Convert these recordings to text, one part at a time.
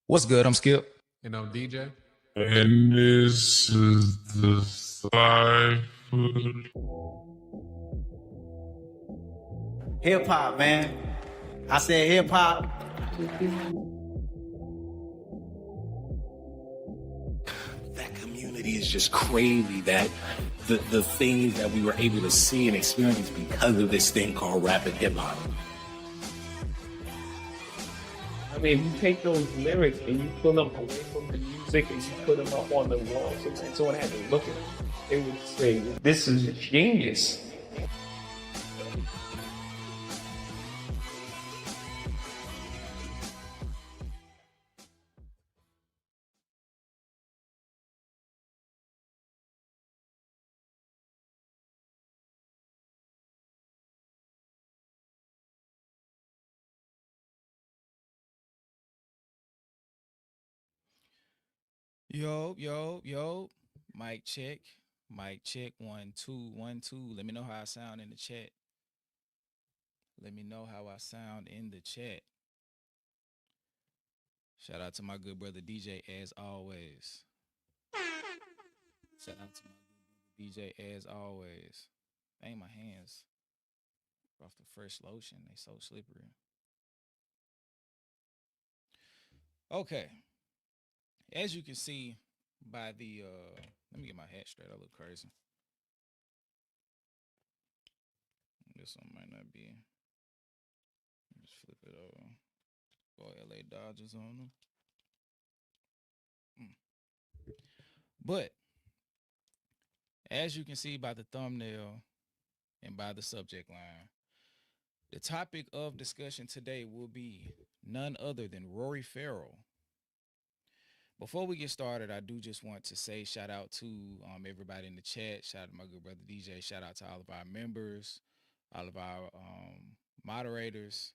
What's good? I'm Skip. And I'm DJ. And this is the Cypher. Hip hop, man. I said hip hop. That community is just crazy that the things that we were able to see and experience because of this thing called rap and hip hop. I mean, you take those lyrics and you pull them away from the music and you put them up on the wall, so someone had to look at them. They would say, "This is genius." Yo. Mic check. Mic check. 1 2 1 2. Let me know how I sound in the chat. Let me know how I sound in the chat. Shout out to my good brother DJ as always. Shout out to my good brother DJ as always. Dang, my hands off the fresh lotion. They so slippery. Okay. As you can see by the let me get my hat straight. I look crazy. This one might not be. Just flip it over. Go LA Dodgers on them. But as you can see by the thumbnail and by the subject line, the topic of discussion today will be none other than Rory Farrell. Before we get started, I do just want to say shout out to everybody in the chat. Shout out to my good brother DJ. Shout out to all of our members, all of our moderators,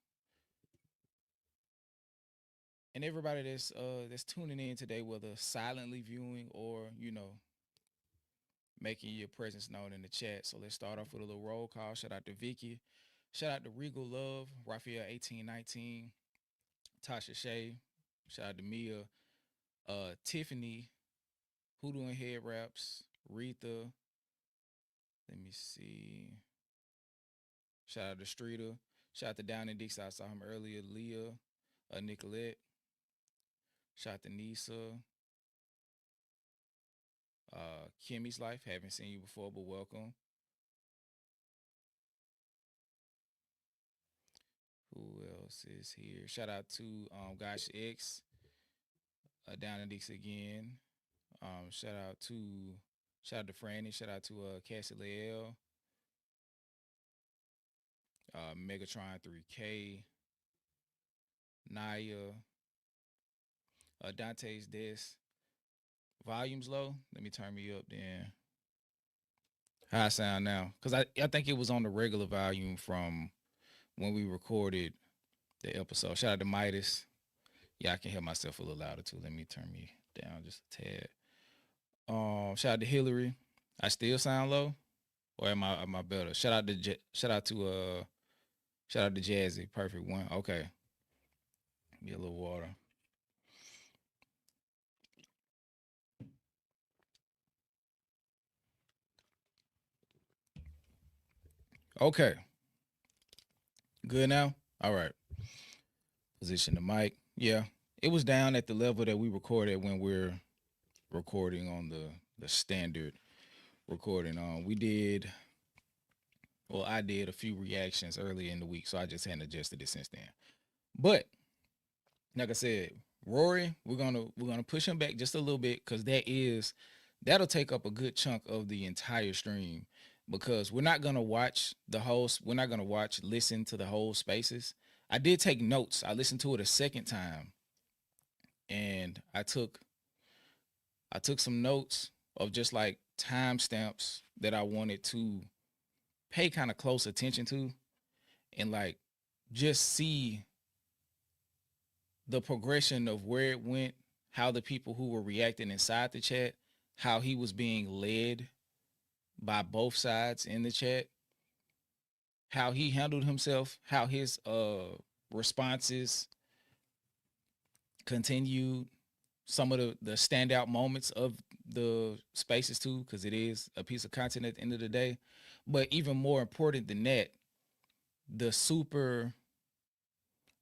and everybody that's tuning in today, whether silently viewing or making your presence known in the chat. So let's start off with a little roll call. Shout out to Vicky. Shout out to Regal Love, Raphael 1819, Tasha Shea. Shout out to Mia, Tiffany, Hoodoo and Head Wraps, Retha. Let me see. Shout out to Streeter. Shout out to Down in Dix. I saw him earlier. Leah, Nicolette. Shout out to Nisa. Kimmy's Life. Haven't seen you before, but welcome. Who else is here? Shout out to Gosh X, Down in Dix again. Shout out to Franny. Shout out to Cassie Lael, Megatron 3K, Naya, Dante's Desk. Volume's low. Let me turn me up then. How I sound now? Because I think it was on the regular volume from when we recorded the episode. Shout out to Midas. Yeah, I can hear myself a little louder too. Let me turn me down just a tad. Shout out to Hillary. I still sound low, or am I better? Shout out to Jazzy. Perfect one. Okay. Get a little water. Okay. Good now? All right. Position the mic. Yeah. It was down at the level that we recorded when we're recording on the standard recording. I did a few reactions earlier in the week, so I just hadn't adjusted it since then. But like I said, Rory, we're gonna push him back just a little bit because that'll take up a good chunk of the entire stream, because we're not gonna listen to the whole spaces. I did take notes. I listened to it a second time, and I took some notes of just like timestamps that I wanted to pay kind of close attention to, and like just see the progression of where it went, how the people who were reacting inside the chat, how he was being led by both sides in the chat, how he handled himself, how his responses continued some of the standout moments of the spaces too, because it is a piece of content at the end of the day. But even more important than that, the super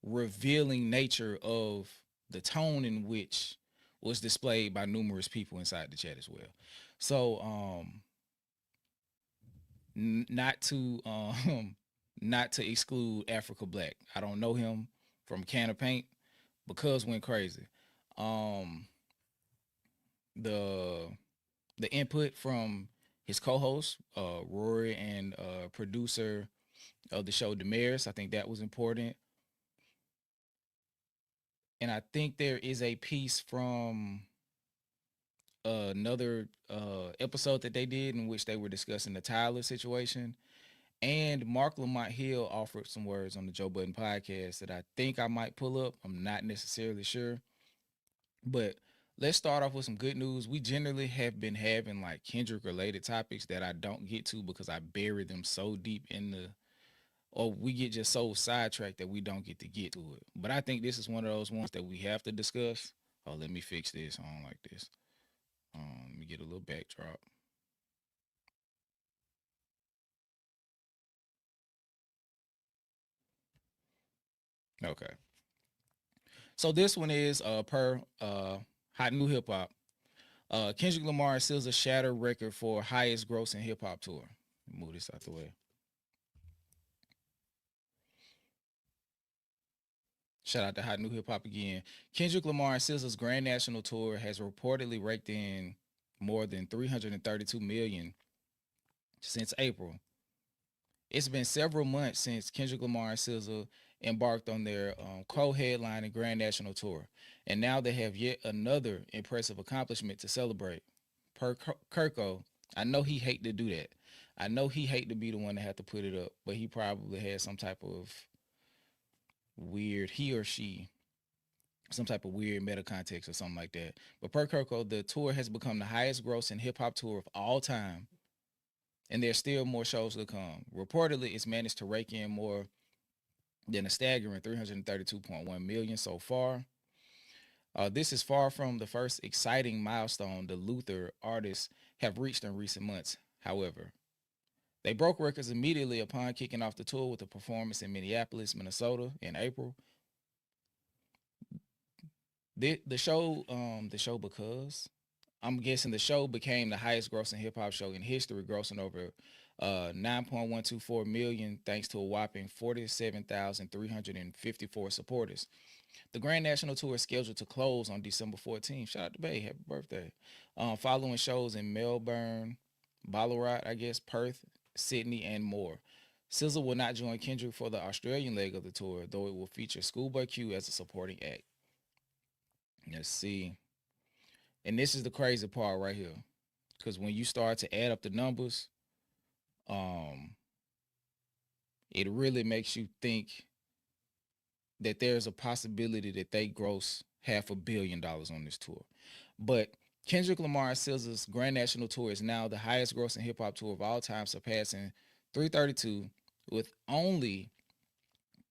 revealing nature of the tone in which was displayed by numerous people inside the chat as well. So not to not to exclude Africa Black. I don't know him from a can of paint, because went crazy. The input from his co-host Rory and producer of the show Damaris, I think that was important. And I think there is a piece from another episode that they did in which they were discussing the Tyler situation. And Mark Lamont Hill offered some words on the Joe Budden podcast that I think I might pull up. I'm not necessarily sure. But let's start off with some good news. We generally have been having like Kendrick related topics that I don't get to because I bury them so deep in the, or we get just so sidetracked that we don't get to it. But I think this is one of those ones that we have to discuss. Oh, let me fix this. I don't like this. Let me get a little backdrop. Okay. So this one is per Hot New Hip Hop. Kendrick Lamar seals a Shatter record for highest grossing hip hop tour. Move this out the way. Shout out to Hot New Hip Hop again. Kendrick Lamar and SZA's Grand National Tour has reportedly raked in more than 332 million since April. It's been several months since Kendrick Lamar and SZA embarked on their co-headlining Grand National Tour, and now they have yet another impressive accomplishment to celebrate. Per Kirko, I know he hate to do that. I know he hate to be the one to have to put it up, but he probably has some type of weird, he or she, some type of weird meta context or something like that. But per Kirko, the tour has become the highest grossing hip hop tour of all time, and there's still more shows to come. Reportedly, it's managed to rake in more than a staggering 332.1 million so far. This is far from the first exciting milestone the Luther artists have reached in recent months. However, they broke records immediately upon kicking off the tour with a performance in Minneapolis, Minnesota in April. The show because I'm guessing the show became the highest grossing hip hop show in history, grossing over 9.124 million thanks to a whopping 47,354 supporters. The Grand National Tour is scheduled to close on December 14th. Shout out to Bay, happy birthday. Following shows in Melbourne, Ballarat, I guess, Perth, Sydney, and more. SZA will not join Kendrick for the Australian leg of the tour, though it will feature Schoolboy Q as a supporting act. Let's see. And this is the crazy part right here. Because when you start to add up the numbers, it really makes you think that there's a possibility that they gross $500 million on this tour. But Kendrick Lamar and SZA's Grand National Tour is now the highest grossing hip hop tour of all time, surpassing 332 with only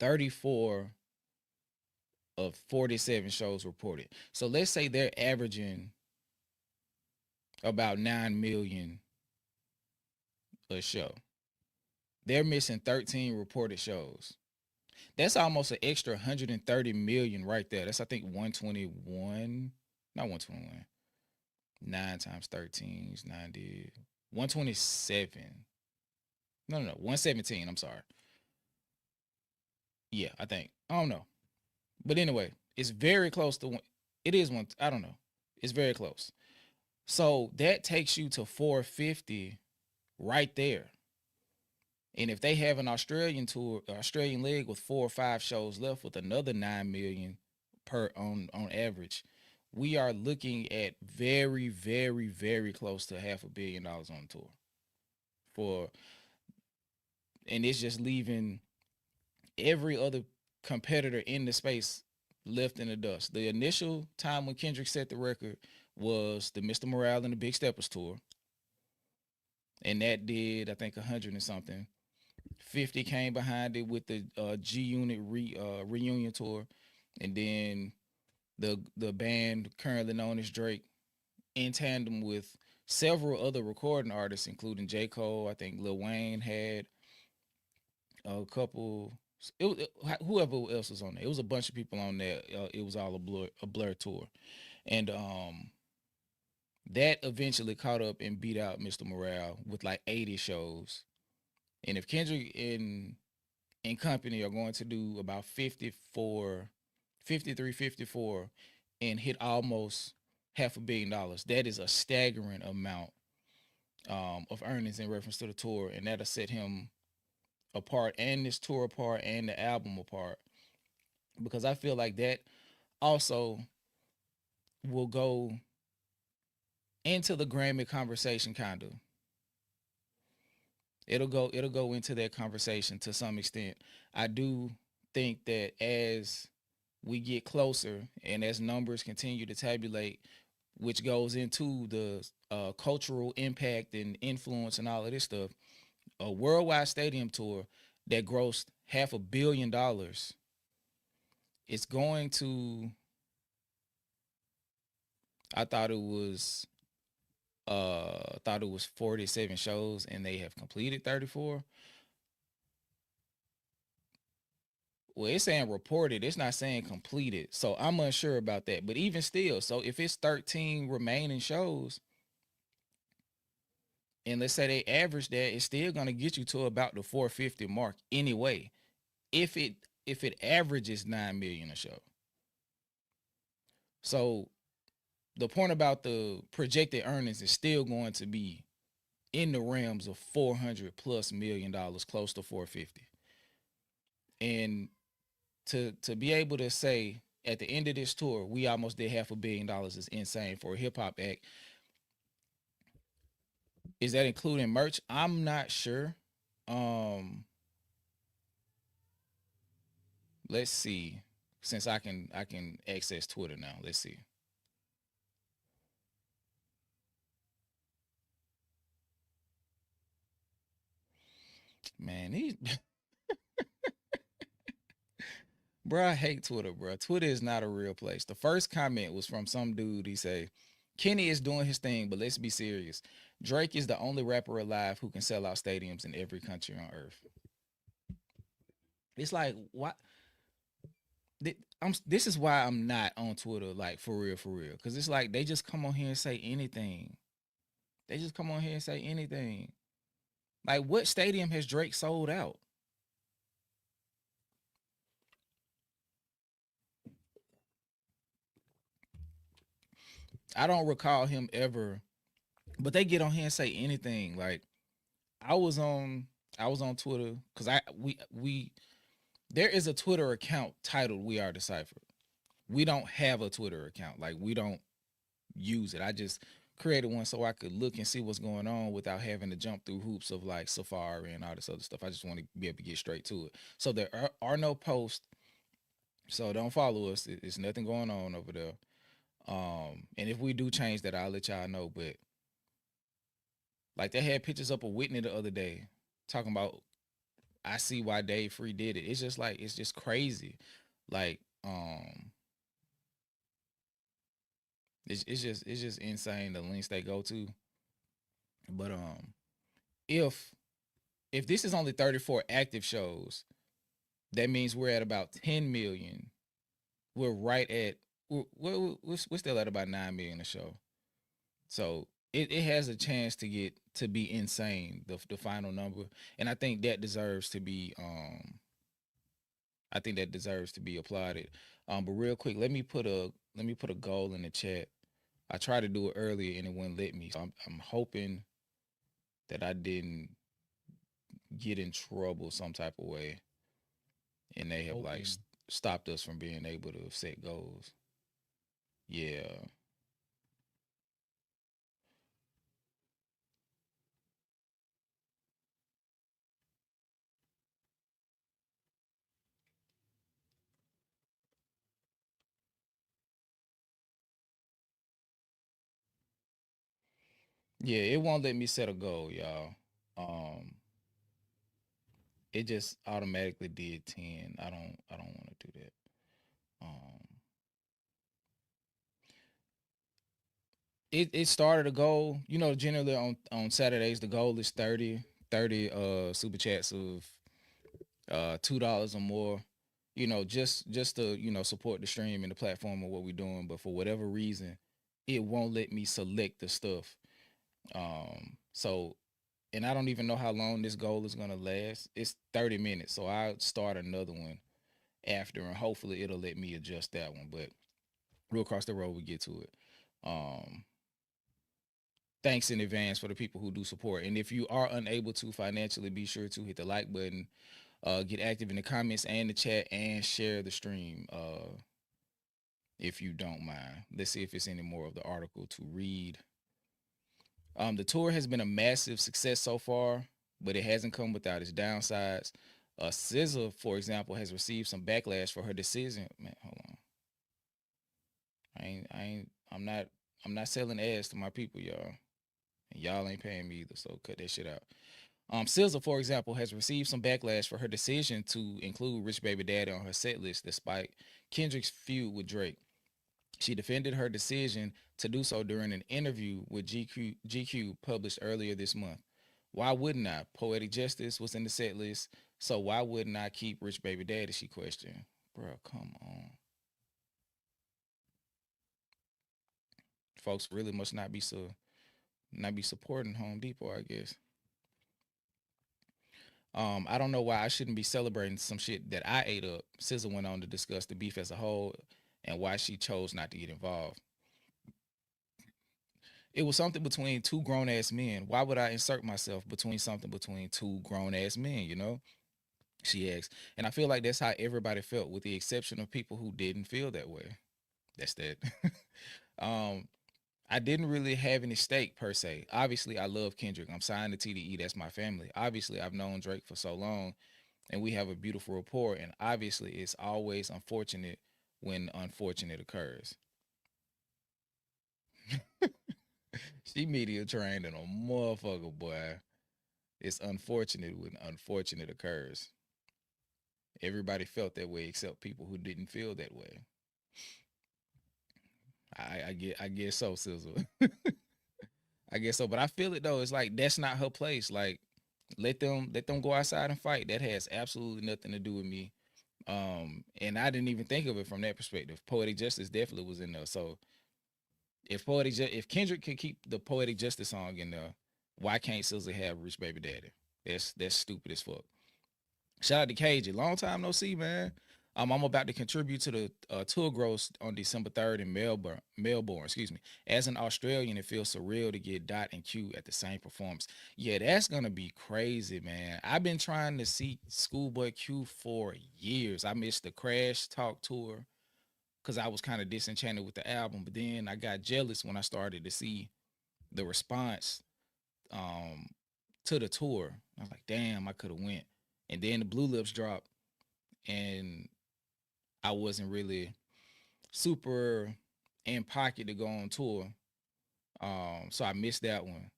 34 of 47 shows reported. So let's say they're averaging about 9 million a show. They're missing 13 reported shows. That's almost an extra 130 million right there. That's, I think, 121, not 121. 9 times 13 is 90. 127. No, 117. I'm sorry. Yeah, I think. I don't know. But anyway, it's very close to one. It is one. I don't know. It's very close. So that takes you to 450 right there. And if they have an Australian leg with 4 or 5 shows left with another 9 million per on average, we are looking at very, very, very close to $500 million on tour. And it's just leaving every other competitor in the space left in the dust. The initial time when Kendrick set the record was the Mr. Morale and the Big Steppers tour. And that did, I think, 100 and something. 50 came behind it with the G Unit reunion tour, and then the band currently known as Drake, in tandem with several other recording artists, including J. Cole. I think Lil Wayne had a couple. Whoever else was on there. It was a bunch of people on there. It was all a blur tour, and that eventually caught up and beat out Mr. Morale with like 80 shows. And if Kendrick and company are going to do about 54, 53, 54, and hit almost $500 million, that is a staggering amount of earnings in reference to the tour, and that'll set him apart, and this tour apart, and the album apart, because I feel like that also will go into the Grammy conversation, kind of. It'll go into that conversation to some extent. I do think that as we get closer and as numbers continue to tabulate, which goes into the cultural impact and influence and all of this stuff, a worldwide stadium tour that grossed $500 million, it's going to, I thought it was 47 shows and they have completed 34. Well, it's saying reported, it's not saying completed. So I'm unsure about that. But even still, so if it's 13 remaining shows, and let's say they average that, it's still gonna get you to about the 450 mark anyway. If it averages 9 million a show. So the point about the projected earnings is still going to be in the realms of $400+ million, close to 450. And to be able to say at the end of this tour, we almost did $500 million is insane for a hip hop act. Is that including merch? I'm not sure. Let's see. Since I can access Twitter now. Let's see. Man, these bro, I hate Twitter, bro. Twitter is not a real place. The first comment was from some dude. He say, Kenny is doing his thing, but let's be serious. Drake is the only rapper alive who can sell out stadiums in every country on earth. It's like, what? This is why I'm not on Twitter, like for real, because it's like they just come on here and say anything. They just come on here and say anything. Like, what stadium has Drake sold out? I don't recall him ever, but they get on here and say anything. Like, I was on Twitter because we there is a Twitter account titled "We Are Deciphered." We don't have a Twitter account. Like, we don't use it. I just created one so I could look and see what's going on without having to jump through hoops of like Safari and all this other stuff. I just want to be able to get straight to it. So there are no posts. So don't follow us. It's nothing going on over there. And if we do change that, I'll let y'all know. But like, they had pictures up of Whitney the other day talking about, I see why Dave Free did it. It's just like, it's just crazy. Like, it's just insane the lengths they go to. But if this is only 34 active shows, that means we're at about 10 million. We're right at we're still at about 9 million a show. So it has a chance to be insane, the final number. And I think that deserves to be applauded. But real quick, let me put a goal in the chat. I tried to do it earlier and it wouldn't let me. So I'm hoping that I didn't get in trouble some type of way and they have like stopped us from being able to set goals. Yeah. Yeah, it won't let me set a goal, y'all. It just automatically did 10. I don't want to do that. it started a goal. You know, generally on Saturdays the goal is 30 super chats of $2 or more. You know, just to, you know, support the stream and the platform of what we're doing. But for whatever reason, it won't let me select the stuff. So, and I don't even know how long this goal is gonna last. It's 30 minutes, so I'll start another one after, and hopefully it'll let me adjust that one. But we'll cross the road, we get to it. Um, Thanks in advance for the people who do support. And if you are unable to financially, be sure to hit the like button, get active in the comments and the chat, and share the stream. If you don't mind. Let's see if it's any more of the article to read. The tour has been a massive success so far, but it hasn't come without its downsides. SZA, for example, has received some backlash for her decision. Man, hold on. I'm not selling ads to my people, y'all. And y'all ain't paying me either, so cut that shit out. SZA, for example, has received some backlash for her decision to include Rich Baby Daddy on her set list despite Kendrick's feud with Drake. She defended her decision to do so during an interview with GQ published earlier this month. Why wouldn't I? Poetic Justice was in the set list, so why wouldn't I keep Rich Baby Daddy? She questioned. Bro, come on. Folks really must not be supporting Home Depot, I guess. I don't know why I shouldn't be celebrating some shit that I ate up. SZA went on to discuss the beef as a whole and why she chose not to get involved. It was something between two grown ass men. Why would I insert myself between something between two grown ass men, you know? She asked. And I feel like that's how everybody felt, with the exception of people who didn't feel that way. That's that. I didn't really have any stake per se. Obviously, I love Kendrick. I'm signed to TDE. That's my family. Obviously, I've known Drake for so long and we have a beautiful rapport. And obviously, it's always unfortunate when unfortunate occurs. She media trained in a motherfucker, boy. It's unfortunate when unfortunate occurs. Everybody felt that way except people who didn't feel that way. I guess so, SZA. I guess so, but I feel it though. It's like that's not her place. Like let them go outside and fight. That has absolutely nothing to do with me. And I didn't even think of it from that perspective. Poetic Justice definitely was in there. So if Kendrick could keep the Poetic Justice song in there, why can't SZA have Rich Baby Daddy? That's stupid as fuck. Shout out to KJ. Long time no see, man. I'm about to contribute to the tour gross on December 3rd in Melbourne. Excuse me. As an Australian, it feels surreal to get Dot and Q at the same performance. Yeah, that's gonna be crazy, man. I've been trying to see Schoolboy Q for years. I missed the Crash Talk tour because I was kind of disenchanted with the album, but then I got jealous when I started to see the response to the tour. I was like, damn, I could have went. And then the Blue Lips dropped, and I wasn't really super in pocket to go on tour. So I missed that one.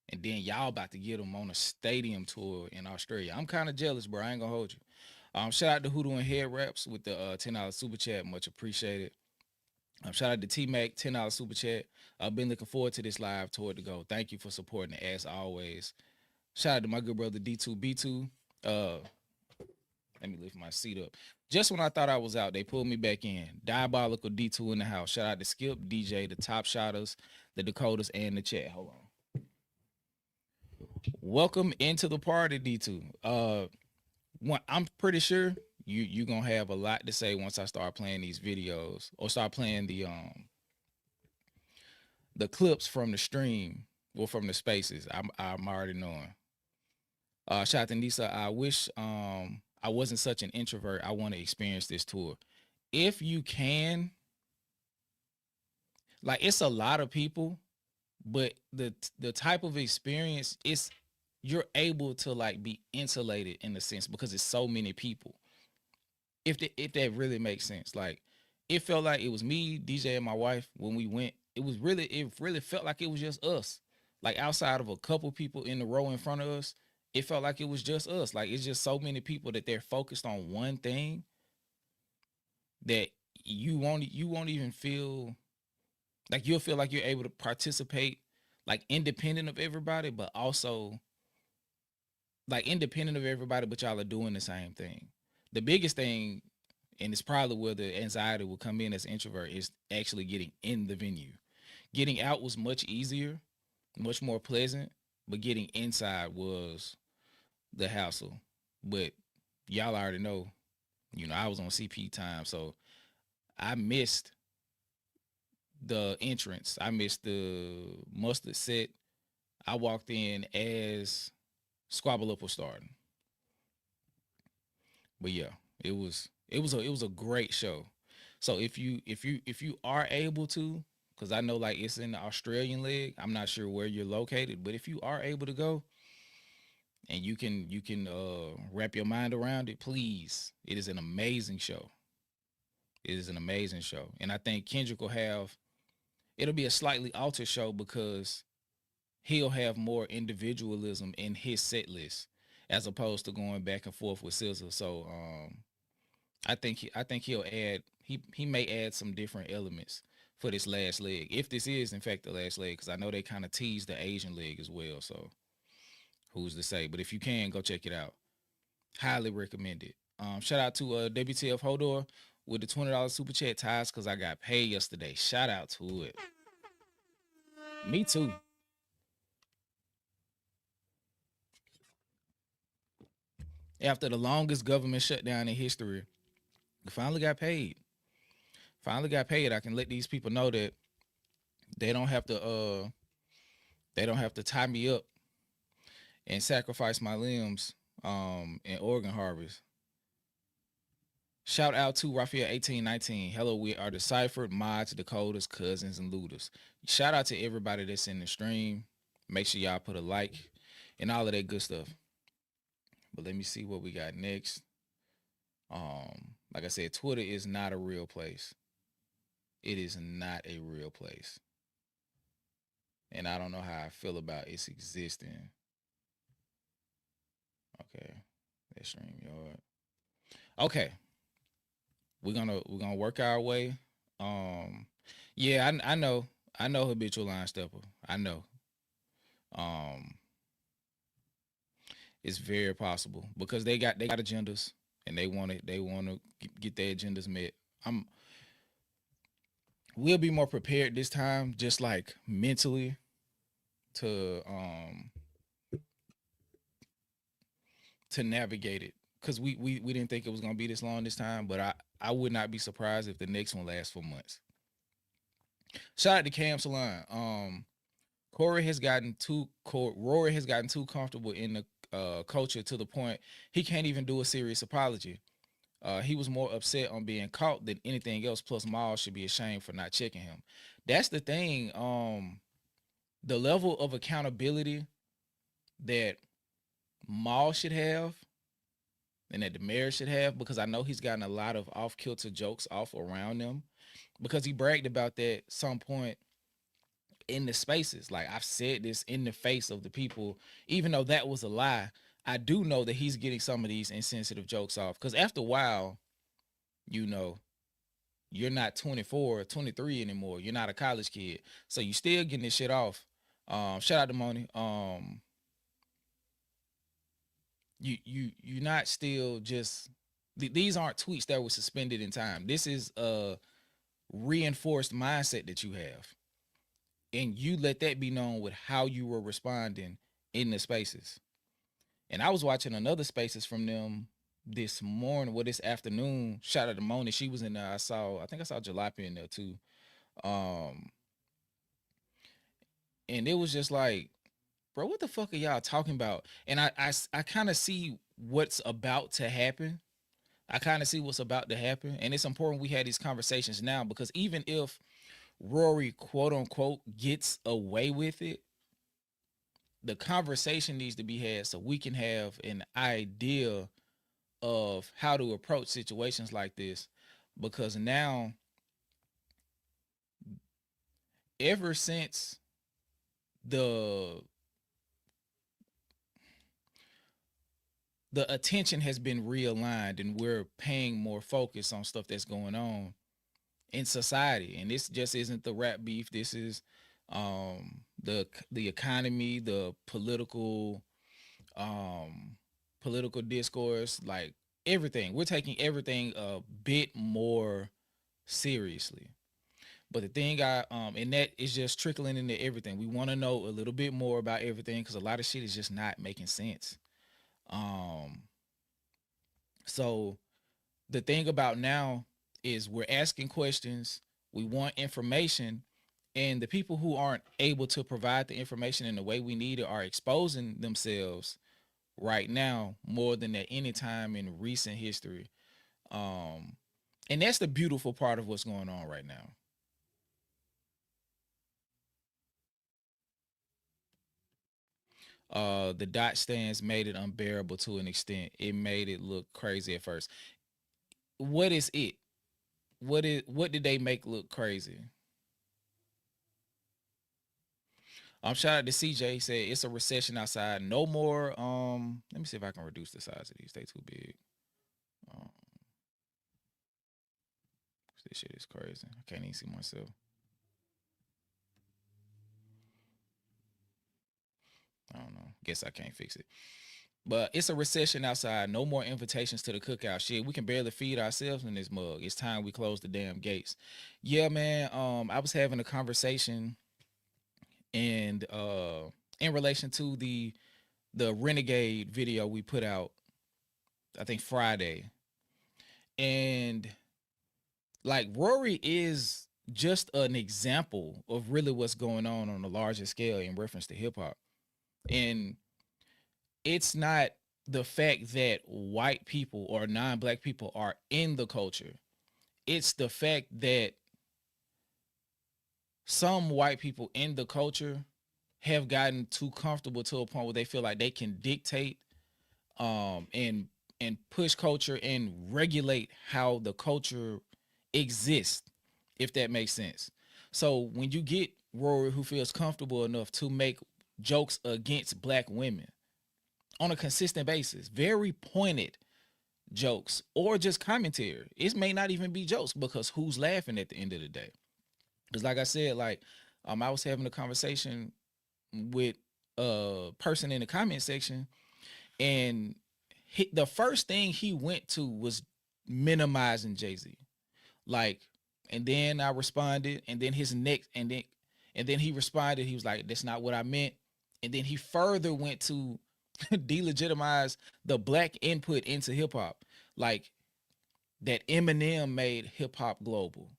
And then y'all about to get them on a stadium tour in Australia. I'm kind of jealous, bro. I ain't gonna hold you. Shout out to Hoodoo and Head Raps with the $10 super chat. Much appreciated. Shout out to T-Mac, $10 super chat. I've been looking forward to this live tour to go. Thank you for supporting it as always. Shout out to my good brother D2B2. Let me lift my seat up. Just when I thought I was out, they pulled me back in. Diabolical D2 in the house. Shout out to Skip, DJ, the Top Shotters, the Dakotas, and the chat. Hold on. Welcome into the party, D2. I'm pretty sure you gonna have a lot to say once I start playing these videos or start playing the clips from the stream or from the spaces. I'm already knowing. Shout out to Nisa. I wish I wasn't such an introvert. I want to experience this tour. If you can, like, it's a lot of people, but the type of experience is you're able to like be insulated in a sense because it's so many people. If that really makes sense, like it felt like it was me, DJ, and my wife when we went. It really felt like it was just us. Like outside of a couple people in the row in front of us, it felt like it was just us. Like it's just so many people that they're focused on one thing that you won't even feel Like you'll feel like you're able to participate, like independent of everybody, but also like independent of everybody, but y'all are doing the same thing. The biggest thing, and it's probably where the anxiety will come in as an introvert, is actually getting in the venue. Getting out was much easier, much more pleasant, but getting inside was the hassle. But y'all already know, I was on CP time, so I missed the entrance. I missed the mustard set. I walked in as Squabble Up was starting. But yeah, it was a great show. So if you are able to, because I know like it's in the Australian leg, I'm not sure where you're located, but if you are able to go and you can wrap your mind around it, please. It is an amazing show. It is an amazing show, and I think Kendrick will have. It'll be a slightly altered show because he'll have more individualism in his set list as opposed to going back and forth with SZA. So I think he'll add he may add some different elements for this last leg, if this is in fact the last leg, because I know they kind of teased the Asian leg as well. So who's to say? But if you can go check it out, highly recommend it. Shout out to WTF Hodor with the $20 super chat ties because I got paid yesterday. Shout out to it. Me too. After the longest government shutdown in history, we finally got paid. Finally got paid. I can let these people know that they don't have to tie me up and sacrifice my limbs in organ harvest. Shout out to Raphael 1819. Hello, we are Deciphered, Mods, Dakotas, Cousins, and Looters. Shout out to everybody that's in the stream. Make sure y'all put a like and all of that good stuff. But let me see what we got next. Like I said, Twitter is not a real place. It is not a real place. And I don't know how I feel about its existing. Okay. That StreamYard. Okay. We're gonna work our way. Yeah, I know habitual line stepper. I know. It's very possible because they got agendas and they want to get their agendas met. We'll be more prepared this time, just like mentally, to navigate it, because we didn't think it was gonna be this long this time, but I would not be surprised if the next one lasts for months. Shout out to Cam Salon. Rory has gotten too comfortable in the culture to the point he can't even do a serious apology. He was more upset on being caught than anything else. Plus, Miles should be ashamed for not checking him. That's the thing. The level of accountability that Maul should have and that the mayor should have, because I know he's gotten a lot of off-kilter jokes off around them, because he bragged about that some point in the spaces. Like, I've said this in the face of the people, even though that was a lie. I do know that he's getting some of these insensitive jokes off, because after a while, you're not 24 or 23 anymore. You're not a college kid. So you still getting this shit off. Shout out to Moni. You're not still just these aren't tweets that were suspended in time. This is a reinforced mindset that you have. And you let that be known with how you were responding in the spaces. And I was watching another spaces from them this morning, this afternoon. Shout out to Moni. She was in there. I think I saw Jalopy in there too. And it was just like, bro, what the fuck are y'all talking about? And I kind of see what's about to happen. And it's important we had these conversations now, because even if Rory, quote unquote, gets away with it, the conversation needs to be had so we can have an idea of how to approach situations like this. Because now, ever since the attention has been realigned and we're paying more focus on stuff that's going on, in society. And this just isn't the rap beef. This is the economy, the political discourse, like everything. We're taking everything a bit more seriously. But the thing and that is just trickling into everything. We want to know a little bit more about everything because a lot of shit is just not making sense. Um, so the thing about now is we're asking questions, we want information, and the people who aren't able to provide the information in the way we need it are exposing themselves right now more than at any time in recent history. And that's the beautiful part of what's going on right now. The dot stands made it unbearable to an extent. It made it look crazy at first. What is it? What did they make look crazy? Shout out to CJ. He said it's a recession outside. No more. Let me see if I can reduce the size of these. They too big. This shit is crazy. I can't even see myself. I don't know. Guess I can't fix it. But it's a recession outside. No more invitations to the cookout. Shit, we can barely feed ourselves in this mug. It's time we close the damn gates. Yeah, man. I was having a conversation and in relation to the Renegade video we put out, I think Friday. And like Rory is just an example of really what's going on a larger scale in reference to hip hop. And it's not the fact that white people or non-black people are in the culture. It's the fact that some white people in the culture have gotten too comfortable to a point where they feel like they can dictate and push culture and regulate how the culture exists, if that makes sense. So when you get Rory who feels comfortable enough to make jokes against black women on a consistent basis, very pointed jokes or just commentary, it may not even be jokes because who's laughing at the end of the day? Because like I said, like I was having a conversation with a person in the comment section, and the first thing he went to was minimizing Jay-Z. Like, and then I responded, and then his next, and then he responded, he was like, that's not what I meant. And then he further went to delegitimize the black input into hip hop, like that Eminem made hip hop global.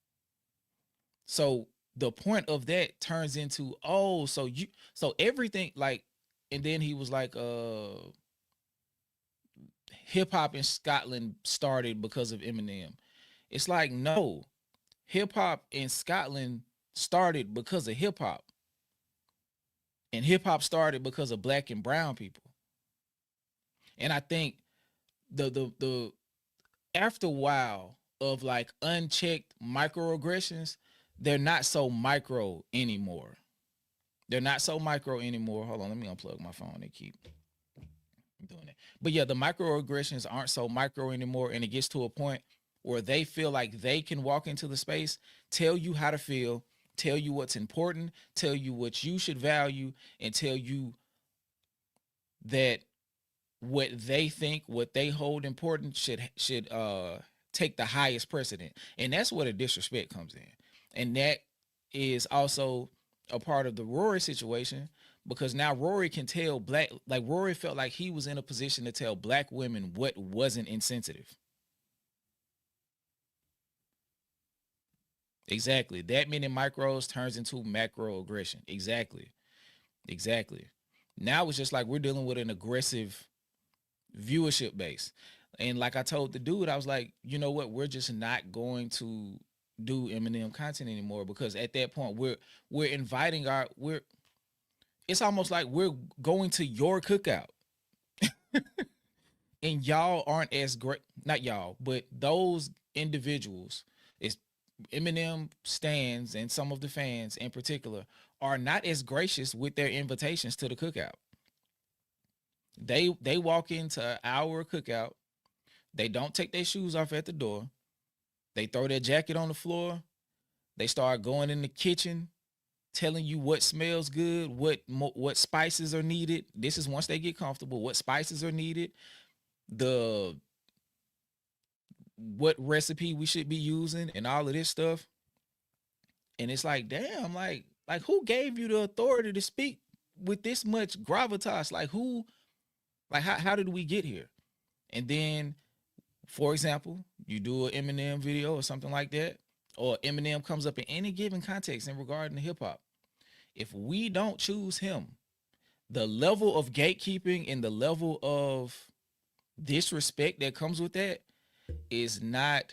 So the point of that turns into, oh, so everything, like, and then he was like, hip hop in Scotland started because of Eminem. It's like, no, hip hop in Scotland started because of hip hop. And hip hop started because of black and brown people. And I think the after a while of like unchecked microaggressions, they're not so micro anymore. They're not so micro anymore. Hold on, let me unplug my phone. They keep doing that. But yeah, the microaggressions aren't so micro anymore, and it gets to a point where they feel like they can walk into the space, tell you how to feel, tell you what's important, tell you what you should value, and tell you that what they think, what they hold important should take the highest precedent. And that's where the disrespect comes in. And that is also a part of the Rory situation, because now Rory can tell like Rory felt like he was in a position to tell black women what wasn't insensitive. Exactly. That many micros turns into macro aggression. Exactly. Now it's just like we're dealing with an aggressive viewership base. And like I told the dude, I was like, you know what? We're just not going to do Eminem content anymore, because at that point we're inviting it's almost like we're going to your cookout. And y'all aren't as great, not y'all, but those individuals, it's Eminem stands and some of the fans in particular are not as gracious with their invitations to the cookout. They walk into our cookout, they don't take their shoes off at the door, they throw their jacket on the floor, They start going in the kitchen, telling you what smells good, what spices are needed. This is once they get comfortable, what spices are needed, the what recipe we should be using, and all of this stuff. And it's like, damn, like who gave you the authority to speak with this much gravitas? Like who, like how did we get here? And then, for example, you do an Eminem video or something like that, or Eminem comes up in any given context in regarding to hip hop. If we don't choose him, the level of gatekeeping and the level of disrespect that comes with that is not,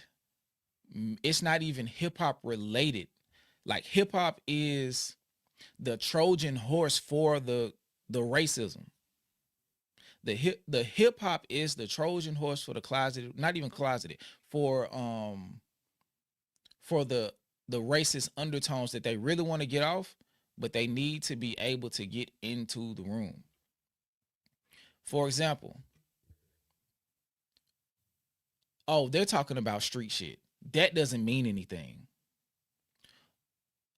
it's not even hip hop related. Like hip hop is the Trojan horse for the racism. The hip hop is the Trojan horse for the closeted, not even closeted, for the racist undertones that they really want to get off, but they need to be able to get into the room. For example, oh, they're talking about street shit. That doesn't mean anything.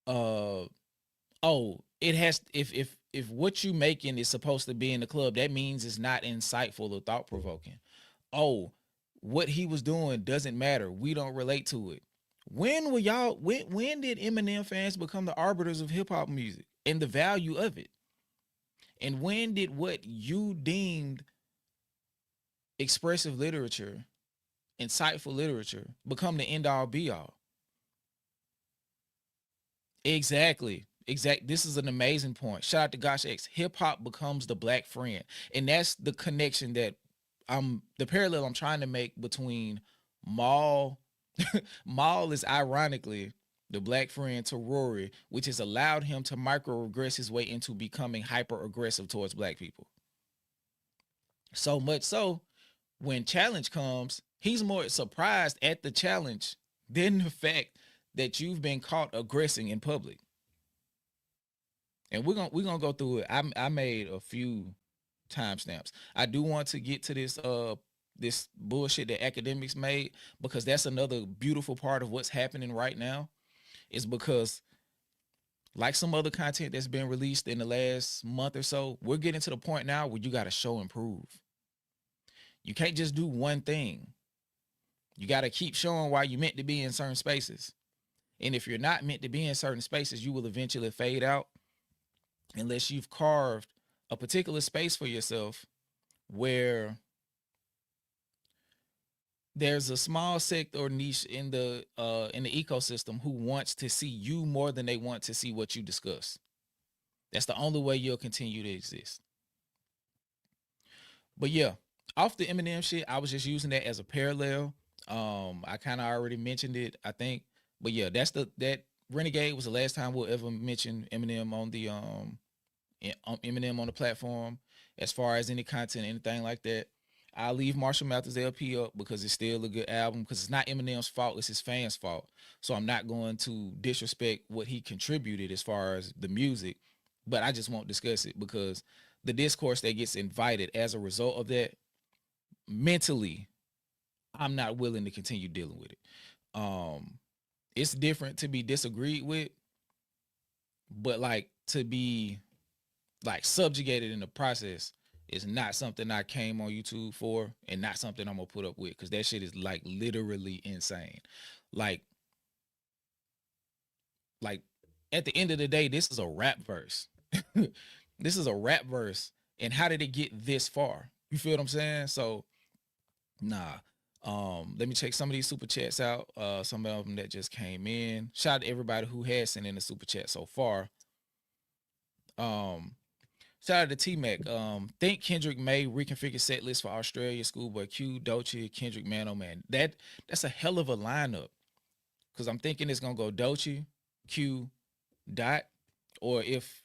Oh, it has, if what you making is supposed to be in the club, that means it's not insightful or thought provoking. Oh, what he was doing doesn't matter. We don't relate to it. When were y'all, when did Eminem fans become the arbiters of hip hop music and the value of it? And when did what you deemed expressive literature, insightful literature, become the end all be all? Exactly. This is an amazing point. Shout out to Gosh X. Hip hop becomes the black friend. And that's the connection that the parallel I'm trying to make between Maul. Maul is ironically the black friend to Rory, which has allowed him to microaggress his way into becoming hyper aggressive towards black people. So much so, when challenge comes, he's more surprised at the challenge than the fact that you've been caught aggressing in public. And we're gonna go through it. I made a few timestamps. I do want to get to this bullshit that academics made, because that's another beautiful part of what's happening right now, is because like some other content that's been released in the last month or so, we're getting to the point now where you got to show and prove. You can't just do one thing. You got to keep showing why you meant to be in certain spaces. And if you're not meant to be in certain spaces, you will eventually fade out unless you've carved a particular space for yourself where there's a small sect or niche in the ecosystem who wants to see you more than they want to see what you discuss. That's the only way you'll continue to exist. But yeah, off the Eminem shit, I was just using that as a parallel. I kind of already mentioned it, I think. But yeah, that Renegade was the last time we'll ever mention Eminem on the Eminem on the platform as far as any content, anything like that. I'll leave Marshall Mathers LP up because it's still a good album, because it's not Eminem's fault, it's his fans' fault. So I'm not going to disrespect what he contributed as far as the music, but I just won't discuss it because the discourse that gets invited as a result of that, mentally, I'm not willing to continue dealing with it. It's different to be disagreed with, but like to be like subjugated in the process is not something I came on YouTube for, and not something I'm gonna put up with, because that shit is like literally insane. Like at the end of the day, this is a rap verse. This is a rap verse, and how did it get this far? You feel what I'm saying? So nah. Let me check some of these super chats out. Some of them that just came in. Shout out to everybody who has sent in a super chat so far. Shout out to T-Mac. Think Kendrick may reconfigure set list for Australia, Schoolboy Q, Doechii, Kendrick, man, oh man. That's a hell of a lineup. Because I'm thinking it's going to go Doechii, Q, Dot, or if,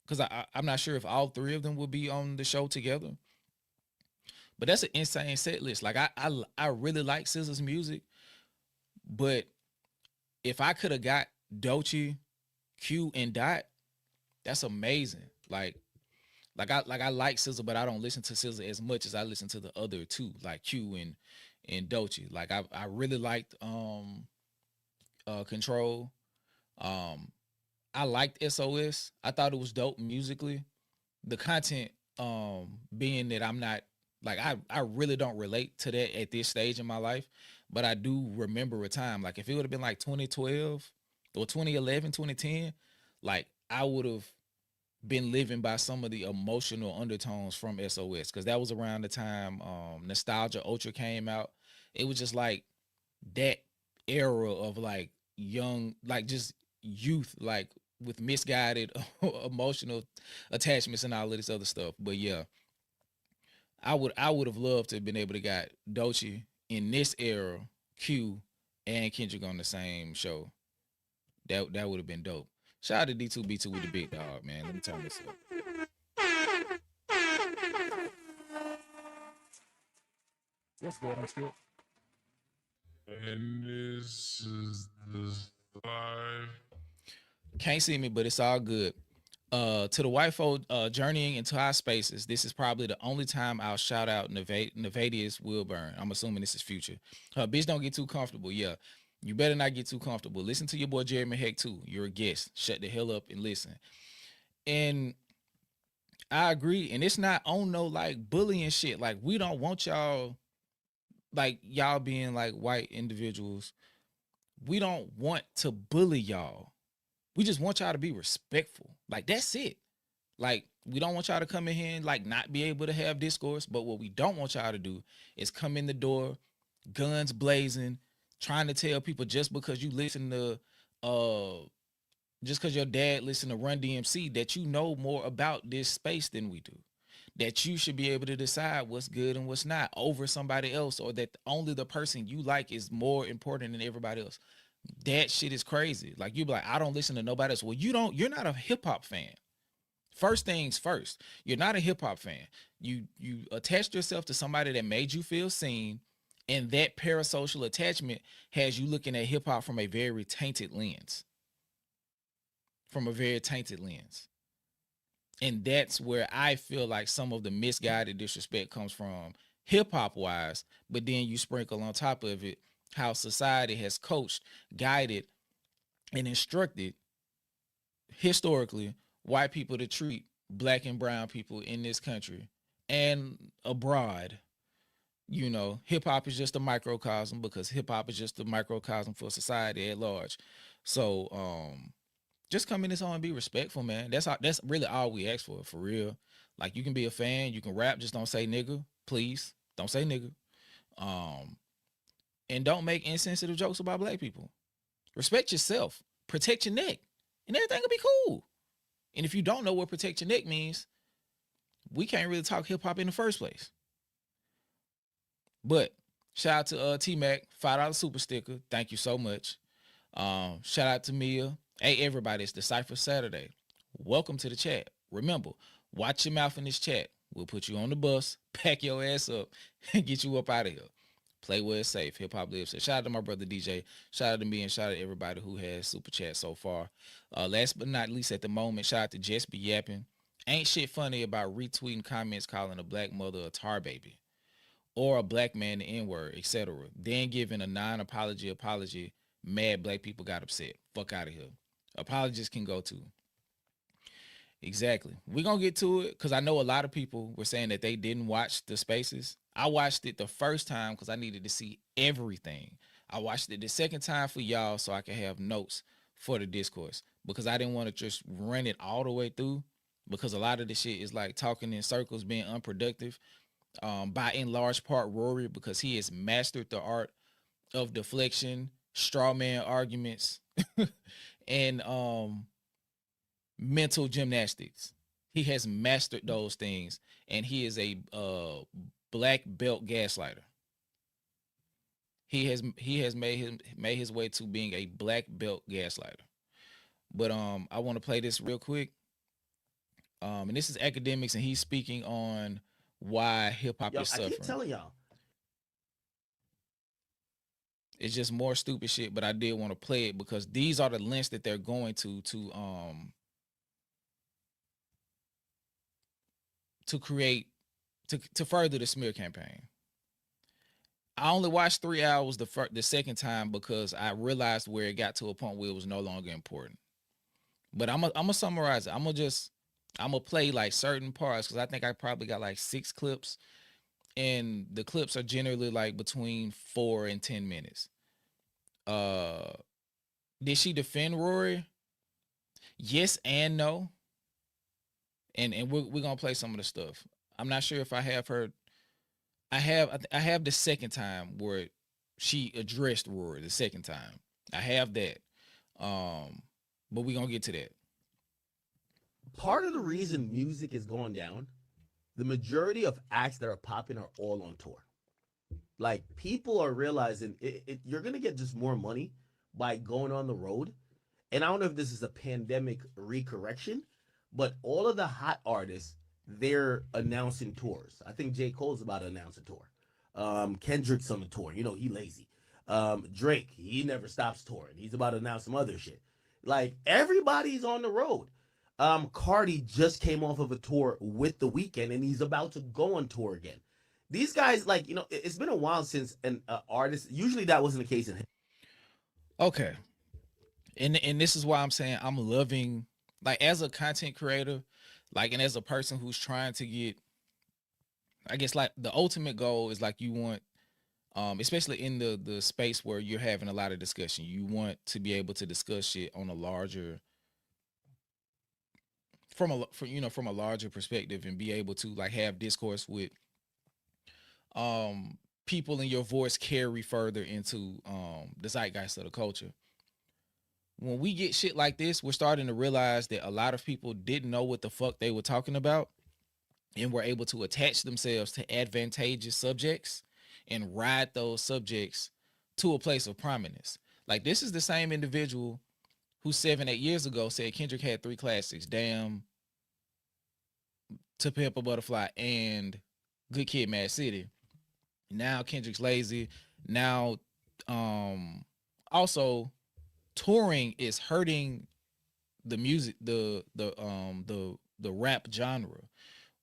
because I'm not sure if all three of them will be on the show together. But that's an insane set list. Like, I really like SZA's music, but if I could have got Doechii, Q, and Dot, that's amazing. Like I like SZA, but I don't listen to SZA as much as I listen to the other two, like Q and Doechii. Like I really liked Control. I liked SOS. I thought it was dope musically. The content, being that I'm not like I really don't relate to that at this stage in my life, but I do remember a time like if it would have been like 2012 or 2011, 2010, like I would have been living by some of the emotional undertones from SOS because that was around the time Nostalgia Ultra came out. It was just like that era of like young, like just youth, like with misguided emotional attachments and all of this other stuff. But yeah, I would have loved to have been able to got Doechii in this era, Q and Kendrick on the same show. That would have been dope. Shout out to D2B2 with the big dog, man. Let me turn this up. What's going on, Skip? And this is the 5. Can't see me, but it's all good. To the white folk journeying into our spaces, this is probably the only time I'll shout out Nevadius Wilburn. I'm assuming this is Future. Bitch, don't get too comfortable. Yeah, you better not get too comfortable. Listen to your boy Jeremy Heck too. You're a guest. Shut the hell up and listen. And I agree. And it's not on no like bullying shit. Like we don't want y'all, like y'all being like white individuals. We don't want to bully y'all. We just want y'all to be respectful. Like that's it. Like we don't want y'all to come in here and like not be able to have discourse. But what we don't want y'all to do is come in the door, guns blazing, trying to tell people just because you listen to just because your dad listened to Run DMC that you know more about this space than we do. That you should be able to decide what's good and what's not over somebody else, or that only the person you like is more important than everybody else. That shit is crazy. Like you be like, I don't listen to nobody else. Well, you're not a hip hop fan. First things first, you're not a hip hop fan. You attached yourself to somebody that made you feel seen, and that parasocial attachment has you looking at hip hop from a very tainted lens. From a very tainted lens. And that's where I feel like some of the misguided disrespect comes from hip hop wise, but then you sprinkle on top of it how society has coached, guided, and instructed historically white people to treat black and brown people in this country and abroad. You know, hip hop is just a microcosm because hip hop is just a microcosm for society at large. So, just come in this home and be respectful, man. That's really all we ask for real. Like you can be a fan, you can rap, just don't say nigga, please. Don't say nigga. And don't make insensitive jokes about black people. Respect yourself, protect your neck, and everything will be cool. And if you don't know what protect your neck means, we can't really talk hip hop in the first place. But shout out to T-Mac, $5 super sticker. Thank you so much. Shout out to Mia. Hey, everybody, it's the Cypher Saturday. Welcome to the chat. Remember, watch your mouth in this chat. We'll put you on the bus, pack your ass up, and get you up out of here. Play where it's safe. Hip Hop Lives. Shout out to my brother DJ. Shout out to me and shout out to everybody who has super chat so far. Last but not least at the moment, shout out to Just Be Yapping. Ain't shit funny about retweeting comments calling a black mother a tar baby or a black man the N-word, etc. Then giving a non-apology apology. Mad black people got upset. Fuck out of here. Apologists can go to. Exactly. We're going to get to it because I know a lot of people were saying that they didn't watch the spaces. I watched it the first time because I needed to see everything. I watched it the second time for y'all so I could have notes for the discourse because I didn't want to just run it all the way through because a lot of the shit is like talking in circles, being unproductive. By in large part Rory because he has mastered the art of deflection, straw man arguments, and mental gymnastics. He has mastered those things, and he is a black belt gaslighter. He has made his way to being a black belt gaslighter. But I want to play this real quick. And this is academics, and he's speaking on why hip hop is suffering. I keep telling y'all. It's just more stupid shit, but I did want to play it because these are the lengths that they're going to create to further the smear campaign. I only watched 3 hours the second time because I realized where it got to a point where it was no longer important. But I'm gonna summarize it. I'm gonna play like certain parts because I think I probably got like 6 clips, and the clips are generally like between 4 and 10 minutes. Uh, did she defend Rory? Yes and no. And we're gonna play some of the stuff. I'm not sure if I have her. I have the second time where she addressed Rory the second time. I have that. But we're gonna get to that. Part of the reason music is going down, the majority of acts that are popping are all on tour. Like people are realizing you're gonna get just more money by going on the road. And I don't know if this is a pandemic recorrection, but all of the hot artists, they're announcing tours. I think J. Cole's about to announce a tour. Kendrick's on the tour. You know, he lazy. Drake, he never stops touring. He's about to announce some other shit. Like everybody's on the road. Cardi just came off of a tour with The Weeknd, and he's about to go on tour again. These guys, like, you know, it's been a while since an artist. Usually, that wasn't the case in. Okay. And this is why I'm saying I'm loving, like, as a content creator, like, and as a person who's trying to get, I guess, like, the ultimate goal is like you want, especially in the space where you're having a lot of discussion, you want to be able to discuss shit on a larger, from a larger perspective, and be able to like have discourse with people, and your voice carry further into the zeitgeist of the culture. When we get shit like this, we're starting to realize that a lot of people didn't know what the fuck they were talking about, and were able to attach themselves to advantageous subjects and ride those subjects to a place of prominence. Like, this is the same individual who 7-8 years ago said Kendrick had 3 classics: Damn, To Pimp a Butterfly, and Good Kid, Mad City. Now Kendrick's lazy. Now, also, touring is hurting the music, the rap genre,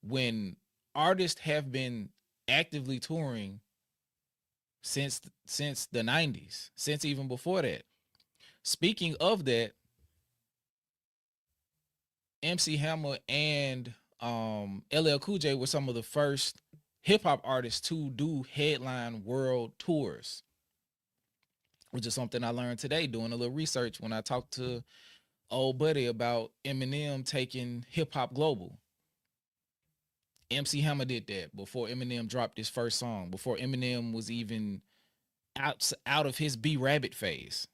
when artists have been actively touring since the 90s, since even before that. Speaking of that, MC Hammer and LL Cool J were some of the first hip hop artists to do headline world tours, which is something I learned today doing a little research when I talked to old buddy about Eminem taking hip hop global. MC Hammer did that before Eminem dropped his first song, before Eminem was even out of his B Rabbit phase.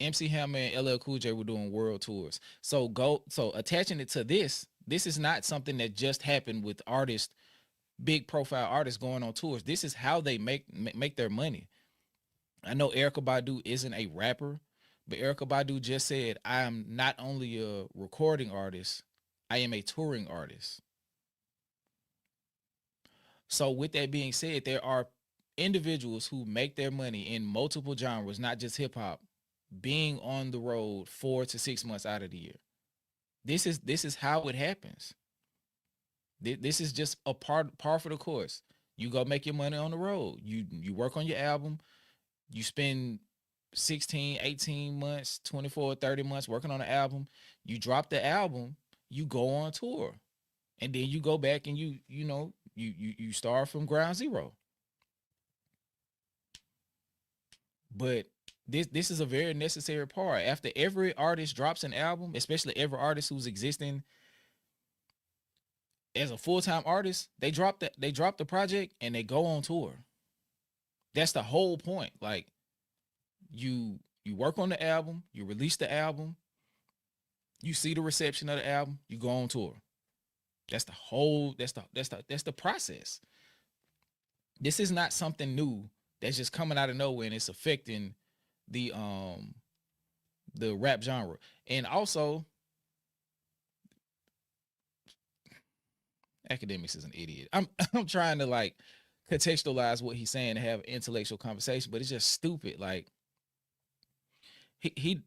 MC Hammer and LL Cool J were doing world tours. So attaching it to this is not something that just happened with artists, big profile artists going on tours. This is how they make their money. I know Erykah Badu isn't a rapper, but Erykah Badu just said, I am not only a recording artist, I am a touring artist. So with that being said, there are individuals who make their money in multiple genres, not just hip hop, being on the road 4 to 6 months out of the year. This is how it happens. This is just a par for the course. You go make your money on the road. You work on your album. You spend 16, 18 months, 24, 30 months working on the album. You drop the album, you go on tour. And then you go back and you start from ground zero. But this is a very necessary part. After every artist drops an album, especially every artist who's existing as a full-time artist, they drop the project and they go on tour. That's the whole point. Like, you work on the album, you release the album, you see the reception of the album, you go on tour. That's the process. This is not something new that's just coming out of nowhere and it's affecting the rap genre. And also, Academics is an idiot. I'm trying to like contextualize what he's saying and have an intellectual conversation, but it's just stupid. Like, he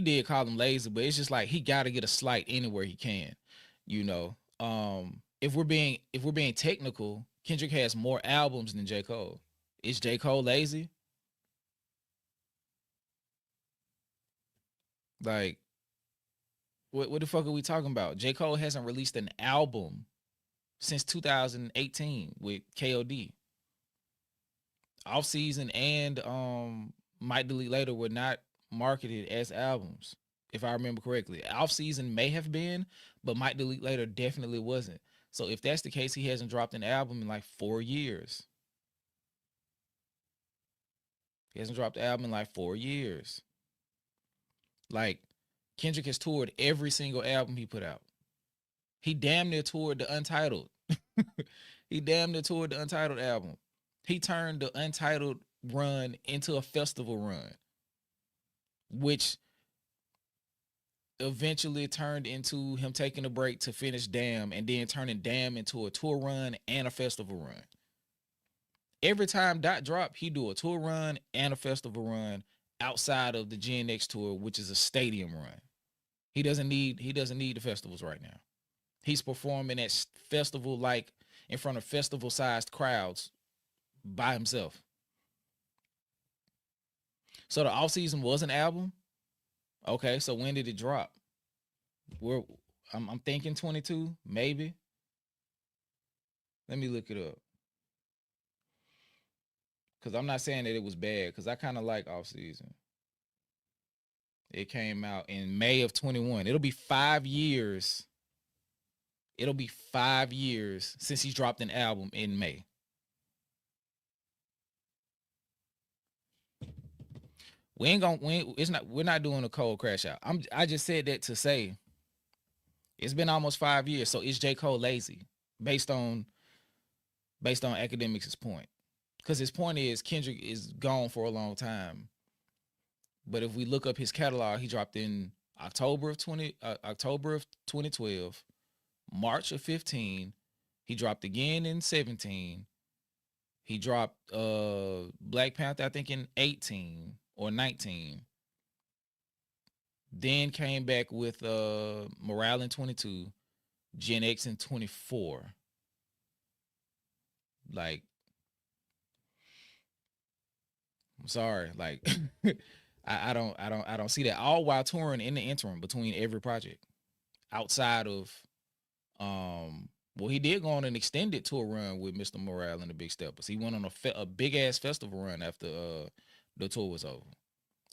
did call him lazy, but it's just like he got to get a slight anywhere he can, you know. If we're being technical, Kendrick has more albums than J. Cole. Is J. Cole lazy? Like, what the fuck are we talking about? J. Cole hasn't released an album since 2018 with KOD. Off Season and Might Delete Later were not marketed as albums, if I remember correctly. Off Season may have been, but Might Delete Later definitely wasn't. So if that's the case, he hasn't dropped an album in like 4 years. He hasn't dropped an album in like 4 years. Like, Kendrick has toured every single album he put out. He damn near toured the Untitled. He damn near toured the Untitled album. He turned the Untitled run into a festival run, which eventually turned into him taking a break to finish Damn, and then turning Damn into a tour run and a festival run. Every time Dot drop, he do a tour run and a festival run outside of the Gen X tour, which is a stadium run. He doesn't need the festivals right now. He's performing at festival, like in front of festival sized crowds by himself. So the Off Season was an album. Okay, so when did it drop? I'm thinking 22, maybe. Let me look it up. Because I'm not saying that it was bad, because I kind of like Off Season. It came out in May of 21. It'll be 5 years. It'll be 5 years since he dropped an album in May. We're not doing a cold crash out. I just said that to say it's been almost 5 years. So is J. Cole lazy? Based on Academics' point. Because his point is Kendrick is gone for a long time. But if we look up his catalog, he dropped in October of 2012, March of 15. He dropped again in 17. He dropped Black Panther, I think, in 18 or 19. Then came back with Morale in 22, Gen X in 24. Like, I'm sorry, like I don't see that. All while touring in the interim between every project. Outside of well, he did go on an extended tour run with Mr. Morale and the Big Steppers. He went on a big ass festival run after the tour was over.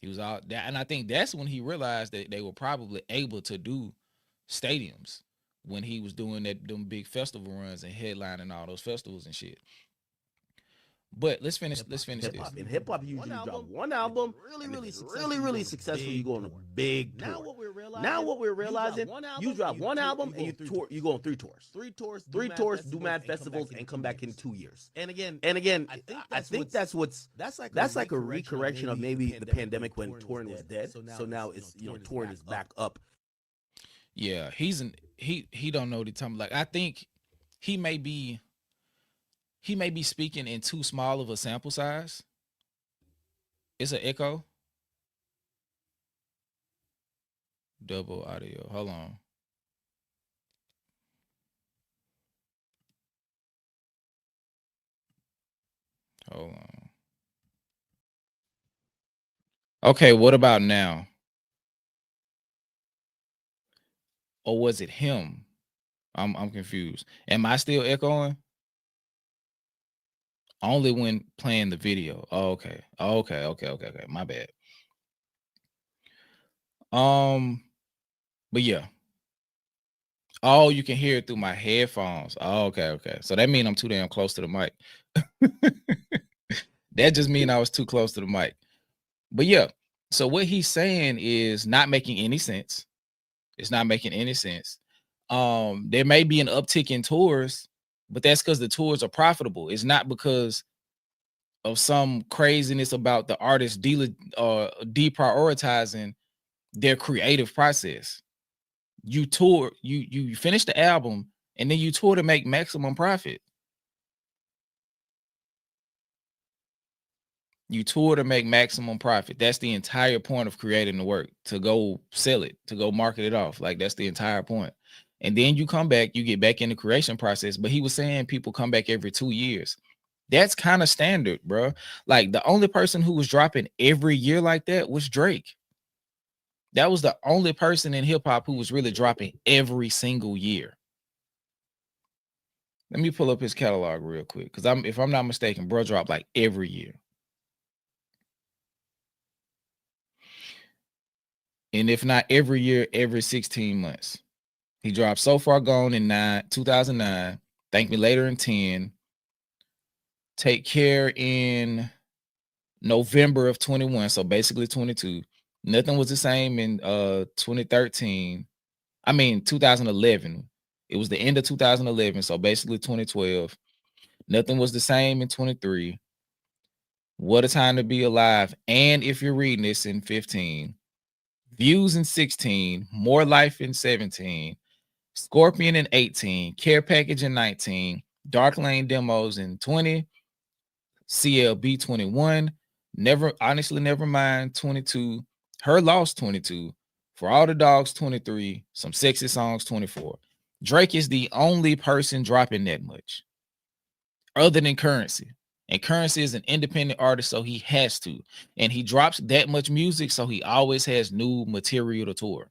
He was out there, and I think that's when he realized that they were probably able to do stadiums when he was doing them big festival runs and headlining all those festivals and shit. But let's finish this. In hip hop, you usually drop one album, really successful. You go on a big tour. Now what we're realizing, you drop one album and you go on 3 tours. Three tours, do mad festivals, and come back in 2 years. And again, I think that's like a recorrection of maybe the pandemic when touring was dead. So now it's touring is back up. Yeah, he don't know the time. Like, I think he may be speaking in too small of a sample size. It's an echo. Double audio. Hold on. Hold on. Okay, what about now? Or was it him? I'm confused. Am I still echoing? Only when playing the video. Oh, okay. Okay. My bad. But yeah. Oh, you can hear it through my headphones. Oh, okay. So that means I'm too damn close to the mic. That just means I was too close to the mic. But yeah. So what he's saying is not making any sense. It's not making any sense. There may be an uptick in tours, but that's because the tours are profitable. It's not because of some craziness about the artist deprioritizing their creative process. You tour, you finish the album, and then you tour to make maximum profit. You tour to make maximum profit. That's the entire point of creating the work, to go sell it, to go market it off. Like, that's the entire point. And then you come back, you get back in the creation process. But he was saying people come back every 2 years. That's kind of standard, bro. Like the only person who was dropping every year like that was Drake. That was the only person in hip hop who was really dropping every single year. Let me pull up his catalog real quick, because if I'm not mistaken, bro dropped like every year. And if not every year, every 16 months. He dropped So Far Gone in 2009, Thank Me Later in 10, Take Care in November of 21, so basically 22. Nothing was the same in 2013. I mean 2011. It was the end of 2011, so basically 2012. Nothing was the same in 23. What a Time to Be Alive, and If You're Reading This in 15. Views in 16, More Life in 17, Scorpion in 18, Care Package in 19, Dark Lane Demos in 20, CLB 21, Nevermind 22, Her Loss 22, For All the Dogs 23, Some Sexy Songs 24. Drake is the only person dropping that much other than Currency. And Currency is an independent artist, so he has to. And he drops that much music, so he always has new material to tour.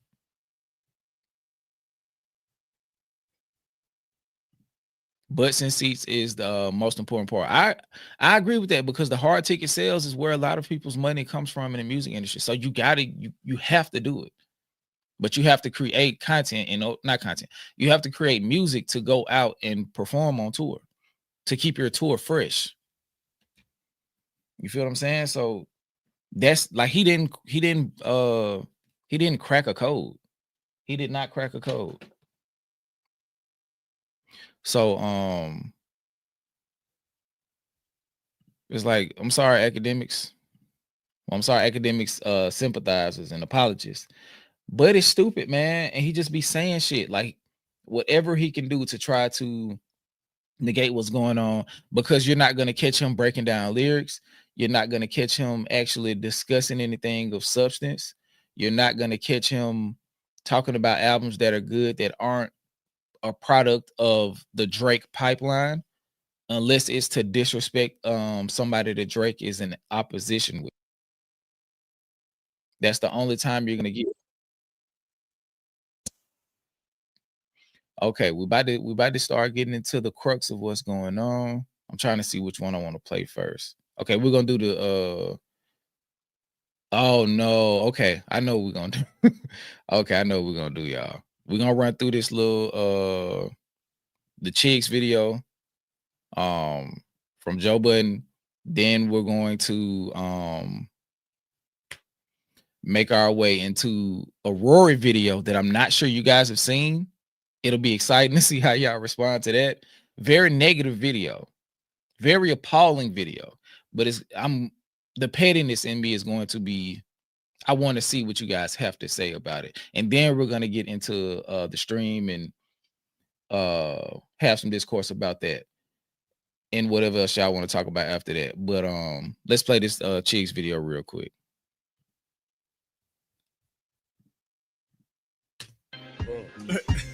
Butts and seats is the most important part. I agree with that, because the hard ticket sales is where a lot of people's money comes from in the music industry. So you have to do it. But you have to create content, and not content. You have to create music to go out and perform on tour, to keep your tour fresh. You feel what I'm saying? So that's like he didn't crack a code. He did not crack a code. So it's like, I'm sorry, academics. Well, I'm sorry, academics sympathizers and apologists. But it's stupid, man. And he just be saying shit like whatever he can do to try to negate what's going on, because you're not going to catch him breaking down lyrics. You're not going to catch him actually discussing anything of substance. You're not going to catch him talking about albums that are good, that aren't a product of the Drake pipeline, unless it's to disrespect somebody that Drake is in opposition with. That's the only time you're going to get. Okay, we about to start getting into the crux of what's going on. I'm trying to see which one I want to play first. Okay, we're gonna do the oh no, okay, I know what we're gonna do. Okay, I know what we're gonna do, y'all. We're gonna run through this little the Chicks video from Joe Budden. Then we're going to make our way into a Rory video that I'm not sure you guys have seen. It'll be exciting to see how y'all respond to that. Very negative video, very appalling video. But the pettiness in me is going to be, I want to see what you guys have to say about it. And then we're going to get into the stream and have some discourse about that and whatever else y'all want to talk about after that. But let's play this Chicks video real quick.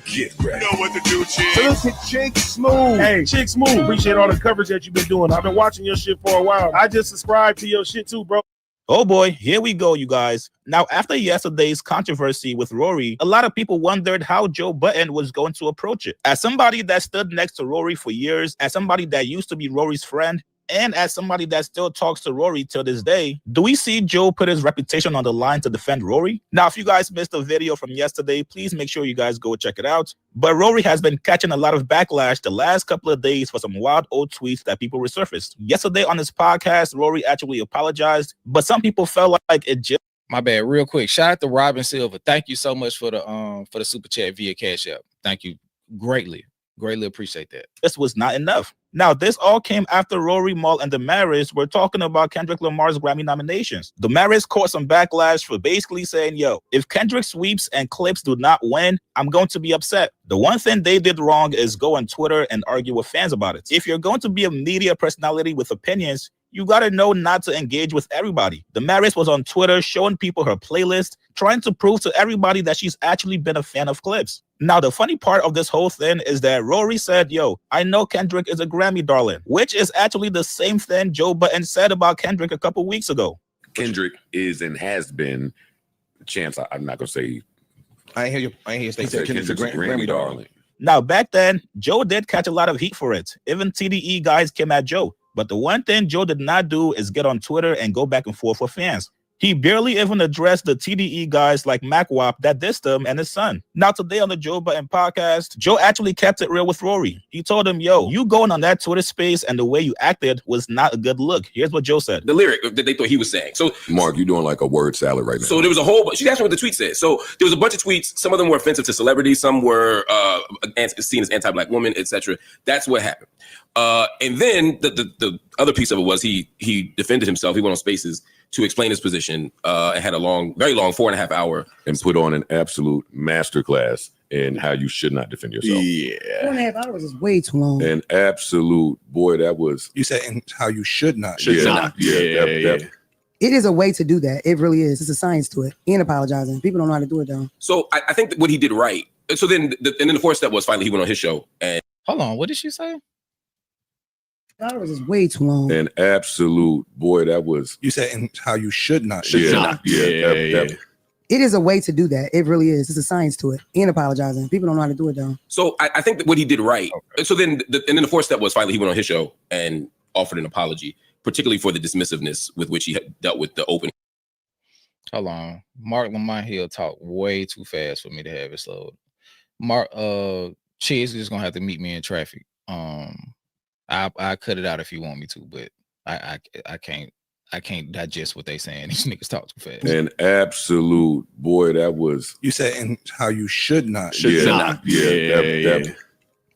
Get ready. You know what to do, Chicks. So look at Chicks Smooth. Hey, Chicks Smooth. Appreciate all the coverage that you've been doing. I've been watching your shit for a while. I just subscribed to your shit too, bro. Oh boy, here we go, you guys. Now, after yesterday's controversy with Rory, a lot of people wondered how Joe Budden was going to approach it. As somebody that stood next to Rory for years, as somebody that used to be Rory's friend, and as somebody that still talks to Rory till this day, do we see Joe put his reputation on the line to defend Rory? Now, if you guys missed the video from yesterday, please make sure you guys go check it out. But Rory has been catching a lot of backlash the last couple of days for some wild old tweets that people resurfaced. Yesterday on his podcast, Rory actually apologized, but some people felt like it just... My bad, real quick. Shout out to Robin Silver. Thank you so much for the super chat via Cash App. Thank you greatly. Greatly appreciate that. This was not enough. Now, this all came after Rory, Mal, and Damaris were talking about Kendrick Lamar's Grammy nominations. Damaris caught some backlash for basically saying, yo, if Kendrick sweeps and Clips do not win, I'm going to be upset. The one thing they did wrong is go on Twitter and argue with fans about it. If you're going to be a media personality with opinions, you gotta know not to engage with everybody. Damaris was on Twitter showing people her playlist, trying to prove to everybody that she's actually been a fan of Clips. Now, the funny part of this whole thing is that Rory said, yo, I know Kendrick is a Grammy darling, which is actually the same thing Joe Budden said about Kendrick a couple weeks ago. Kendrick is and has been, Chance, I'm not going to say. I ain't hear you say Kendrick's a Grammy darling. Now, back then, Joe did catch a lot of heat for it. Even TDE guys came at Joe. But the one thing Joe did not do is get on Twitter and go back and forth with fans. He barely even addressed the TDE guys like MacWap that dissed him and his son. Now, today on the Joe Budden podcast, Joe actually kept it real with Rory. He told him, yo, you going on that Twitter space and the way you acted was not a good look. Here's what Joe said. The lyric that they thought he was saying. So, Mark, you're doing like a word salad right now. So there was a whole bunch. She asked me what the tweet said. So there was a bunch of tweets. Some of them were offensive to celebrities. Some were seen as anti-black women, etc. That's what happened. And then the other piece of it was he defended himself. He went on Spaces to explain his position and had a very long 4.5 hour and put on an absolute masterclass in how you should not defend yourself. Yeah. 4.5 hours is way too long. An absolute, boy, that was. You said and how you should not. Yeah. It is a way to do that. It really is. It's a science to it. And apologizing. People don't know how to do it though. So I think that what he did right. So then the fourth step was finally he went on his show and Hold on, what did she say? Hours is way too long. An absolute, boy, that was. You said and how you should not. It is a way to do that. It really is. It's a science to it. And apologizing. People don't know how to do it though. So I think that what he did right. So then the fourth step was finally he went on his show and offered an apology, particularly for the dismissiveness with which he had dealt with the open. Hold on. Mark Lamont Hill talked way too fast for me to have it slowed. Mark Chiz is just gonna have to meet me in traffic. I cut it out if you want me to, but I can't digest what they saying. These niggas talk too fast. An absolute, boy, that was. You said and how you should not. It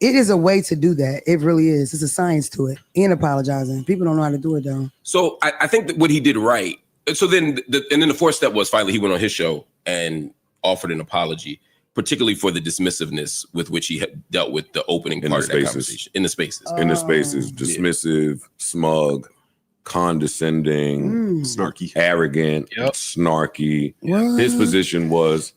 is a way to do that. It really is. It's a science to it. And apologizing. People don't know how to do it though. So I think that what he did right. So then the fourth step was finally he went on his show and offered an apology, particularly for the dismissiveness with which he had dealt with the opening part of that conversation. In the spaces, dismissive, smug, condescending, snarky, arrogant, snarky. What? His position was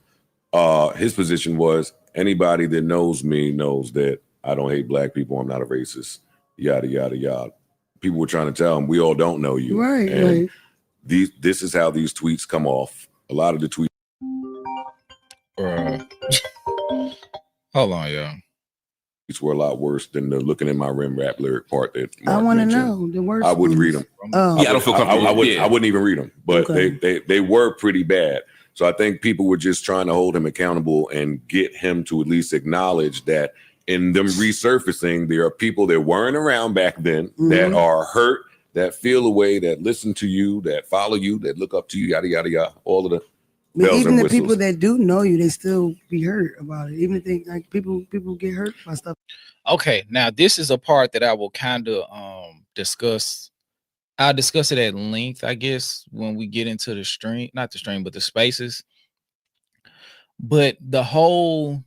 anybody that knows me knows that I don't hate black people. I'm not a racist. Yada yada yada. People were trying to tell him we all don't know you. Right. And Right. this is how these tweets come off. A lot of the tweets. Hold on, y'all. These were a lot worse than the looking in my rim rap lyric part that I want to know the worst. I wouldn't read them. Oh. Yeah, I don't feel comfortable. I wouldn't even read them, but Okay. they were pretty bad. So I think people were just trying to hold him accountable and get him to at least acknowledge that in them resurfacing, there are people that weren't around back then that are hurt, that feel a way, that listen to you, that follow you, that look up to you, yada yada yada. All of the But bells even and the whistles. people that do know you, they still be hurt about it. Even if they like people get hurt by stuff. Okay, now this is a part that I will kind of discuss. I'll discuss it at length, I guess, when we get into the stream, not the stream, but the spaces. But the whole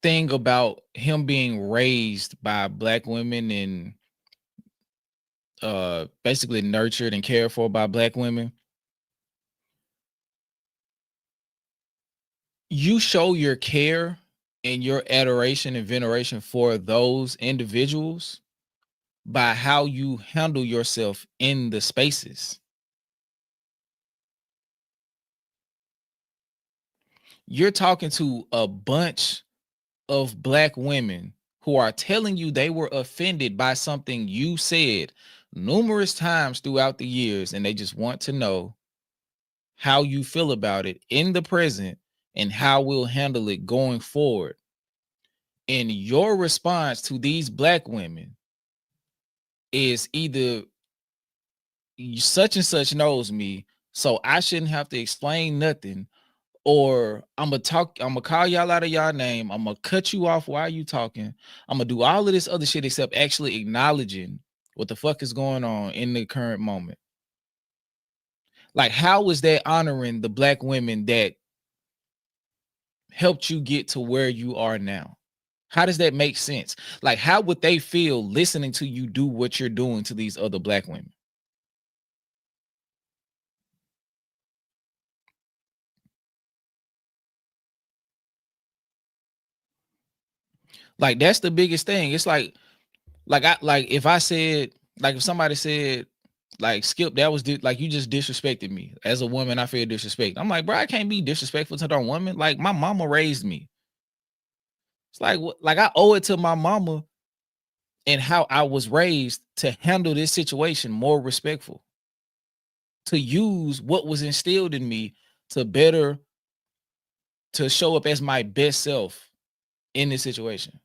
thing about him being raised by black women and basically nurtured and cared for by black women. You show your care and your adoration and veneration for those individuals by how you handle yourself in the spaces. You're talking to a bunch of black women who are telling you they were offended by something you said numerous times throughout the years, and they just want to know how you feel about it in the present and how we'll handle it going forward. And your response to these black women is either such and such knows me, so I shouldn't have to explain nothing, or I'm gonna call y'all out of y'all name, I'm gonna cut you off while you talking, I'm gonna do all of this other shit except actually acknowledging what the fuck is going on in the current moment. Like, how is that honoring the black women that helped you get to where you are now? How does that make sense? Like, how would they feel listening to you do what you're doing to these other black women? Like that's the biggest thing. It's like if I said, like if somebody said, like Skip, that was like you just disrespected me as a woman. I feel disrespect. I'm like, bro, I can't be disrespectful to that woman. Like my mama raised me. It's like I owe it to my mama and how I was raised to handle this situation more respectful, to use what was instilled in me to show up as my best self in this situation.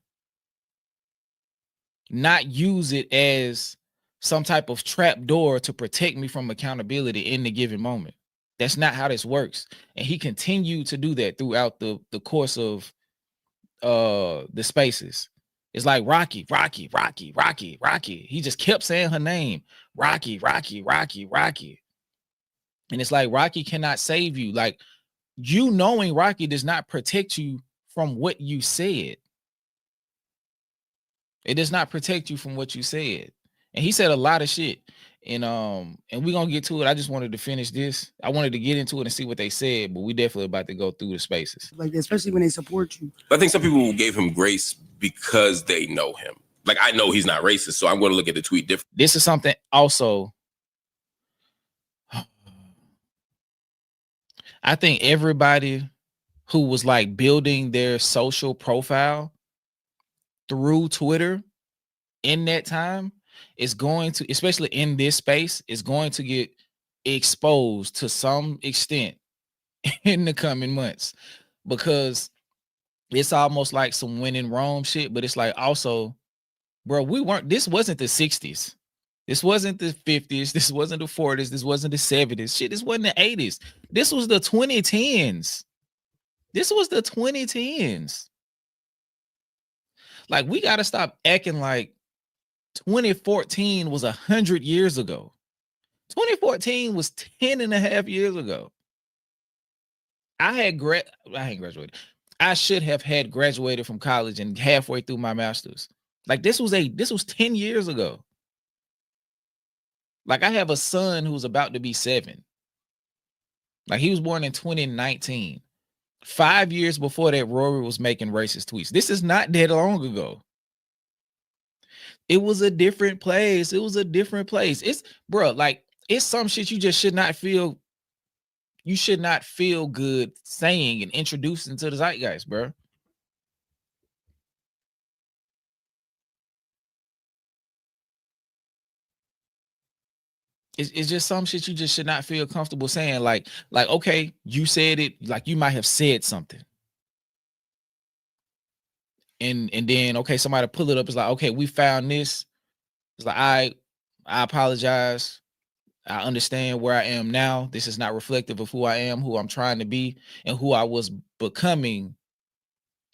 Not use it as some type of trap door to protect me from accountability in the given moment. That's not how this works. And he continued to do that throughout the course of the spaces. It's like Rocky. He just kept saying her name. Rocky. And it's like Rocky cannot save you. Like, you knowing Rocky does not protect you from what you said. It does not protect you from what you said. And he said a lot of shit. And we're gonna get to it. I just wanted to finish this. I wanted to get into it and see what they said, but we definitely about to go through the spaces. Like, especially when they support you. I think some people gave him grace because they know him. Like, I know he's not racist, so I'm going to look at the tweet different. This is something also. I think everybody who was like building their social profile through Twitter in that time is going to, especially in this space, is going to get exposed to some extent in the coming months, because it's almost like some when in Rome shit. But it's like, also, bro, this wasn't the 60s. This wasn't the 50s. This wasn't the 40s. This wasn't the 70s. Shit, this wasn't the 80s. This was the 2010s. This was the 2010s. Like, we got to stop acting like 2014 was 100 years ago. 2014 was 10 and a half years ago. I hadn't graduated. I should have had graduated from college and halfway through my master's. Like, this was 10 years ago. Like, I have a son who's about to be 7. Like, he was born in 2019. 5 years before that, Rory was making racist tweets. This is not that long ago. It was a different place. It's, bro, like, it's some shit you just should not feel. You should not feel good saying and introducing to the zeitgeist, bro. It's just some shit you just should not feel comfortable saying. Like, okay, you said it, like you might have said something. And then, okay, somebody pull it up. It's like, okay, we found this. It's like, I apologize. I understand where I am now. This is not reflective of who I am, who I'm trying to be, and who I was becoming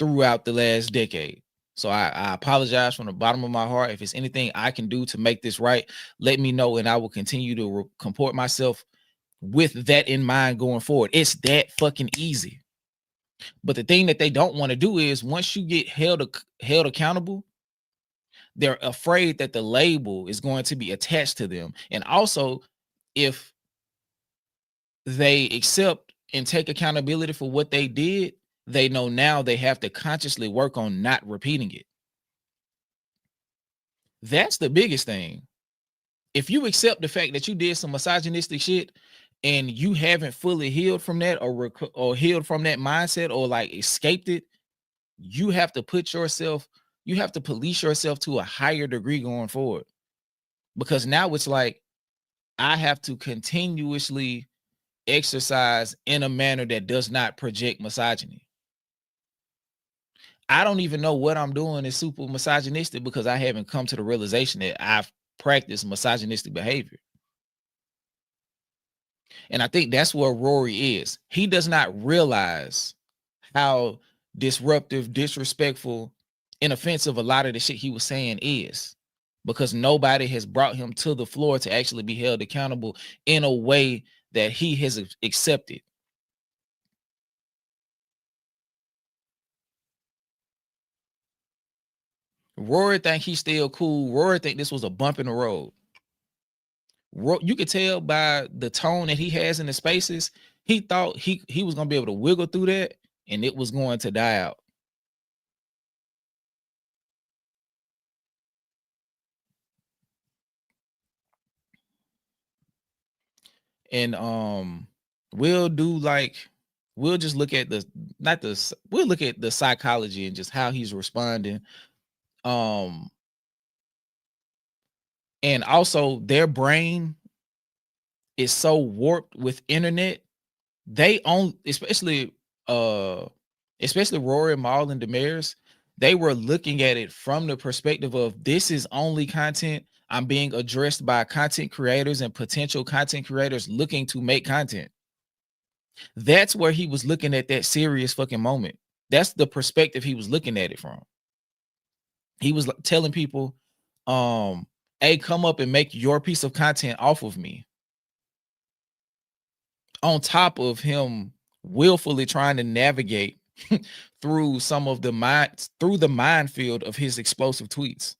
throughout the last decade. So I apologize from the bottom of my heart. If it's anything I can do to make this right, let me know, and I will continue to comport myself with that in mind going forward. It's that fucking easy. But the thing that they don't want to do is, once you get held accountable, they're afraid that the label is going to be attached to them. And also, if they accept and take accountability for what they did, they know now they have to consciously work on not repeating it. That's the biggest thing. If you accept the fact that you did some misogynistic shit and you haven't fully healed from that, or healed from that mindset, or like escaped it, you have to police yourself to a higher degree going forward. Because now it's like, I have to continuously exercise in a manner that does not project misogyny. I don't even know what I'm doing is super misogynistic, because I haven't come to the realization that I've practiced misogynistic behavior. And I think that's where Rory is. He does not realize how disruptive, disrespectful, and offensive a lot of the shit he was saying is, because nobody has brought him to the floor to actually be held accountable in a way that he has accepted. Rory think he's still cool. Rory think this was a bump in the road. You could tell by the tone that he has in the spaces, he thought he was going to be able to wiggle through that and it was going to die out. and we'll do like we'll just look at we'll look at the psychology and just how he's responding. And also their brain is so warped with internet. They own, especially Rory, Maul, and Damaris, they were looking at it from the perspective of this is only content I'm being addressed by content creators and potential content creators looking to make content. That's where he was looking at that serious fucking moment. That's the perspective he was looking at it from. He was telling people, hey, come up and make your piece of content off of me. On top of him willfully trying to navigate through the minefield of his explosive tweets.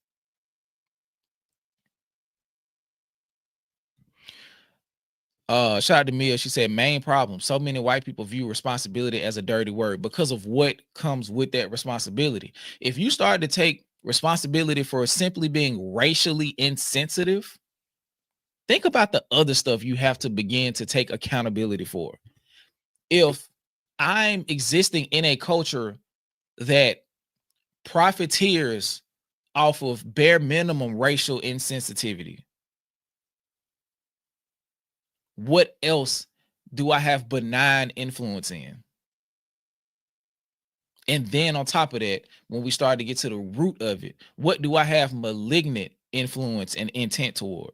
Shout out to Mia. She said, main problem. So many white people view responsibility as a dirty word because of what comes with that responsibility. If you start to take responsibility for simply being racially insensitive, think about the other stuff you have to begin to take accountability for. If I'm existing in a culture that profiteers off of bare minimum racial insensitivity, what else do I have benign influence in? And then on top of that, when we start to get to the root of it, what do I have malignant influence and intent toward?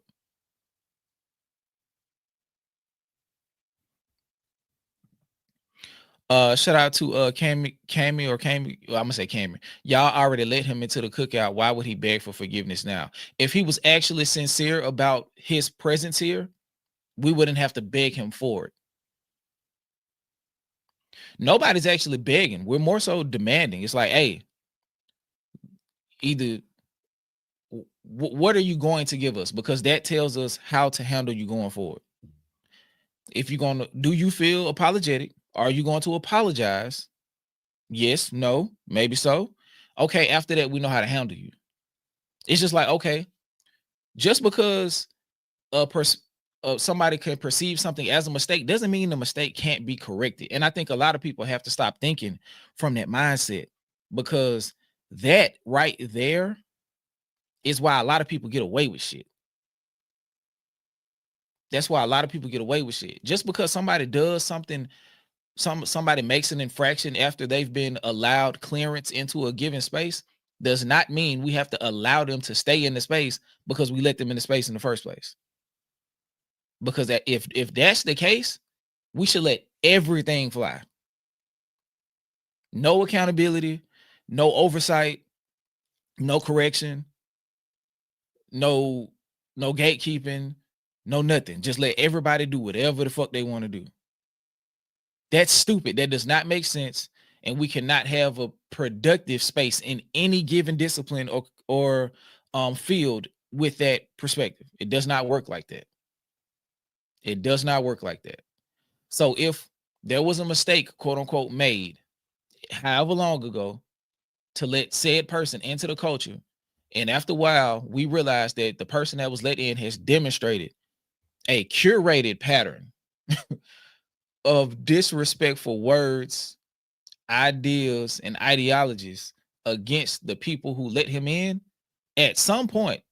Shout out to Cammy. I'm gonna say Cammy. Y'all already let him into the cookout. Why would he beg for forgiveness now? If he was actually sincere about his presence here, we wouldn't have to beg him for it. Nobody's actually begging. We're more so demanding. It's like, hey, either what are you going to give us? Because that tells us how to handle you going forward. If you're going to, do you feel apologetic? Are you going to apologize? Yes, no, maybe so. Okay, after that, we know how to handle you. It's just like, okay, just because somebody can perceive something as a mistake doesn't mean the mistake can't be corrected. And I think a lot of people have to stop thinking from that mindset, because that right there is why a lot of people get away with shit. That's why a lot of people get away with shit. Just because somebody does something, somebody makes an infraction after they've been allowed clearance into a given space, does not mean we have to allow them to stay in the space because we let them in the space in the first place. Because if that's the case, we should let everything fly. No accountability, no oversight, no correction, no gatekeeping, no nothing. Just let everybody do whatever the fuck they want to do. That's stupid. That does not make sense. And we cannot have a productive space in any given discipline or field with that perspective. It does not work like that. It does not work like that. So if there was a mistake, quote unquote, made however long ago to let said person into the culture, and after a while, we realized that the person that was let in has demonstrated a curated pattern of disrespectful words, ideas, and ideologies against the people who let him in, at some point,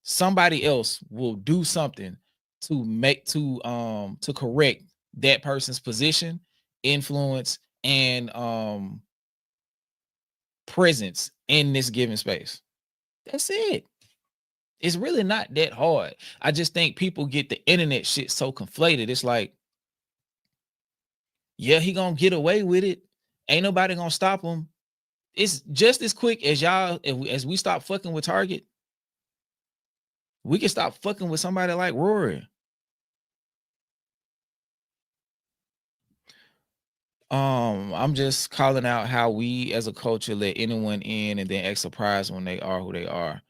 somebody else will do something to correct that person's position, influence, and presence in this given space. That's it. It's really not that hard. I just think people get the internet shit so conflated. It's like, yeah, he gonna get away with it. Ain't nobody gonna stop him. It's just as quick as y'all, as we stop fucking with Target, we can stop fucking with somebody like Rory. I'm just calling out how we as a culture let anyone in and then act surprised when they are who they are.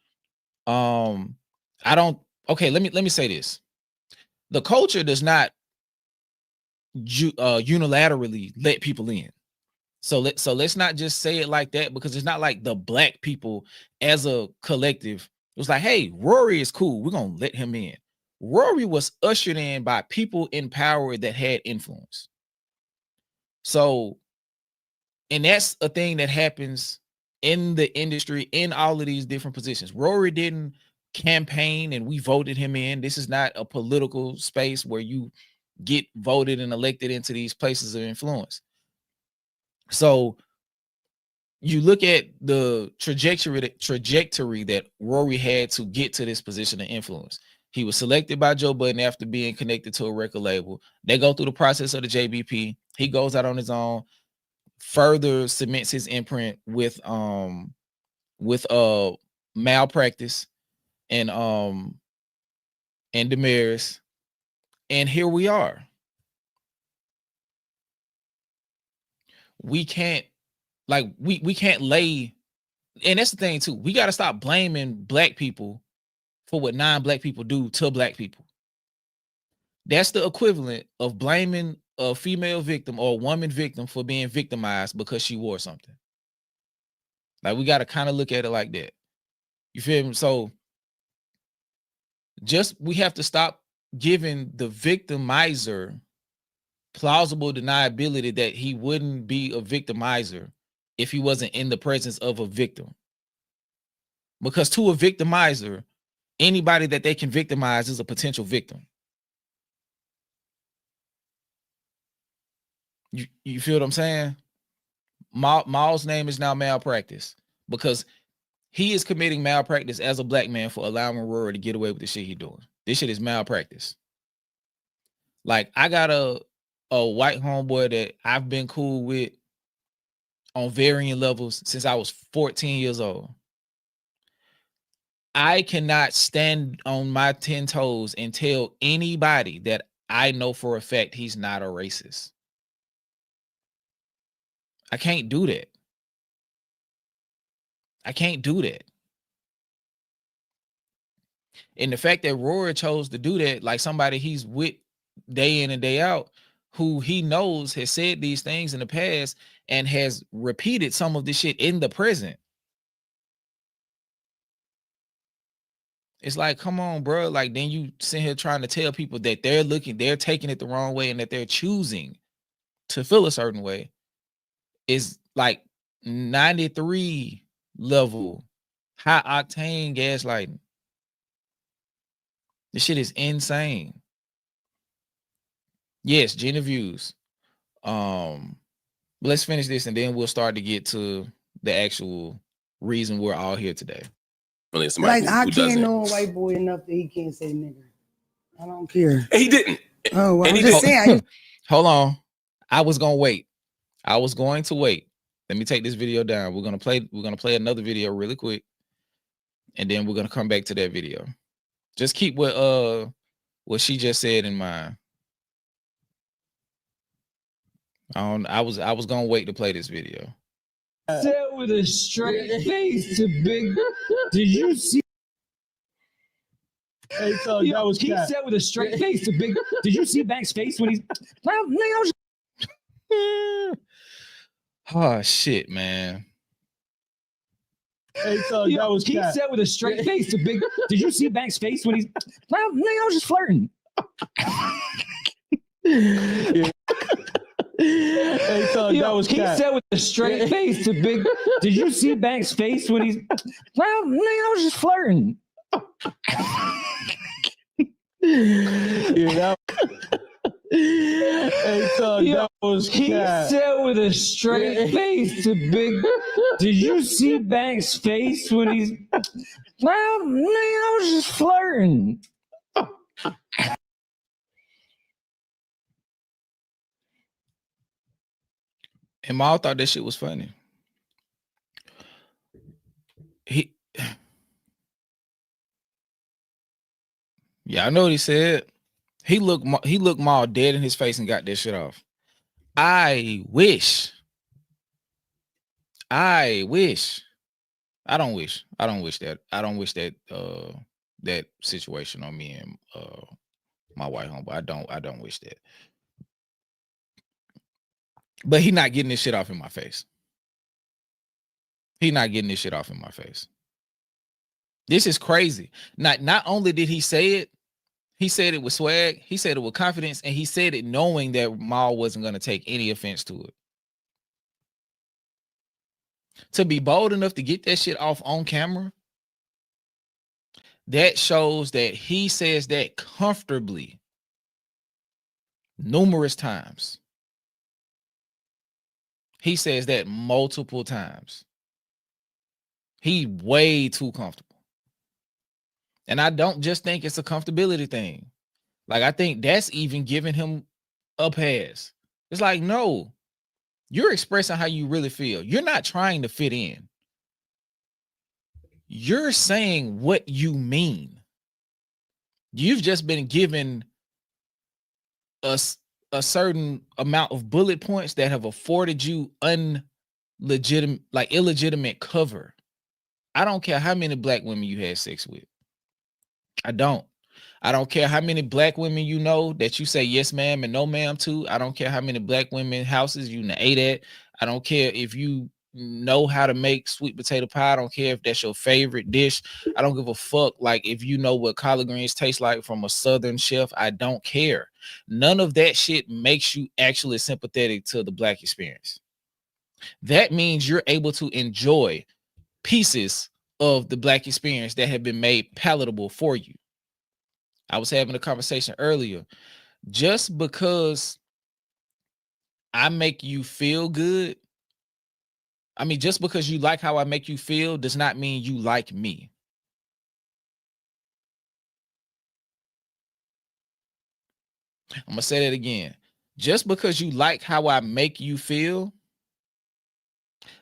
I don't. Okay, let me say this. The culture does not unilaterally let people in. So let's not just say it like that, because it's not like the black people as a collective. It was like, hey, Rory is cool. We're gonna let him in. Rory was ushered in by people in power that had influence. So, and that's a thing that happens in the industry in all of these different positions. Rory didn't campaign and we voted him in. This is not a political space where you get voted and elected into these places of influence. So you look at the trajectory that Rory had to get to this position of influence. He was selected by Joe Budden after being connected to a record label. They go through the process of the JBP. He goes out on his own, further cements his imprint with Malpractice and Damaris. And here we are. We can't we can't lay, and that's the thing too. We got to stop blaming black people for what non-black people do to black people. That's the equivalent of blaming a female victim or a woman victim for being victimized because she wore something. Like, we got to kind of look at it like that. You feel me? So we have to stop giving the victimizer plausible deniability that he wouldn't be a victimizer if he wasn't in the presence of a victim. Because to a victimizer, anybody that they can victimize is a potential victim. You feel what I'm saying? Maul's name is now Malpractice because he is committing malpractice as a black man for allowing Rory to get away with the shit he's doing. This shit is malpractice. Like, I got a white homeboy that I've been cool with on varying levels since I was 14 years old. I cannot stand on my 10 toes and tell anybody that I know for a fact he's not a racist. I can't do that. I can't do that. And the fact that Rory chose to do that, like somebody he's with day in and day out, who he knows has said these things in the past and has repeated some of this shit in the present. It's like, come on, bro. Like, then you sit here trying to tell people that they're taking it the wrong way and that they're choosing to feel a certain way. Is like 93 level high octane gaslighting. This shit is insane. Yes, Geneviews. Let's finish this and then we'll start to get to the actual reason we're all here today. Like, I can't know a white boy enough that he can't say nigger. I don't care. And he didn't. Oh, well, I'm just saying. Hold on. I was going to wait. Let me take this video down. We're gonna play another video really quick, and then we're gonna come back to that video. Just keep what she just said in mind. I was gonna wait to play this video. Said with a straight face to big. Did you see? Hey, so that was he said with a straight face to big. Did you see Banks' face when he's? Oh shit, man. Hey, so that was he said with a straight face to big. Did you see Banks' face when he's? I was just flirting. Hey, so that was he said with a straight face to big. Did you see Banks' face when he's? I was just flirting. Yeah. Hey, so that was he said with a straight face to big. Did you see Banks' face when he's? I was just flirting. And Maul thought that shit was funny. Yeah, I know what he said. He looked Maul dead in his face and got that shit off. I wish. I don't wish that situation on me and my white homeboy. I don't wish that. But he not getting this shit off in my face. This is crazy. Not only did he say it, He said it with swag. He said it with confidence, and he said it knowing that Mal wasn't going to take any offense to it. To be bold enough to get that shit off on camera, that shows that he says that comfortably numerous times. He says that multiple times. He way too comfortable. And I don't just think it's a comfortability thing. Like, I think that's even giving him a pass. It's like, no, you're expressing how you really feel. You're not trying to fit in. You're saying what you mean. You've just been given a certain amount of bullet points that have afforded you illegitimate cover. I don't care how many black women you had sex with. I don't care how many black women you know that you say yes ma'am and no ma'am to. I don't care how many black women houses you ate at. I don't care if you know how to make sweet potato pie. I don't care if that's your favorite dish. I don't give a fuck like if you know what collard greens taste like from a southern chef. I don't care. None of that shit makes you actually sympathetic to the black experience. That means you're able to enjoy pieces of the black experience that have been made palatable for you. I was having a conversation earlier. Just because I make you feel good, I mean, just because you like how I make you feel does not mean you like me. I'm going to say that again. Just because you like how I make you feel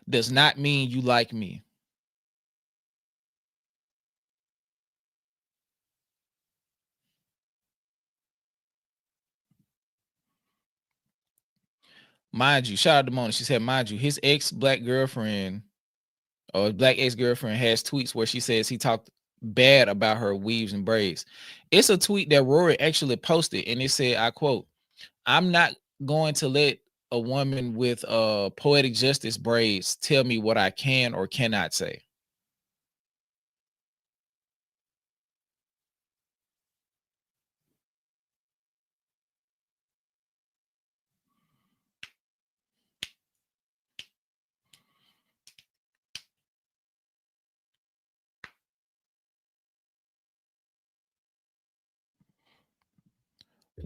does not mean you like me. Mind you, shout out to Mona. She said, mind you, his ex-black girlfriend or black ex-girlfriend has tweets where she says he talked bad about her weaves and braids. It's a tweet that Rory actually posted, and it said, I quote, "I'm not going to let a woman with poetic justice braids tell me what I can or cannot say."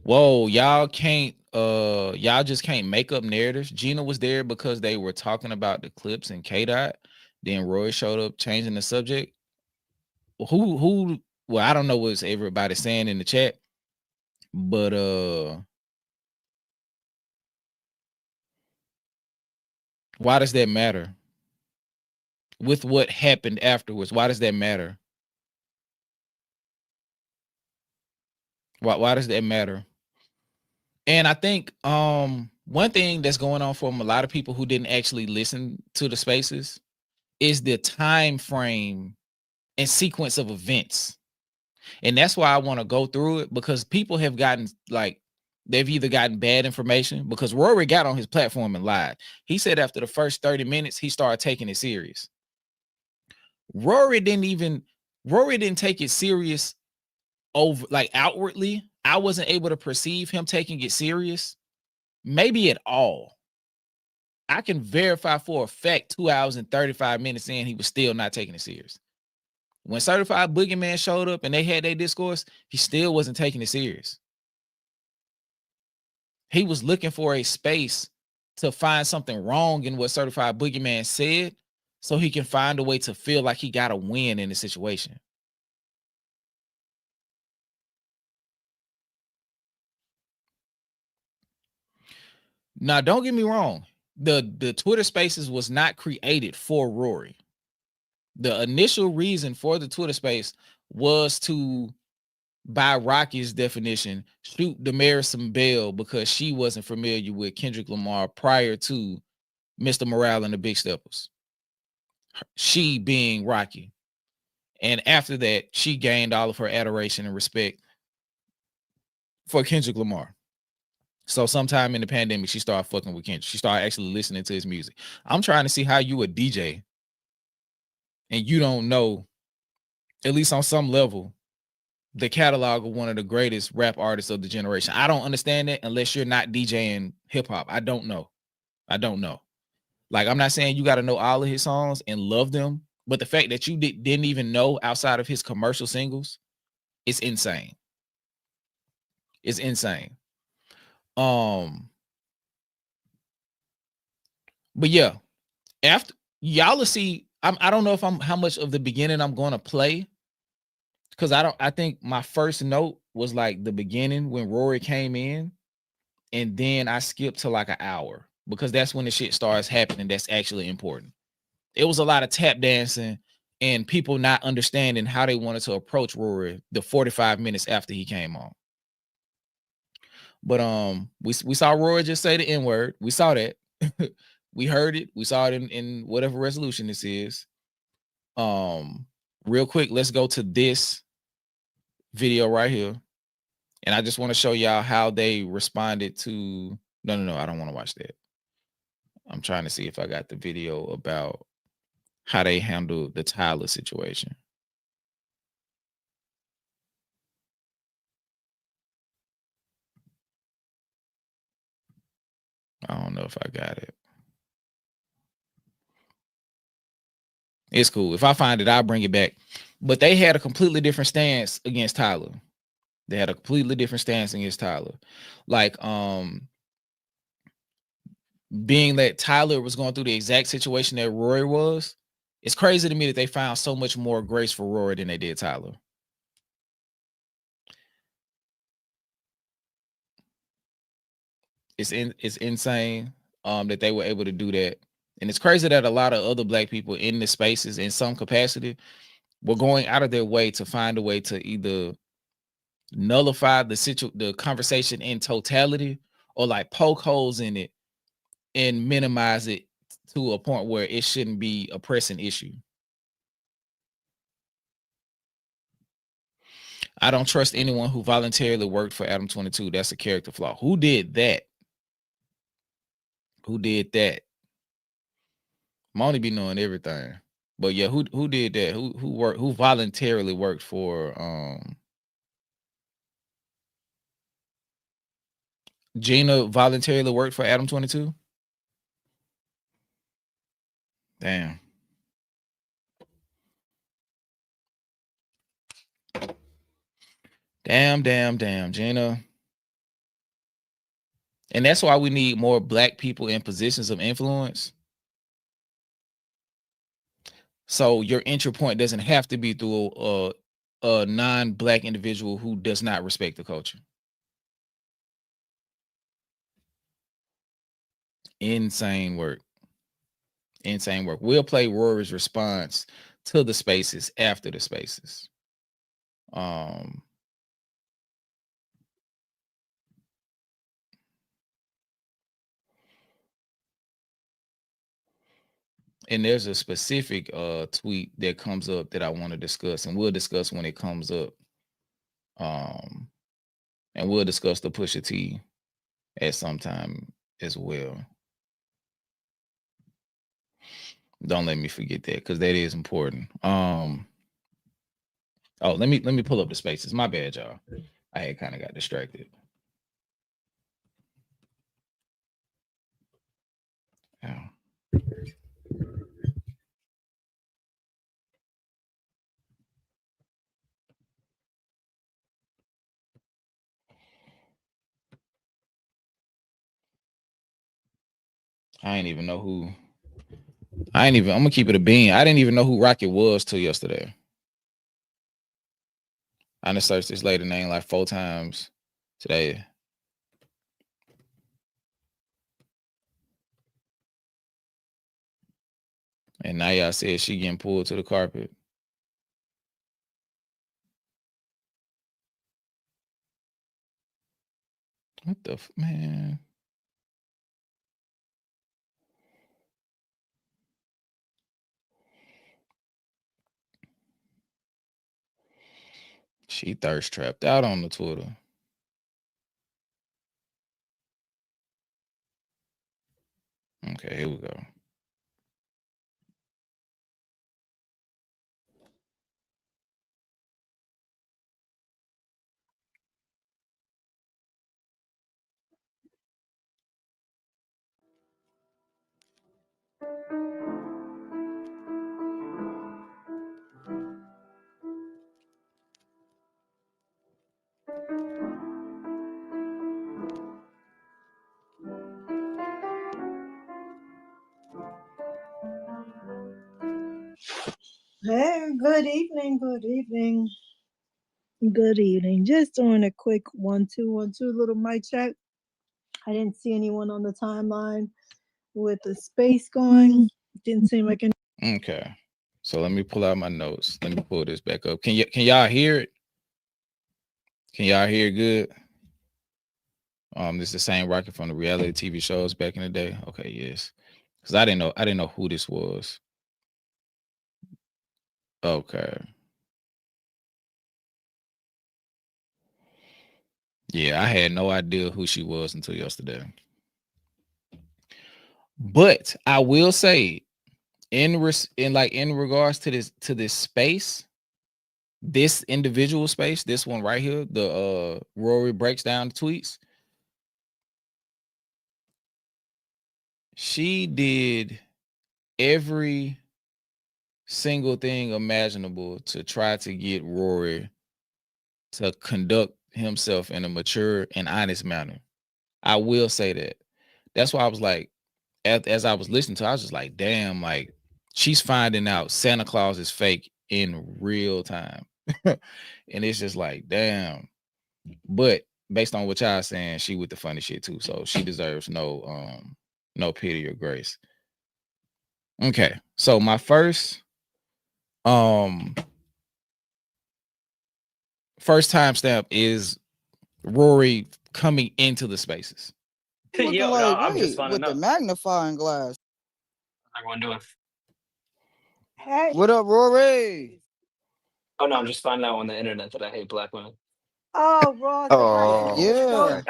Whoa, y'all just can't make up narratives. Gina was there because they were talking about the clips and Kdot. Then Roy showed up changing the subject. Who well, I don't know what everybody saying in the chat, but why does that matter? With what happened afterwards, why does that matter? Why does that matter? And I think one thing that's going on from a lot of people who didn't actually listen to the spaces is the time frame and sequence of events. And that's why I want to go through it, because people have gotten like, they've either gotten bad information, because Rory got on his platform and lied. He said after the first 30 minutes, he started taking it serious. Rory didn't take it serious over like outwardly. I wasn't able to perceive him taking it serious, maybe at all. I can verify for a fact 2 hours and 35 minutes in, he was still not taking it serious. When Certified Boogeyman showed up and they had their discourse, he still wasn't taking it serious. He was looking for a space to find something wrong in what Certified Boogeyman said so he can find a way to feel like he got a win in the situation. Now, don't get me wrong. The Twitter Spaces was not created for Rory. The initial reason for the Twitter Space was to, by Rocky's definition, shoot Damaris some bail because she wasn't familiar with Kendrick Lamar prior to Mr. Morale and the Big Steppers. She being Rocky. And after that, she gained all of her adoration and respect for Kendrick Lamar. So sometime in the pandemic, she started fucking with Kendrick. She started actually listening to his music. I'm trying to see how you a DJ and you don't know, at least on some level, the catalog of one of the greatest rap artists of the generation. I don't understand that unless you're not DJing hip hop. I don't know. Like, I'm not saying you got to know all of his songs and love them, but the fact that you didn't even know outside of his commercial singles, it's insane. It's insane. But yeah, after y'all will see. I don't know if how much of the beginning I'm going to play, because I think my first note was like the beginning when Rory came in, and then I skipped to like an hour because that's when the shit starts happening. That's actually important. It was a lot of tap dancing and people not understanding how they wanted to approach Rory the 45 minutes after he came on. But we saw Rory just say the N-word. We saw that. We heard it. We saw it in whatever resolution this is. Real quick, let's go to this video right here. And I just want to show y'all how they responded to no, I don't want to watch that. I'm trying to see if I got the video about how they handled the Tyler situation. I don't know if I got it. It's cool. If I find it, I'll bring it back. But they had a completely different stance against Tyler. Like, being that Tyler was going through the exact situation that Rory was, it's crazy to me that they found so much more grace for Rory than they did Tyler. It's insane that they were able to do that. And it's crazy that a lot of other Black people in the spaces in some capacity were going out of their way to find a way to either nullify the conversation in totality or like poke holes in it and minimize it to a point where it shouldn't be a pressing issue. I don't trust anyone who voluntarily worked for Adam 22. That's a character flaw. Who did that? Monty be knowing everything. But yeah, who did that? Who voluntarily worked for Gina voluntarily worked for Adam 22? Damn. Damn, Gina. And that's why we need more Black people in positions of influence. So your entry point doesn't have to be through a non-Black individual who does not respect the culture. Insane work. We'll play Rory's response to the spaces after the spaces. And there's a specific tweet that comes up that I want to discuss, and we'll discuss when it comes up. And we'll discuss the Pusha T at some time as well. Don't let me forget that, because that is important. Oh, let me pull up the spaces. My bad, y'all. I had kind of got distracted. Oh. I'm gonna keep it a bean. I didn't even know who Rocket was till yesterday. I done searched this lady name like 4 times today. And now y'all said she getting pulled to the carpet. What the man? She thirst trapped out on the Twitter. Okay, here we go. Hey, good evening, good evening. Good evening. Just doing a quick 1-2-1-2 little mic check. I didn't see anyone on the timeline with the space going. Didn't seem like any. Okay. So let me pull out my notes. Let me pull this back up. Can y'all hear it? Can y'all hear it good? This is the same rocket from the reality TV shows back in the day. Okay, yes. Because I didn't know who this was. Okay. Yeah, I had no idea who she was until yesterday. But I will say, in regards to this space, this individual space, this one right here, the Rory breaks down the tweets. She did every single thing imaginable to try to get Rory to conduct himself in a mature and honest manner. I will say that. That's why I was like, as I was listening to, I was just like, damn, like she's finding out Santa Claus is fake in real time. And it's just like, damn. But based on what y'all saying, she with the funny shit too. So she deserves no pity or grace. Okay. So my first timestamp is Rory coming into the spaces. Yo, no, I'm just finding out. Magnifying glass. Everyone doing? Hey. What up, Rory? Oh no, I'm just finding out on the internet that I hate black women. Oh, Ross. Yeah.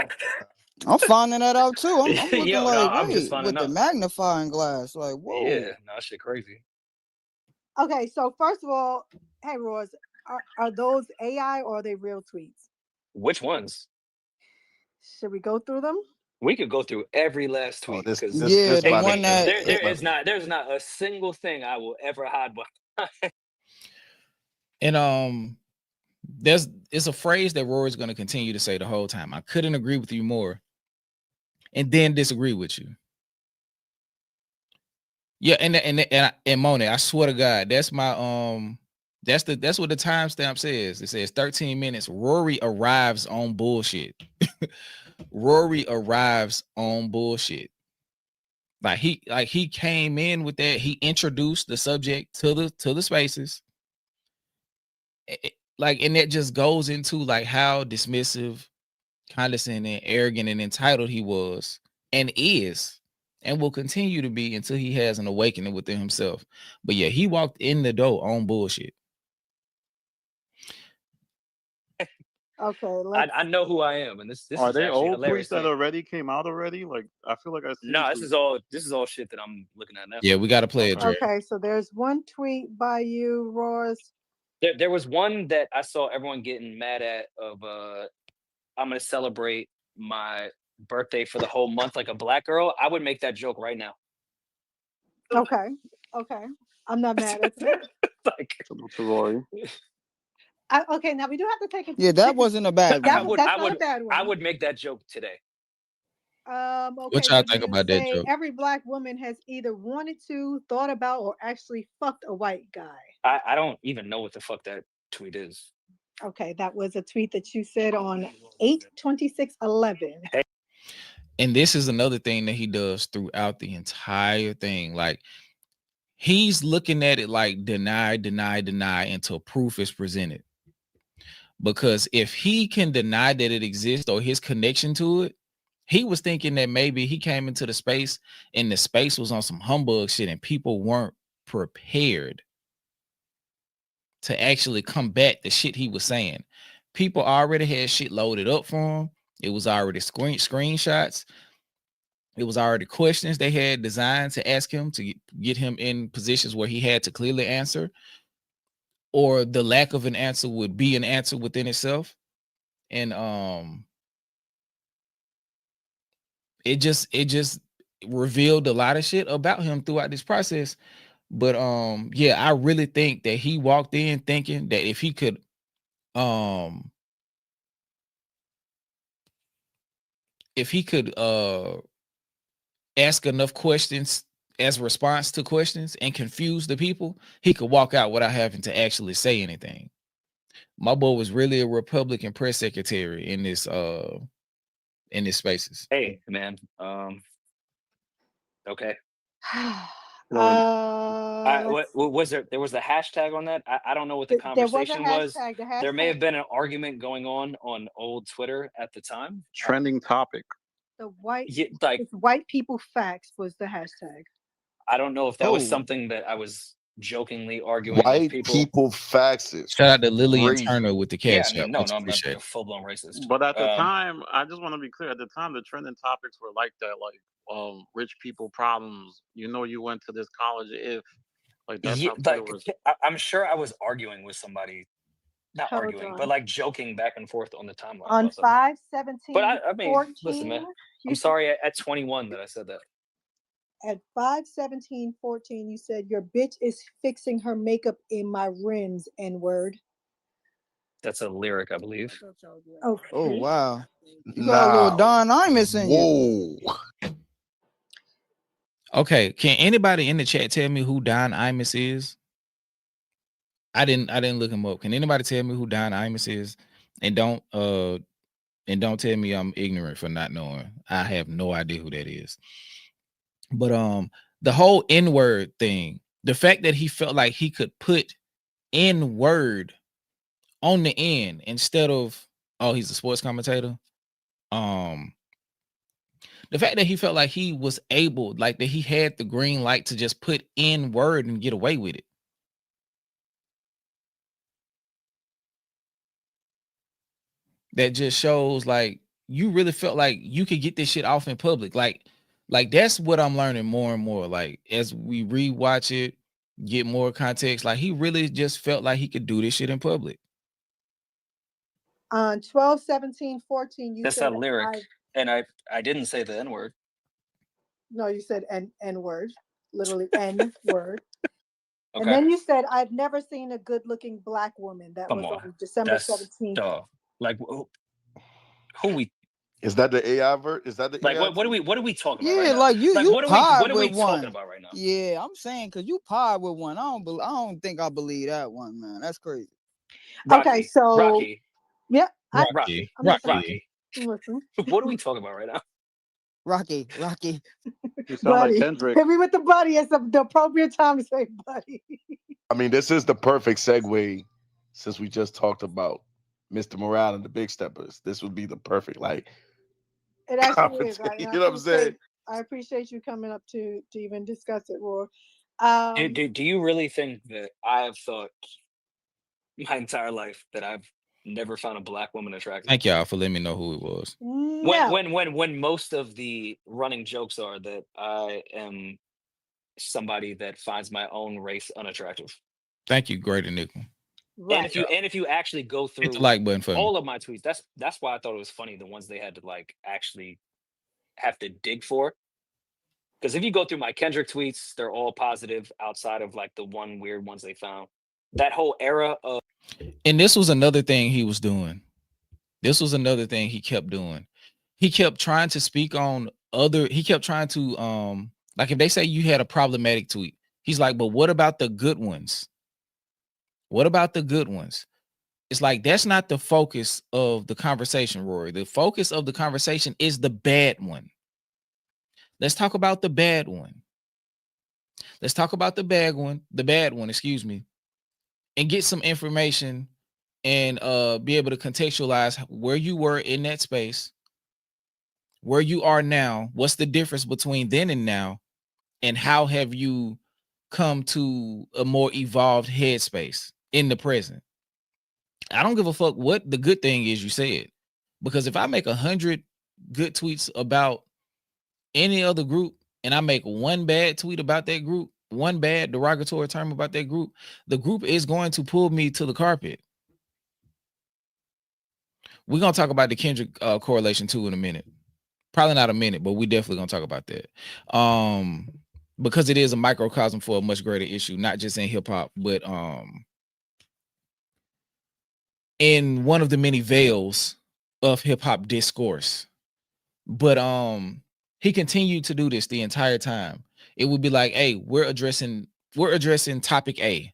I'm finding that out too. I'm looking Yo, no, like, I'm just wait, finding with the out. magnifying glass. Like, whoa. Yeah, no, that shit crazy. Okay, so first of all, hey, Ross, are those AI or are they real tweets? Which ones? Should we go through them? We could go through every last tweet. Yeah, the one that there's not a single thing I will ever hide behind. And it's a phrase that Rory's going to continue to say the whole time. I couldn't agree with you more, and then disagree with you. Yeah, and Monet, I swear to God, that's my that's what the timestamp says. It says 13 minutes. Rory arrives on bullshit. Rory arrives on bullshit. Like he came in with that. He introduced the subject to the spaces. And that just goes into like how dismissive, condescending, arrogant, and entitled he was and is, and will continue to be until he has an awakening within himself. But yeah, he walked in the door on bullshit. Okay, I know who I am, and this Are is they actually old hilarious. tweets that already came out already? Like I feel like I see. No, this is all shit that I'm looking at now. Yeah, we got to play it. Okay, so there's one tweet by you, Ross. There was one that I saw everyone getting mad at of I'm gonna celebrate my birthday for the whole month like a black girl. I would make that joke right now. Okay. I'm not mad at that. Like, Rory. Okay, now we do have to take it. Yeah, that wasn't a bad one. That's not a bad one. I would make that joke today. Okay, what y'all think about that joke? Every black woman has either wanted to, thought about, or actually fucked a white guy. I don't even know what the fuck that tweet is. Okay, that was a tweet that you said on 8/26/11. And this is another thing that he does throughout the entire thing. Like he's looking at it like deny until proof is presented. Because if he can deny that it exists or his connection to it, he was thinking that maybe he came into the space and the space was on some humbug shit and people weren't prepared to actually combat the shit he was saying. People already had shit loaded up for him. It was already screenshots. It was already questions they had designed to ask him to get him in positions where he had to clearly answer, or the lack of an answer would be an answer within itself. And it just revealed a lot of shit about him throughout this process. But yeah, I really think that he walked in thinking that if he could ask enough questions as a response to questions and confuse the people, he could walk out without having to actually say anything. My boy was really a Republican press secretary in this spaces. Hey, man. Okay. What was there? There was a hashtag on that. I don't know what the There was a conversation was. hashtag. The There may hashtag, have been an argument going on old Twitter at the time. Trending topic. the white, Yeah, like it's white people facts was the hashtag. I don't know if that was Oh. something that I was jokingly arguing with White people. people faxes. Shout out to Lillian Crazy. Turner with the Yeah, cash I mean, app. no, Much I'm not like appreciated. a full blown racist. But at the time, I just want to be clear. At the time, the trending topics were like that, like rich people problems. You know, you went to this college if like that's yeah, how Twitter like was. I'm sure I was arguing with somebody, not Hold arguing, on. but like joking back and forth on the timeline. On about something. 5/17, But I mean, 14, listen, man. you I'm sorry at 21 that I said that. at 5/17, 14, you said your bitch is fixing her makeup in my rims, N-word. That's a lyric, I believe. Okay. Oh wow. You got a little Don Imus in you. Whoa. Okay, can anybody in the chat tell me who Don Imus is? I didn't look him up. Can anybody tell me who Don Imus is? And don't tell me I'm ignorant for not knowing. I have no idea who that is. But the whole N-word thing, the fact that he felt like he could put N-word on the end instead of, oh, he's a sports commentator. The fact that he felt like he was able, like that he had the green light to just put N-word and get away with it. That just shows like you really felt like you could get this shit off in public. Like that's what I'm learning more and more. Like as we rewatch it, get more context. Like he really just felt like he could do this shit in public. On 12/17/14, you That's said a lyric, and I didn't say the N-word. No, you said N-word, literally N-word. Okay. And then you said, I've never seen a good-looking black woman. That Come was on. on December That's 17th. duh. Like who we Is that the AI vert? Is that the like? AI? What are we talking about? Yeah, right now? like you what pod are we with one. talking about right now? Yeah, I'm saying because you pod with one. I don't think I believe that one, man. That's crazy. Rocky, Okay, so Rocky. Yeah, Rocky. I'm listening. Rocky. Listen. What are we talking about right now? Rocky. You sound Buddy. like Kendrick. Hit me with the buddy. It's the appropriate time to say buddy. I mean, this is the perfect segue since we just talked about Mr. Morale and the Big Steppers. This would be the perfect It actually is. you know what I'm saying? I appreciate you coming up to even discuss it, Rory. Do you really think that I have thought my entire life that I've never found a black woman attractive? Thank y'all for letting me know who it was. No. When most of the running jokes are that I am somebody that finds my own race unattractive. Thank you, Greater Nickel. Right. And if you actually go through Hit the like button for me. all of my tweets, that's why I thought it was funny, the ones they had to like actually have to dig for. Because if you go through my Kendrick tweets, they're all positive outside of like the one weird ones they found. That whole era of And this was another thing he was doing. This was another thing he kept doing. He kept trying to speak on he kept trying to like if they say you had a problematic tweet, he's like, but what about the good ones? What about the good ones? It's like that's not the focus of the conversation, Rory. The focus of the conversation is the bad one. Let's talk about the bad one. Let's talk about the bad one, excuse me, and get some information and be able to contextualize where you were in that space, where you are now, what's the difference between then and now, and how have you come to a more evolved headspace in the present. I don't give a fuck what the good thing is you said, because if I make 100 good tweets about any other group and I make one bad tweet about that group, one bad derogatory term about that group, the group is going to pull me to the carpet. We're going to talk about the Kendrick correlation too in a minute. Probably not a minute, but we definitely gonna talk about that. Because it is a microcosm for a much greater issue, not just in hip hop, but in one of the many veils of hip hop discourse. But he continued to do this the entire time. It would be like, hey, we're addressing topic A.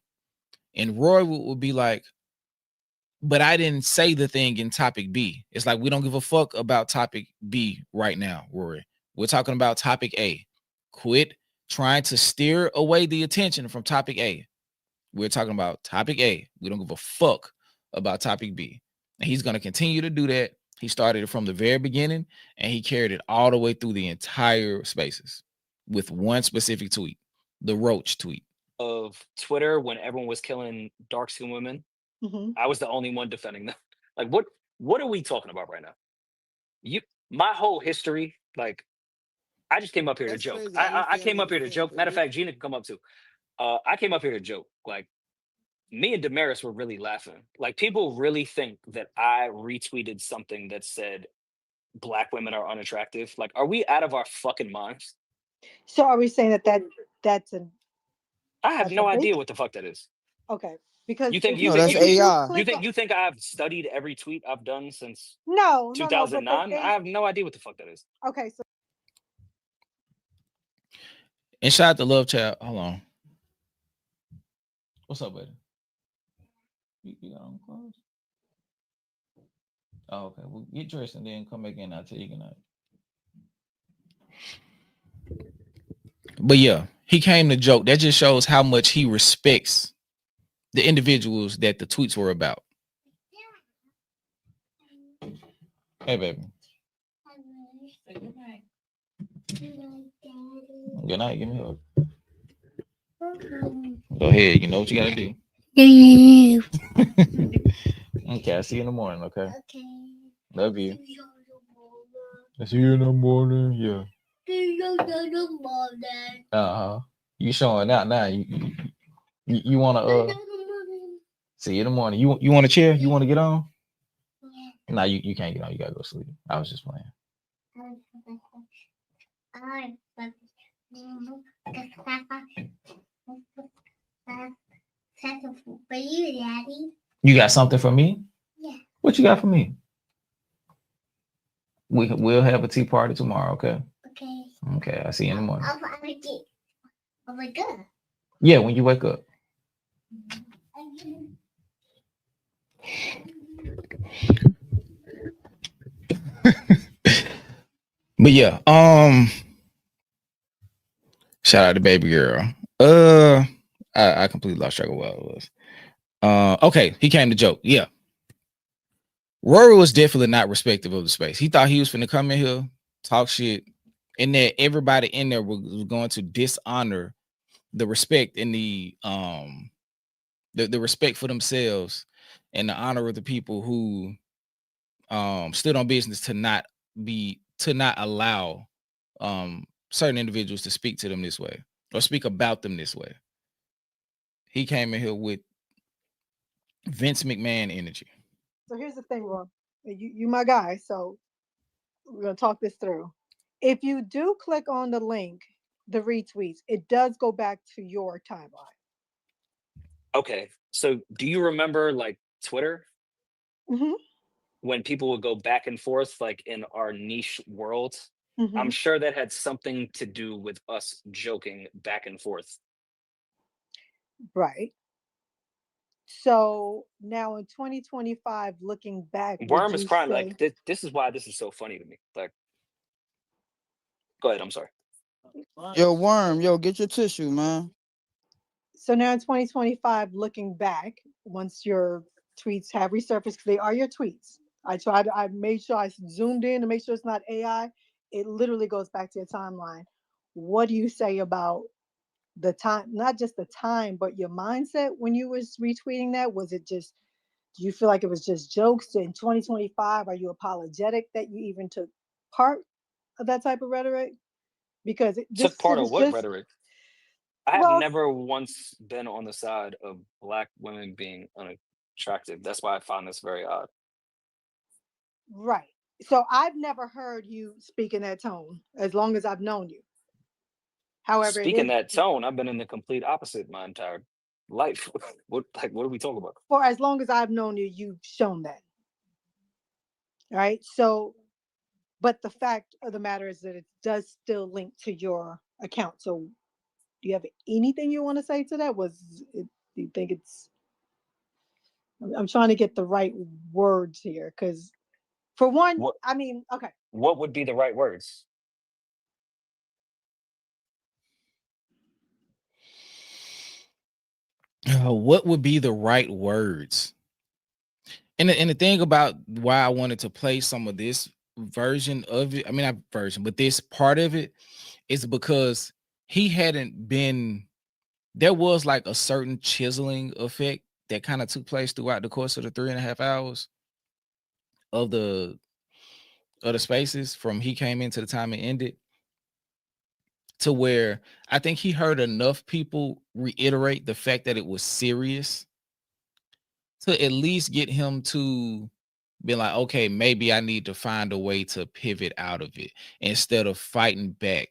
And Roy would be like, but I didn't say the thing in topic B. It's like, we don't give a fuck about topic B right now, Rory. We're talking about topic A. Quit trying to steer away the attention from topic A. We're talking about topic A. We don't give a fuck about topic B. And he's going to continue to do that. He started it from the very beginning, and he carried it all the way through the entire spaces with one specific tweet, the Roach tweet. Of Twitter when everyone was killing dark skinned women. I was the only one defending them. Like, what are we talking about right now? My whole history, like, I just came up here to joke. I came up here to joke. Matter of fact, Gina can come up too. I came up here to joke. Like, me and Damaris were really laughing. Like, people really think that I retweeted something that said black women are unattractive. Like, are we out of our fucking minds? So are we saying that's an? I have no idea what the fuck that is. Okay, because You think that's AI. you think I've studied every tweet I've done since no 2009? I have no idea what the fuck that is. Okay, so and shout out to Love Child. Hold on. What's up, buddy? You got on clothes? Oh, okay. Well, get dressed and then come back in. I'll tell you good night. But yeah, he came to joke. That just shows how much he respects the individuals that the tweets were about. Hey, baby. Good night. Give me a hug. Go ahead. You know what you gotta do. Okay, I'll see you in the morning, okay? Okay. Love you. I'll see you in the morning, yeah. Uh-huh. You showing out now. You wanna see you in the morning. You want a chair? You want to get on? No, you can't get on. You gotta go sleep. I was just playing. For you, Daddy. You got something for me? Yeah. What you got for me? We'll have a tea party tomorrow, okay? Okay. Okay, I'll see you in the morning. I'll wake up. Yeah, when you wake up. But yeah, shout out to baby girl. I completely lost track of what it was. Okay, he came to joke. Yeah. Rory was definitely not respectful of the space. He thought he was finna come in here, talk shit, and that everybody in there was going to dishonor the respect and the respect for themselves and the honor of the people who stood on business to not allow certain individuals to speak to them this way or speak about them this way. He came in here with Vince McMahon energy. So here's the thing, Ron. You my guy, so we're gonna talk this through. If you do click on the link, the retweets, it does go back to your timeline. Okay, so do you remember like Twitter? Mm-hmm. When people would go back and forth, like in our niche world, I'm sure that had something to do with us joking back and forth. Right. So now in 2025, looking back, Worm is crying. Like this is why this is so funny to me. Like, go ahead. I'm sorry. Yo, Worm, get your tissue, man. So now in 2025, looking back, once your tweets have resurfaced, they are your tweets. I made sure I zoomed in to make sure it's not AI. It literally goes back to your timeline. What do you say about the time, not just the time, but your mindset when you was retweeting that? Was it just, do you feel like it was just jokes? In 2025, are you apologetic that you even took part of that type of rhetoric? Because Took part of what rhetoric? I have never once been on the side of black women being unattractive. That's why I find this very odd. Right. So I've never heard you speak in that tone as long as I've known you. However, it Speaking is that tone, I've been in the complete opposite my entire life. What are we talking about? for as long as I've known you, you've shown that. Right. So, but the fact of the matter is that it does still link to your account. So, do you have anything you want to say to that? Do you think it's? I'm trying to get the right words here because, for one, What I mean, okay. what would be the right words? What would be the right words? And the thing about why I wanted to play some of this version of it, I mean, not version, but this part of it is because he hadn't been, there was like a certain chiseling effect that kind of took place throughout the course of the 3.5 hours of the spaces from he came into the time it ended, to where I think he heard enough people reiterate the fact that it was serious to at least get him to be like, okay, maybe I need to find a way to pivot out of it instead of fighting back.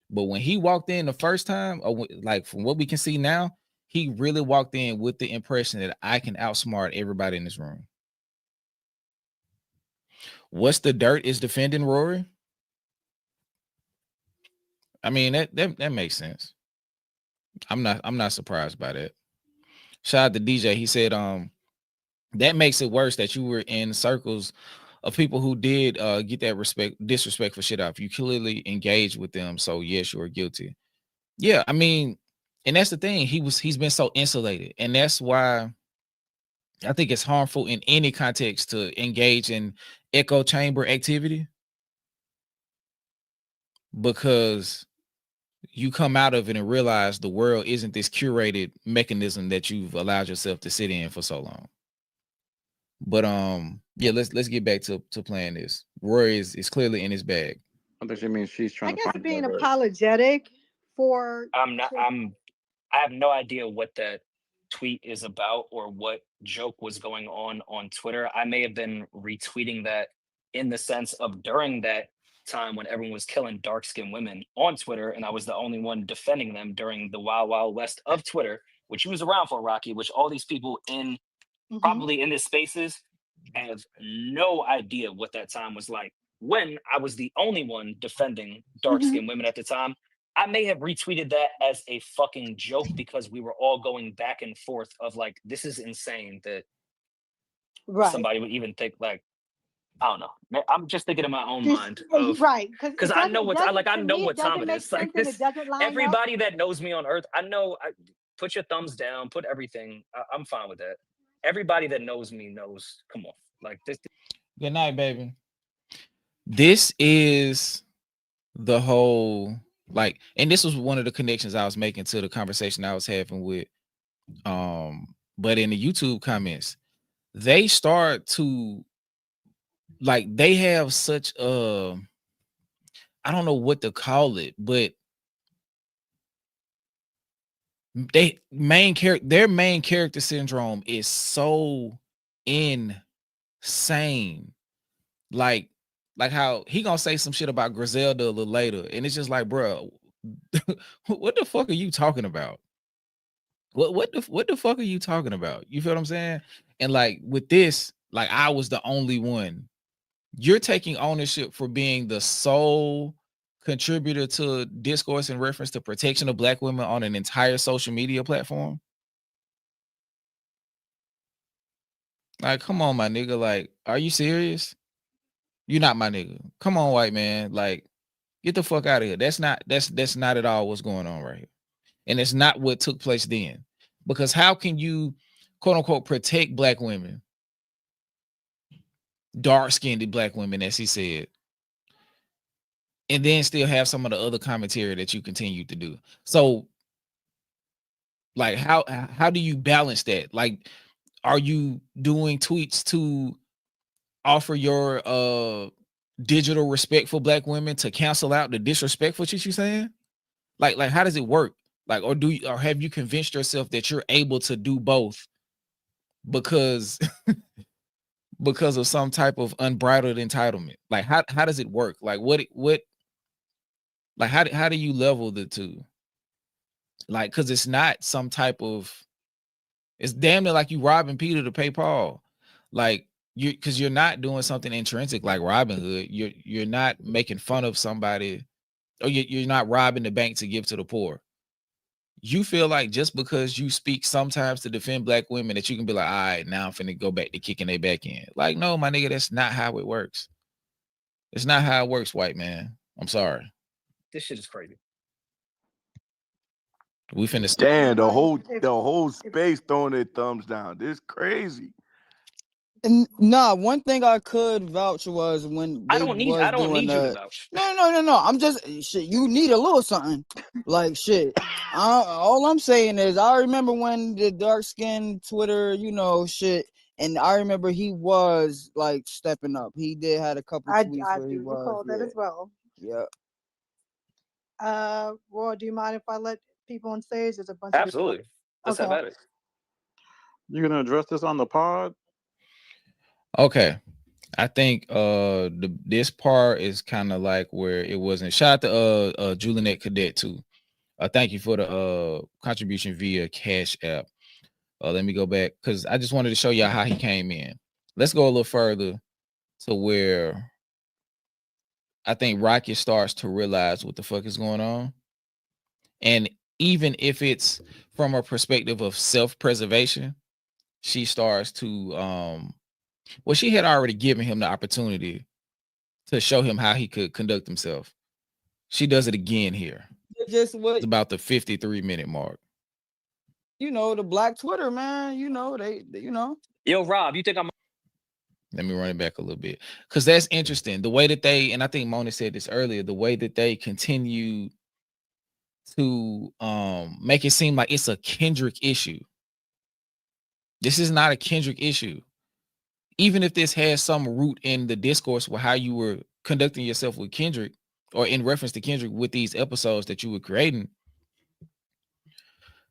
But when he walked in the first time, or like from what we can see now, he really walked in with the impression that I can outsmart everybody in this room. What's the dirt is defending Rory? I mean, that makes sense. I'm not surprised by that. Shout out to DJ. He said, that makes it worse that you were in circles of people who did get that disrespectful shit off. You clearly engaged with them, so yes, you are guilty. Yeah, I mean, and that's the thing. He's been so insulated, and that's why I think it's harmful in any context to engage in echo chamber activity, because you come out of it and realize the world isn't this curated mechanism that you've allowed yourself to sit in for so long. But yeah, let's get back to playing this. Rory is clearly in his bag. I think she means she's I trying to guess find being her verse. apologetic for. I have no idea what that tweet is about or what joke was going on Twitter. I may have been retweeting that in the sense of during that time when everyone was killing dark-skinned women on Twitter, and I was the only one defending them during the wild, wild west of Twitter, which he was around for, Rocky, which all these people in probably in this spaces have no idea what that time was like. When I was the only one defending dark-skinned women at the time, I may have retweeted that as a fucking joke because we were all going back and forth of like, this is insane that somebody would even think like, I don't know. I'm just thinking in my own mind of Right, because I know what I know what time it is. Like this, doesn't line up. everybody that knows me on Earth, I know. Put your thumbs down. Put everything. I'm fine with that. Everybody that knows me knows. Come on, like this. Good night, baby. This is the whole like, and this was one of the connections I was making to the conversation I was having with but in the YouTube comments, they start to like, they have such I don't know what to call it, but their main character syndrome is so insane. Like how he gonna say some shit about Griselda a little later, and it's just like, bro, what the fuck are you talking about? What the fuck are you talking about? You feel what I'm saying? And like with this, like I was the only one. You're taking ownership for being the sole contributor to discourse in reference to protection of Black women on an entire social media platform. Like, come on, my nigga. Like, are you serious? You're not my nigga. Come on, white man. Like, get the fuck out of here. That's not at all what's going on right here. And it's not what took place then. Because how can you, quote unquote, protect Black women, dark-skinned Black women, as he said, and then still have some of the other commentary that you continue to do? So, like, how do you balance that? Like, are you doing tweets to offer your digital respect for Black women to cancel out the disrespectful shit you saying? Like how does it work? Like, or have you convinced yourself that you're able to do both because because of some type of unbridled entitlement. Like how does it work? Like what like how do you level the two? Like, because it's not some type of, it's damn near like you robbing Peter to pay Paul. Like because you're not doing something intrinsic like Robin Hood. You're not making fun of somebody, or you're not robbing the bank to give to the poor. You feel like just because you speak sometimes to defend black women that you can be like, all right, now I'm finna go back to kicking their back in. Like, no, my nigga, that's not how it works. It's not how it works, white man. I'm sorry. This shit is crazy. We finna Damn, the whole space throwing their thumbs down. This crazy. And nah, one thing I could vouch was when I they don't was doing need you to vouch. No. I'm just shit. You need a little something, like shit. All I'm saying is I remember when the dark skinned Twitter, you know, shit, and I remember he was like stepping up. He did had a couple tweets I where he do was. recall that as well. Yeah. Roy, do you mind if I let people on stage? There's a bunch of people. Absolutely. Let's have at it. You gonna address this on the pod? Okay. I think this part is kind of like where it wasn't. Shout out to Juliet Cadet too. Thank you for the contribution via Cash App. Let me go back because I just wanted to show y'all how he came in. Let's go a little further to where I think Rocket starts to realize what the fuck is going on. And even if it's from a perspective of self-preservation, she starts to well, she had already given him the opportunity to show him how he could conduct himself. She does it again here. Just what It's about the 53-minute mark. you know, the black Twitter, man. You know, they you know. Yo, Rob, you think I'm Let me run it back a little bit because that's interesting. The way that they, and I think Mona said this earlier, the way that they continue to make it seem like it's a Kendrick issue. This is not a Kendrick issue. Even if this has some root in the discourse with how you were conducting yourself with Kendrick, or in reference to Kendrick with these episodes that you were creating,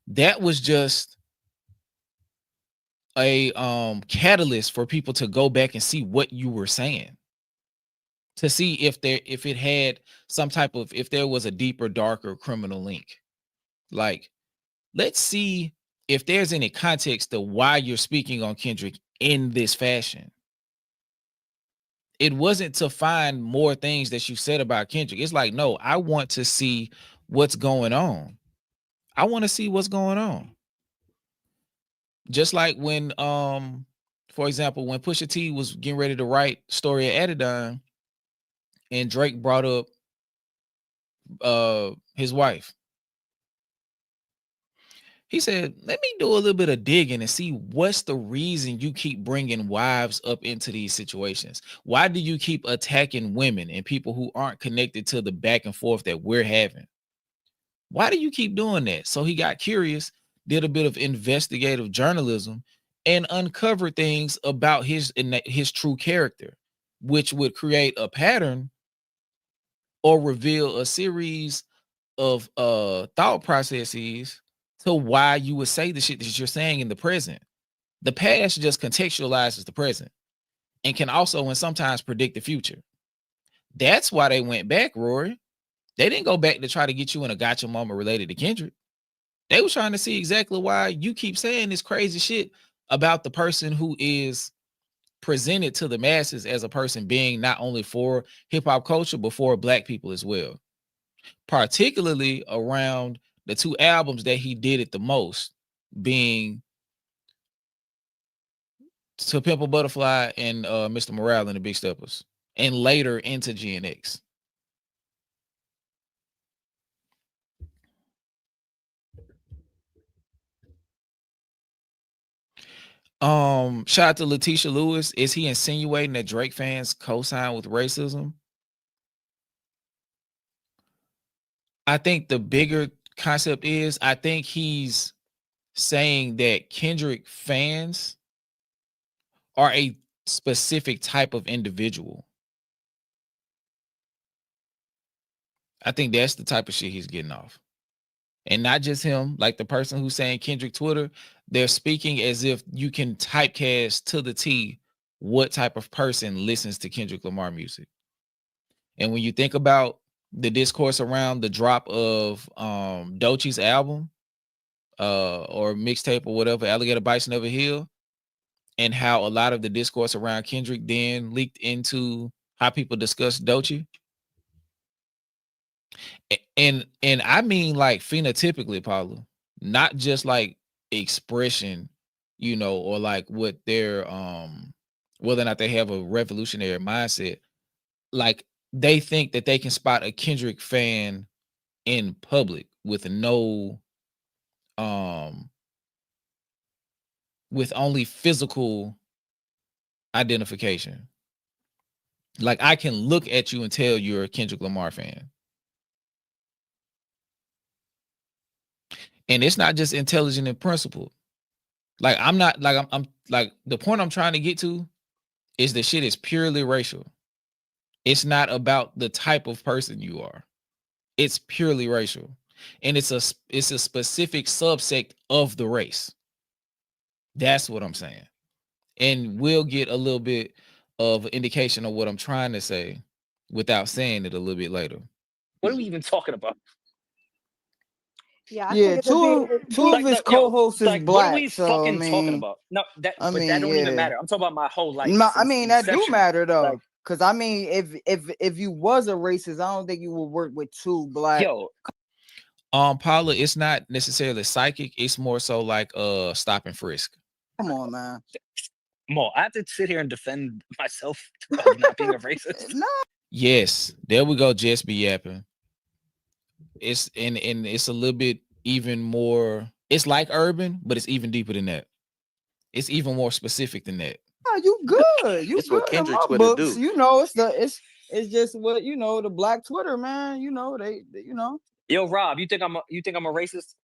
that was just a catalyst for people to go back and see what you were saying, to see if it had some type of, if there was a deeper, darker criminal link. Like, let's see if there's any context to why you're speaking on Kendrick in this fashion. It wasn't to find more things that you said about Kendrick. It's like, no, I want to see what's going on. I want to see what's going on. Just like when, for example, when Pusha T was getting ready to write Story of Adidon, and Drake brought up his wife. He said, let me do a little bit of digging and see what's the reason you keep bringing wives up into these situations. Why do you keep attacking women and people who aren't connected to the back and forth that we're having? Why do you keep doing that? So he got curious, did a bit of investigative journalism, and uncovered things about his true character, which would create a pattern or reveal a series of thought processes to why you would say the shit that you're saying in the present. The past just contextualizes the present and can also and sometimes predict the future. That's why they went back, Rory. They didn't go back to try to get you in a gotcha moment related to Kendrick. They were trying to see exactly why you keep saying this crazy shit about the person who is presented to the masses as a person being not only for hip-hop culture, but for black people as well. Particularly around the two albums that he did it the most, being To Pimp a Butterfly and Mr. Morale and the Big Steppers, and later into GNX. Shout out to Letitia Lewis. Is he insinuating that Drake fans co-sign with racism? I think the bigger concept is, I think he's saying that Kendrick fans are a specific type of individual. I think that's the type of shit he's getting off. And not just him, like the person who's saying Kendrick Twitter, they're speaking as if you can typecast to the T what type of person listens to Kendrick Lamar music. And when you think about the discourse around the drop of Doechie's album or mixtape or whatever, Alligator Bites Never Heal, and how a lot of the discourse around Kendrick then leaked into how people discuss Doechie. And I mean like phenotypically, Paula, not just like expression, you know, or like what their whether or not they have a revolutionary mindset. Like they think that they can spot a Kendrick fan in public with no with only physical identification. Like I can look at you and tell you're a Kendrick Lamar fan. And it's not just intelligent and principled. Like I'm not like I'm like the point I'm trying to get to is the shit is purely racial. It's not about the type of person you are. It's purely racial. And it's a specific subsect of the race. That's what I'm saying. And we'll get a little bit of indication of what I'm trying to say without saying it a little bit later. What are we even talking about? Yeah, I Yeah, think it's a two of his co-hosts is like, black. what are we so, fucking I mean, talking about? No, that I but mean, that don't even yeah. matter. I'm talking about my whole life. No, I since mean that do inception. matter though, Like, because I mean, if you was a racist, I don't think you would work with two black. yo, Paula, it's not necessarily psychic. It's more so like stop and frisk. Come on, man. Mo, I have to sit here and defend myself of not being a racist. No. Yes, there we go. Just be yapping. It's and it's a little bit even more. It's like urban, but it's even deeper than that. It's even more specific than that. Oh, you good? You It's good what in Kendrick's my Twitter books? do. You know, it's just what you know. The black Twitter, man. You know they you know. Yo, Rob, you think I'm a racist?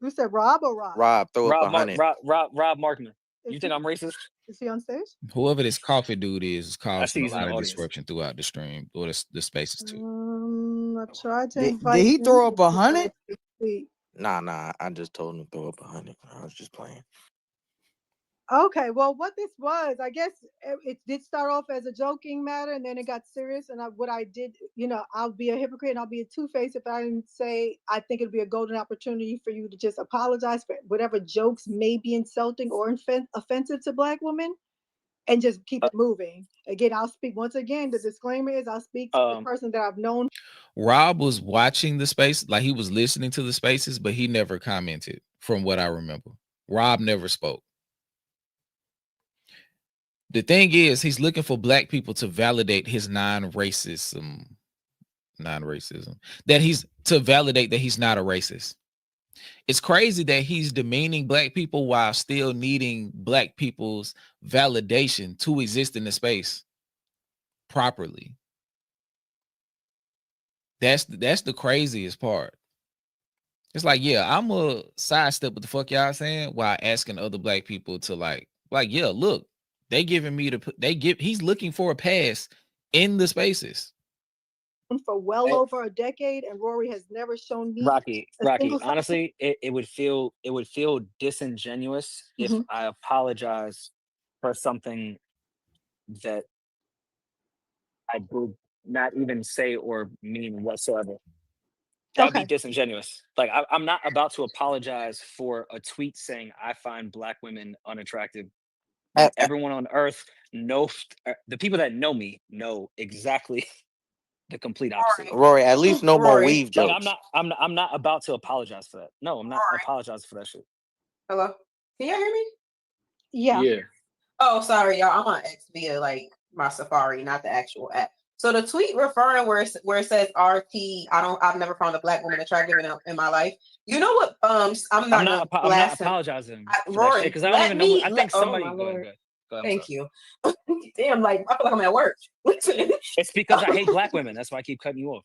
You said Rob or Rob? Rob, throw up Rob 100. Rob Markman. You think I'm racist? Is he on stage? Whoever this coffee dude is causing a he's in lot the of audience. disruption throughout the stream or the spaces too. I tried to Did invite he him, throw up but 100? he fell asleep. Nah. I just told him to throw up 100. I was just playing. Okay, well, what this was, I guess it did start off as a joking matter, and then it got serious. And what I did, you know, I'll be a hypocrite and I'll be a two-faced if I didn't say I think it'd be a golden opportunity for you to just apologize for whatever jokes may be insulting or offensive to Black women, and just keep it moving. Again, I'll speak once again. The disclaimer is I'll speak to the person that I've known. Rob was watching the space, like he was listening to the spaces, but he never commented from what I remember. Rob never spoke. The thing is, he's looking for Black people to validate his non-racism, that he's to validate that he's not a racist. It's crazy that he's demeaning Black people while still needing Black people's validation to exist in the space properly. That's the craziest part. It's like, yeah, I'm a sidestep what the fuck y'all saying while asking other Black people to like, yeah, look, they giving me he's looking for a pass in the spaces. For well over a decade, and Rory has never shown me Rocky. single Honestly, it would feel disingenuous if I apologize for something that I did not even say or mean whatsoever. That'd be disingenuous. Like I'm not about to apologize for a tweet saying I find Black women unattractive. Everyone on earth knows, the people that know me know exactly the complete opposite. Rory, at least no more weave Like jokes. I'm not about to apologize for that. No, I'm not apologizing for that shit. Hello? Can y'all hear me? Yeah. Oh, sorry, y'all. I'm on X via like my Safari, not the actual app. So the tweet referring where it says RT, I've never found a Black woman attractive in my life. You know what? I'm not apologizing for Rory, that shit because I don't even know. I think somebody. Oh, go ahead. Thank you. Damn, like I feel like I'm at work. It's because I hate Black women. That's why I keep cutting you off.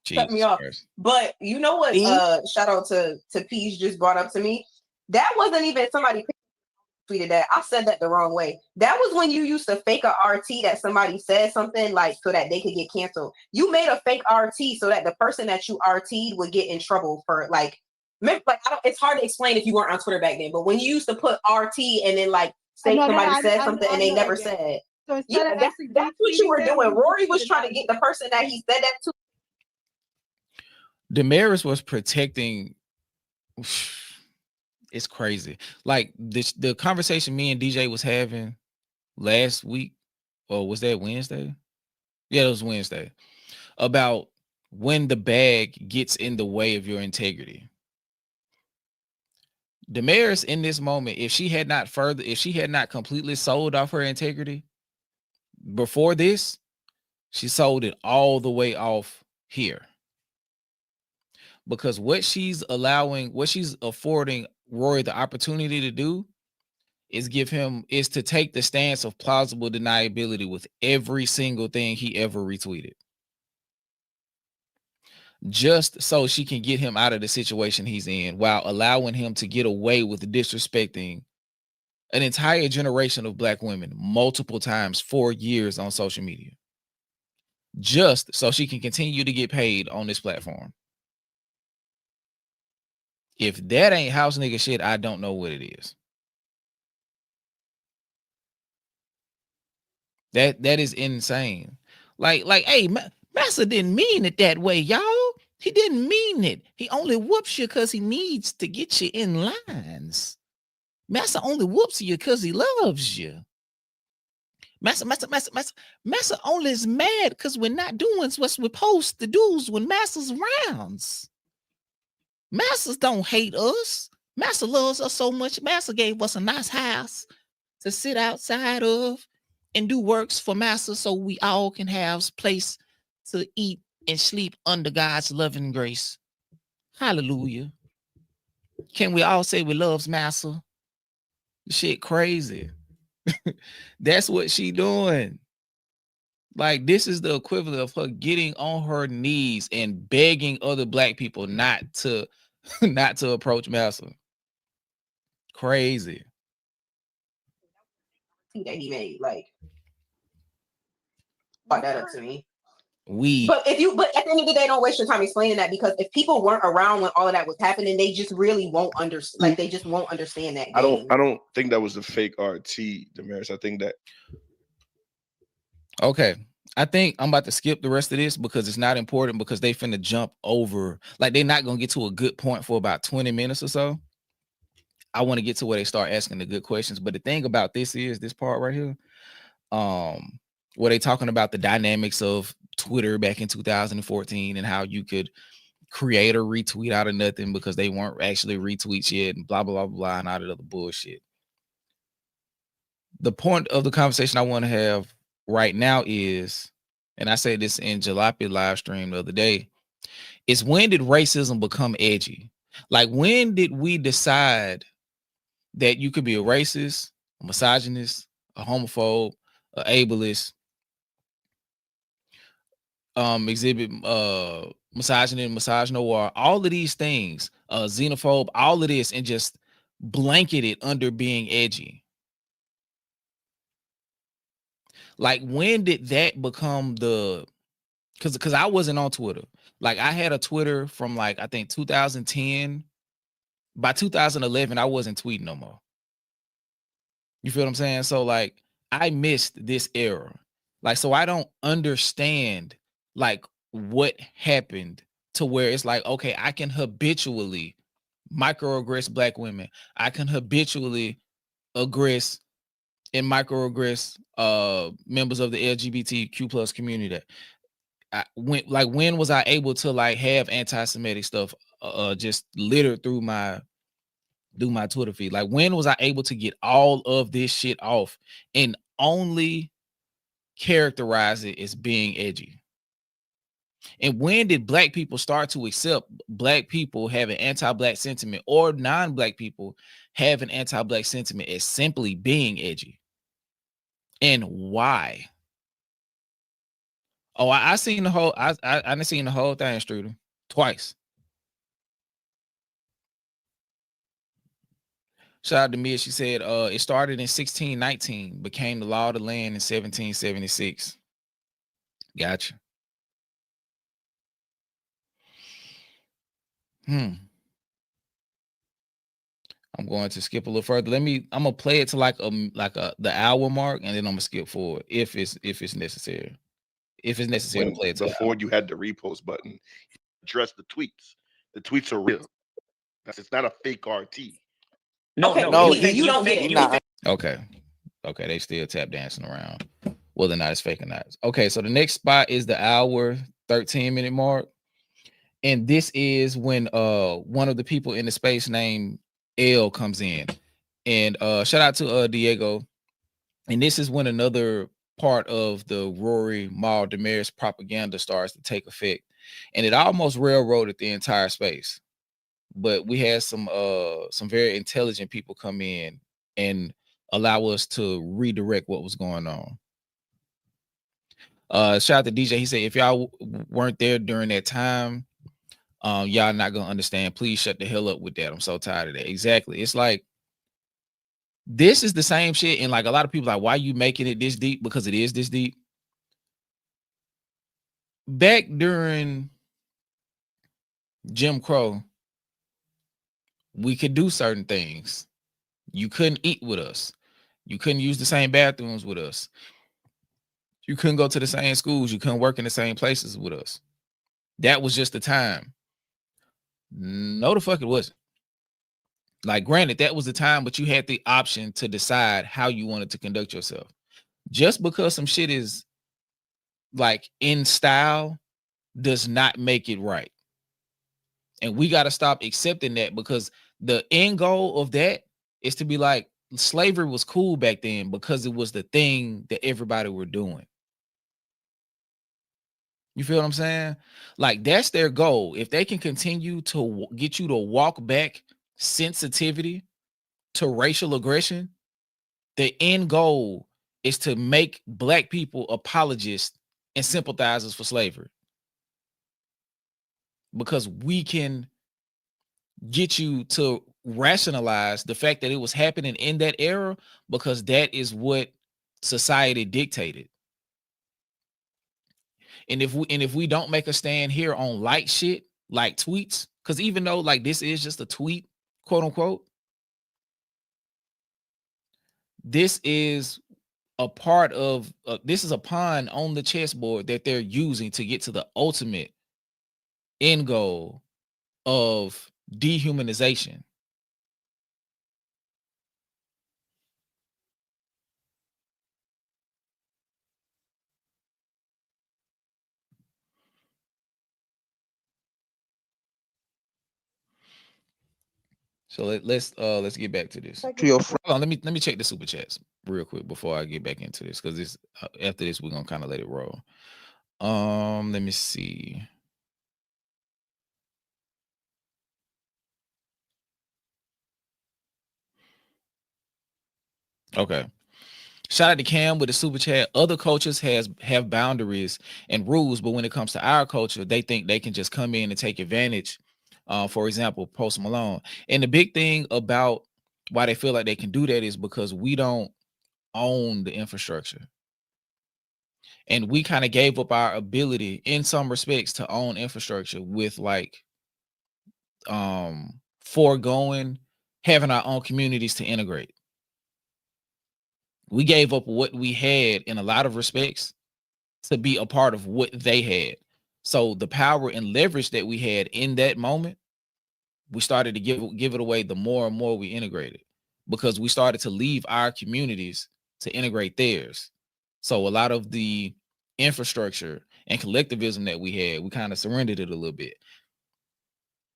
Cut me off. But you know what? Shout out to Peach just brought up to me. That wasn't even somebody tweeted that. I said that the wrong way. That was when you used to fake a RT that somebody said something like so that they could get canceled. You made a fake RT so that the person that you RT'd would get in trouble for like it's hard to explain if you weren't on Twitter back then. But when you used to put RT and then like say No, somebody said I something and they know never that. said. So instead Yeah, of that's actually what you were retweeting them, doing. you Rory put was it trying to back. get the person that he said that to. Damaris was protecting. It's crazy. Like the conversation me and DJ was having last week, or was that Wednesday? Yeah, it was Wednesday. About when the bag gets in the way of your integrity. Damaris in this moment, if she had not completely sold off her integrity before this, she sold it all the way off here. Because what she's affording Rory the opportunity to do is to take the stance of plausible deniability with every single thing he ever retweeted. Just so she can get him out of the situation he's in while allowing him to get away with disrespecting an entire generation of Black women multiple times for years on social media. Just so she can continue to get paid on this platform. If that ain't house nigga shit, I don't know what it is. That is insane. Like, hey, Massa didn't mean it that way, y'all. He didn't mean it. He only whoops you because he needs to get you in lines. Massa only whoops you because he loves you. Massa only is mad because we're not doing what we're supposed to do when Massa's rounds. Massa don't hate us. Massa loves us so much. Massa gave us a nice house to sit outside of and do works for Massa so we all can have place to eat and sleep under God's loving grace. Hallelujah. Can we all say we loves Massa? Shit crazy. That's what she doing. Like, this is the equivalent of her getting on her knees and begging other Black people not to approach Massa. Crazy. That he made, like, brought that up to me. But at the end of the day, don't waste your time explaining that, because if people weren't around when all of that was happening, they just really won't understand. Like, they just won't understand that. I don't think that was a fake RT, Damaris. I think that. Okay. I think I'm about to skip the rest of this because it's not important, because they finna jump over. Like, they're not gonna get to a good point for about 20 minutes or so. I want to get to where they start asking the good questions. But the thing about this is this part right here, where they talking about the dynamics of Twitter back in 2014 and how you could create a retweet out of nothing because they weren't actually retweets yet and blah, blah, blah, blah, and all that other bullshit. The point of the conversation I want to have right now is, and I said this in Jalopy live stream the other day, is when did racism become edgy? Like, when did we decide that you could be a racist, a misogynist, a homophobe, a ableist, exhibit misogyny, misogynoir, all of these things, xenophobe, all of this, and just blanket it under being edgy? Like, when did that become the, because I wasn't on Twitter. Like, I had a Twitter from, like, I think 2010. By 2011, I wasn't tweeting no more. You feel what I'm saying? So, like, I missed this era. Like, so I don't understand, like, what happened to where it's like, okay, I can habitually microaggress Black women. I can habitually aggress and microaggress members of the LGBTQ plus community. When was I able to, like, have anti-Semitic stuff just littered through my Twitter feed? Like, when was I able to get all of this shit off and only characterize it as being edgy? And when did Black people start to accept Black people having anti-Black sentiment, or non-Black people have an anti-Black sentiment, as simply being edgy? And why? Oh, I seen the whole, I done seen the whole thing, Struder, twice. Shout out to Mia. She said it started in 1619, became the law of the land in 1776. Gotcha. I I'm going to skip a little further. I'm gonna play it to the hour mark, and then I'm gonna skip forward if it's necessary. If it's necessary to When play it to the before hour. you had the repost button, address the tweets. The tweets are real. It's not a fake RT. No, Okay, no, you don't get it. Okay. Okay, they still tap dancing around. Whether or not it's fake or not. Okay, so the next spot is the hour 13-minute mark. And this is when one of the people in the space named L comes in. And shout out to Diego. And this is when another part of the Rory Mal Damaris propaganda starts to take effect. And it almost railroaded the entire space. But we had some very intelligent people come in and allow us to redirect what was going on. Shout out to DJ. He said if y'all weren't there during that time, y'all not gonna understand. Please shut the hell up with that. I'm so tired of that. Exactly. It's like this is the same shit, and like a lot of people like, why you making it this deep? Because it is this deep. Back during Jim Crow, we could do certain things. You couldn't eat with us. You couldn't use the same bathrooms with us. You couldn't go to the same schools. You couldn't work in the same places with us. That was just the time. No, the fuck it wasn't. Like, granted, that was the time, but you had the option to decide how you wanted to conduct yourself. Just because some shit is like in style does not make it right. And we got to stop accepting that, because the end goal of that is to be like, slavery was cool back then because it was the thing that everybody were doing. You feel what I'm saying? Like, that's their goal. If they can continue to get you to walk back sensitivity to racial aggression, the end goal is to make Black people apologists and sympathizers for slavery. Because we can get you to rationalize the fact that it was happening in that era, because that is what society dictated. And if we don't make a stand here on light shit, like tweets, because even though like this is just a tweet, quote unquote, this is a part of this is a pawn on the chessboard that they're using to get to the ultimate end goal of dehumanization. So let's get back to this. Hold on, let me check the super chats real quick before I get back into this, because this after this we're gonna kind of let it roll. Let me see. Okay. Shout out to Cam with the super chat. Other cultures have boundaries and rules, but when it comes to our culture, they think they can just come in and take advantage. For example, Post Malone. And the big thing about why they feel like they can do that is because we don't own the infrastructure. And we kind of gave up our ability in some respects to own infrastructure with like foregoing having our own communities to integrate. We gave up what we had in a lot of respects to be a part of what they had. So the power and leverage that we had in that moment, we started to give it away the more and more we integrated, because we started to leave our communities to integrate theirs. So a lot of the infrastructure and collectivism that we had, we kind of surrendered it a little bit.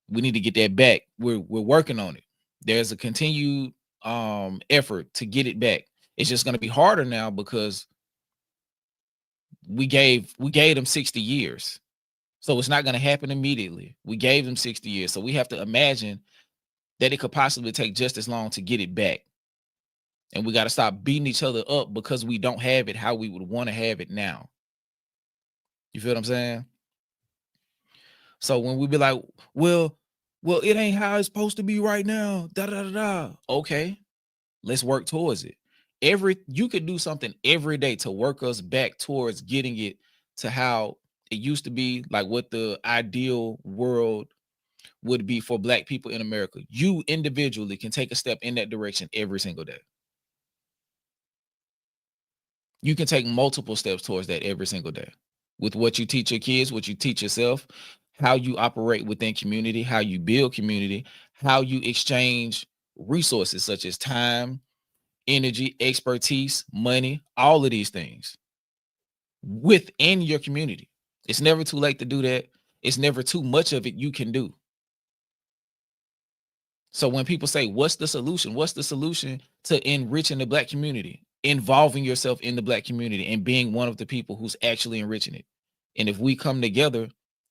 We need to get that back. We're working on it. There's a continued effort to get it back. It's just going to be harder now because we gave them 60 years. So it's not going to happen immediately. We gave them 60 years. So we have to imagine that it could possibly take just as long to get it back. And we got to stop beating each other up because we don't have it how we would want to have it now. You feel what I'm saying? So when we be like, well, it ain't how it's supposed to be right now. Da da da da. Okay, let's work towards it. You could do something every day to work us back towards getting it to how it used to be, like what the ideal world would be for Black people in America. You individually can take a step in that direction every single day. You can take multiple steps towards that every single day with what you teach your kids, what you teach yourself, how you operate within community, how you build community, how you exchange resources such as time, energy, expertise, money, all of these things within your community. It's never too late to do that. It's never too much of it you can do. So when people say, what's the solution? What's the solution to enriching the Black community? Involving yourself in the Black community and being one of the people who's actually enriching it. And if we come together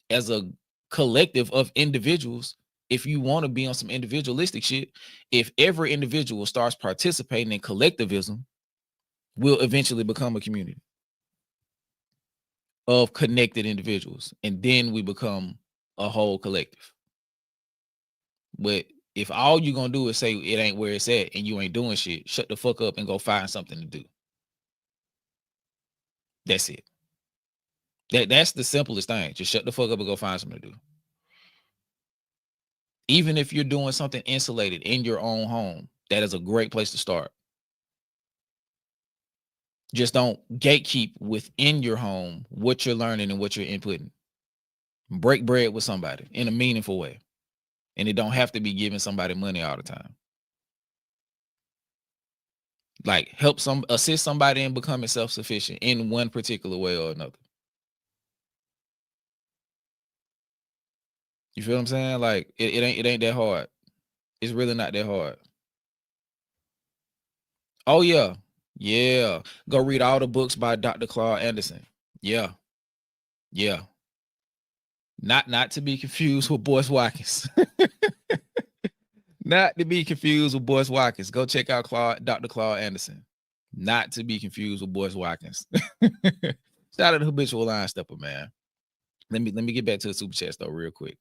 as a collective of individuals, if you want to be on some individualistic shit, if every individual starts participating in collectivism, we'll eventually become a community of connected individuals. And then we become a whole collective. But if all you're going to do is say it ain't where it's at and you ain't doing shit, shut the fuck up and go find something to do. That's it. That's the simplest thing. Just shut the fuck up and go find something to do. Even if you're doing something insulated in your own home, that is a great place to start. Just don't gatekeep within your home what you're learning and what you're inputting. Break bread with somebody in a meaningful way. And it don't have to be giving somebody money all the time. Like assist somebody in becoming self-sufficient in one particular way or another. You feel what I'm saying? Like it ain't that hard. It's really not that hard. Oh yeah. Yeah. Go read all the books by Dr. Claude Anderson. Yeah. Yeah. Not to be confused with Boyce Watkins. Not to be confused with Boyce Watkins. Go check out Dr. Claude Anderson. Not to be confused with Boyce Watkins. Shout out to Habitual Line Stepper, man. Let me get back to the super chat though real quick.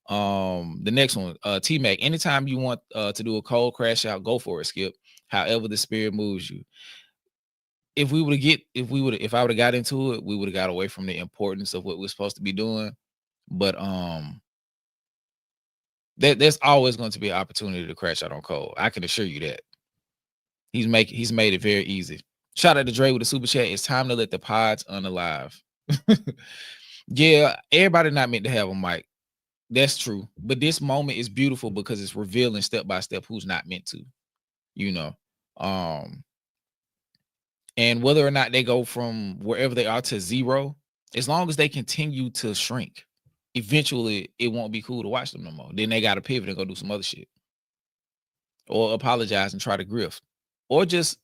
The next one, T-Mac. Anytime you want to do a cold crash out, go for it, Skip. However the spirit moves you. If I would have got into it, we would have got away from the importance of what we're supposed to be doing. But there's always going to be an opportunity to crash out on Cole. I can assure you that. He's made it very easy. Shout out to Dre with the super chat. It's time to let the pods unalive. Yeah, everybody not meant to have a mic. That's true. But this moment is beautiful because it's revealing step by step who's not meant to, you know. And whether or not they go from wherever they are to zero, as long as they continue to shrink, eventually it won't be cool to watch them no more. Then they got to pivot and go do some other shit. Or apologize and try to grift. Or just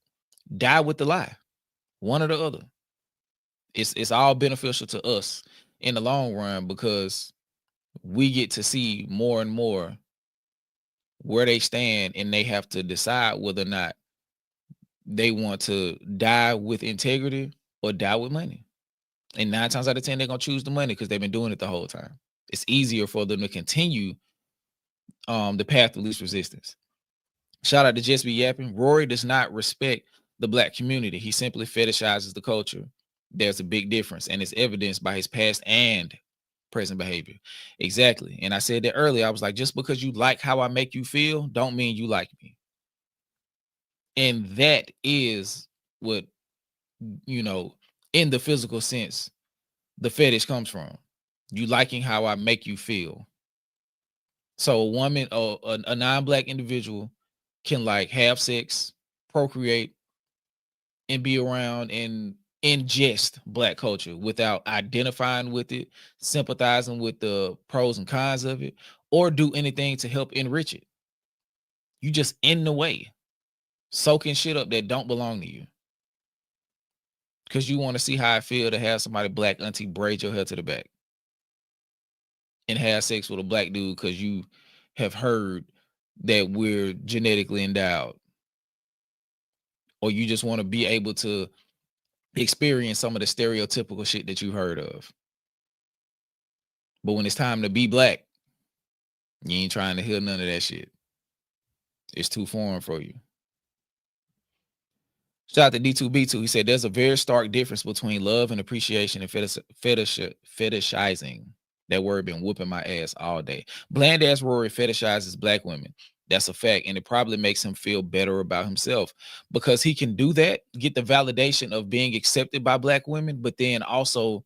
die with the lie. One or the other. It's all beneficial to us in the long run because we get to see more and more where they stand and they have to decide whether or not they want to die with integrity or die with money. And 9 times out of 10, they're going to choose the money because they've been doing it the whole time. It's easier for them to continue the path of least resistance. Shout out to Just Be Yapping. Rory does not respect the Black community. He simply fetishizes the culture. There's a big difference, and it's evidenced by his past and present behavior. Exactly. And I said that earlier. I was like, just because you like how I make you feel, don't mean you like me. And that is what, you know, in the physical sense, the fetish comes from. You liking how I make you feel. So a woman or a non-Black individual can like have sex, procreate, and be around and ingest Black culture without identifying with it, sympathizing with the pros and cons of it, or do anything to help enrich it. You just in the way, soaking shit up that don't belong to you. Because you want to see how I feel to have somebody Black auntie braid your hair to the back and have sex with a Black dude because you have heard that we're genetically endowed. Or you just want to be able to experience some of the stereotypical shit that you heard of. But when it's time to be Black, you ain't trying to hear none of that shit. It's too foreign for you. Shout out to D2B2. He said there's a very stark difference between love and appreciation and fetishizing. That word been whooping my ass all day. Bland ass Rory fetishizes black women. That's a fact. And it probably makes him feel better about himself because he can do that, get the validation of being accepted by black women, but then also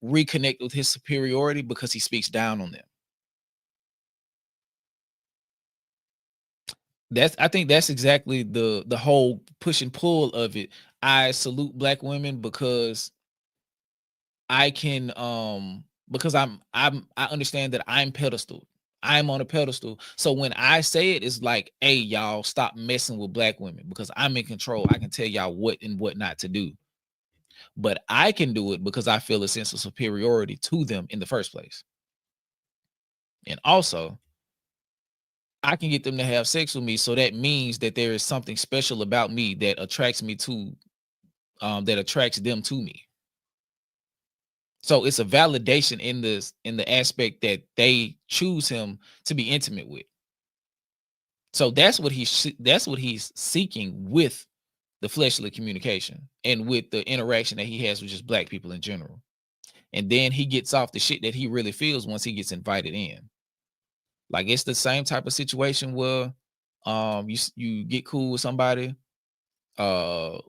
reconnect with his superiority because he speaks down on them. I think that's exactly the whole push and pull of it. I salute black women because I can because I understand that I'm pedestal. I'm on a pedestal. So when I say it, it's like, hey, y'all, stop messing with black women because I'm in control. I can tell y'all what and what not to do. But I can do it because I feel a sense of superiority to them in the first place. And also, I can get them to have sex with me. So that means that there is something special about me that attracts me to that attracts them to me. So it's a validation in the aspect that they choose him to be intimate with. So that's what he's seeking with the fleshly communication and with the interaction that he has with just black people in general. And then he gets off the shit that he really feels once he gets invited in. Like it's the same type of situation where you get cool with somebody, a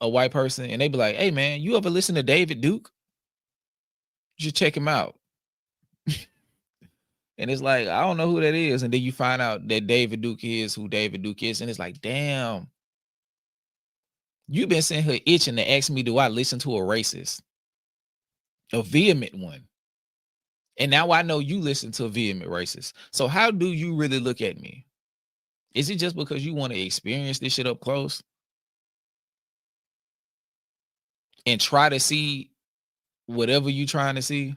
white person, and they be like, hey man, you ever listen to David Duke? You should check him out. And it's like, I don't know who that is. And then you find out that David Duke is who David Duke is. And it's like, damn, you've been sitting here itching to ask me, do I listen to a racist? A vehement one. And now I know you listen to a vehement racist. So how do you really look at me? Is it just because you want to experience this shit up close? And try to see whatever you trying to see?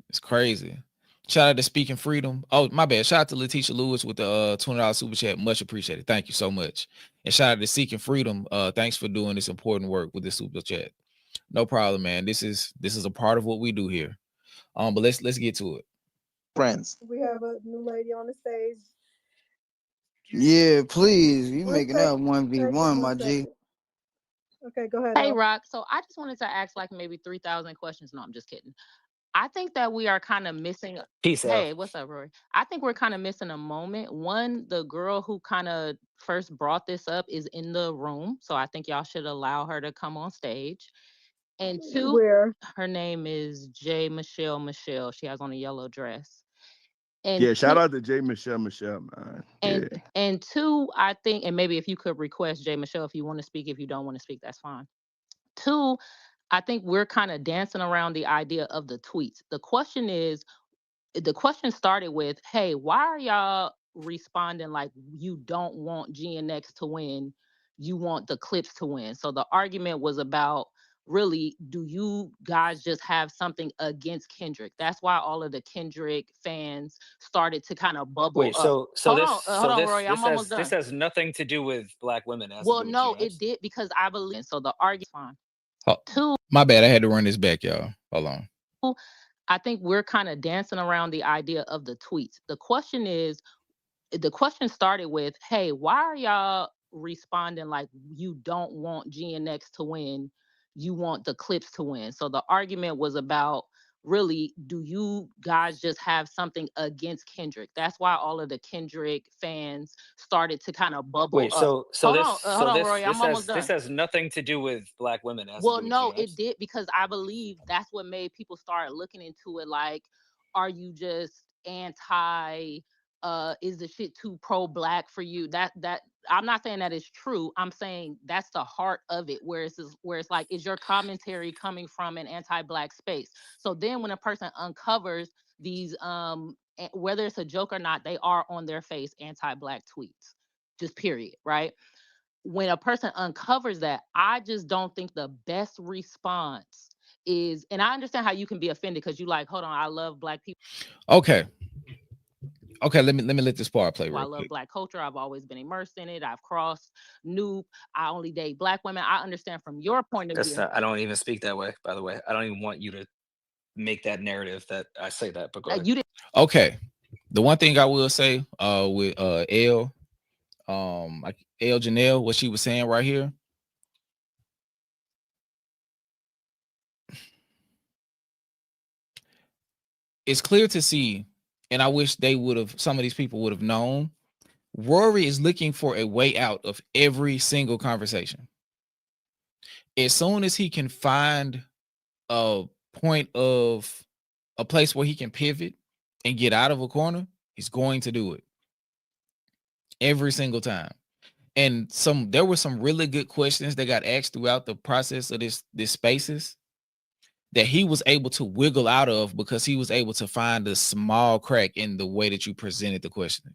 It's crazy. Shout out to Speaking Freedom. Oh, my bad. Shout out to Letitia Lewis with the $20 super chat. Much appreciated. Thank you so much. And shout out to Seeking Freedom. Thanks for doing this important work with this super chat. No problem, man. This is a part of what we do here. But let's get to it. Friends. We have a new lady on the stage. Yeah, please. You One making second, up 1v1, my G. second. Okay, go ahead. Hey, Al. Rock. So I just wanted to ask like maybe 3,000 questions. No, I'm just kidding. I think that we are kind of missing. Peace out. Hey, what's up, Rory? I think we're kind of missing a moment. One, the girl who kind of first brought this up is in the room. So I think y'all should allow her to come on stage. And two, Where? her name is J. Michelle Michelle. She has on a yellow dress. And Yeah, shout out to J. Michelle, man. And Yeah. and two, I think, and maybe if you could request Jay Michelle, if you want to speak, if you don't want to speak, that's fine. Two, I think we're kind of dancing around the idea of the tweets. The question started with, hey, why are y'all responding like you don't want GNX to win, you want the clips to win? So the argument was about, really, do you guys just have something against Kendrick? That's why all of the Kendrick fans started to kind of bubble Wait, up. so Hold on, Rory, I'm almost done. this has nothing to do with black women. It has Well, to do with no, GNX. it did because I believe so. The argument fine. Oh, Two, my bad. I had to run this back, y'all. Hold on. I think we're kind of dancing around the idea of the tweets. The question started with, hey, why are y'all responding like you don't want GNX to win, you want the clips to win? So the argument was about, really, do you guys just have something against Kendrick? That's why all of the Kendrick fans started to kind of bubble Wait, up. so Hold on, Rory, I'm almost done. this has nothing to do with black women. It has Well, to do with no, GNX. it did because I believe that's what made people start looking into it. Like, are you just anti? Is the shit too pro-black for you? That I'm not saying that is true. I'm saying that's the heart of it, where it's like, is your commentary coming from an anti-black space? So then when a person uncovers these, whether it's a joke or not, they are on their face anti-black tweets, just period, right? When a person uncovers that, I just don't think the best response is, and I understand how you can be offended because you like, hold on, I love black people. Okay, let me let this part play real I love quick. black culture. I've always been immersed in it. I've crossed Noop. I only date black women. I understand from your point of view. I don't even speak that way, by the way. I don't even want you to make that narrative that I say that, but go ahead. You didn't. Okay. The one thing I will say with L, like L Janelle, what she was saying right here. it's clear to see, and I wish some of these people would have known. Rory is looking for a way out of every single conversation. As soon as he can find a point of a place where he can pivot and get out of a corner, he's going to do it every single time. And there were some really good questions that got asked throughout the process of this spaces that he was able to wiggle out of because he was able to find a small crack in the way that you presented the question.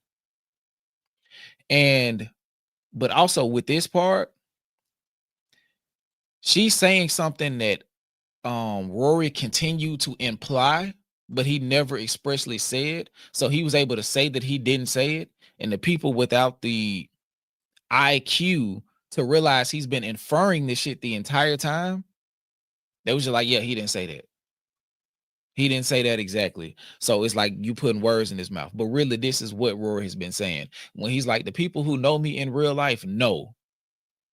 But also with this part, she's saying something that Rory continued to imply, but he never expressly said. So he was able to say that he didn't say it. And the people without the IQ to realize he's been inferring this shit the entire time, they was just like, yeah, he didn't say that. He didn't say that exactly. So it's like you putting words in his mouth. But really, this is what Rory has been saying. When he's like, the people who know me in real life know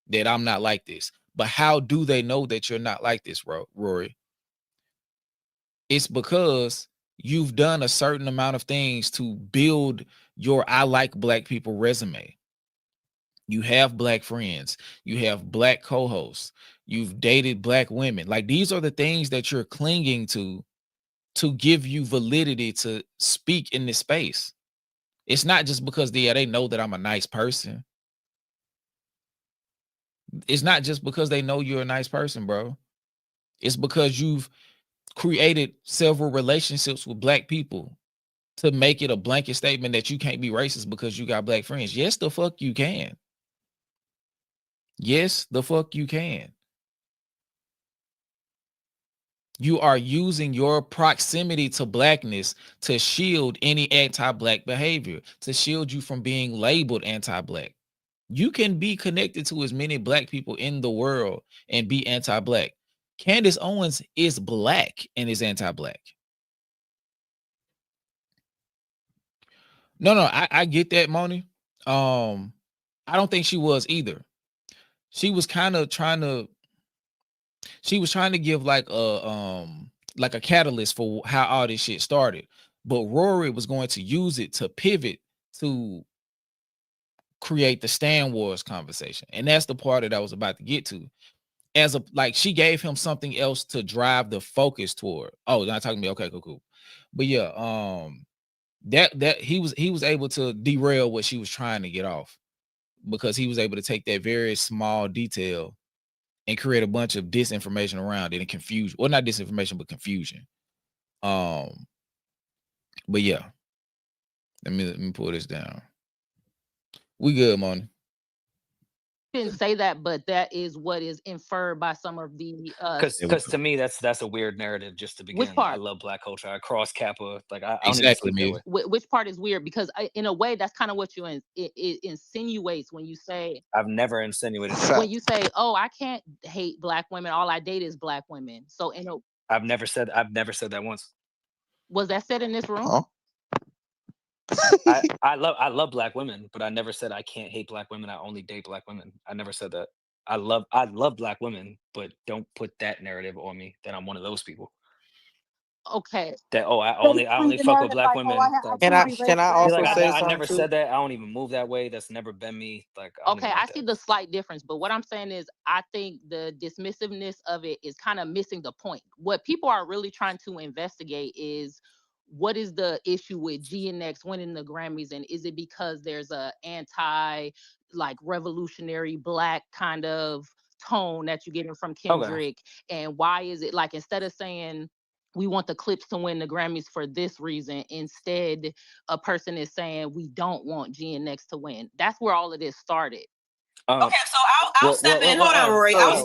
that I'm not like this. But how do they know that you're not like this, Rory? It's because you've done a certain amount of things to build your I like black people resume. You have black friends. You have black co-hosts. You've dated black women. Like, these are the things that you're clinging to give you validity to speak in this space. It's not just because they know that I'm a nice person. It's not just because they know you're a nice person, bro. It's because you've created several relationships with black people to make it a blanket statement that you can't be racist because you got black friends. Yes, the fuck you can. Yes, the fuck you can. You are using your proximity to blackness to shield any anti-black behavior, to shield you from being labeled anti-black. You can be connected to as many black people in the world and be anti-black. Candace Owens is black and is anti-black. No, I get that, Moni. I don't think she was either. She was kind of trying to give like a catalyst for how all this shit started. But Rory was going to use it to pivot to create the Stan Wars conversation. And that's the part that I was about to get to. She gave him something else to drive the focus toward. Oh, not talking to me. Okay, cool. But yeah, that he was able to derail what she was trying to get off, because he was able to take that very small detail and create a bunch of disinformation around it and confusion. Well, not disinformation, but confusion. But yeah, let me pull this down. We good, Money. Didn't say that, but that is what is inferred by some of the because to me that's a weird narrative just to begin. Which part? I love black culture. I cross Kappa. Like I don't Exactly, even speak that way. Which part is weird? Because in a way, that's kind of what it insinuates when you say. I've never insinuated that. When you say, "Oh, I can't hate black women. All I date is black women." So I've never said that once. Was that said in this room? Huh? I love black women, but I never said I can't hate black women. I only date black women. I never said that. I love black women, but don't put that narrative on me that I'm one of those people. Okay. That I only fuck with black women. Can I also say I something never too? said that. I don't even move that way. That's never been me. Like Okay, I see the slight difference, but what I'm saying is I think the dismissiveness of it is kind of missing the point. What people are really trying to investigate is what is the issue with GNX winning the Grammys, and is it because there's a revolutionary black kind of tone that you're getting from Kendrick, and why is it like, instead of saying we want the Clips to win the Grammys for this reason, instead a person is saying we don't want GNX to win. That's where all of this started. Okay, so I'll step in. Hold on, Rory. I'll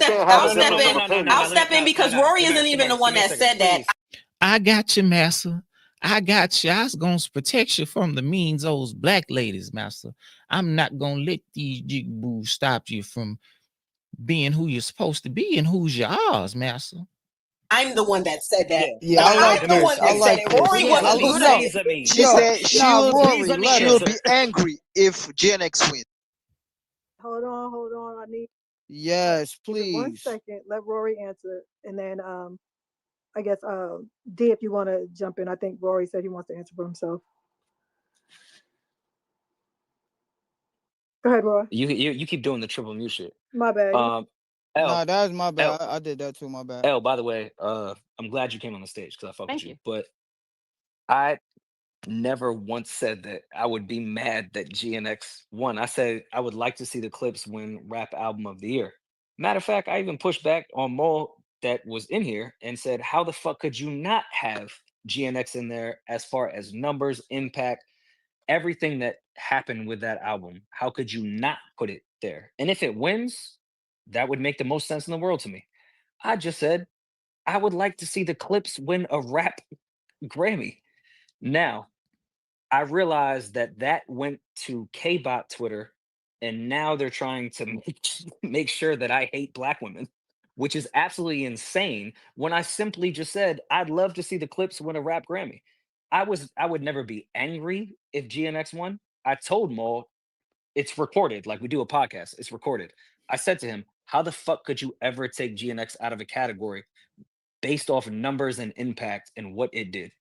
step in because Rory isn't even the one that said that. I got you, Master. I got you. I was going to protect you from the means those black ladies, Master. I'm not going to let these jigboos stop you from being who you're supposed to be and who's yours, Master. I'm the one that said that. Yeah, I like I'm the one that said it. Rory wasn't who said it. She said she'll be angry if GNX wins. Hold on. I need. Yes, Give me 1 please. second. Let Rory answer, and then I guess D, if you want to jump in, I think Rory said he wants to answer for himself. Go ahead, Rory. You keep doing the triple mute shit. My bad. L, Nah, that was my bad. L, I did that too. My bad. L. By the way, I'm glad you came on the stage because I fuck with Thank you. you. But I never once said that I would be mad that GNX won. I said I would like to see the Clips win Rap Album of the Year. Matter of fact, I even pushed back on Mo that was in here and said, how the fuck could you not have GNX in there as far as numbers, impact, everything that happened with that album? How could you not put it there? And if it wins, that would make the most sense in the world to me. I just said I would like to see the Clips win a rap Grammy. Now, I realized that that went to Kbot Twitter, and now they're trying to make sure that I hate black women, which is absolutely insane. When I simply just said I'd love to see the Clips win a rap Grammy, I would never be angry if GNX won. I told Mo it's recorded, like we do a podcast, it's recorded. I said to him, "How the fuck could you ever take GNX out of a category based off numbers and impact and what it did?"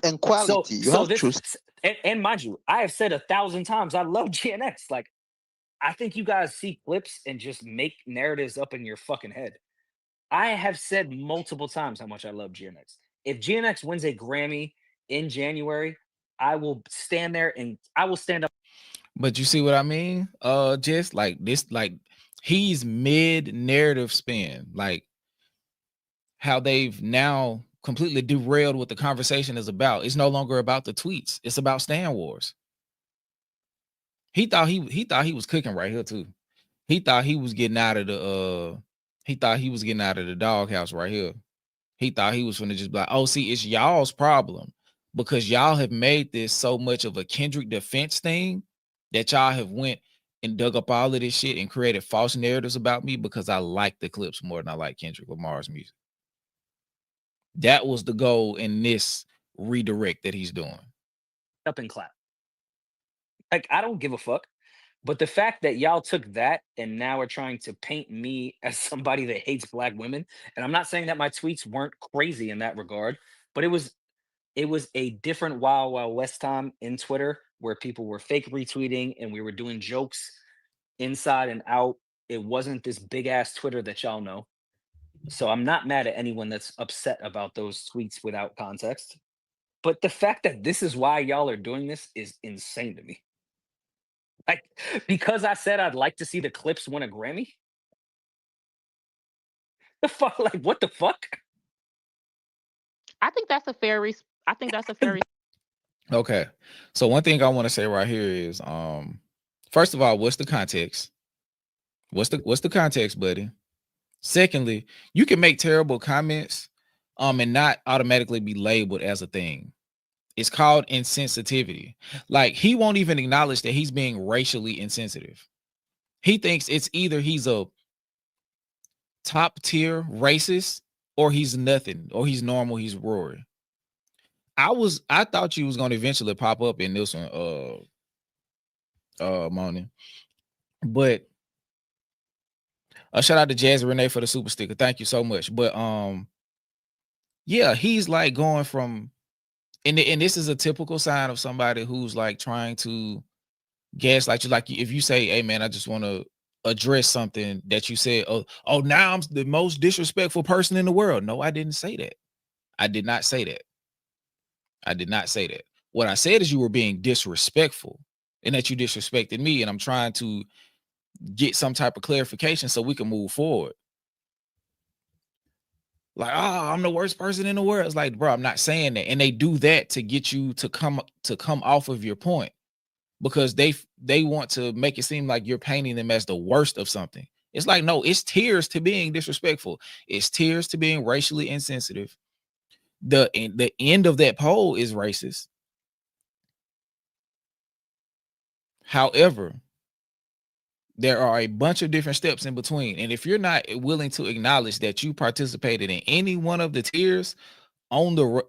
And quality. You So have this, truth. and mind you, I have said 1,000 times I love GNX. Like, I think you guys see Clips and just make narratives up in your fucking head. I have said multiple times how much I love GNX. If GNX wins a Grammy in January, I will stand there and I will stand up. But you see what I mean? Just like this, like he's mid narrative spin, like how they've now completely derailed what the conversation is about. It's no longer about the tweets. It's about Stan Wars. He thought he was cooking right here too. He thought he was getting out of the doghouse right here. He thought he was gonna just be like, oh, see, it's y'all's problem because y'all have made this so much of a Kendrick defense thing that y'all have went and dug up all of this shit and created false narratives about me because I like the Clips more than I like Kendrick Lamar's music. That was the goal in this redirect that he's doing. Up and clap. Like, I don't give a fuck. But the fact that y'all took that and now are trying to paint me as somebody that hates black women, and I'm not saying that my tweets weren't crazy in that regard, but it was a different Wild Wild West time in Twitter where people were fake retweeting and we were doing jokes inside and out. It wasn't this big ass Twitter that y'all know. So I'm not mad at anyone that's upset about those tweets without context. But the fact that this is why y'all are doing this is insane to me. Like, because I said I'd like to see the Clips win a Grammy? The fuck? Like, what the fuck? I think that's a fair. Okay. So one thing I want to say right here is, first of all, what's the context? What's the context, buddy? Secondly, you can make terrible comments, and not automatically be labeled as a thing. It's called insensitivity. Like, he won't even acknowledge that he's being racially insensitive. He thinks it's either he's a top tier racist or he's nothing, or he's normal, he's Rory. I thought you was gonna eventually pop up in this one, Moni. But shout out to Jazz Renee for the super sticker. Thank you so much. But yeah, he's like going from, and this is a typical sign of somebody who's like trying to gaslight you. Like, if you say, hey man, I just want to address something that you said, oh, now I'm the most disrespectful person in the world. No, I didn't say that. I did not say that. I did not say that. What I said is you were being disrespectful and that you disrespected me, and I'm trying to get some type of clarification so we can move forward. Like, oh, I'm the worst person in the world. It's like, bro, I'm not saying that. And they do that to get you to come off of your point, because they want to make it seem like you're painting them as the worst of something. It's like, no, it's tiers to being disrespectful. It's tiers to being racially insensitive. The end of that poll is racist. However, there are a bunch of different steps in between. And if you're not willing to acknowledge that you participated in any one of the tiers on the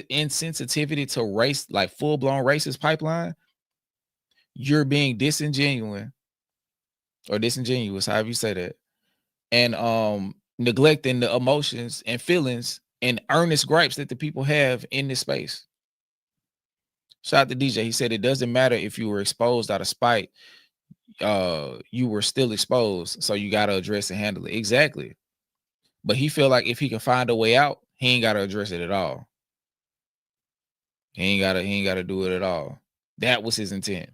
insensitivity to race, like full-blown racist pipeline, you're being disingenuous, however you say that. And neglecting the emotions and feelings and earnest gripes that the people have in this space. Shout out to DJ. He said it doesn't matter if you were exposed out of spite. You were still exposed, so you got to address and handle it. Exactly. But he feel like if he can find a way out, he ain't got to address it at all. He ain't got to do it at all. That was his intent.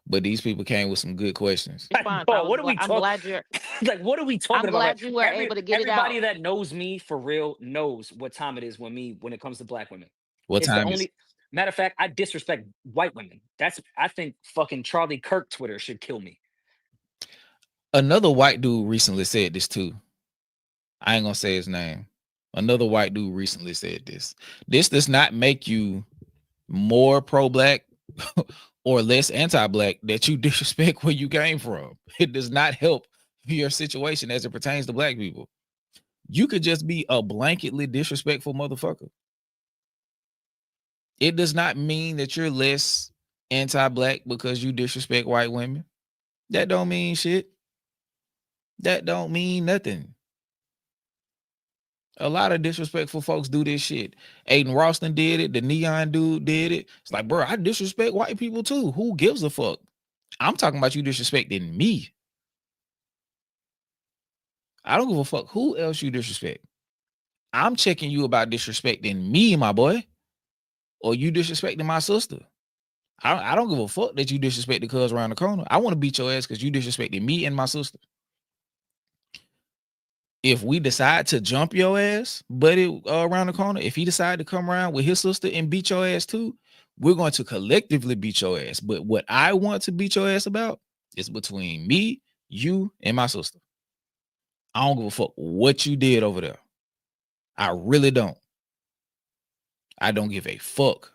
But these people came with some good questions. Bro, what are we talking? glad you're. Like, what are we talking I'm about? glad you were able to get it Everybody out. that knows me for real knows what time it is when it comes to black women. What It's time the is only matter of fact, I disrespect white women. I think fucking Charlie Kirk Twitter should kill me. Another white dude recently said this too. I ain't gonna say his name. Another white dude recently said this. This does not make you more pro-black or less anti-black that you disrespect where you came from. It does not help your situation as it pertains to black people. You could just be a blanketly disrespectful motherfucker. It does not mean that you're less anti-black because you disrespect white women. That don't mean shit. That don't mean nothing. A lot of disrespectful folks do this shit. Aiden Ralston did it. The Neon dude did it. It's like, bro, I disrespect white people too. Who gives a fuck? I'm talking about you disrespecting me. I don't give a fuck who else you disrespect. I'm checking you about disrespecting me, my boy, or you disrespecting my sister. I don't give a fuck that you disrespect the cuz around the corner. I want to beat your ass because you disrespected me and my sister. If we decide to jump your ass, buddy, around the corner, if he decide to come around with his sister and beat your ass too, we're going to collectively beat your ass. But what I want to beat your ass about is between me, you, and my sister. I don't give a fuck what you did over there. I really don't. I don't give a fuck.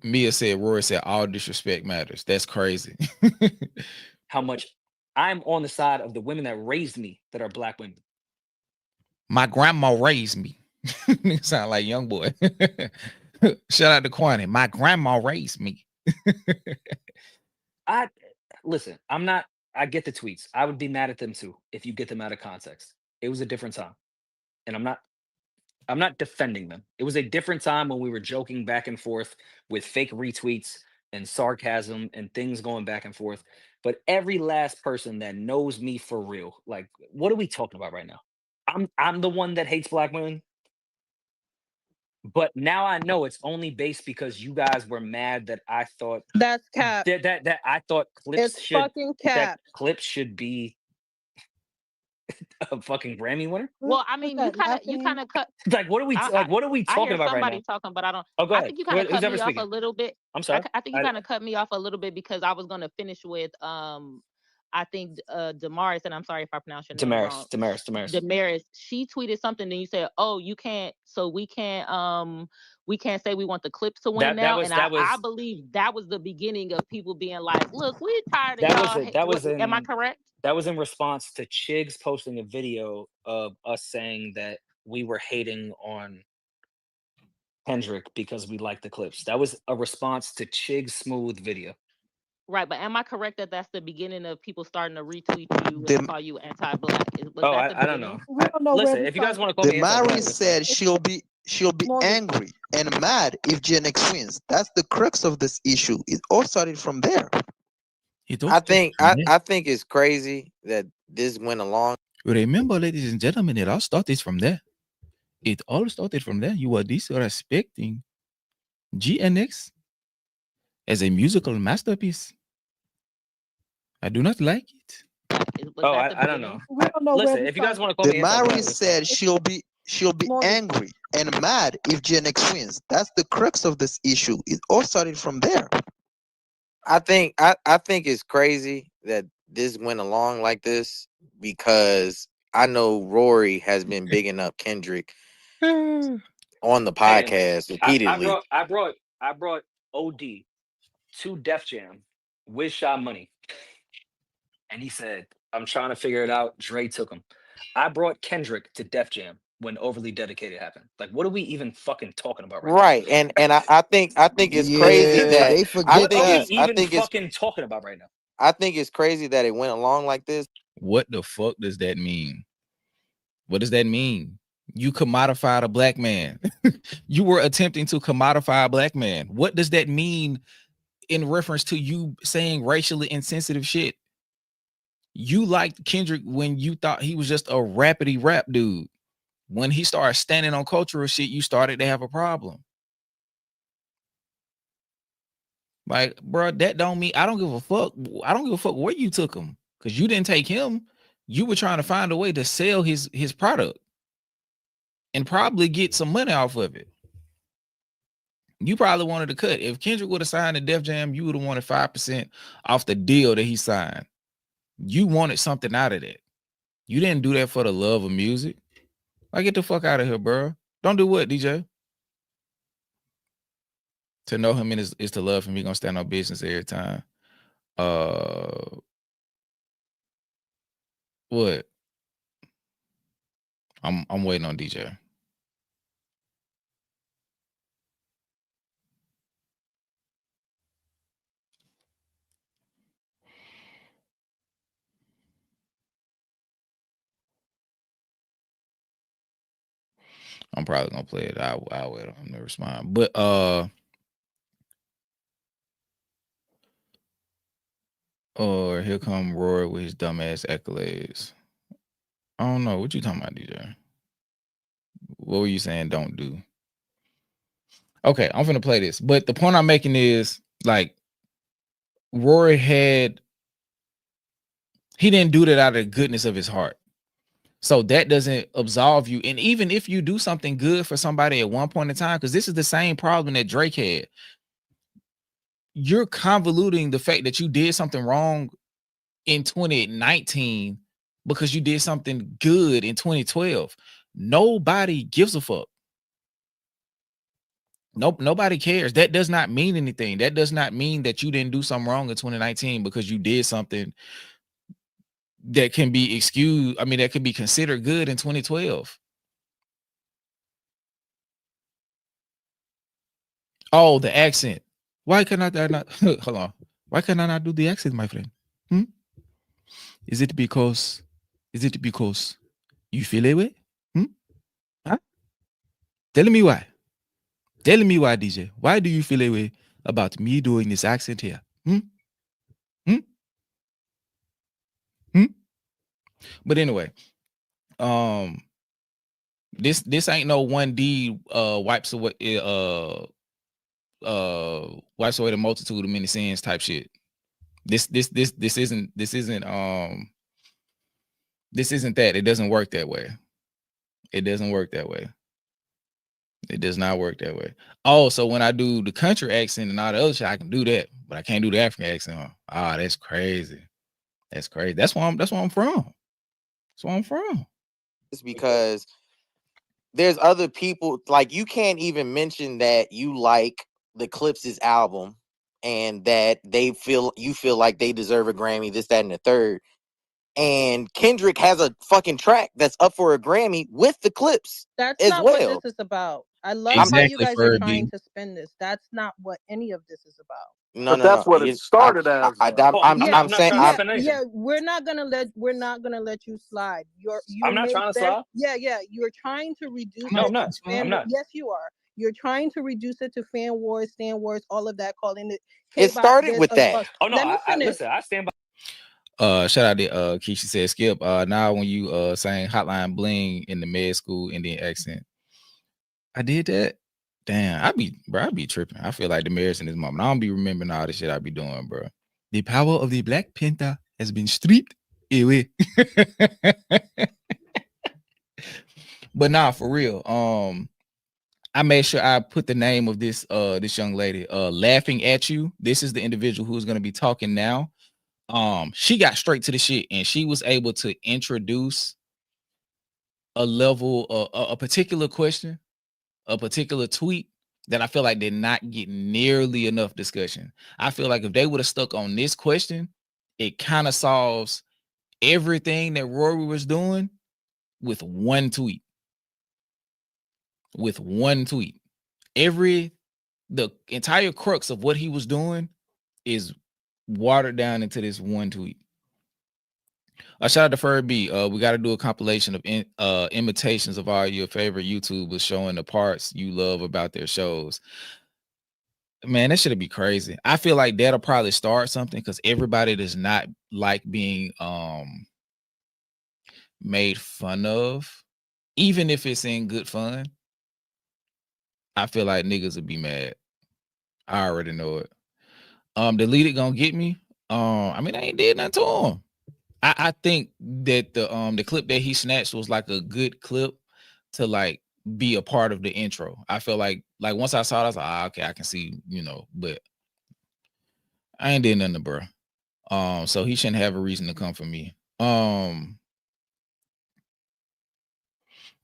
Mia said, Rory said, all disrespect matters. That's crazy. How much I'm on the side of the women that raised me that are black women. My grandma raised me. Sound like young boy. Shout out to Kwani. My grandma raised me. Listen, I get the tweets. I would be mad at them too if you get them out of context. It was a different time. And I'm not defending them. It was a different time when we were joking back and forth with fake retweets and sarcasm and things going back and forth. But every last person that knows me for real, like, what are we talking about right now? I'm the one that hates black women. But now I know it's only based because you guys were mad that I thought That's cap. that I thought clips It's fucking cap. that clips should be a fucking Grammy winner. Well, I mean, you kind of cut. Like, what are we talking about right now? Talking, but I don't. Oh, go I ahead. think you kind of Who's cut ever me speaking? off a little bit. I'm sorry. I think you kind of cut me off a little bit because I was going to finish with I think Damaris, and I'm sorry if I pronounced your name wrong. Damaris. She tweeted something, and you said, "Oh, you can't. So we can't say we want the clips to win now." I believe that was the beginning of people being like, "Look, we're tired of y'all." Am I correct? That was in response to Chigs posting a video of us saying that we were hating on Kendrick because we like the clips. That was a response to Chig's smooth video. Right, but am I correct that that's the beginning of people starting to retweet you and call you anti-black? I don't know. Listen, if you guys want to call me Mary said she'll be angry and mad if Gen X wins. That's the crux of this issue. It all started from there. I think it's crazy that this went along. Remember, ladies and gentlemen, it all started from there. It all started from there. You are disrespecting GNX as a musical masterpiece. I do not like it. I don't know. Listen, if you guys want to call me, Mary said she'll be angry and mad if Gen X wins. That's the crux of this issue. It all started from there. I think it's crazy that this went along like this because I know Rory has been bigging up Kendrick on the podcast repeatedly. I brought OD to Def Jam with Sha Money, and he said, "I'm trying to figure it out." Dre took him. I brought Kendrick to Def Jam when Overly Dedicated happened. Like, what are we even fucking talking about right now? And I think it's crazy that What are we even fucking talking about right now? I think it's crazy that it went along like this. What the fuck does that mean? What does that mean? You commodified a black man. You were attempting to commodify a black man. What does that mean in reference to you saying racially insensitive shit? You liked Kendrick when you thought he was just a rapidy rap dude. When he started standing on cultural shit, you started to have a problem. Like, bro, that don't mean I don't give a fuck. I don't give a fuck where you took him, because you didn't take him. You were trying to find a way to sell his product and probably get some money off of it. You probably wanted to cut. If Kendrick would have signed the Def Jam, you would have wanted 5% off the deal that he signed. You wanted something out of that. You didn't do that for the love of music. Like, get the fuck out of here, bro. Don't do what, DJ? To know him is to love him. He gonna stand on business every time. What? I'm waiting on DJ. I'm probably gonna play it. I'll wait on him to respond. But or here come Rory with his dumbass accolades. I don't know. What you talking about, DJ? What were you saying don't do? Okay, I'm gonna play this. But the point I'm making is, like, Rory he didn't do that out of the goodness of his heart. So that doesn't absolve you. And even if you do something good for somebody at one point in time, because this is the same problem that Drake had, you're convoluting the fact that you did something wrong in 2019 because you did something good in 2012. Nobody gives a fuck. Nope, nobody cares. That does not mean anything. That does not mean that you didn't do something wrong in 2019 because you did something that can be excused. I mean, that can be considered good in 2012. Oh, the accent. Why can I not hold on? Why can I not do the accent, my friend? Is it because you feel away? Huh? Tell me why. Tell me why, DJ. Why do you feel away about me doing this accent here? But anyway, this ain't no 1D wipes away wipes away the multitude of many sins type shit. This isn't that. It doesn't work that way. It doesn't work that way. It does not work that way. Oh, so when I do the country accent and all the other shit, I can do that, but I can't do the African accent. Ah, that's crazy. That's crazy. That's where I'm from. That's where I'm from. It's because there's other people, like, you can't even mention that you like the Clips' album and that you feel like they deserve a Grammy, this, that, and the third. And Kendrick has a fucking track that's up for a Grammy with the Clips That's as not well. what this is about. I love how you Exactly, guys are Fergie. trying to spin this. That's not what any of this is about. No, it started as. I'm saying, we're not gonna let you slide. You I'm not made trying to slide. You're trying to reduce. No, it I'm not. to fan. I'm not. Yes, you are. You're trying to reduce it to fan wars, stan wars, all of that. Calling it. It started with that. Oh no, Let me finish. listen. I stand by. Shout out to Keisha said Skip. Now when you sang Hotline Bling in the med school Indian accent, I did that. Damn, I be tripping. I feel like the mayor's in this moment. I don't be remembering all the shit I be doing, bro. The power of the Black Panther has been stripped away. But nah, for real. I made sure I put the name of this young lady, Laughing at You. This is the individual who's gonna be talking now. She got straight to the shit and she was able to introduce a level, a particular question, a particular tweet that I feel like did not get nearly enough discussion. I feel like if they would have stuck on this question, it kind of solves everything that Rory was doing with one tweet. With one tweet. The entire crux of what he was doing is watered down into this one tweet. Shout out to Furry B. We got to do a compilation of imitations of all your favorite YouTubers showing the parts you love about their shows. Man, that should be crazy. I feel like that'll probably start something because everybody does not like being made fun of, even if it's in good fun. I feel like niggas would be mad. I already know it. Delete it gonna get me. I mean, I ain't did nothing to him. I think that the clip that he snatched was like a good clip to like be a part of the intro. I feel like once I saw it, I was like, okay, I can see, but I ain't did nothing to bro. So he shouldn't have a reason to come for me.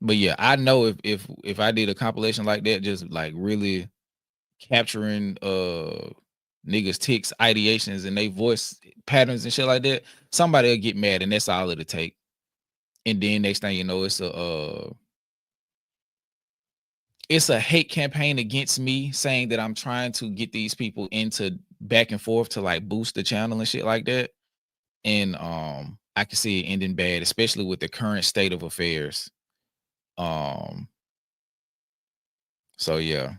But yeah, I know if I did a compilation like that, just like really capturing niggas ticks, ideations, and they voice patterns and shit like that, somebody will get mad, and that's all it'll take. And then next thing you know, it's a hate campaign against me, saying that I'm trying to get these people into back and forth to like boost the channel and shit like that. And I can see it ending bad, especially with the current state of affairs. So yeah.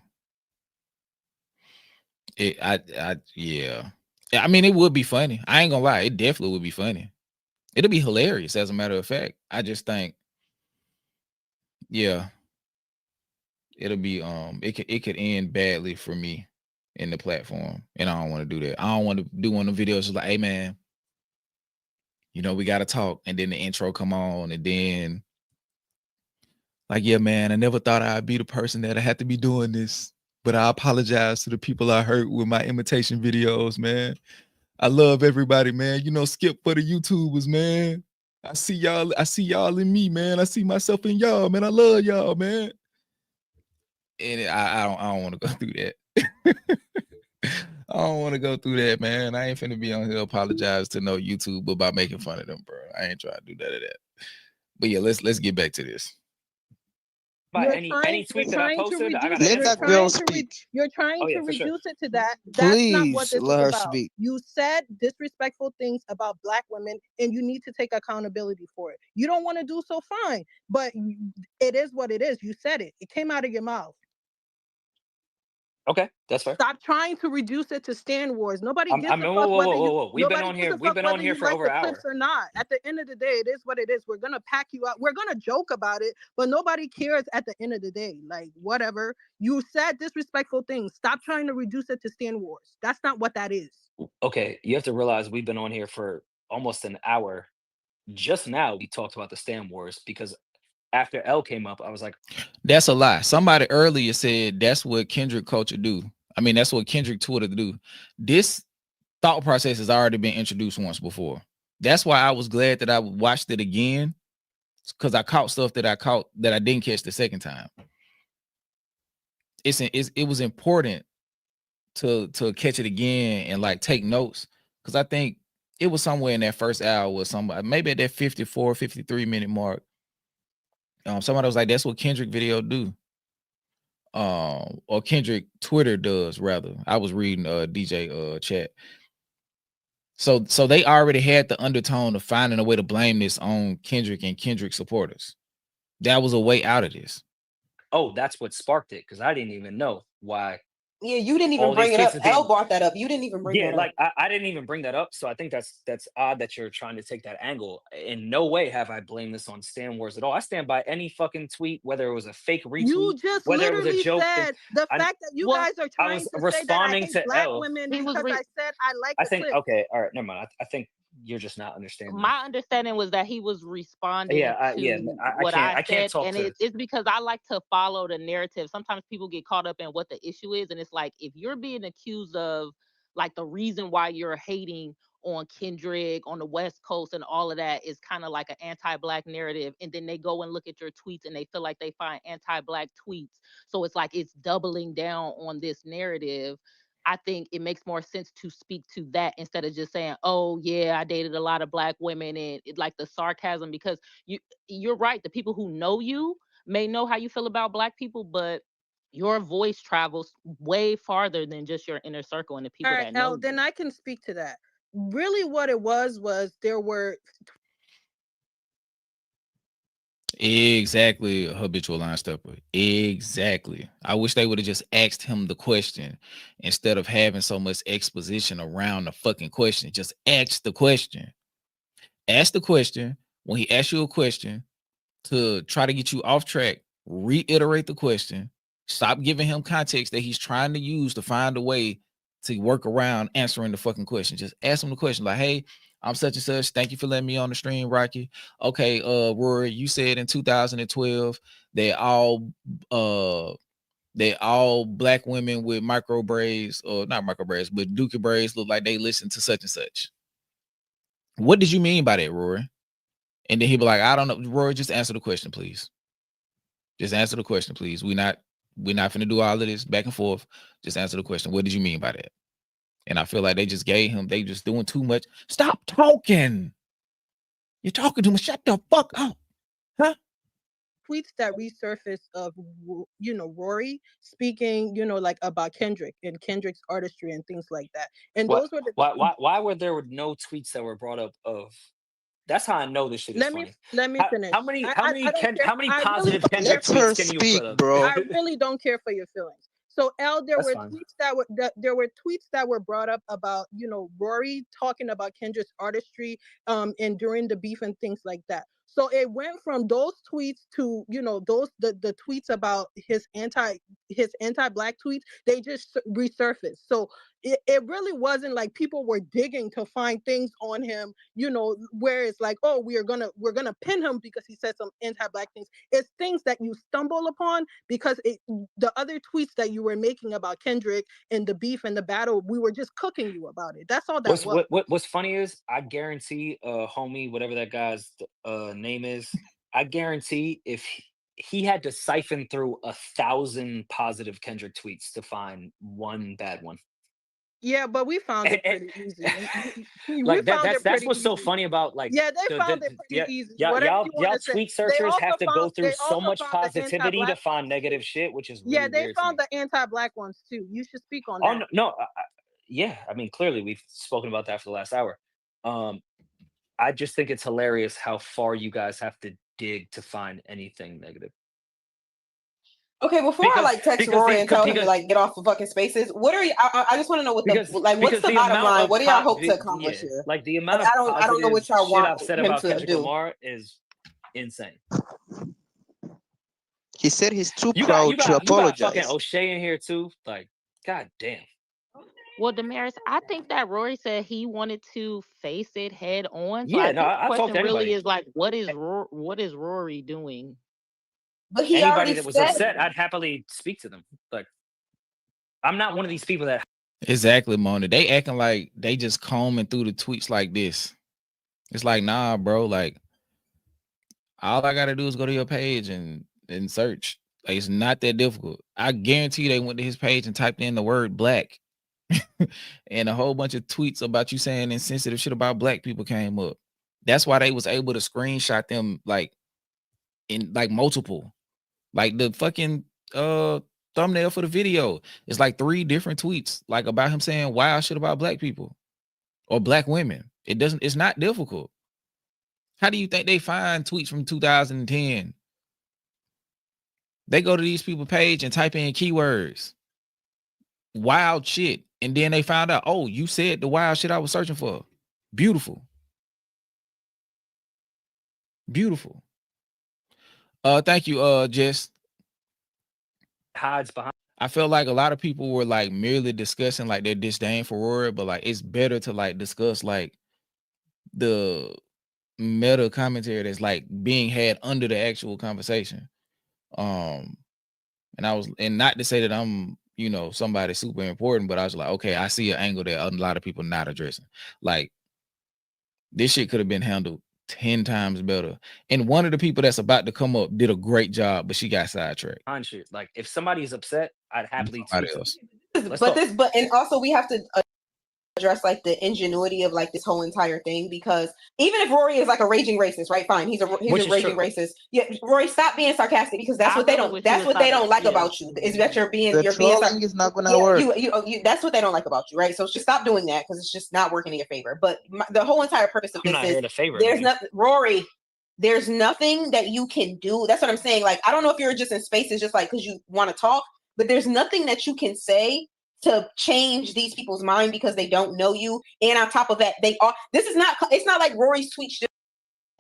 Yeah. I mean, it would be funny. I ain't gonna lie, it definitely would be funny. It'll be hilarious, as a matter of fact. I just think, yeah, it'll be it could end badly for me in the platform, and I don't want to do that. I don't want to do one of the videos just like, hey man, we gotta talk, and then the intro come on, and then like, yeah, man, I never thought I'd be the person that I had to be doing this, but I apologize to the people I hurt with my imitation videos, man. I love everybody, man. Skip for the YouTubers, man. I see y'all in me, man. I see myself in y'all, man. I love y'all, man. And I don't want to go through that. I don't want to go through that, man. I ain't finna be on here apologize to no YouTube about making fun of them, bro. I ain't trying to do none of that. But yeah, let's get back to this. By any tweet that I posted, I gotta Let answer that for girl it. speak. You're trying Oh, yeah, to for sure. reduce it to that. That's not what Please this let is her about. speak. You said disrespectful things about Black women, and you need to take accountability for it. You don't want to do so, fine, but it is what it is. You said it. It came out of your mouth. Okay, that's fair. Stop trying to reduce it to stand wars. Nobody gives a fuck whoa, whether whoa, you. whoa. We've been on here. We've been on here for like over the an clips hour. or not. At the end of the day, it is what it is. We're gonna pack you out. We're gonna joke about it, but nobody cares at the end of the day. Like, whatever. You said disrespectful things. Stop trying to reduce it to stand wars. That's not what that is. Okay, you have to realize we've been on here for almost an hour. Just now, we talked about the Stam Wars because after L came up, I was like, That's a lie. Somebody earlier said that's what Kendrick culture do. I mean, that's what Kendrick Twitter do. This thought process has already been introduced once before. That's why I was glad that I watched it again, because I caught stuff that I didn't catch the second time. It was important to catch it again and like take notes, because I think it was somewhere in that first hour with somebody, maybe at that 54, 53 minute mark. Somebody was like, that's what Kendrick video do. Or Kendrick Twitter does, rather. I was reading DJ chat. So they already had the undertone of finding a way to blame this on Kendrick and Kendrick supporters. That was a way out of this. oh, that's what sparked it because I didn't even know why. Yeah, you didn't even All these bring it up. tweets is Elle being. brought that up. You didn't even bring Yeah, that like up. I didn't even bring that up, so I think that's odd that you're trying to take that angle. In no way have I blamed this on Stan Wars at all. I stand by any fucking tweet, whether it was a fake retweet, You just whether it was a literally joke. said the I, fact that you well, guys are I trying was to say that I responding hate to Black L. women He was because I said I like I the think clip. okay, all right, never mind. I think you're just not understanding. My understanding was that he was responding Yeah, to I what I can't said, talk and to. it's because I like to follow the narrative. Sometimes people get caught up in what the issue is, and it's like if you're being accused of like the reason why you're hating on Kendrick on the West Coast and all of that is kind of like an anti-Black narrative, and then they go and look at your tweets and they feel like they find anti-Black tweets, so it's like it's doubling down on this narrative. I think it makes more sense to speak to that instead of just saying, "Oh yeah, I dated a lot of Black women," and like the sarcasm, because you're right. The people who know you may know how you feel about Black people, but your voice travels way farther than just your inner circle and the All people right, that know Elle, you. then I can speak to that. Really, what it was there were Exactly, a habitual line stepper. Exactly. I wish they would have just asked him the question instead of having so much exposition around the fucking question. Just ask the question. Ask the question. When he asks you a question to try to get you off track, reiterate the question. Stop giving him context that he's trying to use to find a way to work around answering the fucking question. Just ask him the question like, hey, I'm such and such. Thank you for letting me on the stream, Rocky. Okay, Rory, you said in 2012 they all black women with micro braids, or not micro braids, but dookie braids look like they listen to such and such. What did you mean by that, Rory? And then he'd be like, I don't know. Rory, just answer the question, please. Just answer the question, please. We're not gonna do all of this back and forth. Just answer the question. What did you mean by that? And I feel like they just gave him, they just doing too much. Stop talking. You're talking too much. Shut the fuck up. Huh? Tweets that resurfaced of, you know, Rory speaking, you know, like about Kendrick and Kendrick's artistry and things like that. And What? those were the Why were there no tweets that were brought up of? That's how I know this shit is funny. let me finish. How many I don't care. how many I really positive don't Kendrick care. Let her tweets can you speak, put up? bro. I really don't care for your feelings. So L, there That's were fine. tweets that were brought up about, you know, Rory talking about Kendrick's artistry and during the beef and things like that. So it went from those tweets to, you know, the tweets about his anti-black tweets. They just resurfaced. So it really wasn't like people were digging to find things on him, you know, where it's like, oh, we're gonna pin him because he said some anti-black things. It's things that you stumble upon because the other tweets that you were making about Kendrick and the beef and the battle, we were just cooking you about it. That's all that was. What's funny is I guarantee homie, whatever that guy's name is, I guarantee if he had to siphon through 1,000 positive Kendrick tweets to find one bad one. Yeah, but we found it pretty easy. Like that's what's so funny about, like, yeah, they found it pretty easy. Y'all Whatever you want to say. tweet They searchers also have to go found- through they so also much found the positivity to anti-black find ones, negative too. shit, which is really Yeah, they weird to found me. the anti-black ones too. You should speak on Oh that. no, yeah. I mean, clearly we've spoken about that for the last hour. I just think it's hilarious how far you guys have to dig to find anything negative. Okay, before I like text Rory and tell him to like get off the fucking spaces, what are you? I just want to know what what's the bottom line? What do y'all hope to accomplish here? Like the amount of I don't know what y'all shit I've want said him about to Kendrick do. Lamar is insane. He said he's too You proud to got fucking apologize. O'Shea in here too. Like, god damn. Well, Damaris, I think that Rory said he wanted to face it head on. So Yeah, I no, think I the talked question to really anybody. is like, what is Rory doing? But he Anybody already that was said upset, I'd happily speak to them. Like, I'm not one of these people that Exactly, Mona. They acting like they just combing through the tweets like this. It's like, nah, bro. Like, all I gotta do is go to your page and search. Like, it's not that difficult. I guarantee they went to his page and typed in the word black, and a whole bunch of tweets about you saying insensitive shit about black people came up. That's why they was able to screenshot them like in like multiple. Like the fucking thumbnail for the video is like 3 different tweets, like about him saying wild shit about black people or black women. It's not difficult. How do you think they find tweets from 2010? They go to these people's page and type in keywords, wild shit, and then they found out, oh, you said the wild shit I was searching for. Beautiful. Beautiful. Thank you, Jess. hides behind. I felt like a lot of people were like merely discussing like their disdain for Rory, but like it's better to like discuss like the meta commentary that's like being had under the actual conversation. And not to say that I'm, you know, somebody super important, but I was like, okay, I see an angle that a lot of people not addressing. Like, this shit could have been handled 10 times better. And one of the people that's about to come up did a great job, but she got sidetracked. Shit. Like, if somebody's upset, I'd happily Somebody tweet else. them. And also we have to address like the ingenuity of like this whole entire thing, because even if Rory is like a raging racist, right? Fine, he's a raging racist. Yeah, Rory, stop being sarcastic, because that's what they don't like about you, is that you're being trolling is not gonna work. You that's what they don't like about you, right? So just stop doing that, because it's just not working in your favor. But the whole entire purpose of I'm this not here is to favor there's anything. nothing, Rory. there's nothing that you can do. That's what I'm saying. Like, I don't know if you're just in spaces just like because you want to talk, but there's nothing that you can say to change these people's mind because they don't know you. And on top of that, it's not like Rory's tweets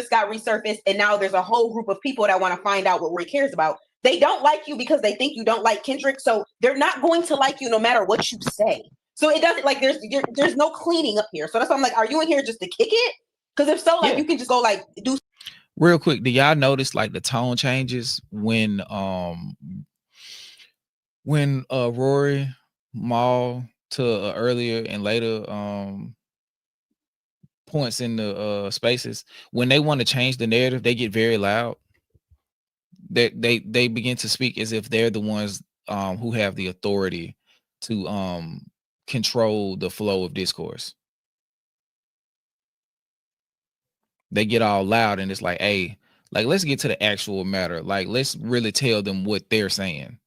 just got resurfaced and now there's a whole group of people that want to find out what Rory cares about. They don't like you because they think you don't like Kendrick. So they're not going to like you no matter what you say. So it doesn't like there's no cleaning up here. So that's why I'm like, are you in here just to kick it? Because if so, like you can just go like do. Real quick, do y'all notice like the tone changes when Rory, Maul to earlier and later points in the spaces, when they want to change the narrative, they get very loud. They begin to speak as if they're the ones who have the authority to control the flow of discourse. They get all loud and it's like, hey, like let's get to the actual matter. Like let's really tell them what they're saying.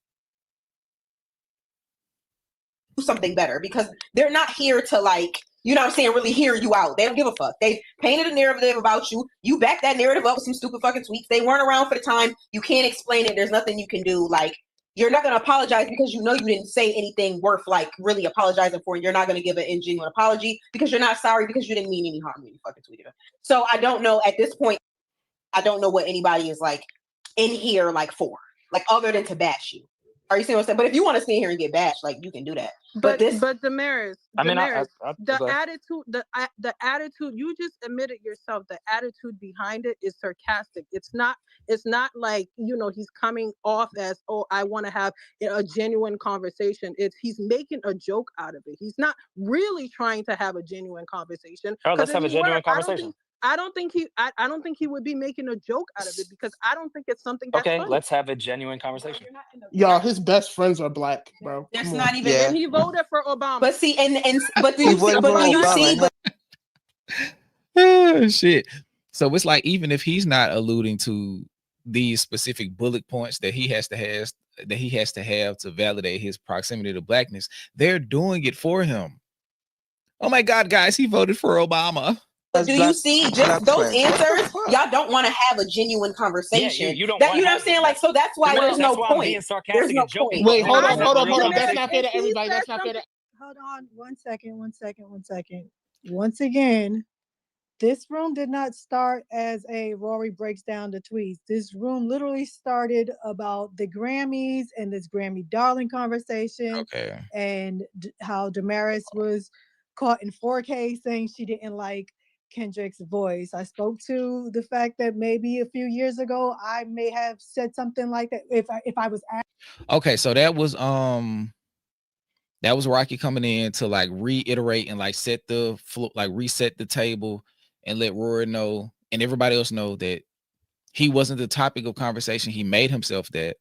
Something better because they're not here to like, you know what I'm saying, really hear you out. They don't give a fuck. They painted a narrative about you. You back that narrative up with some stupid fucking tweets. They weren't around for the time. You can't explain it. There's nothing you can do. Like, you're not going to apologize because you know you didn't say anything worth like really apologizing for. You're not going to give an ingenuine apology because you're not sorry because you didn't mean any harm when you fucking tweeted. So I don't know at this point. I don't know what anybody is like in here like for, like other than to bash you. Are you seeing what I'm saying? But if you want to stay here and get bashed, like you can do that. But Damaris, the attitude you just admitted yourself, the attitude behind it is sarcastic. It's not like, you know, he's coming off as, oh, I want to have a genuine conversation. He's making a joke out of it. He's not really trying to have a genuine conversation. Oh, let's have a genuine conversation. I don't think he would be making a joke out of it because I don't think it's something that's okay. funny. Let's have a genuine conversation. Y'all, his best friends are black, bro. There's not even. And he voted for Obama. But see, but do you see? Oh, shit. So it's like even if he's not alluding to these specific bullet points that he has to have to validate his proximity to blackness, they're doing it for him. Oh my God, guys, he voted for Obama. But do you see just those answers? Y'all don't want to have a genuine conversation. Yeah, you don't. You know what I'm saying? Like, so that's why there's no point. Being sarcastic and joking. Wait, hold on. That's not fair to everybody. That's not fair to. Hold on, one second. Once again, this room did not start as a Rory breaks down the tweets. This room literally started about the Grammys and this Grammy darling conversation. Okay. And how Damaris was caught in 4K saying she didn't like Kendrick's voice. I spoke to the fact that maybe a few years ago I may have said something like that if I was asked. Okay, so that was Rocky coming in to like reiterate and like set the floor, like reset the table and let Rory know and everybody else know that he wasn't the topic of conversation. He made himself that.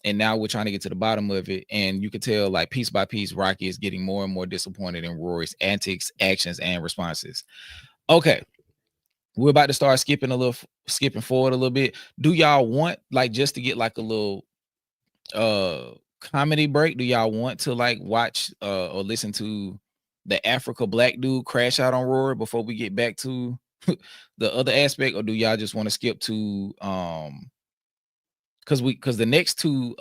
And now we're trying to get to the bottom of it. And you can tell like piece by piece, Rocky is getting more and more disappointed in Rory's antics, actions, and responses. Okay, we're about to start skipping forward a little bit. Do y'all want like just to get like a little comedy break? Do y'all want to like watch or listen to the Africa black dude crash out on Rory before we get back to the other aspect, or do y'all just want to skip to because the next two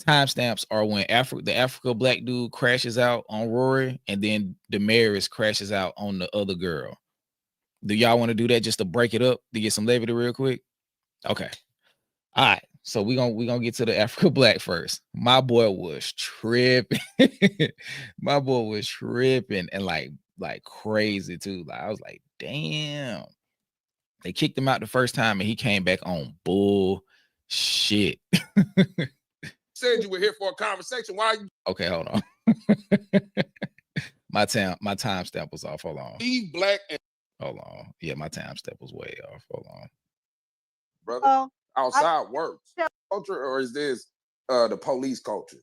timestamps are when the Africa black dude crashes out on Rory and then Damaris crashes out on the other girl. Do y'all want to do that just to break it up to get some levity real quick? Okay. All right. So we're gonna get to the Africa black first. My boy was tripping. My boy was tripping and like crazy too. Like I was like, damn. They kicked him out the first time and he came back on bullshit. Said you were here for a conversation. Why are you? Okay, hold on. my timestamp was off. Hold on. Black and hold on. Yeah, my timestamp was way off. Hold on. Brother, outside works. Culture, or is this the police culture?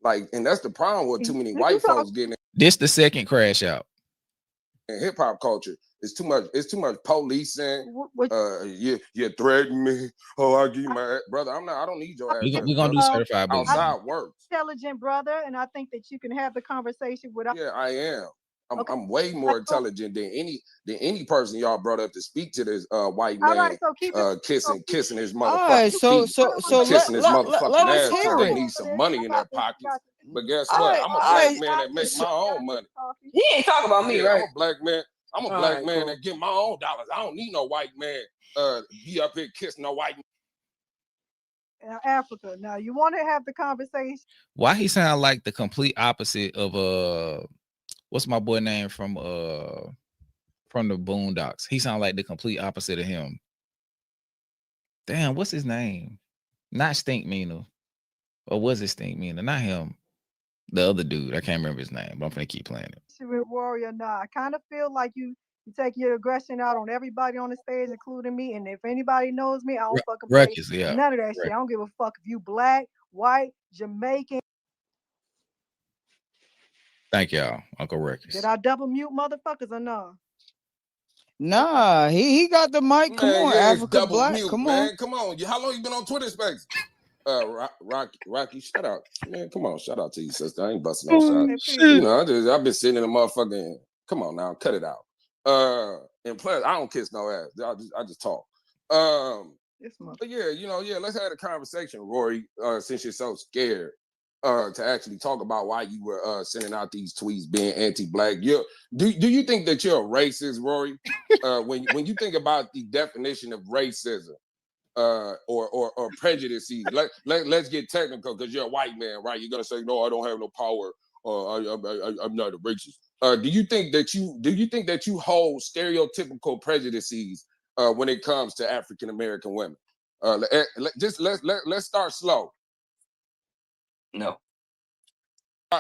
Like, and that's the problem with too many white folks getting in. This the second crash out. In hip hop culture, it's too much policing. You threaten me. Oh, I'll give you my brother. I don't need your ass. We're gonna do certified outside work. Intelligent brother, and I think that you can have the conversation without. Yeah, I am. I'm way more intelligent than any person y'all brought up to speak to this white All man right, so keep it. kissing his All right, motherfucking feet and kissing his let motherfucking us ass because hear they it. need some money in their pockets. But guess All what? right, I'm a all black right. man that make my own money. He ain't talking about me, Yeah, right? I'm a black man. I'm a All black right, man cool. that get my own dollars. I don't need no white man be up here kissing no white man. Africa. Now you want to have the conversation. Why he sound like the complete opposite of what's my boy name from the Boondocks? He sound like the complete opposite of him. Damn, what's his name? Not Stink Meaner. Or was it Stink Meaner? Not him. The other dude. I can't remember his name, but I'm gonna keep playing it. With Warrior, nah, I kind of feel like you take your aggression out on everybody on the stage, including me. And if anybody knows me, I don't fucking play Ruckus, yeah. none of that shit. I don't give a fuck if you black, white, Jamaican. Thank y'all, Uncle Ruckus. Did I double mute motherfuckers or no? Nah, he got the mic. Come Man, on, yeah, it's Africa double Black. mute, Come man. on. Come on. How long you been on Twitter Space? Rocky, shout out. Man, come on, shout out to you, sister. I ain't busting no shots. You know, I've been sitting in the motherfucking. Come on now, cut it out. And plus, I don't kiss no ass. I just talk. But yeah, let's have a conversation, Rory. Since you're so scared to actually talk about why you were sending out these tweets being anti-black. Do you think that you're a racist, Rory? When you think about the definition of racism or prejudices, let's get technical because you're a white man, right? You're gonna say, no, I don't have no power. I'm not a racist. Do you think that you hold stereotypical prejudices when it comes to African American women? Let's start slow. No.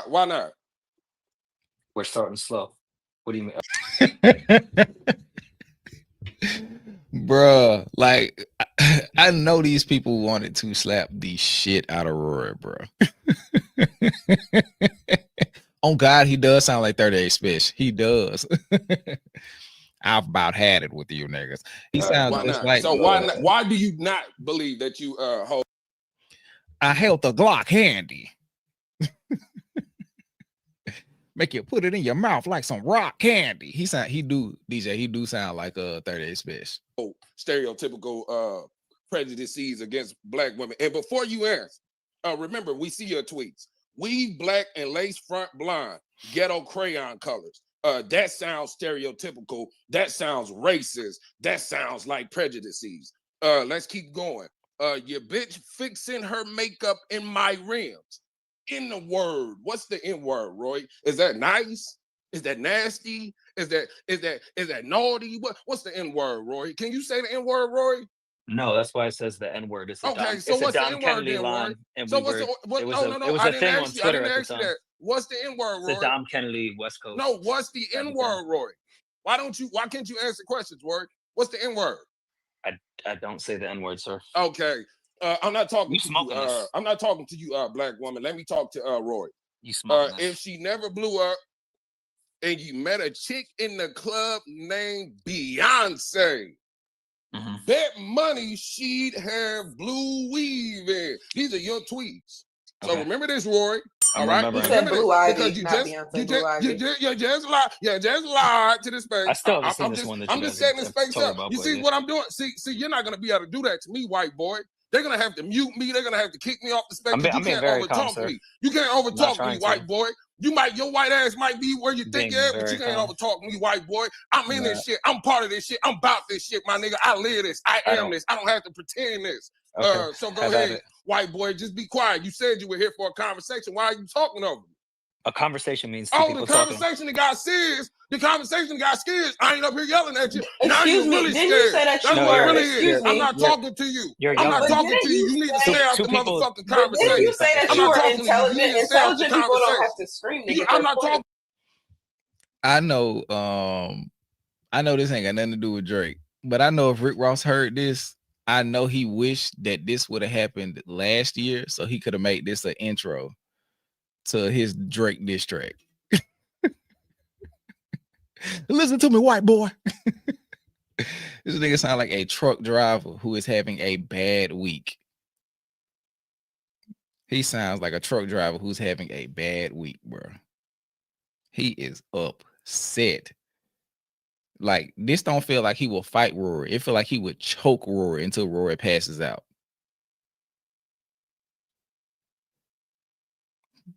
Why not? We're starting slow. What do you mean? Bruh, like I know these people wanted to slap the shit out of Rory, bro. On God, he does sound like 38 Special. He does. I've about had it with you niggas. He sounds why just not? like So why do you not believe that you hold? I held the Glock handy. Make you put it in your mouth like some rock candy. He do sound like 38 Special. Stereotypical prejudices against black women. And before you answer, remember, we see your tweets. Weave black and lace front blonde, ghetto crayon colors. That sounds stereotypical. That sounds racist. That sounds like prejudices. Let's keep going. Your bitch fixing her makeup in my rims. In the word, what's the N word, Roy? Is that nice? Is that nasty? Is that naughty? What's the N word, Roy? Can you say the N word, Roy? No, that's why it says the N word. It's a Okay, Dom, so it's a what's the Dom N word Kennedy then, Roy? line, and So it was I a didn't thing on ask you. I Twitter didn't at the ask you time. that. What's the N word, It's Roy? the Dom Kennedy West Coast. No, what's the N word, Roy? Why can't you answer questions, Roy? What's the N word? I don't say the N word, sir. Okay. I'm not talking You to smoking you. this? I'm not talking to you, black woman. Let me talk to Roy. You smoking this? If she never blew up and you met a chick in the club named Beyonce, bet money she'd have blue weave in. These are your tweets. So remember this, Roy. All right. He said Blue Ivy, Because not Beyonce. Blue Ivy. you just lied to the space. I still haven't seen this one that you I'm just guys setting the have space talked up. about, You but see yeah. what I'm doing? See, you're not gonna be able to do that to me, white boy. They're gonna have to mute me. They're gonna have to kick me off the space. I'm You being can't very calm, overtalk sir. me. You can't I'm not overtalk me, trying to. white boy. Your white ass might be where you think Being you at, but very you can't calm. overtalk me, white boy. I'm in I'm this not. shit. I'm part of this shit. I'm about this shit, my nigga. I live this. I am this. I don't have to pretend this. Okay. So go Have at ahead, it. white boy. Just be quiet. You said you were here for a conversation. Why are you talking over me? A conversation means two Oh, people the talking. conversation that got serious. The conversation got scared. I ain't up here yelling at you. Now Excuse you're me, really didn't scared. you say that That's you what it were? really Excuse is. I'm me. not talking to you. You're I'm not yelling. talking to you. You need to stay out the people- motherfucking But didn't you conversation. say that I'm you not were talking to you. You intelligent? need to stay out the Intelligent people don't have conversation. to scream to get I'm their not point. talking. I know this ain't got nothing to do with Drake, but I know if Rick Ross heard this, I know he wished that this would have happened last year so he could have made this an intro to his Drake diss track. Listen to me, white boy. This nigga sound like a truck driver who is having a bad week. He sounds like a truck driver who's having a bad week, bro. He is upset. set. Like this don't feel like he will fight Rory. It feel like he would choke Rory until Rory passes out.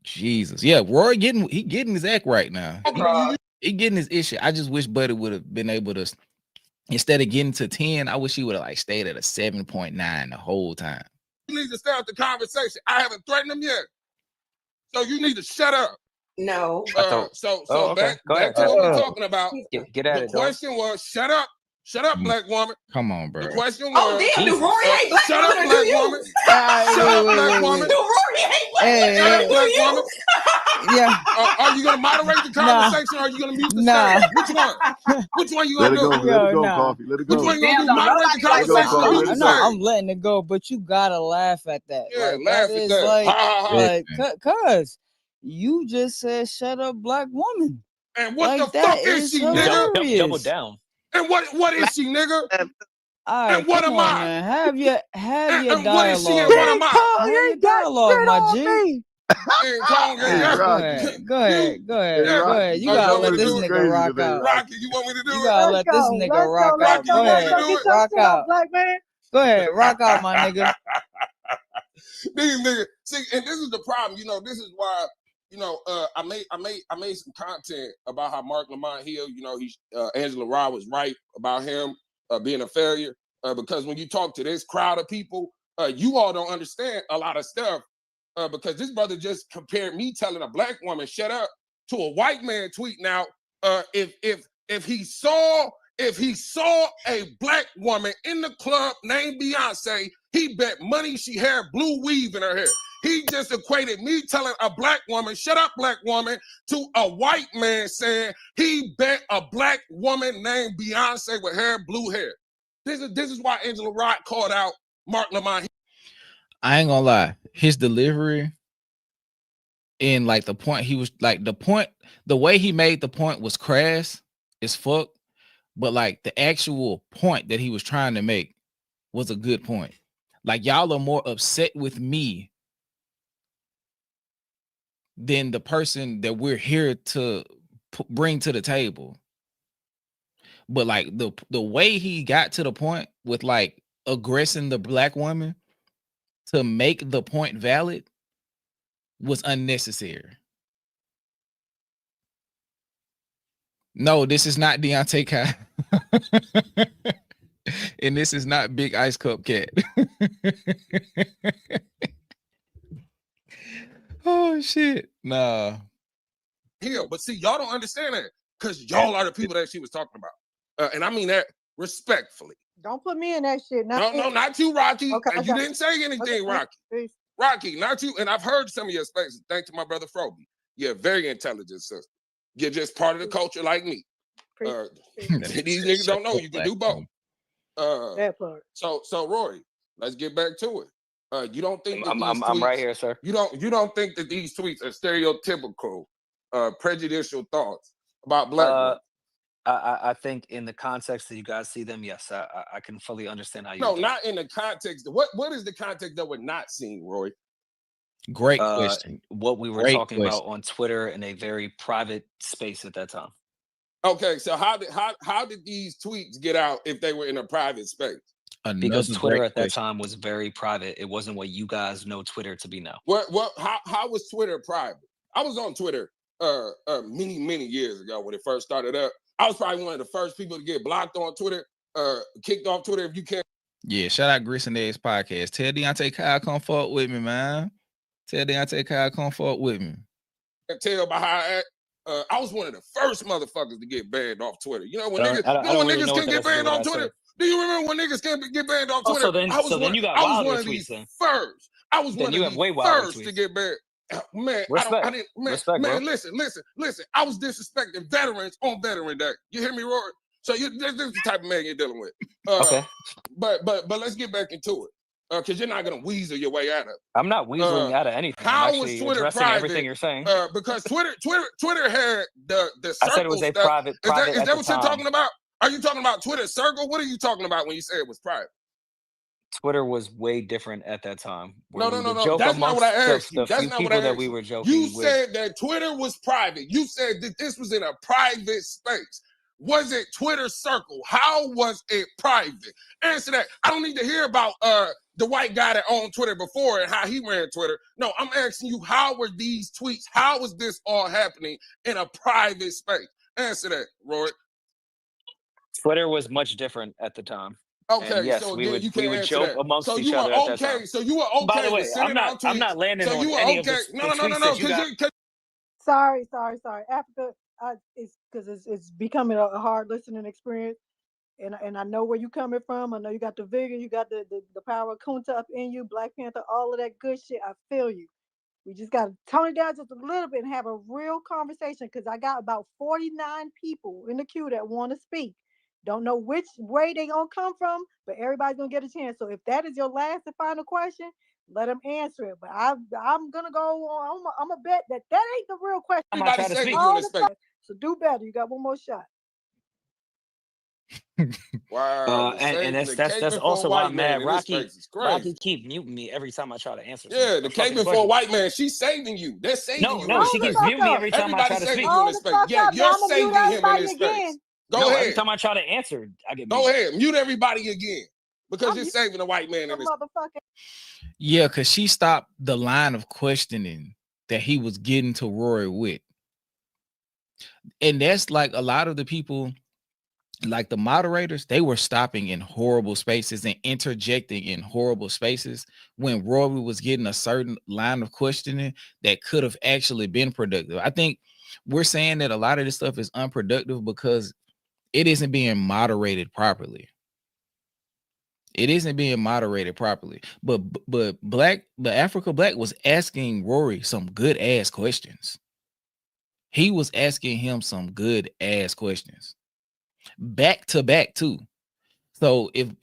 Jesus. Yeah, Rory getting his act right now. He getting his issue. I just wish Buddy would have been able to, instead of getting to 10, I wish he would have like stayed at a 7.9 the whole time. You need to start the conversation. I haven't threatened him yet. So you need to shut up. No. Back to what we're talking about. Get at the it, question was, shut up, black woman. Come on, bro. The question was, Oh damn, do Rory hate black shut up, women or black do you? woman. Shut up, black woman. Do Rory hate black women Shut or up, do black you? woman. Yeah. Are you gonna moderate the conversation or are you gonna mute the stage? Which one? Which one you Let gonna it do? go. Let it go, Coffee. Let it go. Which one you gonna do? Damn, Moderate the nobody likes black conversation or mute the No, stage? I'm letting it go, but you gotta laugh at that. Yeah, like laugh that at is that. like, Ha, ha, ha. like, cause you just said, "Shut up, black woman." And what Like, the that fuck is she, hilarious. nigga? Double down. And what is she, nigga? All right, And what come am on, I? man. Have your And dialogue. what is she and what am I? Have your dialogue, my G. And come on, Hey, yeah. Rocky. Go ahead. You Oh, gotta want me let to this do it? nigga rock today, out. Rocky, you want me to do You it? gotta let this nigga rock out. Rocky, Go you want me ahead, to do it? rock out. Black man. Go ahead, rock out, my nigga. These niggas. See, and this is the problem. You know, this is why. You know, I made some content about how Mark Lamont Hill. You know, Angela Rye was right about him being a failure because when you talk to this crowd of people, you all don't understand a lot of stuff because this brother just compared me telling a black woman shut up to a white man tweeting out if he saw a black woman in the club named Beyonce, he bet money she had blue weave in her hair. He just equated me telling a black woman, shut up, black woman, to a white man saying he bet a black woman named Beyonce with blue hair. This is why Angela Rott called out Mark Lamont. I ain't gonna lie, his delivery and like the point he was like the way he made the point was crass as fuck, but like the actual point that he was trying to make was a good point. Like y'all are more upset with me than the person that we're here to bring to the table. But like the way he got to the point with like aggressing the black woman to make the point valid was unnecessary. No, this is not Deontay Kai. And this is not Big Ice Cup Cat. Oh shit. Nah. Hill, but see, y'all don't understand that because y'all are the people that she was talking about. And I mean that respectfully. Don't put me in that shit. No, not you, Rocky. Okay, And you didn't say anything, Rocky. Peace. Rocky, not you. And I've heard some of your spaces. Thanks to my brother Froby. You're a very intelligent sister. You're just part of the culture like me. These niggas don't know you can do both. That part. So Rory, let's get back to it. You don't think that I'm right here, sir. You don't think that these tweets are stereotypical, prejudicial thoughts about black women? I think in the context that you guys see them, yes, I can fully understand how you. No, not in the context. What is the context that we're not seeing, Roy? Great question. What we were talking about on Twitter in a very private space at that time. Okay, so how did these tweets get out if they were in a private space? Because Twitter at that time was very private. It wasn't what you guys know Twitter to be now. How was Twitter private? I was on Twitter many years ago when it first started up. I was probably one of the first people to get blocked on Twitter, kicked off Twitter if you can't. Yeah, shout out Grist and Eggs podcast. Tell Deontay Kyle come fuck with me, man. Tell Deontay Kyle come fuck with me. Tell by how I act. I was one of the first motherfuckers to get banned off Twitter. You know when niggas, niggas can get banned off Twitter. Do you remember when niggas can't get banned off Twitter? Then you got wilder tweets then. First. I was one of the first to get banned. Man, listen. I was disrespecting veterans on Veteran Day. You hear me, Rory? So this is the type of man you're dealing with. Okay. But let's get back into it. Because you're not gonna weasel your way out of it. I'm not weaseling out of anything. How I'm was actually Twitter addressing private? Everything you're saying. Because Twitter had the circle. I said it was a stuff. private. Is that what you're talking about? Are you talking about Twitter circle? What are you talking about when you say it was private? Twitter was way different at that time. Where No, we no, no, would no. joke That's not what amongst I asked you. the That's few not what I people that asked we you. were You joking with. said that Twitter was private. You said that this was in a private space. Was it Twitter circle? How was it private? Answer that. I don't need to hear about the white guy that owned Twitter before and how he ran Twitter. No, I'm asking you, how were these tweets? How was this all happening in a private space? Answer that, Rory. Twitter was much different at the time. And Okay, yes, so we then you would can't answer joke that. amongst So each you were other at that okay. time. So you were By the okay way, with sending out I'm tweets. not landing So on you were any of okay. the No, no, no, no, tweets no. that you got. Sorry. Africa, it's because it's becoming a hard listening experience. And I know where you coming from. I know you got the vigor, you got the power of Kunta up in you, Black Panther, all of that good shit. I feel you. We just got to tone it down just a little bit and have a real conversation because I got about 49 people in the queue that want to speak. Don't know which way they going to come from, but everybody's going to get a chance. So if that is your last and final question, let them answer it. But I'm going to go on. I'm going to bet that ain't the real question. Everybody saving you in this space. So do better. You got one more shot. Wow, And the that's caving for a also why white I'm man mad. in this space is crazy. Rocky keep muting me every time I try to answer. Yeah, a the fucking caving for a question. white man. She's saving you. They're saving you. No, she keeps muting me every time I try to speak. You in this space. Yeah, you're saving him in this space. Go No, ahead. every time I try to answer, I get Go muted. ahead. Mute everybody again because you're saving a white man in this. Yeah, because she stopped the line of questioning that he was getting to Rory with. And that's like a lot of the people, like the moderators, they were stopping in horrible spaces and interjecting in horrible spaces when Rory was getting a certain line of questioning that could have actually been productive. I think we're saying that a lot of this stuff is unproductive because it isn't being moderated properly. It isn't being moderated properly. But Africa Black was asking Rory some good ass questions. He was asking him some good ass questions. Back to back too. So if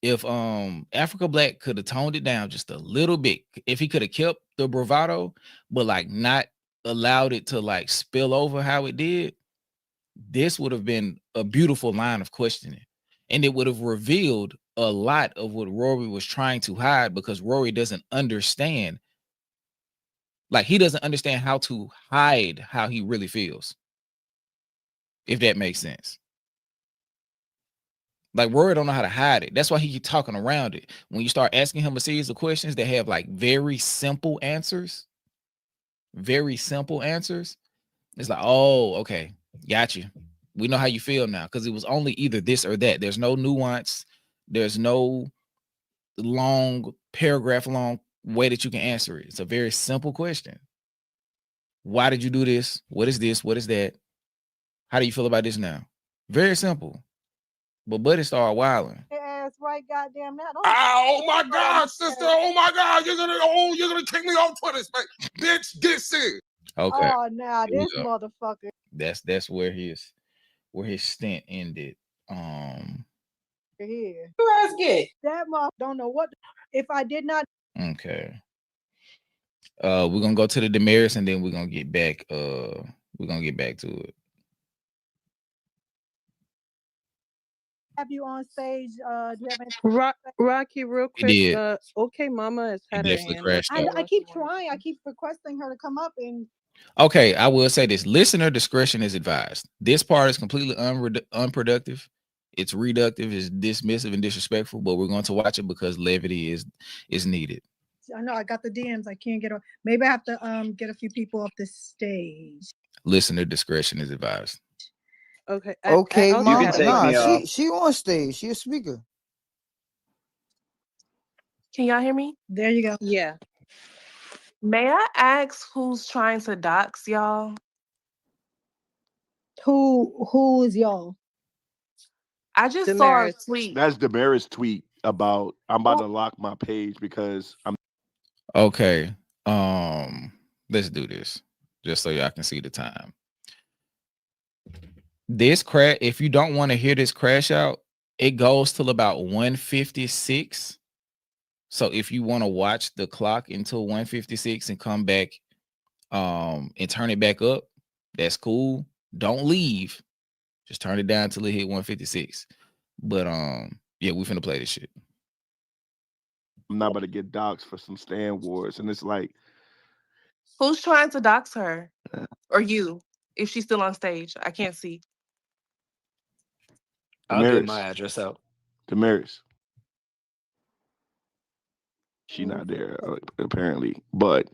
Africa Black could have toned it down just a little bit, if he could have kept the bravado, but like not allowed it to like spill over how it did, this would have been a beautiful line of questioning. And it would have revealed a lot of what Rory was trying to hide because Rory doesn't understand. Like he doesn't understand how to hide how he really feels. If that makes sense. Like Rory don't know how to hide it. That's why he keep talking around it. When you start asking him a series of questions that have like very simple answers, it's like, oh, okay, got you. We know how you feel now because it was only either this or that. There's no nuance. There's no long paragraph long way that you can answer it. It's a very simple question. Why did you do this? What is this? What is that? How do you feel about this now? Very simple. But Buddy started wilding. Ass right, goddamn now. Oh my God, sister! Oh my God! You're gonna kick me off Twitter space, bitch. Get sick. Okay. Oh, now Here we this go. motherfucker. That's where his stint ended. Here. Who else get? That mother don't know what. If I did not. Okay. We're gonna go to the Damaris and then we're gonna get back. We're gonna get back to it. Have you on stage? Do you have any? Rocky, real He quick. did. Okay, Mama has He had her definitely hand. crashed out. I keep trying. I keep requesting her to come up and. Okay, I will say this: listener discretion is advised. This part is completely unproductive. It's reductive, it's dismissive and disrespectful. But we're going to watch it because levity is needed. I know I got the DMs. I can't get on. Maybe I have to get a few people off the stage. Listener discretion is advised. Okay. Okay, I'll Mom. take me Nah, off. she on stage. She a speaker. Can y'all hear me? There you go. Yeah. May I ask who's trying to dox y'all? Who is y'all? I just saw a tweet. That's Damaris' tweet about I'm about to lock my page because I'm Okay. Let's do this just so y'all can see the time. This crash, if you don't want to hear this crash out, it goes till about 1:56. So if you want to watch the clock until 1:56 and come back and turn it back up, that's cool. Don't leave. Just turn it down till it hit 1:56. But yeah, we finna play this shit. I'm not about to get doxxed for some Stan Wars, and it's like, Who's trying to dox her? Or you, if she's still on stage? I can't see. I'll get Damaris. my address out. Damaris. She not there apparently, but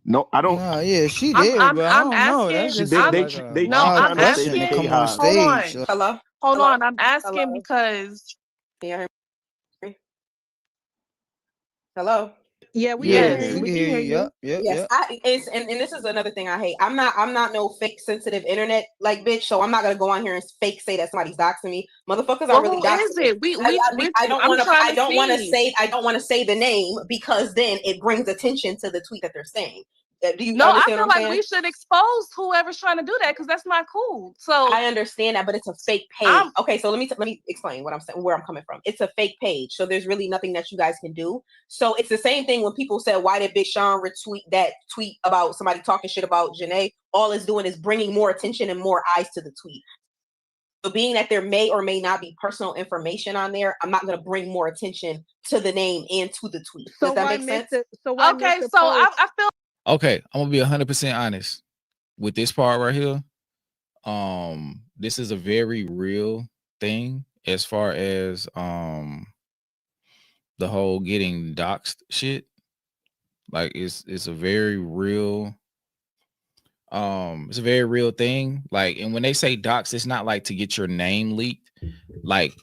no, I don't. Nah, yeah, she I'm there, I'm but I I'm don't know. asking. That's just They like they a No, wild I'm question asking. to come on Hold on. stage. Like, Hello? Hold Hello? on. I'm asking Hello? because Can you hear me? Hello? Yeah, we can yeah, hear yes, we you. we can can hear hear you. you. Yes, and this is another thing I hate. I'm not no fake sensitive internet like bitch, so I'm not gonna go on here and fake say that somebody's doxing me. Motherfuckers are Well, really who doxing is me. it? I don't I'm want to trying I to don't want to see. say the name because then it brings attention to the tweet that they're saying. Do you No, I understand feel what I'm like saying? we should expose whoever's trying to do that because that's not cool. So I understand that, but it's a fake page. Okay, so let me explain what I'm saying, where I'm coming from. It's a fake page, so there's really nothing that you guys can do. So it's the same thing when people said, "Why did Big Sean retweet that tweet about somebody talking shit about Janae?" All it's doing is bringing more attention and more eyes to the tweet. So being that there may or may not be personal information on there, I'm not going to bring more attention to the name and to the tweet. Does that make sense? okay, so I feel Okay, I'm gonna be 100% honest with this part right here. This is a very real thing as far as the whole getting doxxed shit. Like it's a very real it's a very real thing. Like, and when they say dox, it's not like to get your name leaked. Like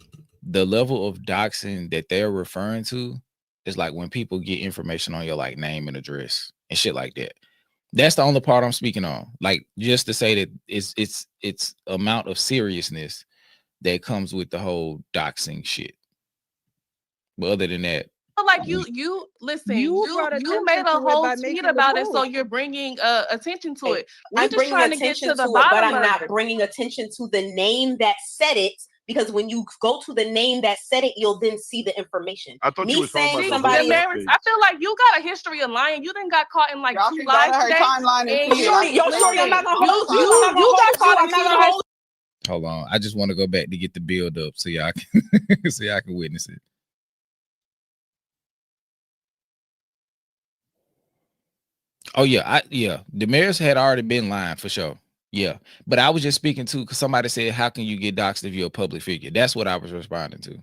the level of doxing that they're referring to is like when people get information on your like name and address and shit like that. That's the only part I'm speaking on. Like just to say that it's amount of seriousness that comes with the whole doxing shit. But other than that, like you listen. You You brought made attention a to it whole by tweet making the about it, so post. you're bringing attention to it. We're I'm just bringing trying to get attention to the to it, but bottom I'm of not it. bringing attention to the name that said it. Because when you go to the name that said it, you'll then see the information. I thought you Me was talking saying about the somebody, Damaris, I feel like you got a history of lying. You didn't got caught in like Y'all 2 can lies go to her today. timeline and And see it. shorty, I'm not gonna hold you. you I'm not gonna got hold you. caught in I'm not 2 gonna lies. hold. hold on. I just want to go back to get the build up so y'all can so y'all can witness it. Oh yeah, Damaris had already been lying for sure. Yeah, but I was just speaking to because somebody said, "How can you get doxxed if you're a public figure?" That's what I was responding to.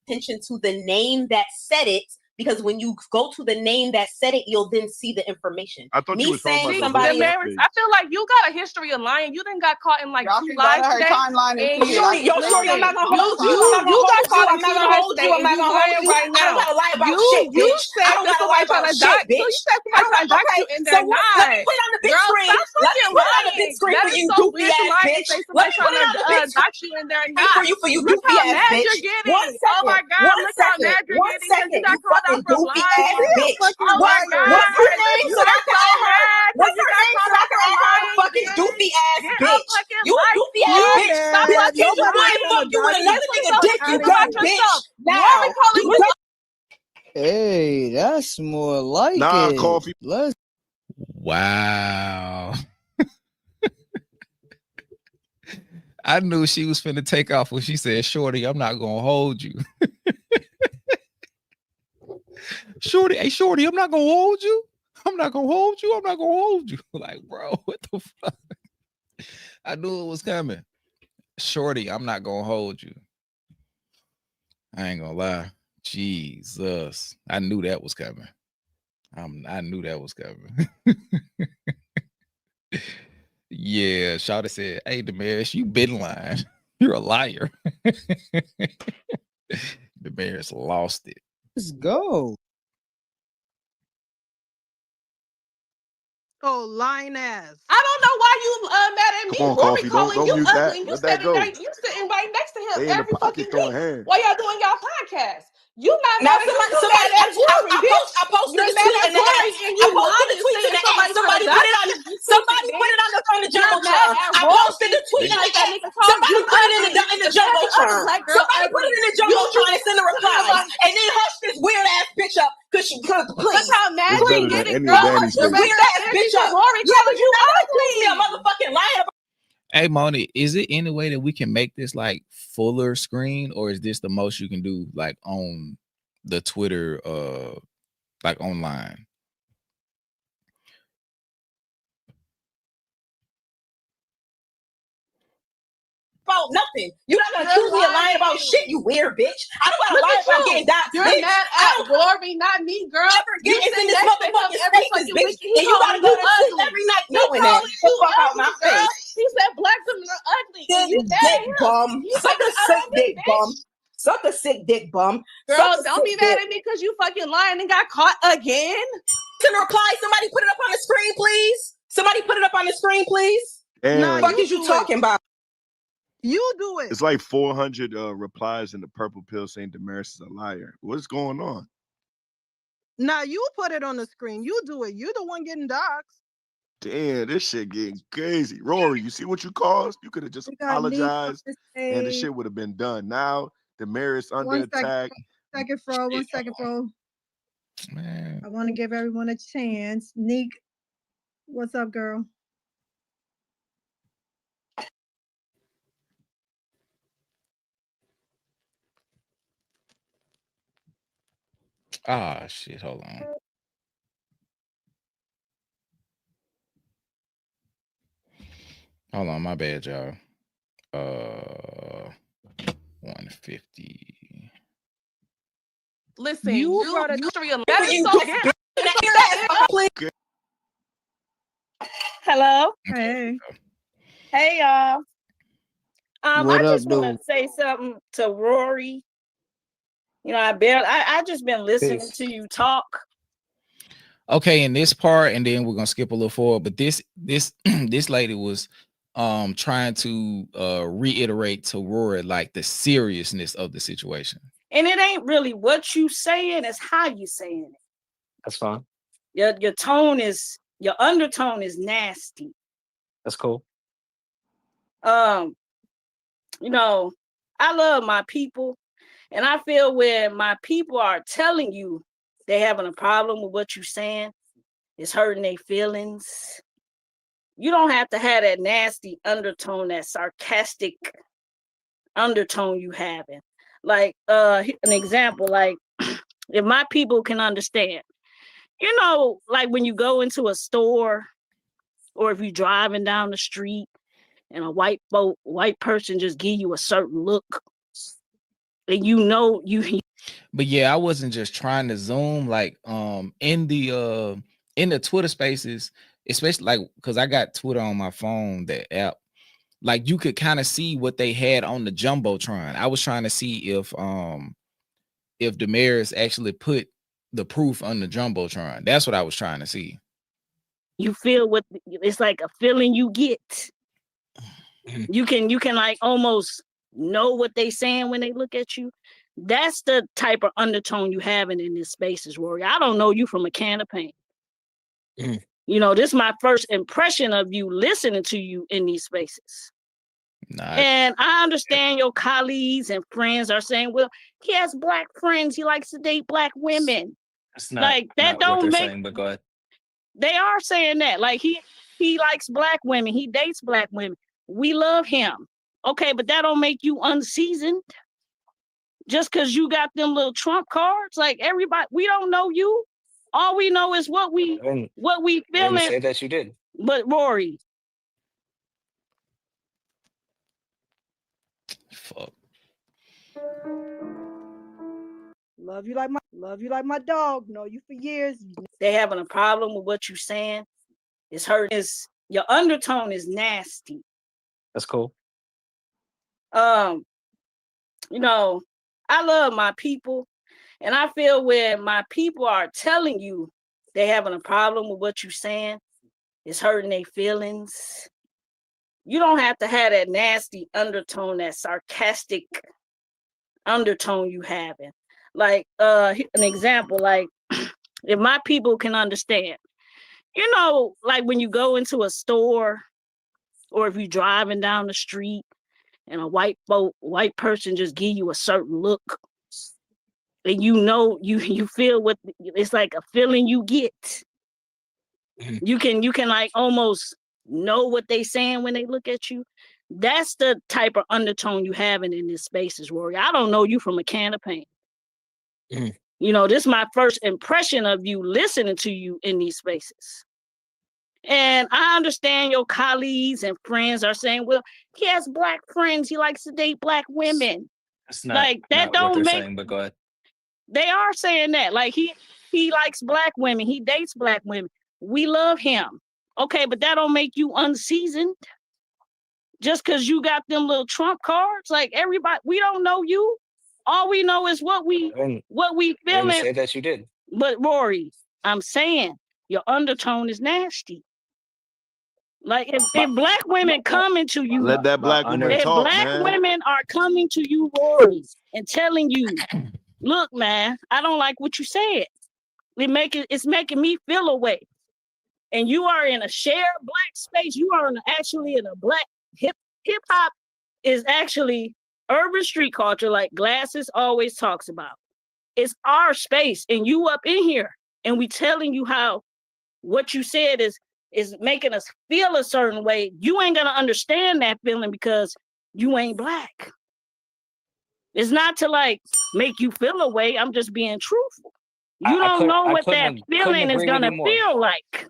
Attention to the name that said it. Because when you go to the name that said it, you'll then see the information. I thought you Me was talking saying about the somebody, Damaris, I feel like you got a history of lying. You didn't got caught in like Y'all 2 can go lies to her today. timeline and see it. shorty, I'm not gonna hold you. You I'm not gonna hold got you. caught in I'm not 2 gonna lies hold today, you. I'm and not you gonna hold lying you. right I don't now. gotta lie about You shit, bitch. I said don't that gotta lie somebody about trying to shit, dox. So bitch. you said I somebody don't trying to got, dox okay, you, and so they're let me not. put it on the big Girl, screen. stop Let me fucking put it on the big lying. screen That for is you, so doofy weird to ass lie and bitch. say Let somebody me put trying it to on the big screen dox you, and they're not. for you, Look doofy how ass mad bitch. you're getting. 1 Oh second. my God, look how 1 second. mad you're 1 getting because you second. got You called out fucking for doofy ass lying. bitch. Oh my What's her God, name you so that I are can so add her? mad because What's you her got name so called that I out can for add her lying, fucking bitch. doofy ass Get a bitch? fucking You a life, doofy ass bitch. bitch. Stop You a fucking Kendra boy, lying. fuck you and Get another some nigga dick, you self-esteem dumb about bitch. yourself. Now, Rory calling you Hey, that's more like Nah, it. call people. Let's. Wow. I knew she was finna take off when she said, "Shorty, I'm not gonna hold you." Shorty, hey, Shorty, I'm not gonna hold you. I'm not gonna hold you. I'm not gonna hold you. Like, bro, what the fuck? I knew it was coming. Shorty, I'm not gonna hold you. I ain't gonna lie. Jesus. I knew that was coming. I knew that was coming. Yeah, Shawty said, "Hey, Damaris, you been lying. You're a liar." Damaris lost it. Let's go. Oh, lying ass. I don't know why you mad at me. Come on, Rory Coffee. calling Don't you mute ugly. that. And you Let that sitting go. right, you sitting right next to him They in the every pocket fucking throwing week hands. while y'all doing y'all podcast. You not now mad at him. You mad at Rory, bitch. I posted You're the mad tweet at in the Rory ass. and I you posted the lying, tweet in saying the ass. somebody trying to Somebody put dox it on. you. You Somebody stupid put it bitch. on the You're mad jumbotron. at I posted Rory the tweet in because the that ass. nigga called Somebody you put it ugly. in the And said the other jumbotron. black girl Somebody put it ugly. in the You jumbotron and send the put it replies. about And then hush this weird ass bitch up because look please, how mad It's you're better than getting, any girl. hush Vanity this You're place. weird upset ass energy bitch because up. Rory Yeah, calling but you you're not gonna accuse me of ugly. motherfucking lying about. Hey, Moni, is it any way that we can make this like fuller screen, or is this the most you can do like on the Twitter like online. About nothing. You're not gonna accuse me of lying about shit, you weird bitch. I don't gotta Look lie at about you. getting doxxed, You're bitch. mad I at don't Rory, not me, girl. ever You get sit in this next to him motherfucking every spaces, fucking bitch. week. He And you calling gotta go you to sleep ugly. every night He knowing that. calling The you fuck out ugly, my girl. face. He said black women are ugly, and you This mad at dick him. bum. You Suck a fucking sick ugly, dick bitch. bum. Suck a sick dick bum. Girl, Suck a don't be sick mad dick. at me because you fucking lying and got caught again. Can reply? Somebody put it up on the screen, please. Somebody put it up on the screen, please. Nah, Fuck is you talking about? You do it. It's like 400 replies in the purple pill saying Damaris is a liar. What's going on? Nah, you put it on the screen. You do it. You're the one getting doxxed. Damn, this shit getting crazy. Rory, you see what you caused? You could have just We got Neek on apologized the and the stage. shit would have been done. Now Damaris under One second, attack. One second, bro. Man. I want to give everyone a chance. Neek, what's up, girl? Ah, shit. Hold on. Hold on, my bad, y'all. 150. Listen, you brought a history of that is You so bitch. good. Hello. Hey. Hey, y'all. What I up, just want dude? to say something to Rory. You know, I just been listening Peace. to you talk. Okay, in this part, and then we're gonna skip a little forward. But this this lady was trying to reiterate to Rory like the seriousness of the situation. And it ain't really what you saying, it's how you saying it. That's fine. Your tone is, your undertone is nasty. That's cool. You know, I love my people, and I feel when my people are telling you they having a problem with what you're saying, it's hurting their feelings. You don't have to have that nasty undertone, that sarcastic undertone you having. Like an example, like if my people can understand, you know, like when you go into a store or if you're driving down the street and a white person just give you a certain look, and you know you. But yeah, I wasn't just trying to zoom like in the Twitter spaces, especially like because I got Twitter on my phone, the app. Like you could kind of see what they had on the jumbotron. I was trying to see if Damaris actually put the proof on the jumbotron. That's what I was trying to see. You feel what it's like, a feeling you get. You can like almost know what they saying when they look at you. That's the type of undertone you having in this spaces, Rory. I don't know you from a can of paint. You know, this is my first impression of you listening to you in these spaces. And I understand your colleagues and friends are saying, well, he has black friends. He likes to date black women. That's not Like that not what don't they're make. saying, but go ahead. They are saying that. Like he likes black women. He dates black women. We love him. Okay, but that don't make you unseasoned. Just because you got them little trump cards, like everybody, we don't know you. All we know is what we I feeling. didn't say that you did. But Rory, fuck. Love you like my dog. Know you for years. They having a problem with what you're saying. It's hurting. Your undertone is nasty. That's cool. You know, I love my people, and I feel when my people are telling you they having a problem with what you're saying, it's hurting their feelings. You don't have to have that nasty undertone, that sarcastic undertone you having. Like an example, like if my people can understand, you know, like when you go into a store or if you're driving down the street and a white person just give you a certain look, and you know you feel what it's like, a feeling you get. You can like almost know what they saying when they look at you. That's the type of undertone you having in this spaces, Rory. I don't know you from a can of paint. You know, this is my first impression of you listening to you in these spaces. And I understand your colleagues and friends are saying, well, he has black friends. He likes to date black women. That's not Like that not what they're don't make, saying, but go ahead. they are saying that. Like he likes black women. He dates black women. We love him. Okay, but that don't make you unseasoned. Just because you got them little trump cards, like everybody, we don't know you. All we know is what we I didn't feeling. say that you did. But Rory, I'm saying your undertone is nasty. Like if black women coming to you, Let that black woman if talk, black man. women are coming to you, Rory, and telling you, look, man, I don't like what you said. It's making me feel away. And you are in a shared black space. You are actually in a black hip hop is actually urban street culture, like Glasses always talks about. It's our space, and you up in here, and we telling you how what you said is making us feel a certain way. You ain't gonna understand that feeling because you ain't black. It's not to like make you feel a way. I'm just being truthful. You don't know what that feeling is gonna feel like.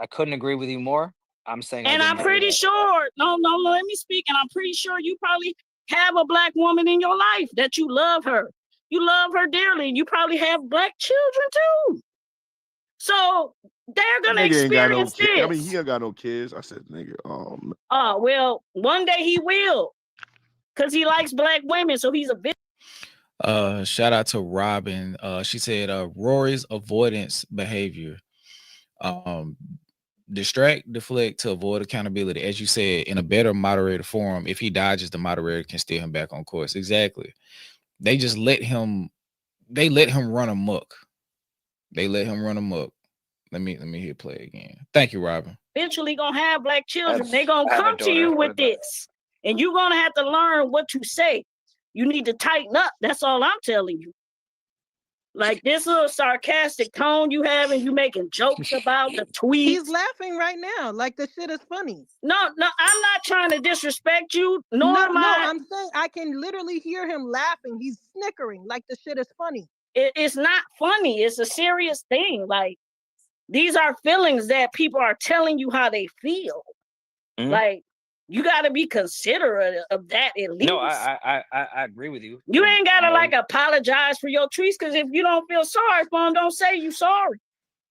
I couldn't agree with you more. I'm saying, And I'm pretty sure, no, let me speak. And I'm pretty sure you probably have a black woman in your life that you love her. You love her dearly. You probably have black children too. So they're gonna Nigga ain't got no experience kids. this. I mean, he ain't got no kids. I said, nigga, man. Oh, well, one day he will. Because he likes black women, so he's a bit. Shout out to Robin. She said Rory's avoidance behavior. Distract, deflect to avoid accountability. As you said, in a better moderator forum, if he dodges, the moderator can steer him back on course. Exactly. They just let him run amok. They let him run amok. Let me hit play again. Thank you, Robin. Eventually gonna have black children. They're gonna come to you with this. And you're gonna have to learn what you say. You need to tighten up. That's all I'm telling you. Like this little sarcastic tone you have, and you making jokes about the tweets. He's laughing right now, like the shit is funny. No, I'm not trying to disrespect you. No, I'm saying I can literally hear him laughing. He's snickering, like the shit is funny. It's not funny. It's a serious thing. Like these are feelings that people are telling you how they feel. Like you got to be considerate of that at least. No, I agree with you. You ain't gotta like apologize for your tweets, because if you don't feel sorry for them, don't say you sorry.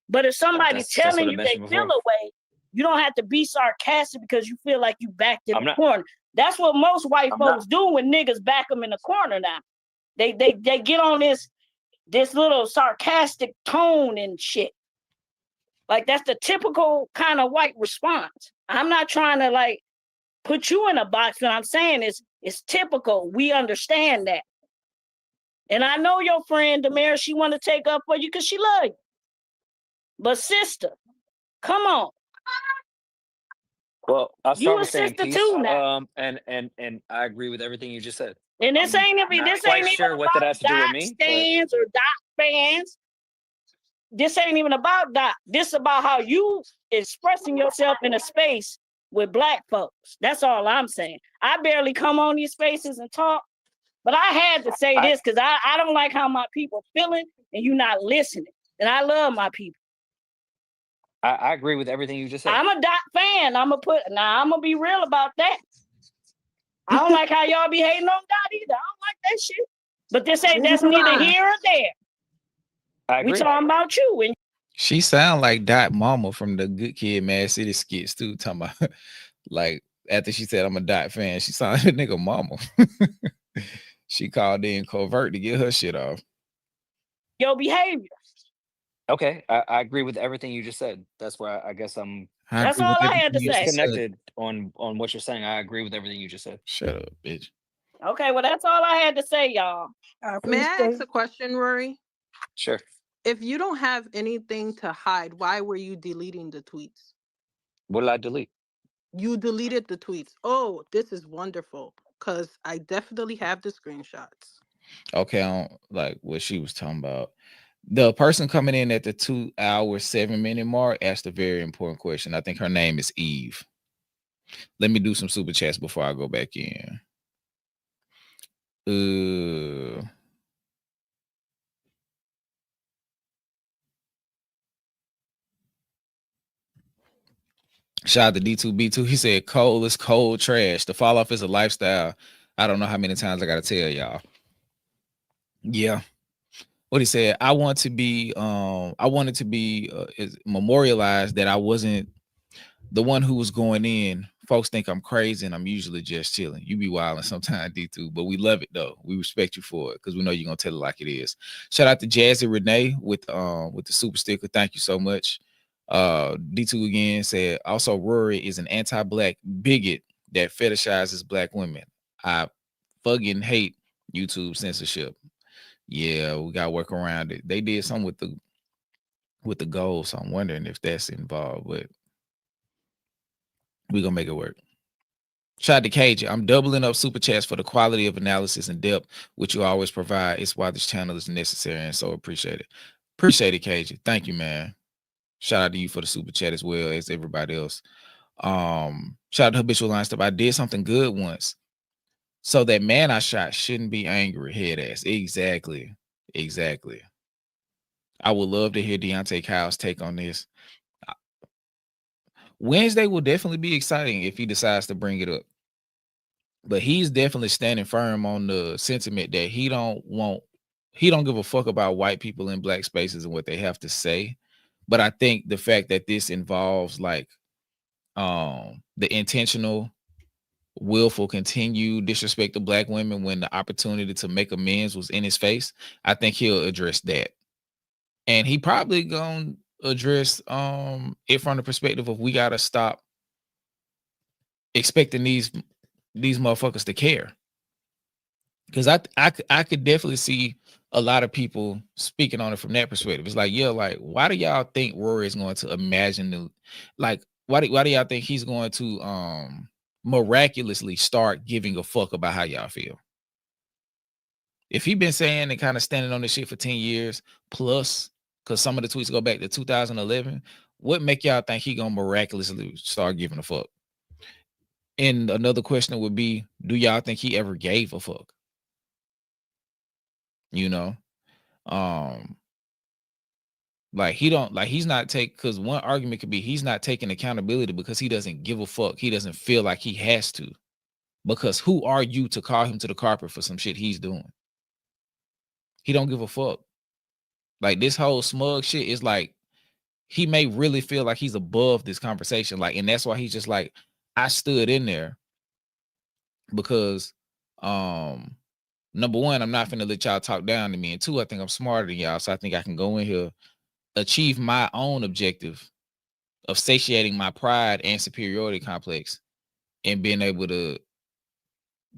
But if somebody's telling you they feel a way, you don't have to be sarcastic because you feel like you backed in the corner. That's what most white folks do when niggas back them in the corner now. They get on this little sarcastic tone and shit. Like that's the typical kind of white response. I'm not trying to like put you in a box. What I'm saying is it's typical. We understand that. And I know your friend Demara, she want to take up for you because she love you. But sister, come on. Well, I'll You start a with saying sister peace. too now. And I agree with everything you just said. And this ain't even sure what that has to do with Dot me. stands or Dot fans. This ain't even about Dot. This about how you expressing yourself in a space with black folks. That's all I'm saying. I barely come on these spaces and talk, but I had to say this because I don't like how my people feeling and you not listening. And I love my people. I agree with everything you just said. I'm a Dot fan. I'm gonna be real about that. I don't like how y'all be hating on Dot either. I don't like that shit. But that's neither here or there. I agree. We talking about you. And She sound like Dot Mama from the Good Kid, Mad City skits too. Talking about like after she said I'm a Dot fan, she sounded like a nigga mama. She called in covert to get her shit off. Your behavior. Okay, I agree with everything you just said. That's where I guess That's all I had to say. Disconnected on what you're saying. I agree with everything you just said. Shut up, bitch. Okay, well that's all I had to say, y'all. May I ask a question, Rory? Sure. If you don't have anything to hide, why were you deleting the tweets? What did I delete? You deleted the tweets. Oh, this is wonderful because I definitely have the screenshots. Okay, I don't like what she was talking about. The person coming in at the 2 hour 7 minute mark asked a very important question. I think her name is Eve. Let me do some super chats before I go back in. Shout out to D2B2. He said coal is cold trash. The fall off is a lifestyle. I don't know how many times I gotta tell y'all. Yeah. What he said, I wanted to be memorialized that I wasn't the one who was going in. Folks think I'm crazy and I'm usually just chilling. You be wilding sometimes, D2, but we love it though. We respect you for it because we know you're gonna tell it like it is. Shout out to Jazzy Renee with the super sticker. Thank you so much. D2 again said also Rory is an anti-black bigot that fetishizes black women. I fucking hate YouTube censorship. Yeah, we gotta work around it. They did something with the goal, so I'm wondering if that's involved, but we're gonna make it work. Shout out to Cage. I'm doubling up super chats for the quality of analysis and depth which you always provide. It's why this channel is necessary and so appreciate it. Appreciate it, Cage. Thank you, man. Shout out to you for the super chat as well as everybody else. Shout out to Habitual Line Stuff. I did something good once. So that man I shot shouldn't be angry, head ass. Exactly. Exactly. I would love to hear Deontay Kyle's take on this. Wednesday will definitely be exciting if he decides to bring it up. But he's definitely standing firm on the sentiment that he don't give a fuck about white people in black spaces and what they have to say. But I think the fact that this involves like the intentional, willful, continued disrespect to black women when the opportunity to make amends was in his face, I think he'll address that. And he probably gonna address it from the perspective of we gotta stop expecting these motherfuckers to care. Because I could definitely see a lot of people speaking on it from that perspective. It's like, yeah, like why do y'all think Rory is going to imagine the like why do y'all think he's going to miraculously start giving a fuck about how y'all feel? If he been saying and kind of standing on this shit for 10 years plus, because some of the tweets go back to 2011, what make y'all think he gonna miraculously start giving a fuck? And another question would be, do y'all think he ever gave a fuck? You know, like he's not because one argument could be he's not taking accountability because he doesn't give a fuck. He doesn't feel like he has to, because who are you to call him to the carpet for some shit he's doing? He don't give a fuck. Like this whole smug shit is like, he may really feel like he's above this conversation. Like, and that's why he's just like, I stood in there because, number one, I'm not finna let y'all talk down to me. And two, I think I'm smarter than y'all. So I think I can go in here, achieve my own objective of satiating my pride and superiority complex and being able to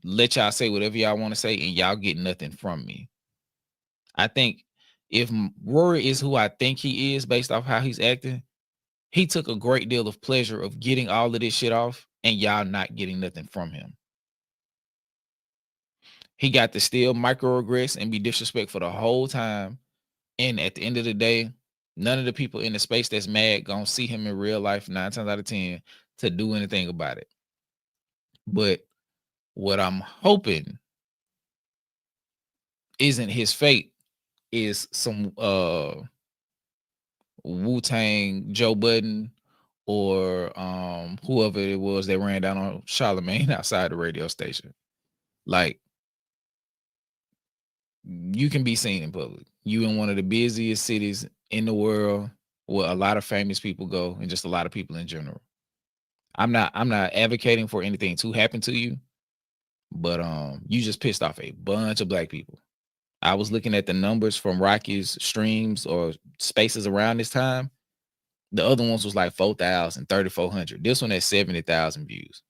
let y'all say whatever y'all want to say and y'all get nothing from me. I think if Rory is who I think he is based off how he's acting, he took a great deal of pleasure of getting all of this shit off and y'all not getting nothing from him. He got to still microaggress and be disrespectful the whole time. And at the end of the day, none of the people in the space that's mad gonna see him in real life 9 times out of 10 to do anything about it. But what I'm hoping isn't his fate is some Wu-Tang Joe Budden or whoever it was that ran down on Charlemagne outside the radio station. Like, you can be seen in public. You in one of the busiest cities in the world where a lot of famous people go and just a lot of people in general. I'm not advocating for anything to happen to you, but you just pissed off a bunch of black people. I was looking at the numbers from Rocky's streams or spaces around this time. The other ones was like 4,000, 3,400. This one has 70,000 views.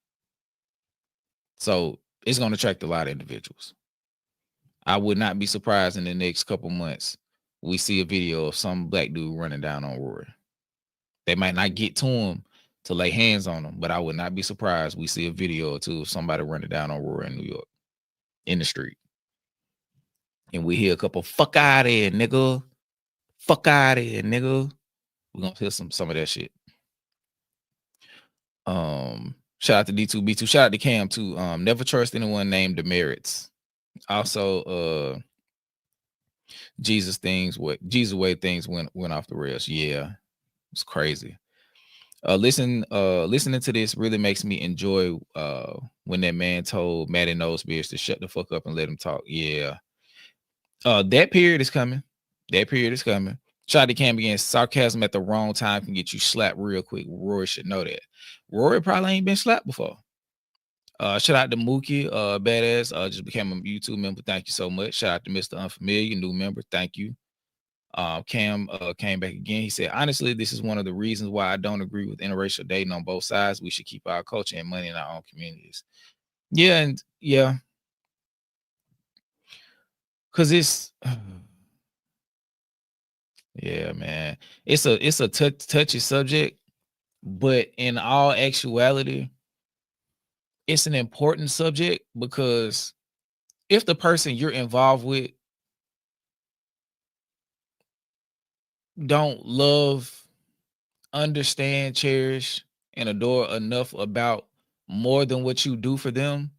So it's going to attract a lot of individuals. I would not be surprised in the next couple months we see a video of some black dude running down on Rory. They might not get to him to lay hands on him, but I would not be surprised we see a video or two of somebody running down on Rory in New York in the street. And we hear a couple, fuck out of here, nigga. Fuck out of here, nigga. We're going to hear some of that shit. Shout out to D2B2. Shout out to Cam too. Never trust anyone named Demerits. Also, Jesus way things went off the rails. Yeah, it's crazy. Listening to this really makes me enjoy when that man told Maddie Nosebeards to shut the fuck up and let him talk. Yeah. That period is coming. Shotty Cam again, sarcasm at the wrong time can get you slapped real quick. Rory should know that. Rory probably ain't been slapped before. Shout out to Mookie, badass. Just became a YouTube member. Thank you so much. Shout out to Mr. Unfamiliar, new member. Thank you. Cam came back again. He said, honestly, this is one of the reasons why I don't agree with interracial dating on both sides. We should keep our culture and money in our own communities. Yeah, and yeah. Cause it's yeah, man. It's a touchy subject, but in all actuality, it's an important subject because if the person you're involved with don't love, understand, cherish, and adore enough about more than what you do for them,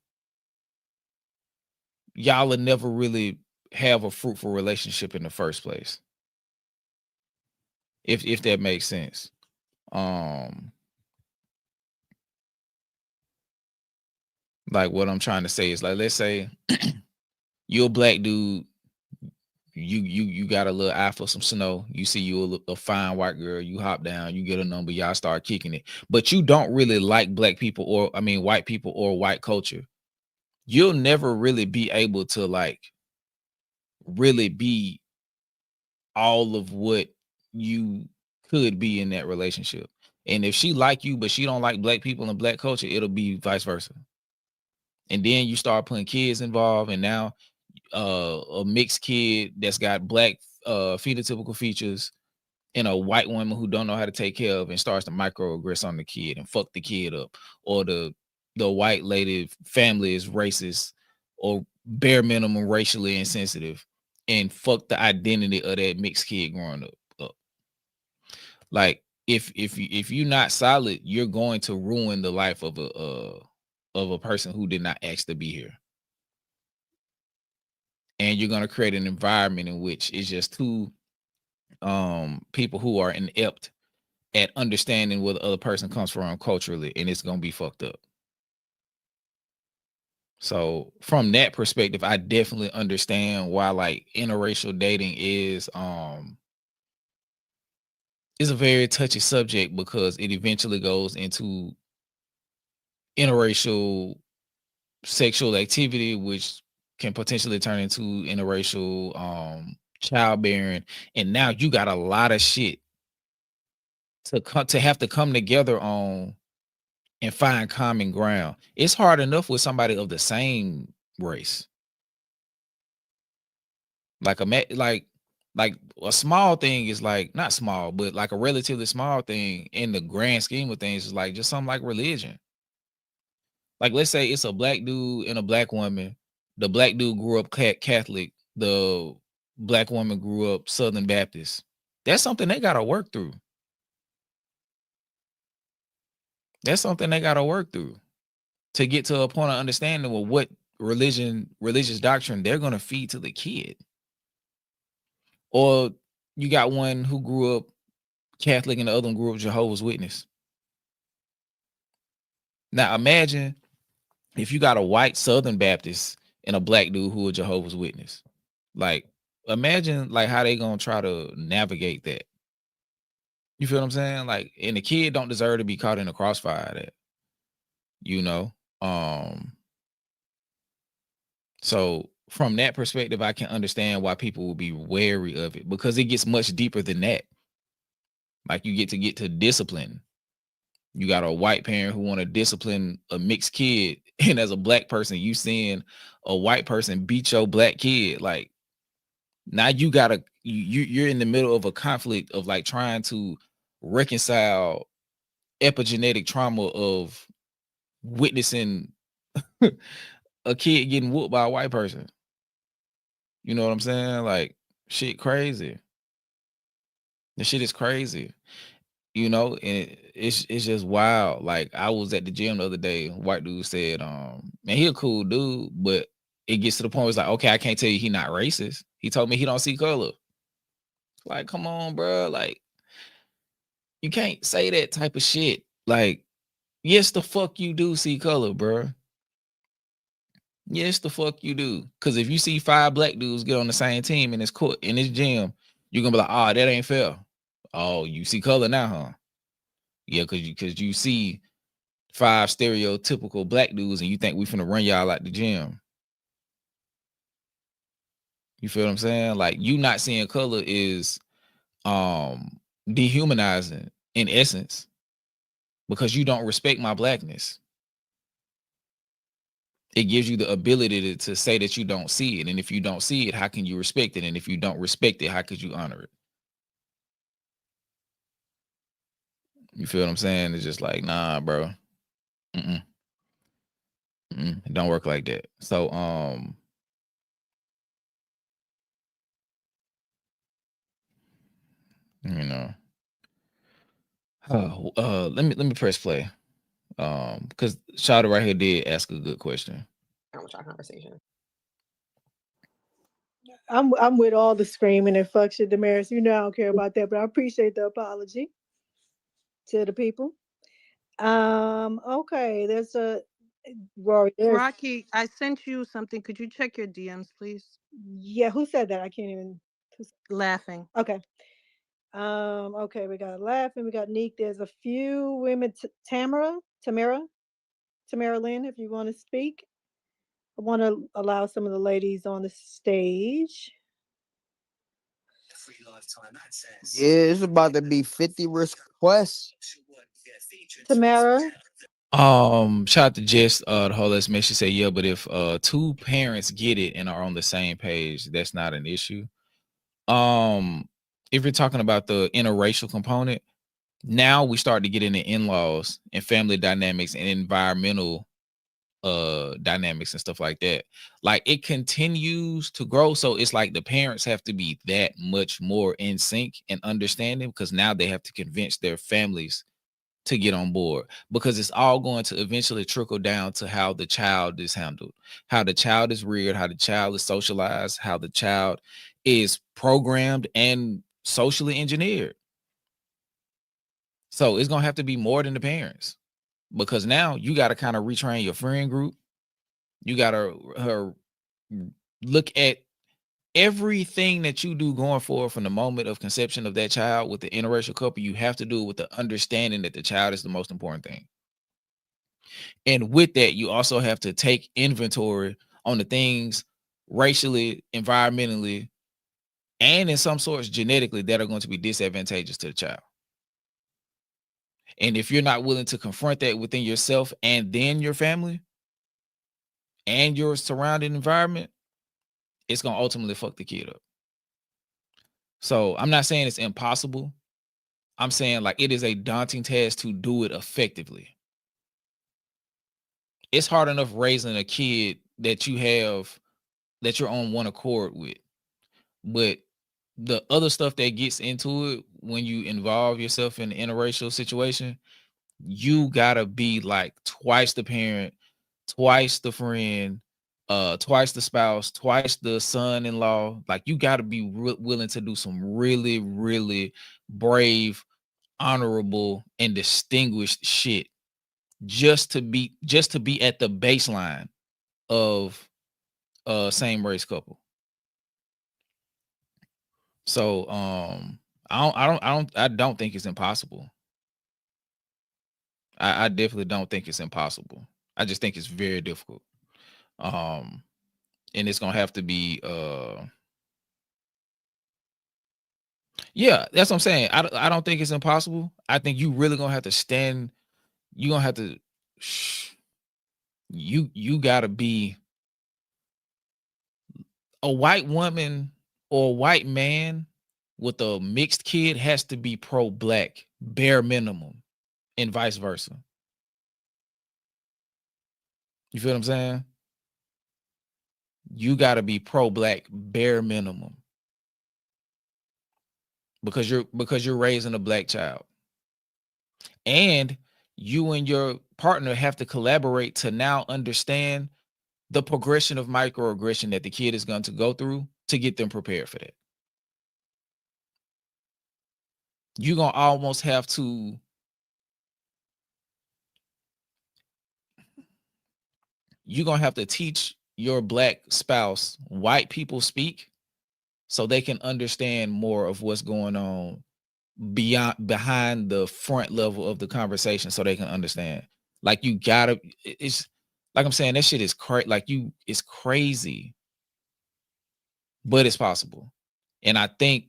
y'all will never really have a fruitful relationship in the first place. If that makes sense. Like what I'm trying to say is, like, let's say you're a black dude, you got a little eye for some snow, you see you a fine white girl, you hop down, you get a number, y'all start kicking it, but you don't really like black people, or I mean white people or white culture. You'll never really be able to like really be all of what you could be in that relationship. And if she like you but she don't like black people and black culture, it'll be vice versa. And then you start putting kids involved, and now a mixed kid that's got black phenotypical features and a white woman who don't know how to take care of and starts to microaggress on the kid and fuck the kid up, or the white lady family is racist or bare minimum racially insensitive and fuck the identity of that mixed kid growing up. Like if you're not solid, you're going to ruin the life of a person who did not ask to be here. And you're going to create an environment in which it's just two people who are inept at understanding where the other person comes from culturally, and it's going to be fucked up. So from that perspective, I definitely understand why like interracial dating is a very touchy subject, because it eventually goes into interracial sexual activity, which can potentially turn into interracial childbearing, and now you got a lot of shit to have to come together on and find common ground. It's hard enough with somebody of the same race. Like a small thing is like, not small, but like a relatively small thing in the grand scheme of things is like just something like religion. Like let's say it's a black dude and a black woman. The black dude grew up Catholic. The black woman grew up Southern Baptist. That's something they got to work through. That's something they got to work through to get to a point of understanding of what religious doctrine they're going to feed to the kid. Or you got one who grew up Catholic and the other one grew up Jehovah's Witness. Now imagine if you got a white Southern Baptist and a black dude who a Jehovah's Witness. Like imagine like how they gonna try to navigate that. You feel what I'm saying? Like, and the kid don't deserve to be caught in the crossfire of that. You know? So from that perspective, I can understand why people will be wary of it, because it gets much deeper than that. Like you get to discipline. You got a white parent who want to discipline a mixed kid, and as a black person, you seeing a white person beat your black kid. Like now you're in the middle of a conflict of like trying to reconcile epigenetic trauma of witnessing a kid getting whooped by a white person. You know what I'm saying? Like shit crazy. The shit is crazy. You know, and it's just wild. Like I was at the gym the other day, white dude said, man, he a cool dude, but it gets to the point where it's like, okay, I can't tell you he not racist. He told me he don't see color. Like, come on, bro. Like, You can't say that type of shit. Like, yes, the fuck you do see color, bro. Yes, the fuck you do. Cause if you see 5 black dudes get on the same team in this court, in this gym, you're gonna be like, oh, that ain't fair. Oh, you see color now, huh? Yeah, cause you see 5 stereotypical black dudes and you think we finna run y'all out the gym. You feel what I'm saying? Like, you not seeing color is dehumanizing in essence because you don't respect my blackness. It gives you the ability to say that you don't see it. And if you don't see it, how can you respect it? And if you don't respect it, how could you honor it? You feel what I'm saying? It's just like, nah, bro. Mm-mm. Mm-mm. It don't work like that. So, you know, let me press play. Because Shatter right here did ask a good question. With our conversation. I'm with all the screaming and fuck shit, Damaris. You know I don't care about that, but I appreciate the apology to the people. Okay, there's a Rory. Rocky, I sent you something. Could you check your DMs, please? Yeah, who said that? I can't even. Laughing. Okay. Okay, we got laughing. We got Neek. There's a few women. Tamara Lynn, if you want to speak. I want to allow some of the ladies on the stage. Yeah, it's about to be 50 requests. Tamara. Shout out to Jess, the whole let's make she say, yeah, but if 2 parents get it and are on the same page, that's not an issue. If you're talking about the interracial component, now we start to get into in-laws and family dynamics and environmental dynamics and stuff like that. Like, it continues to grow, so it's like the parents have to be that much more in sync and understanding, because now they have to convince their families to get on board, because it's all going to eventually trickle down to how the child is handled, how the child is reared, how the child is socialized, how the child is programmed and socially engineered. So it's gonna have to be more than the parents, because now you got to kind of retrain your friend group. You got to look at everything that you do going forward from the moment of conception of that child with the interracial couple. You have to do it with the understanding that the child is the most important thing. And with that, you also have to take inventory on the things racially, environmentally, and in some sorts genetically that are going to be disadvantageous to the child. And if you're not willing to confront that within yourself and then your family and your surrounding environment, it's going to ultimately fuck the kid up. So I'm not saying it's impossible. I'm saying, like, it is a daunting task to do it effectively. It's hard enough raising a kid that you're on one accord with. But the other stuff that gets into it when you involve yourself in an interracial situation, you gotta be like twice the parent, twice the friend, twice the spouse, twice the son-in-law. Like, you gotta be willing to do some really, really brave, honorable, and distinguished shit just to be at the baseline of same race couple. So I don't think it's impossible. I definitely don't think it's impossible. I just think it's very difficult. And it's gonna have to be yeah, that's what I'm saying. I don't think it's impossible. I think you really gonna have to stand, you gonna have to you gotta be a white woman or a white man with a mixed kid has to be pro-black, bare minimum, and vice versa. You feel what I'm saying? You got to be pro-black, bare minimum, because you're raising a black child, and you and your partner have to collaborate to now understand the progression of microaggression that the kid is going to go through to get them prepared for that. you're gonna almost have to teach your black spouse white people speak so they can understand more of what's going on behind the front level of the conversation, so they can understand. Like, you gotta, it's like I'm saying, that shit is crazy. Like, it's crazy, but it's possible. And I think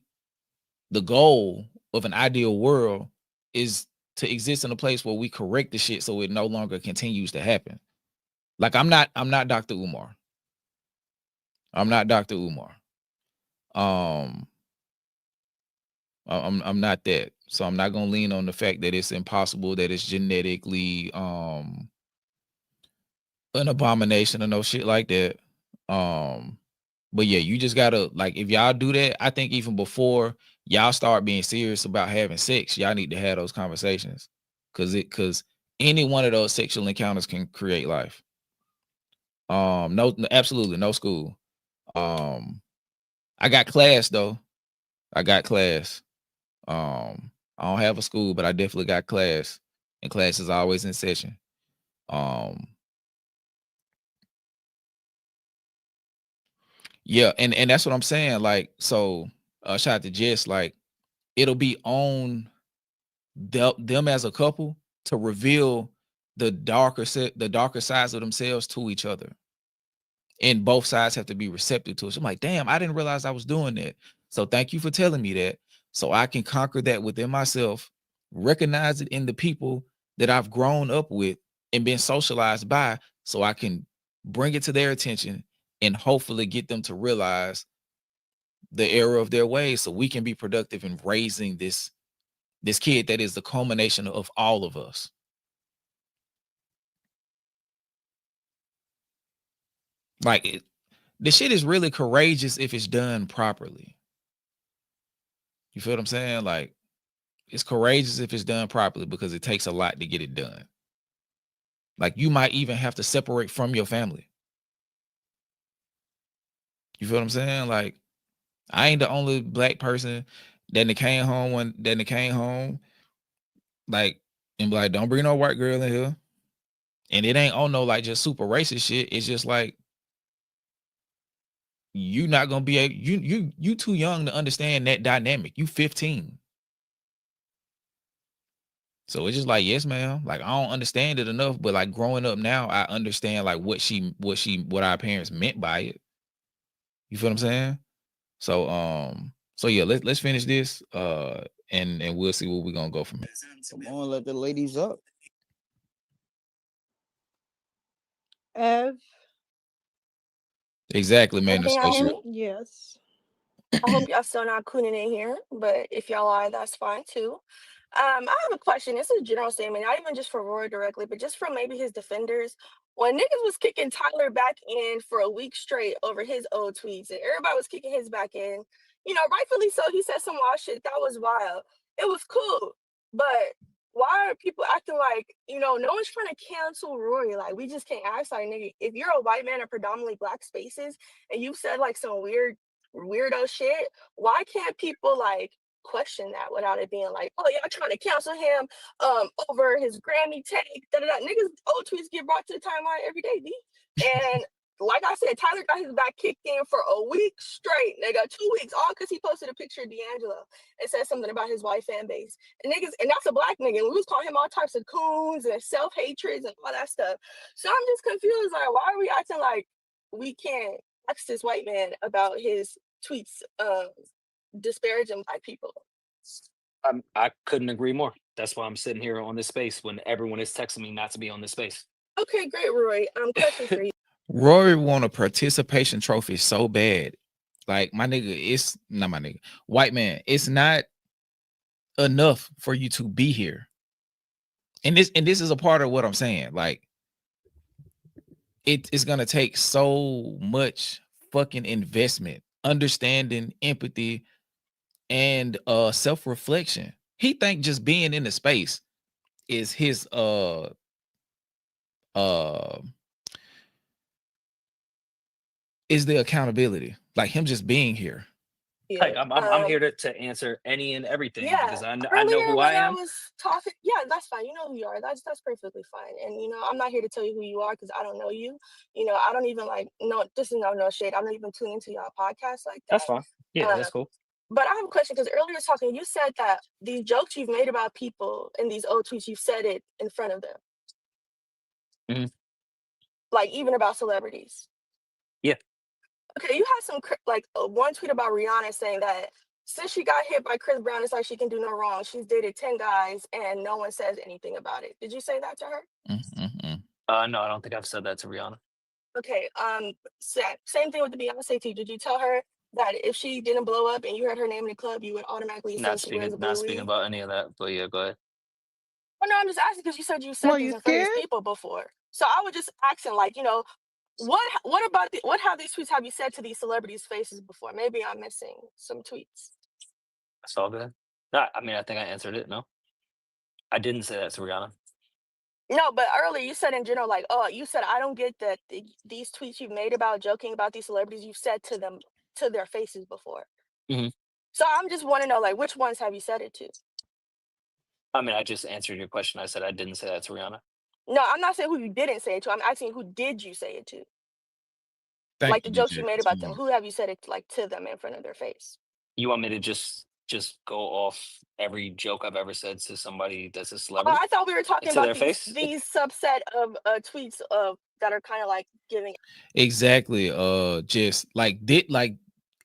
the goal of an ideal world is to exist in a place where we correct the shit so it no longer continues to happen. Like, I'm not Dr. Umar. I'm not Dr. Umar. I'm not that. So I'm not gonna lean on the fact that it's impossible, that it's genetically an abomination or no shit like that. But yeah, you just gotta, like, if y'all do that, I think even before y'all start being serious about having sex, y'all need to have those conversations. Cause any one of those sexual encounters can create life. No, absolutely no school. I got class though. I got class. I don't have a school, but I definitely got class, and class is always in session. Yeah, and that's what I'm saying. Like, so shout out to Jess. Like, it'll be on them as a couple to reveal the darker sides of themselves to each other, and both sides have to be receptive to it. So I'm like, damn, I didn't realize I was doing that. So thank you for telling me that, so I can conquer that within myself, recognize it in the people that I've grown up with and been socialized by, so I can bring it to their attention and hopefully get them to realize the error of their ways, so we can be productive in raising this kid that is the culmination of all of us. Like, the shit is really courageous if it's done properly. You feel what I'm saying? Like, it's courageous if it's done properly, because it takes a lot to get it done. Like, you might even have to separate from your family. You feel what I'm saying? Like, I ain't the only black person that came home like, and be like, don't bring no white girl in here. And it ain't on no like just super racist shit. It's just like, you not gonna be you too young to understand that dynamic. You 15. So it's just like, yes, ma'am. Like, I don't understand it enough, but like, growing up now, I understand like what our parents meant by it. You feel what I'm saying? So yeah, let's finish this and we'll see where we're gonna go from here. Come on, let the ladies up. Ev. Exactly, man. Can y'all hear me? Yes. I hope y'all still not cooning in here, but if y'all are, that's fine too. I have a question. It's a general statement, not even just for Rory directly, but just from maybe his defenders. When niggas was kicking Tyler back in for a week straight over his old tweets, and everybody was kicking his back in, rightfully so. He said some wild shit. That was wild. It was cool. But why are people acting like, no one's trying to cancel Rory? Like, we just can't act like, nigga, if you're a white man in predominantly black spaces and you said like some weirdo shit, why can't people like question that without it being like, oh, y'all trying to cancel him over his Grammy take? Niggas old tweets get brought to the timeline every day, B. And like I said, Tyler got his back kicked in for a week straight. They got 2 weeks, all because he posted a picture of D'Angelo and said something about his white fan base. And niggas, and that's a black nigga. And we was calling him all types of coons and self-hatreds and all that stuff. So I'm just confused. Like, why are we acting like we can't ask this white man about his tweets disparaging black people? I couldn't agree more. That's why I'm sitting here on this space when everyone is texting me not to be on this space. Okay, great, Rory. Question for you. Rory won a participation trophy so bad. Like, my nigga, it's not my nigga. White man, it's not enough for you to be here. And this is a part of what I'm saying. Like, it's gonna take so much fucking investment, understanding, empathy, and self-reflection. He think just being in the space is his is the accountability. Like, him just being here. Like you. I'm here to answer any and everything Yeah, because I know earlier who I when I am. was talking, yeah, that's fine. You know who you are. That's perfectly fine. And I'm not here to tell you who you are because I don't know you. I don't even like no. This is no shade. I'm not even tuning into y'all podcast like that. That's fine. Yeah, Uh, that's cool. but I have a question because earlier talking, you said that these jokes you've made about people in these old tweets, you've said it in front of them, Mhm. like even about celebrities. Yeah. Okay, you had some one tweet about Rihanna saying that since she got hit by Chris Brown, it's like she can do no wrong. She's dated 10 guys and no one says anything about it. Did you say that to her? No, I don't think I've said that to Rihanna. Okay. Same thing with the Beyonce tweet. Did you tell her that if she didn't blow up and you heard her name in the club, you would automatically assume Not she wears a speaking blue not speaking weave? about any of that, but yeah, go ahead. Well, no, I'm just asking because you said you said Were these you in front of these scared? people before. So I was just asking, what about what have these tweets have you said to these celebrities' faces before? Maybe I'm missing some tweets. That's all good. No, I mean I think I answered it. No. I didn't say that to Rihanna. No, but earlier you said in general, you said I don't get that these tweets you've made about joking about these celebrities you've said to them to their faces before. Mhm. So I'm just want to know which ones have you said it to? I mean, I just answered your question. I said I didn't say that to Rihanna. No, I'm not saying who you didn't say it to. I'm asking who did you say it to? Thank The you, jokes DJ. you made about them. Who have you said it to them in front of their face? You want me to just go off every joke I've ever said to somebody that's a Oh, celebrity I thought we were talking to about their face? these subset of tweets that are kind of like giving. Exactly. Just like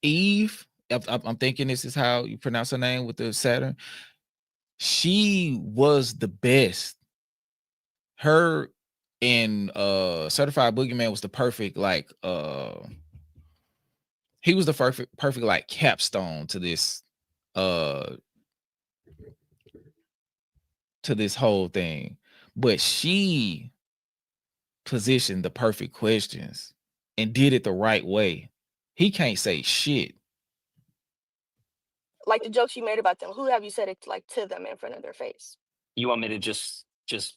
Eve. I'm thinking this is how you pronounce her name with the Saturn. She was the best. Her and Certified Boogeyman was the perfect he was the perfect like capstone to this whole thing. But she positioned the perfect questions and did it the right way. He can't say shit. Like the jokes you made about them. Who have you said it to them in front of their face? You want me to just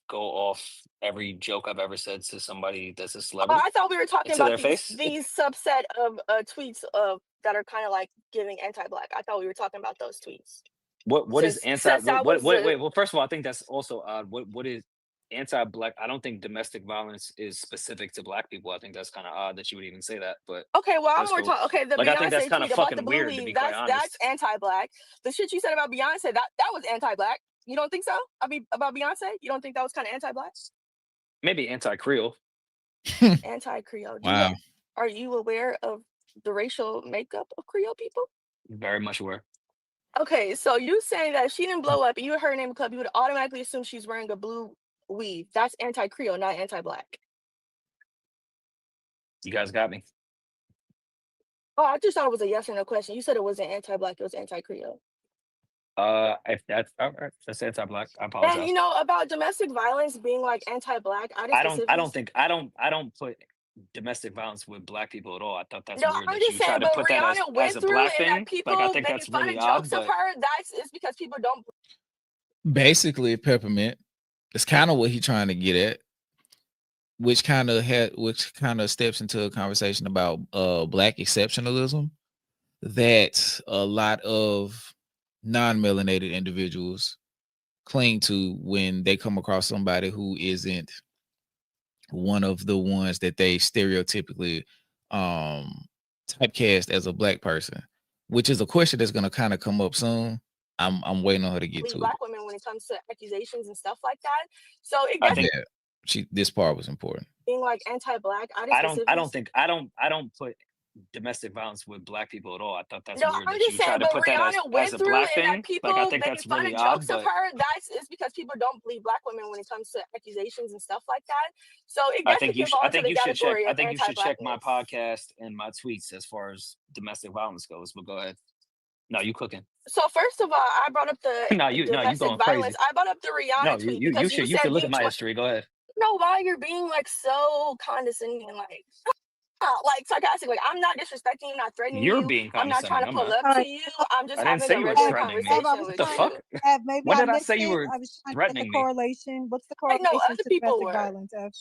go off every joke I've ever said to somebody that's a Oh, celebrity I thought we were talking to about their face? these subset of tweets that are kind of like giving anti-black. I thought we were talking about those tweets. What is anti? Since I What? was Wait. Well, first of all, I think that's also odd. What is anti-black? I don't think domestic violence is specific to black people. I think that's kind of odd that you would even say that. But okay, well, I'm that's more cool. talking. Okay, the Like I think that's Beyonce kind of tweet about the fucking blue weird to be weave. quite That's honest. anti-black. The shit you said about Beyonce, that was anti-black. You don't think so? I mean, about Beyonce, you don't think that was kind of anti-black? Maybe anti-Creole. Anti-Creole. Wow. Are you aware of the racial makeup of Creole people? Very much aware. Okay, so you saying that if she didn't blow up and you heard her name in the club, you would automatically assume she's wearing a blue weave. That's anti-Creole, not anti-black. You guys got me. Oh, I just thought it was a yes or no question. You said it wasn't anti-black, it was anti-Creole. If that's all right, that's anti-black. I apologize. And about domestic violence being like anti-black, I don't put domestic violence with black people at all. I thought that's No, weird I'm that just you saying, try to but put that Rihanna as went a through black and that thing. people Like I think making that's fun really of odd. jokes of But her. It's because people don't. Basically, Peppermint. It's kind of what he's trying to get at, which kind of steps into a conversation about black exceptionalism that a lot of non-melanated individuals cling to when they come across somebody who isn't one of the ones that they stereotypically typecast as a black person, which is a question that's going to kind of come up soon. I'm waiting on her to get to Black it. women when it comes to accusations and stuff like that. So it gets This part was important. being like anti-black. I don't put domestic violence with black people at all. I thought that's No, weird I'm that just you saying, try to but put that Rihanna as went a through black and that thing. people Like I think making that's fun really of odd. jokes of But her. It's because people don't believe black women when it comes to accusations and stuff like that. So it I gets think to you fall into the should check. category I of think you should check my anti-blackness. podcast and my tweets as far as domestic violence goes. But go ahead. No, you cooking. So first of all, I brought up the No, you domestic going violence. crazy. I brought up the Rihanna No, tweet you because you should said look you at my history. Go ahead. No, why you're being like so condescending and like sarcastic. Like I'm not disrespecting you, not threatening You're you. being I'm not trying condescending. to I'm pull not. up to you. I'm just I didn't having say a you were regular threatening me. conversation What with the you. fuck? Maybe When I did I missed say you it. were I was trying to get the threatening me? correlation. What's the I know correlation other to people domestic were. violence, Ev?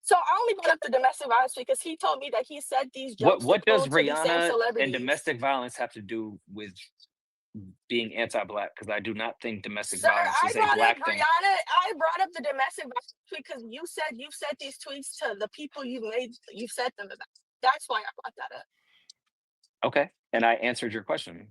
So I only brought up the domestic violence because he told me that he said these jokes What to does pull to these same Rihanna and celebrities. domestic violence have to do with being anti-black? Because I do not think domestic Sir, violence I is a brought up black thing. Rihanna. I brought up the domestic violence because you said you've sent these tweets to the people you've sent them about. That's why I brought that up. Okay, and I answered your question.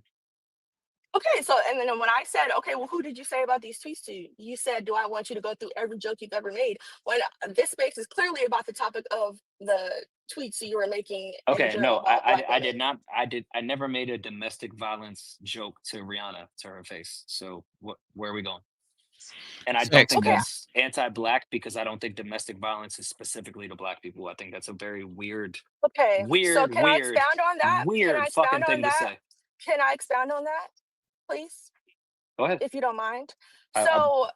Okay, so and then when I said, okay, well, who did you say about these tweets to? You said, do I want you to go through every joke you've ever made? When this space is clearly about the topic of the tweets you were making in Okay, general no, about black I did women. not. I never made a domestic violence joke to Rihanna to her face. So where are we going? And I don't Facts, think Okay, man. that's anti-black because I don't think domestic violence is specifically to black people. I think that's a very weird, okay. So weird, can I weird, expound on that? Can I weird expound fucking on thing to that? say. Can I expound on that, please? Go ahead. If you don't mind. I'll So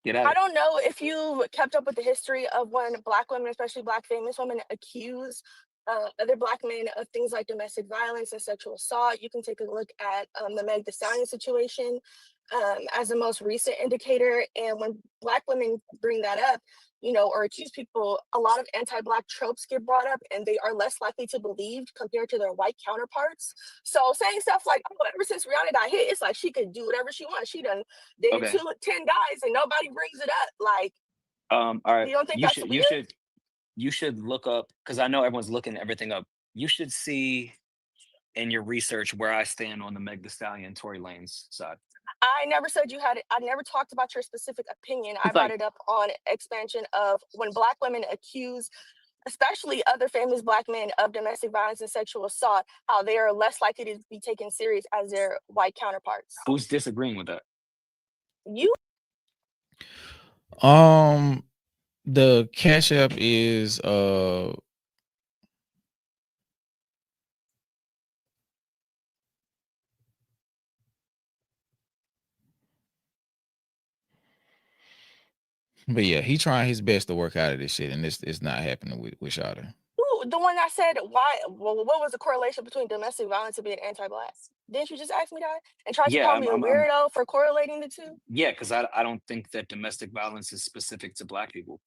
get at I it. don't know if you kept up with the history of when black women, especially black famous women, accuse other black men of things like domestic violence and sexual assault. You can take a look at the Meg Thee Stallion situation as the most recent indicator. And when black women bring that up, or accuse people, a lot of anti-black tropes get brought up and they are less likely to believe compared to their white counterparts. So saying stuff like, oh, ever since Rihanna got hit, it's like she could do whatever she wants. She done dated Okay. 10 guys and nobody brings it up. Like, All right. you don't think that's weird? You should look up, because I know everyone's looking everything up. You should see in your research where I stand on the Meg Thee Stallion, Tory Lanez side. I never said you had it. I never talked about your specific opinion. I It's brought like, it up on expansion of when black women accuse, especially other famous black men, of domestic violence and sexual assault, how they are less likely to be taken serious as their white counterparts. who's disagreeing with that? You The Cash App is but yeah, he trying his best to work out of this shit, and it's not happening with Shatter. Ooh, the one that said why? Well, what was the correlation between domestic violence and being anti-black? Didn't you just ask me that and try to Yeah, call me a weirdo for correlating the two? yeah, because I don't think that domestic violence is specific to black people.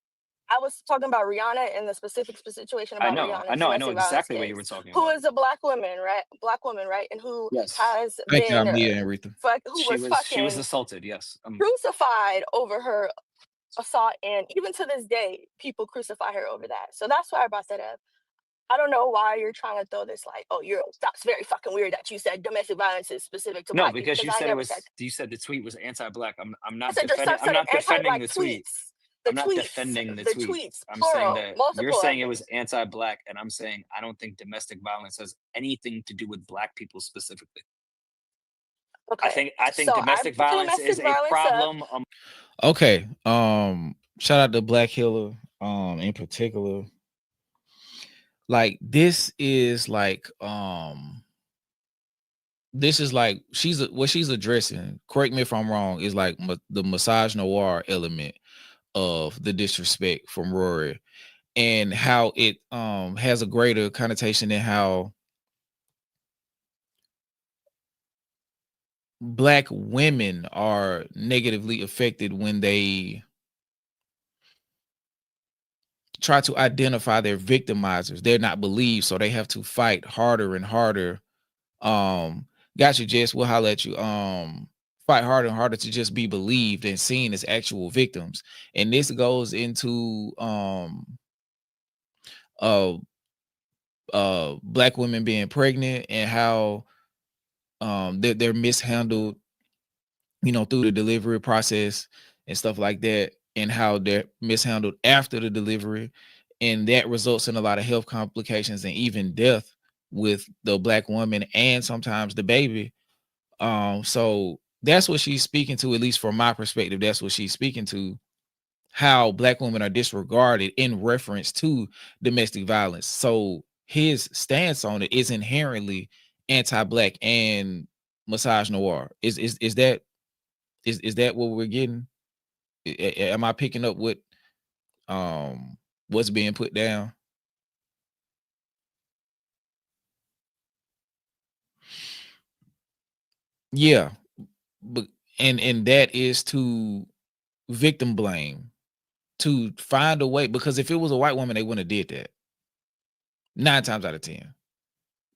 I was talking about Rihanna and the specific situation I about know Rihanna's I know domestic violence exactly what you were case. talking Who about. is a black woman, right? Black woman, right? And who Yes. has Thank been y'all, Mia and Aretha. who She was was fucking assaulted. Yes. crucified over her assault, and even to this day, people crucify her over that. So that's why I brought that up. I don't know why you're trying to throw this like, oh, that's very fucking weird that you said domestic violence is specific to No, black people, because you I said it never was. said that. You said the tweet was anti-black. I'm I not said your defending. son I'm said not defending anti-black the tweet. tweets. I'm not defending the tweet. Tweets, I'm saying plural, that multiple you're saying it of was them. anti-black, and I'm saying I don't think domestic violence has anything to do with black people specifically. Okay. I think So domestic violence is a problem. Okay. Shout out to Black Hiller, in particular. Like this is like what she's addressing, correct me if I'm wrong, is like the massage noir element of the disrespect from Rory, and how it has a greater connotation than how black women are negatively affected when they try to identify their victimizers. They're not believed, so they have to fight harder and harder. Got you, Jess. We'll holler at you. Fight harder and harder to just be believed and seen as actual victims. And this goes into black women being pregnant and how they're mishandled, through the delivery process and stuff like that, and how they're mishandled after the delivery, and that results in a lot of health complications and even death with the black woman and sometimes the baby. So that's what she's speaking to, at least from my perspective. That's what she's speaking to, how black women are disregarded in reference to domestic violence. So his stance on it is inherently anti-black and massage noir. Is that what we're getting? Am I picking up what what's being put down? Yeah, but and that is to victim blame. to find a way, because if it was a white woman, they wouldn't have did that. 9 times out of 10.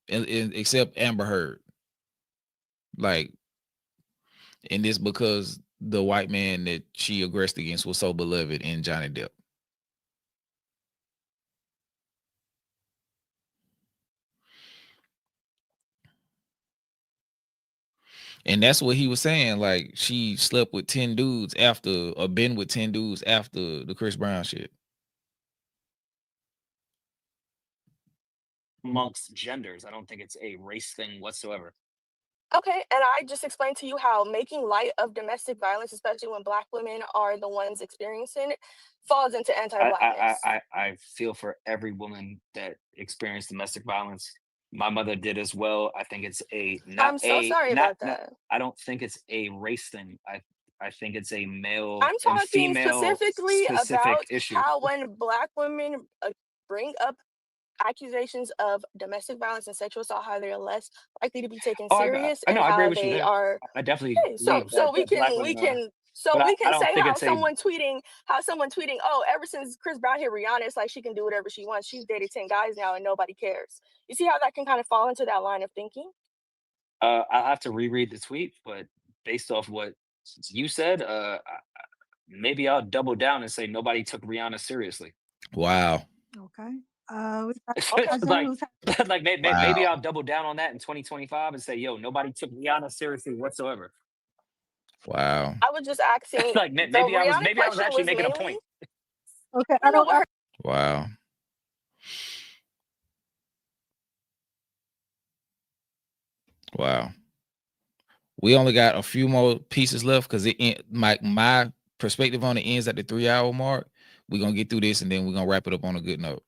Except Amber Heard. Like, and it's because the white man that she aggressed against was so beloved in Johnny Depp. And that's what he was saying. Like, she slept with 10 dudes after, or been with 10 dudes after the Chris Brown shit. Amongst genders, I don't think it's a race thing whatsoever. Okay, and I just explained to you how making light of domestic violence, especially when Black women are the ones experiencing it, falls into anti-Blackness. I feel for every woman that experienced domestic violence. My mother did as well. I think it's I'm so sorry about not, that. I don't think it's a race thing. I think it's a male I'm and talking female specifically specific about issue. how when Black women bring up accusations of domestic violence and sexual assault, how they're less likely to be taken Oh, serious, I know, and I agree how with you they there. are. I definitely Hey, believe so we that Black can women are, so but we I can don't say think how it's a someone tweeting, oh, ever since Chris Brown hit Rihanna, it's like she can do whatever she wants. She's dated 10 guys now and nobody cares. You see how that can kind of fall into that line of thinking? I'll have to reread the tweet, but based off what you said, maybe I'll double down and say nobody took Rihanna seriously. Wow. Okay. We got Okay. Dodger who's Like maybe Wow. I'll double down on that in 2025 and say, yo, nobody took Rihanna seriously whatsoever. Wow. I was just asking. Like The maybe I was Rihanna question actually was making a mainly. point. okay. I know what her Wow. Wow. We only got a few more pieces left because my perspective on it ends at the 3-hour mark. We're gonna get through this and then we're gonna wrap it up on a good note.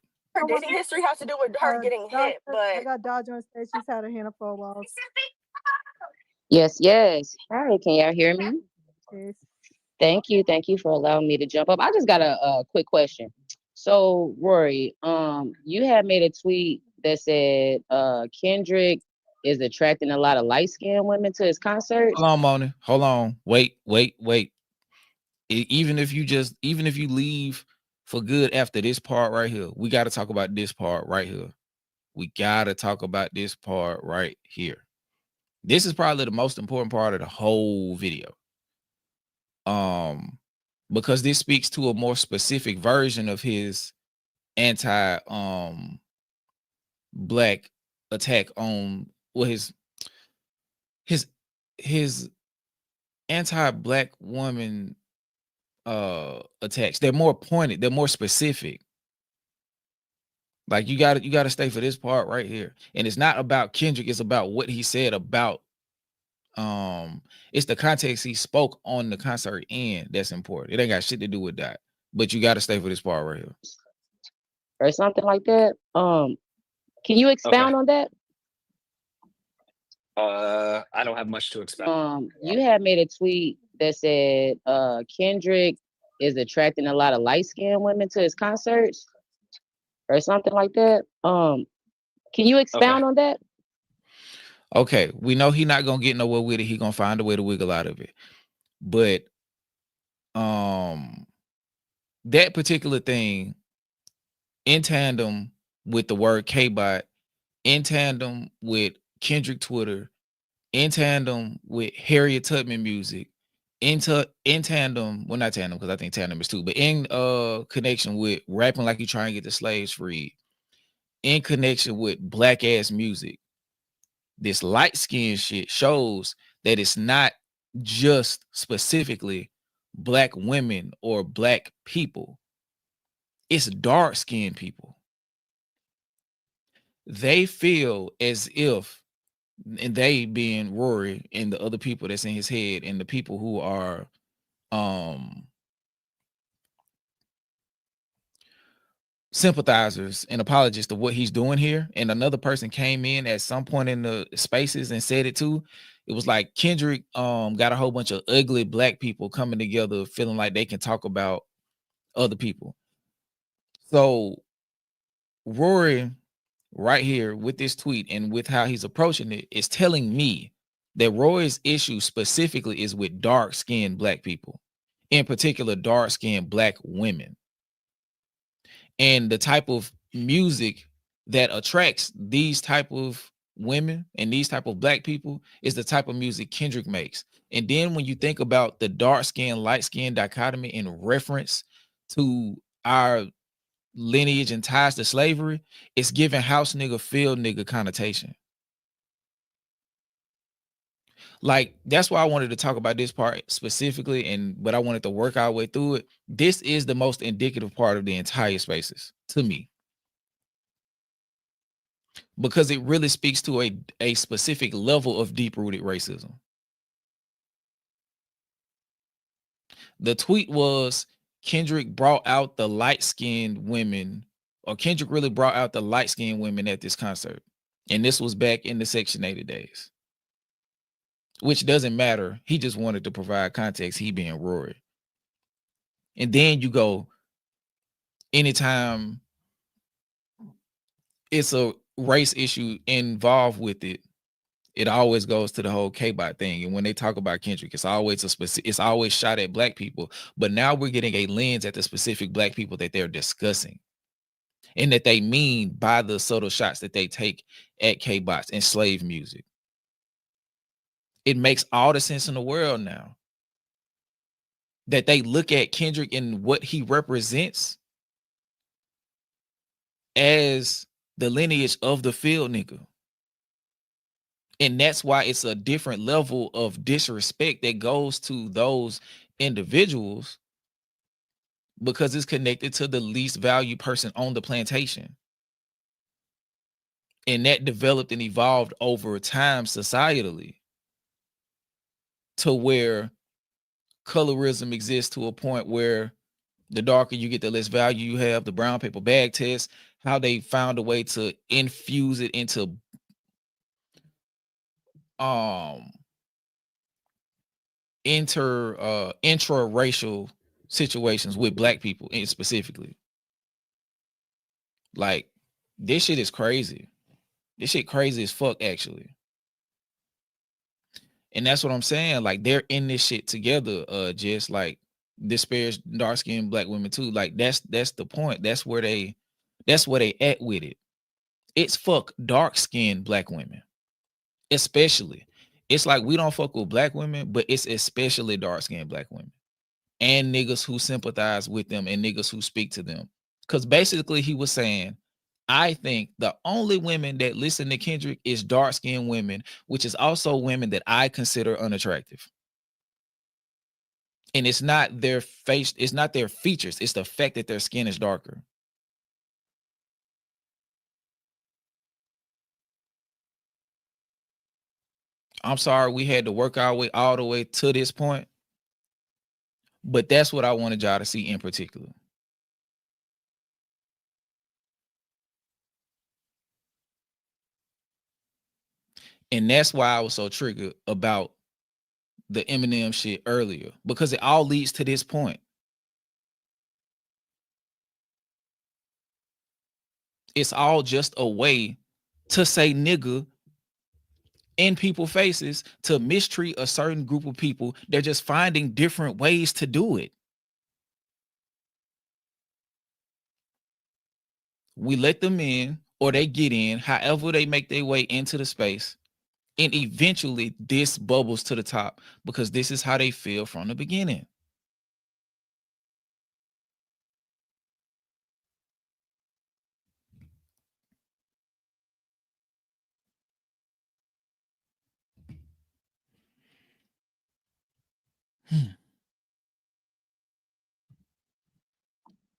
dating history has to do with her getting hit, Dodger, I but got Dodger on stage. She's had her hand up for a while. Yes, yes. Hi, can y'all hear me? Yes. Thank you for allowing me to jump up. I just got a quick question. So, Rory, you had made a tweet that said Kendrick is attracting a lot of light-skinned women to his concerts. Hold on, Moni. Hold on. Wait. Even if you leave for good after this part right here, we got to talk about this part right here. We got to talk about this part right here. This is probably the most important part of the whole video. Because this speaks to a more specific version of his anti black attack on his anti-black woman attacks. They're more pointed, they're more specific. Like you gotta stay for this part right here. And it's not about Kendrick, it's about what he said about it's the context he spoke on the concert end that's important. It ain't got shit to do with that. But you gotta stay for this part right here. Or something like that. Can you expound on that? I don't have much to expound. You had made a tweet that said Kendrick is attracting a lot of light-skinned women to his concerts or something like that. Can you expound on that? Okay, we know he not gonna get nowhere with it. He gonna find a way to wiggle out of it. But that particular thing, in tandem with the word Kdot, in tandem with Kendrick Twitter, in tandem with Harriet Tubman music, in tandem, well, not tandem, because I think tandem is too, but in connection with rapping like you trying to get the slaves free, in connection with black ass music, this light skin shit shows that it's not just specifically black women or black people. It's dark skinned people. They feel as if, and they being Rory and the other people that's in his head and the people who are sympathizers and apologists of what he's doing here. And another person came in at some point in the spaces and said it too. It was like Kendrick got a whole bunch of ugly black people coming together feeling like they can talk about other people. So Rory right here with this tweet and with how he's approaching it is telling me that Roy's issue specifically is with dark-skinned black people, in particular dark-skinned black women. And the type of music that attracts these type of women and these type of black people is the type of music Kendrick makes. And then when you think about the dark skin, light skin dichotomy in reference to our lineage and ties to slavery, it's giving house nigga, field nigga connotation. Like, that's why I wanted to talk about this part specifically, but I wanted to work our way through it. This is the most indicative part of the entire spaces to me, because it really speaks to a specific level of deep-rooted racism. The tweet was Kendrick brought out the light-skinned women, or Kendrick really brought out the light-skinned women at this concert. And this was back in the Section 80 days, which doesn't matter. He just wanted to provide context, he being Rory. And then you go, anytime it's a race issue involved with it, it always goes to the whole Kdot thing. And when they talk about Kendrick, it's always it's always shot at black people. But now we're getting a lens at the specific black people that they're discussing, and that they mean by the subtle shots that they take at Kdots and slave music. It makes all the sense in the world now that they look at Kendrick and what he represents as the lineage of the field nigga. And that's why it's a different level of disrespect that goes to those individuals, because it's connected to the least valued person on the plantation. And that developed and evolved over time societally to where colorism exists to a point where the darker you get, the less value you have. The brown paper bag test, how they found a way to infuse it into intra-racial situations with black people specifically. Like, this shit is crazy. This shit crazy as fuck, actually. And that's what I'm saying. Like, they're in this shit together, just like disparage dark-skinned black women too. Like, that's the point. That's where they at with it. It's fuck dark-skinned black women, especially. It's like we don't fuck with black women, but it's especially dark-skinned black women and niggas who sympathize with them and niggas who speak to them. Because basically he was saying, I think the only women that listen to Kendrick is dark-skinned women, which is also women that I consider unattractive. And it's not their face, it's not their features, it's the fact that their skin is darker. I'm sorry we had to work our way all the way to this point, but that's what I wanted y'all to see in particular. And that's why I was so triggered about the Eminem shit earlier, because it all leads to this point. It's all just a way to say nigga in people's faces, to mistreat a certain group of people. They're just finding different ways to do it. We let them in, or they get in, however they make their way into the space. And eventually this bubbles to the top, because this is how they feel from the beginning.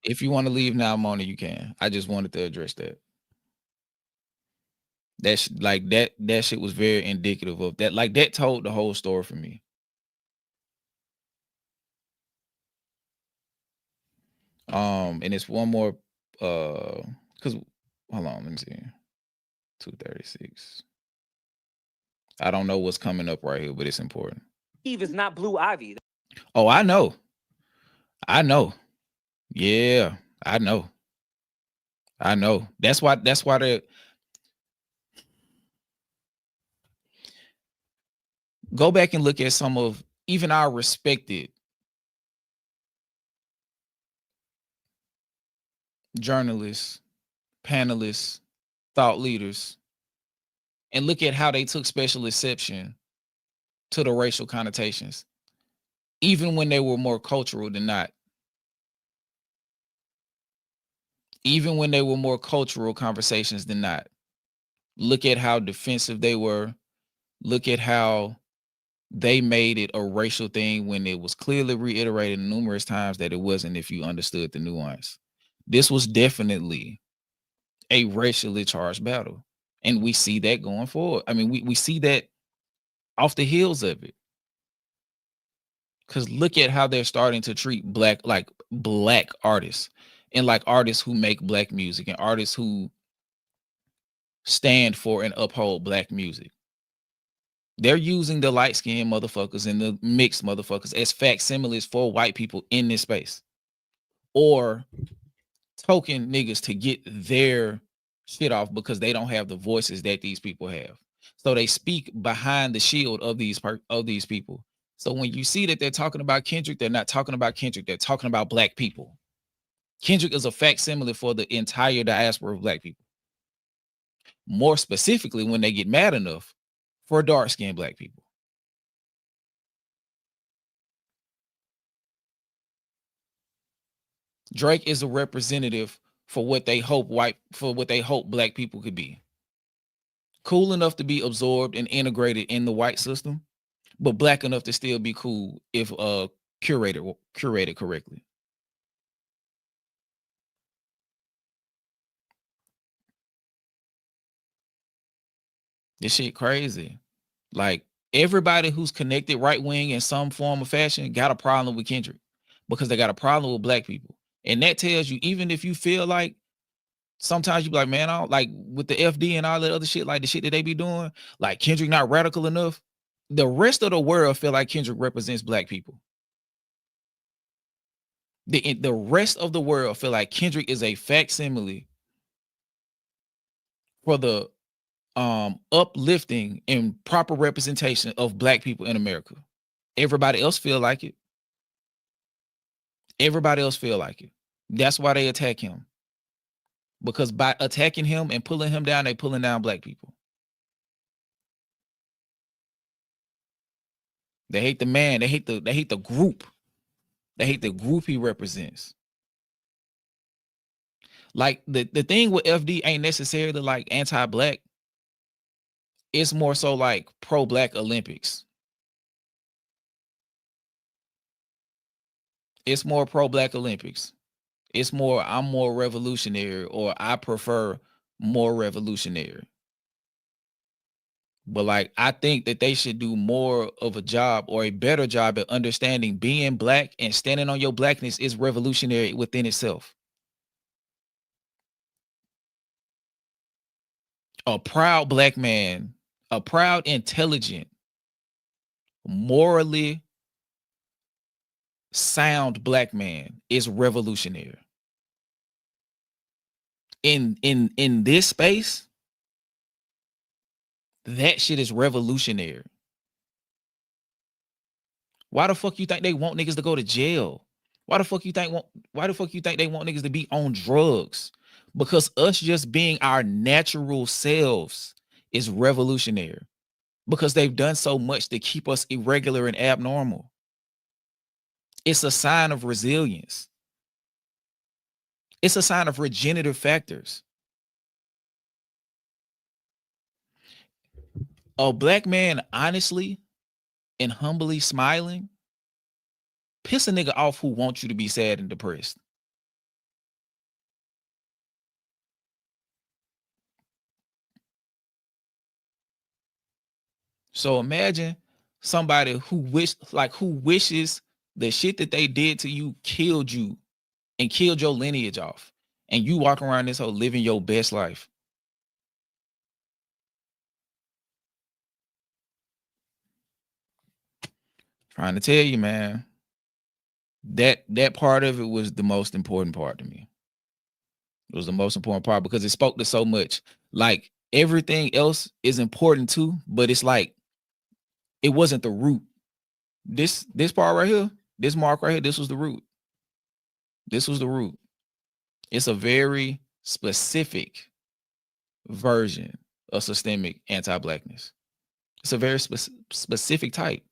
If you want to leave now, Mona, you can. I just wanted to address that. That's like that shit was very indicative of that. Like, that told the whole story for me. And it's one more because hold on, let me see. 236. I don't know what's coming up right here, but it's important. Eve is not Blue Ivy. Oh, I know. Yeah, I know. That's why they go back and look at some of even our respected journalists, panelists, thought leaders, and look at how they took special exception to the racial connotations, even when they were more cultural than not. Even when they were more cultural conversations than not. Look at how defensive they were. Look at how they made it a racial thing when it was clearly reiterated numerous times that it wasn't, if you understood the nuance. This was definitely a racially charged battle. And we see that going forward. I mean, we see that off the heels of it. Because look at how they're starting to treat black artists and like artists who make black music and artists who stand for and uphold black music. They're using the light-skinned motherfuckers and the mixed motherfuckers as facsimiles for white people in this space, or token niggas to get their shit off because they don't have the voices that these people have. So they speak behind the shield of these people. So when you see that they're talking about Kendrick, they're not talking about Kendrick. They're talking about black people. Kendrick is a facsimile for the entire diaspora of black people. More specifically, when they get mad enough, for dark-skinned black people. Drake is a representative for what they hope black people could be. Cool enough to be absorbed and integrated in the white system, but black enough to still be cool if curated correctly. This shit crazy. Like, everybody who's connected right wing in some form or fashion got a problem with Kendrick because they got a problem with black people. And that tells you, even if you feel like sometimes you be like, man, I don't, like with the FD and all that other shit, like the shit that they be doing, like Kendrick not radical enough. The rest of the world feel like Kendrick represents black people. The rest of the world feel like Kendrick is a facsimile for the uplifting and proper representation of black people in America. Everybody else feel like it. Everybody else feel like it. That's why they attack him. Because by attacking him and pulling him down, they pulling down black people. They hate the man. They hate the group. They hate the group he represents. Like the thing with FD ain't necessarily like anti-black. It's more so like pro-black Olympics. It's more pro-black Olympics. It's more, I'm more revolutionary, or I prefer more revolutionary. But like, I think that they should do more of a job or a better job at understanding being black and standing on your blackness is revolutionary within itself. A proud black man, a proud, intelligent, morally sound black man is revolutionary. In this space, that shit is revolutionary. Why the fuck you think they want niggas to go to jail? Why the fuck you think they want niggas to be on drugs? Because us just being our natural selves is revolutionary. Because they've done so much to keep us irregular and abnormal. It's a sign of resilience. It's a sign of regenerative factors. A black man honestly and humbly smiling piss a nigga off who wants you to be sad and depressed. So imagine somebody who wishes the shit that they did to you killed you and killed your lineage off, and you walk around this whole living your best life. Trying to tell you, man, that part of it was the most important part to me. It was the most important part because it spoke to so much. Like, everything else is important too, but it's like it wasn't the root. This part right here, this mark right here, this was the root. This was the root. It's a very specific version of systemic anti-blackness. It's a very specific type.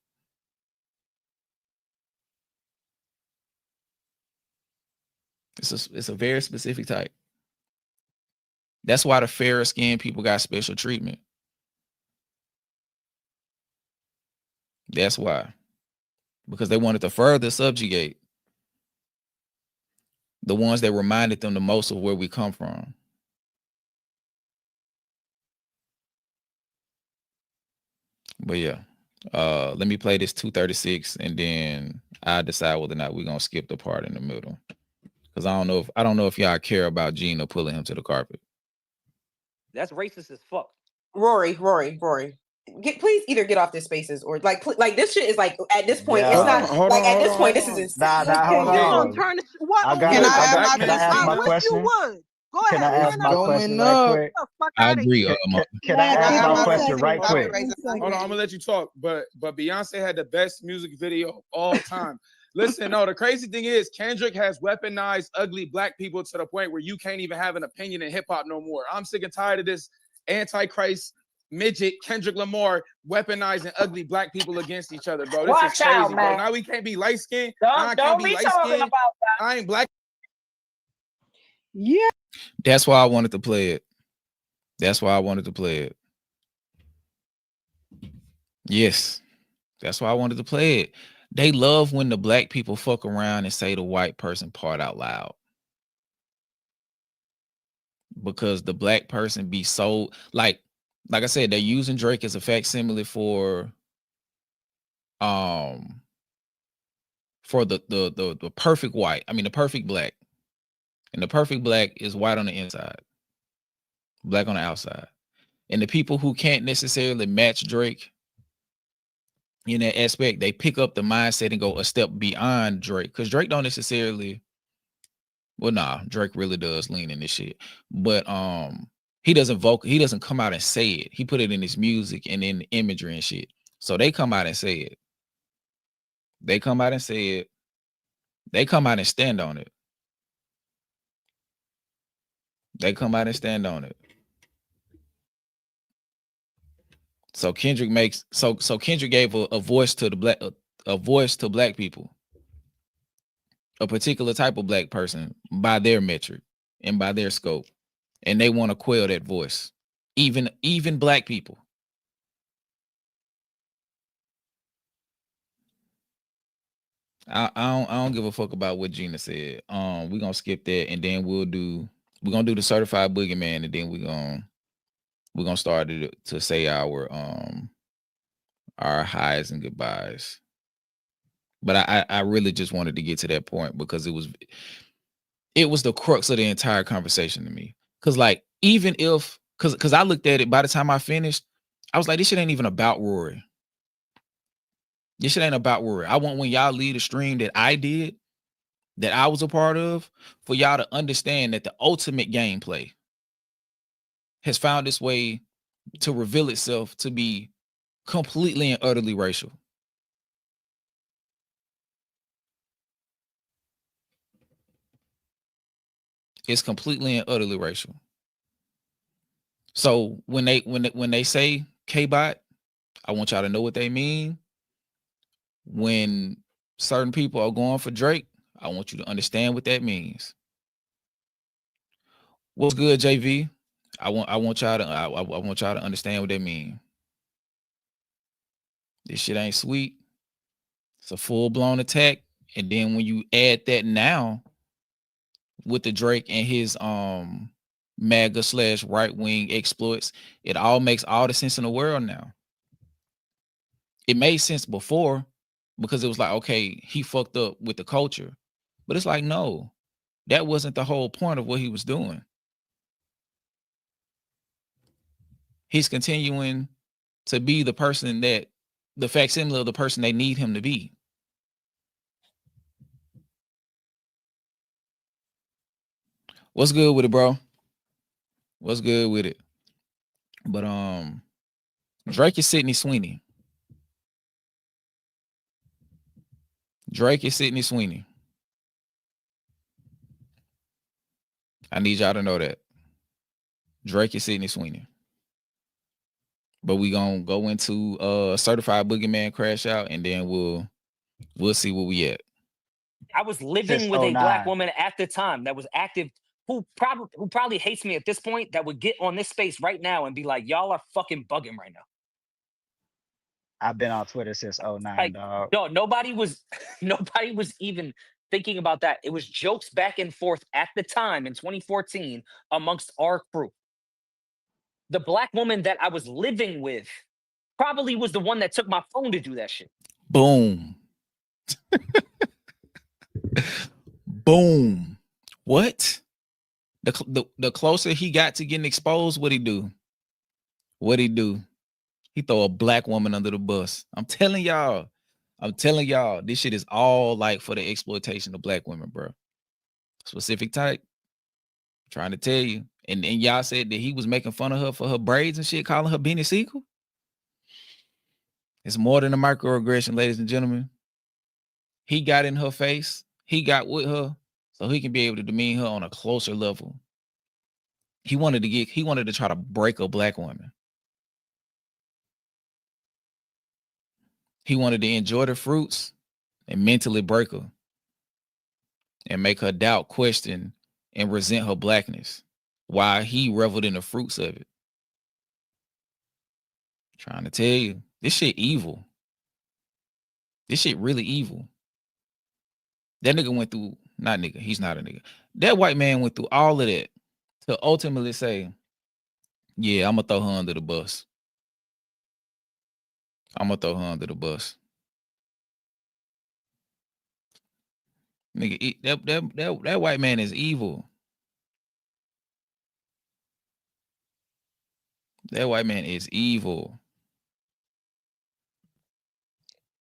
It's a very specific type. That's why the fairer skinned people got special treatment. That's why. Because they wanted to further subjugate the ones that reminded them the most of where we come from. But yeah, let me play this 236 and then I decide whether or not we're gonna skip the part in the middle. Because I don't know if y'all care about Gina pulling him to the carpet. That's racist as fuck. Rory. Please either get off this spaces or like this shit is like at this point it's not Hold like on, at this hold point on, this is hold insane. Okay, hold you on. gonna turn it? What? I got Okay, it. A I black got. Can I man ask I my speaking. wish you question? would. Go Can ahead. I ask Stand my up. question Going right up. quick? Get the fuck I out of agree. here. Can I ask Hold my on, question right hold on, quick? hold on. I'm gonna let you talk, but Beyonce had the best music video of all time. Listen, no, the crazy thing is Kendrick has weaponized ugly black people to the point where you can't even have an opinion in hip hop no more. I'm sick and tired of this antichrist midget Kendrick Lamar weaponizing ugly black people against each other, bro. This is Watch crazy, out, bro. man. Now we can't be light skinned. Now I can't Don't be be light talking skinned. about that. I ain't black. Yeah. That's why I wanted to play it. That's why I wanted to play it. Yes. That's why I wanted to play it. They love when the black people fuck around and say the white person part out loud. Because the black person be so like I said, they're using Drake as a facsimile for the perfect white. I mean the perfect black. And the perfect black is white on the inside, black on the outside. And the people who can't necessarily match Drake in that aspect, they pick up the mindset and go a step beyond Drake. Because Drake don't necessarily, well, nah, Drake really does lean in this shit. But he doesn't come out and say it. He put it in his music and in the imagery and shit. So they come out and say it. They come out and say it. They come out and stand on it. They come out and stand on it. So Kendrick makes so Kendrick gave a voice to the black a voice to black people, a particular type of black person by their metric and by their scope, and they want to quell that voice, even black people. I don't give a fuck about what Gina said. We're gonna skip that and then we're gonna do the certified boogeyman and then we're gonna start to say our highs and goodbyes. But I really just wanted to get to that point because it was the crux of the entire conversation to me. Cause like even if cause I looked at it by the time I finished, I was like, this shit ain't even about Rory. This shit ain't about Rory. I want when y'all lead a stream that I did, that I was a part of, for y'all to understand that the ultimate gameplay has found its way to reveal itself to be completely and utterly racial. It's completely and utterly racial. So when they say Kbot, I want y'all to know what they mean. When certain people are going for Drake, I want you to understand what that means. What's good, JV? I want y'all to understand what that means. This shit ain't sweet. It's a full-blown attack. And then when you add that now with the Drake and his MAGA / right wing exploits, it all makes all the sense in the world now. It made sense before because it was like, okay, he fucked up with the culture. But it's like, no, that wasn't the whole point of what he was doing. He's continuing to be the person that the facsimile of the person they need him to be. What's good with it, bro? What's good with it? But Drake is Sydney Sweeney. Drake is Sydney Sweeney. I need y'all to know that. Drake is Sydney Sweeney. But we gonna go into Certified Boogeyman Crash Out, and then we'll see where we at. I was living Since with a black 09. woman at the time that was active, who probably hates me at this point, that would get on this space right now and be like, y'all are fucking bugging right now. I've been on Twitter since 09, Like, dog. no, nobody was even thinking about that. It was jokes back and forth at the time in 2014 amongst our crew. The black woman that I was living with probably was the one that took my phone to do that shit. Boom. Boom. What? The closer he got to getting exposed, what'd he do? What'd he do? He throw a black woman under the bus. I'm telling y'all, this shit is all like for the exploitation of black women, bro. Specific type. Trying to tell you. And y'all said that he was making fun of her for her braids and shit, calling her Beanie Siegel. It's more than a microaggression, ladies and gentlemen. He got in her face. He got with her so he can be able to demean her on a closer level. He wanted to try to break a black woman. He wanted to enjoy the fruits and mentally break her and make her doubt, question, and resent her blackness while he reveled in the fruits of it. Trying to tell you, this shit evil. This shit really evil. That nigga went through, not nigga, he's not a nigga. That white man went through all of that to ultimately say, yeah, I'm gonna throw her under the bus. I'm gonna throw her under the bus. Nigga, that white man is evil. That white man is evil.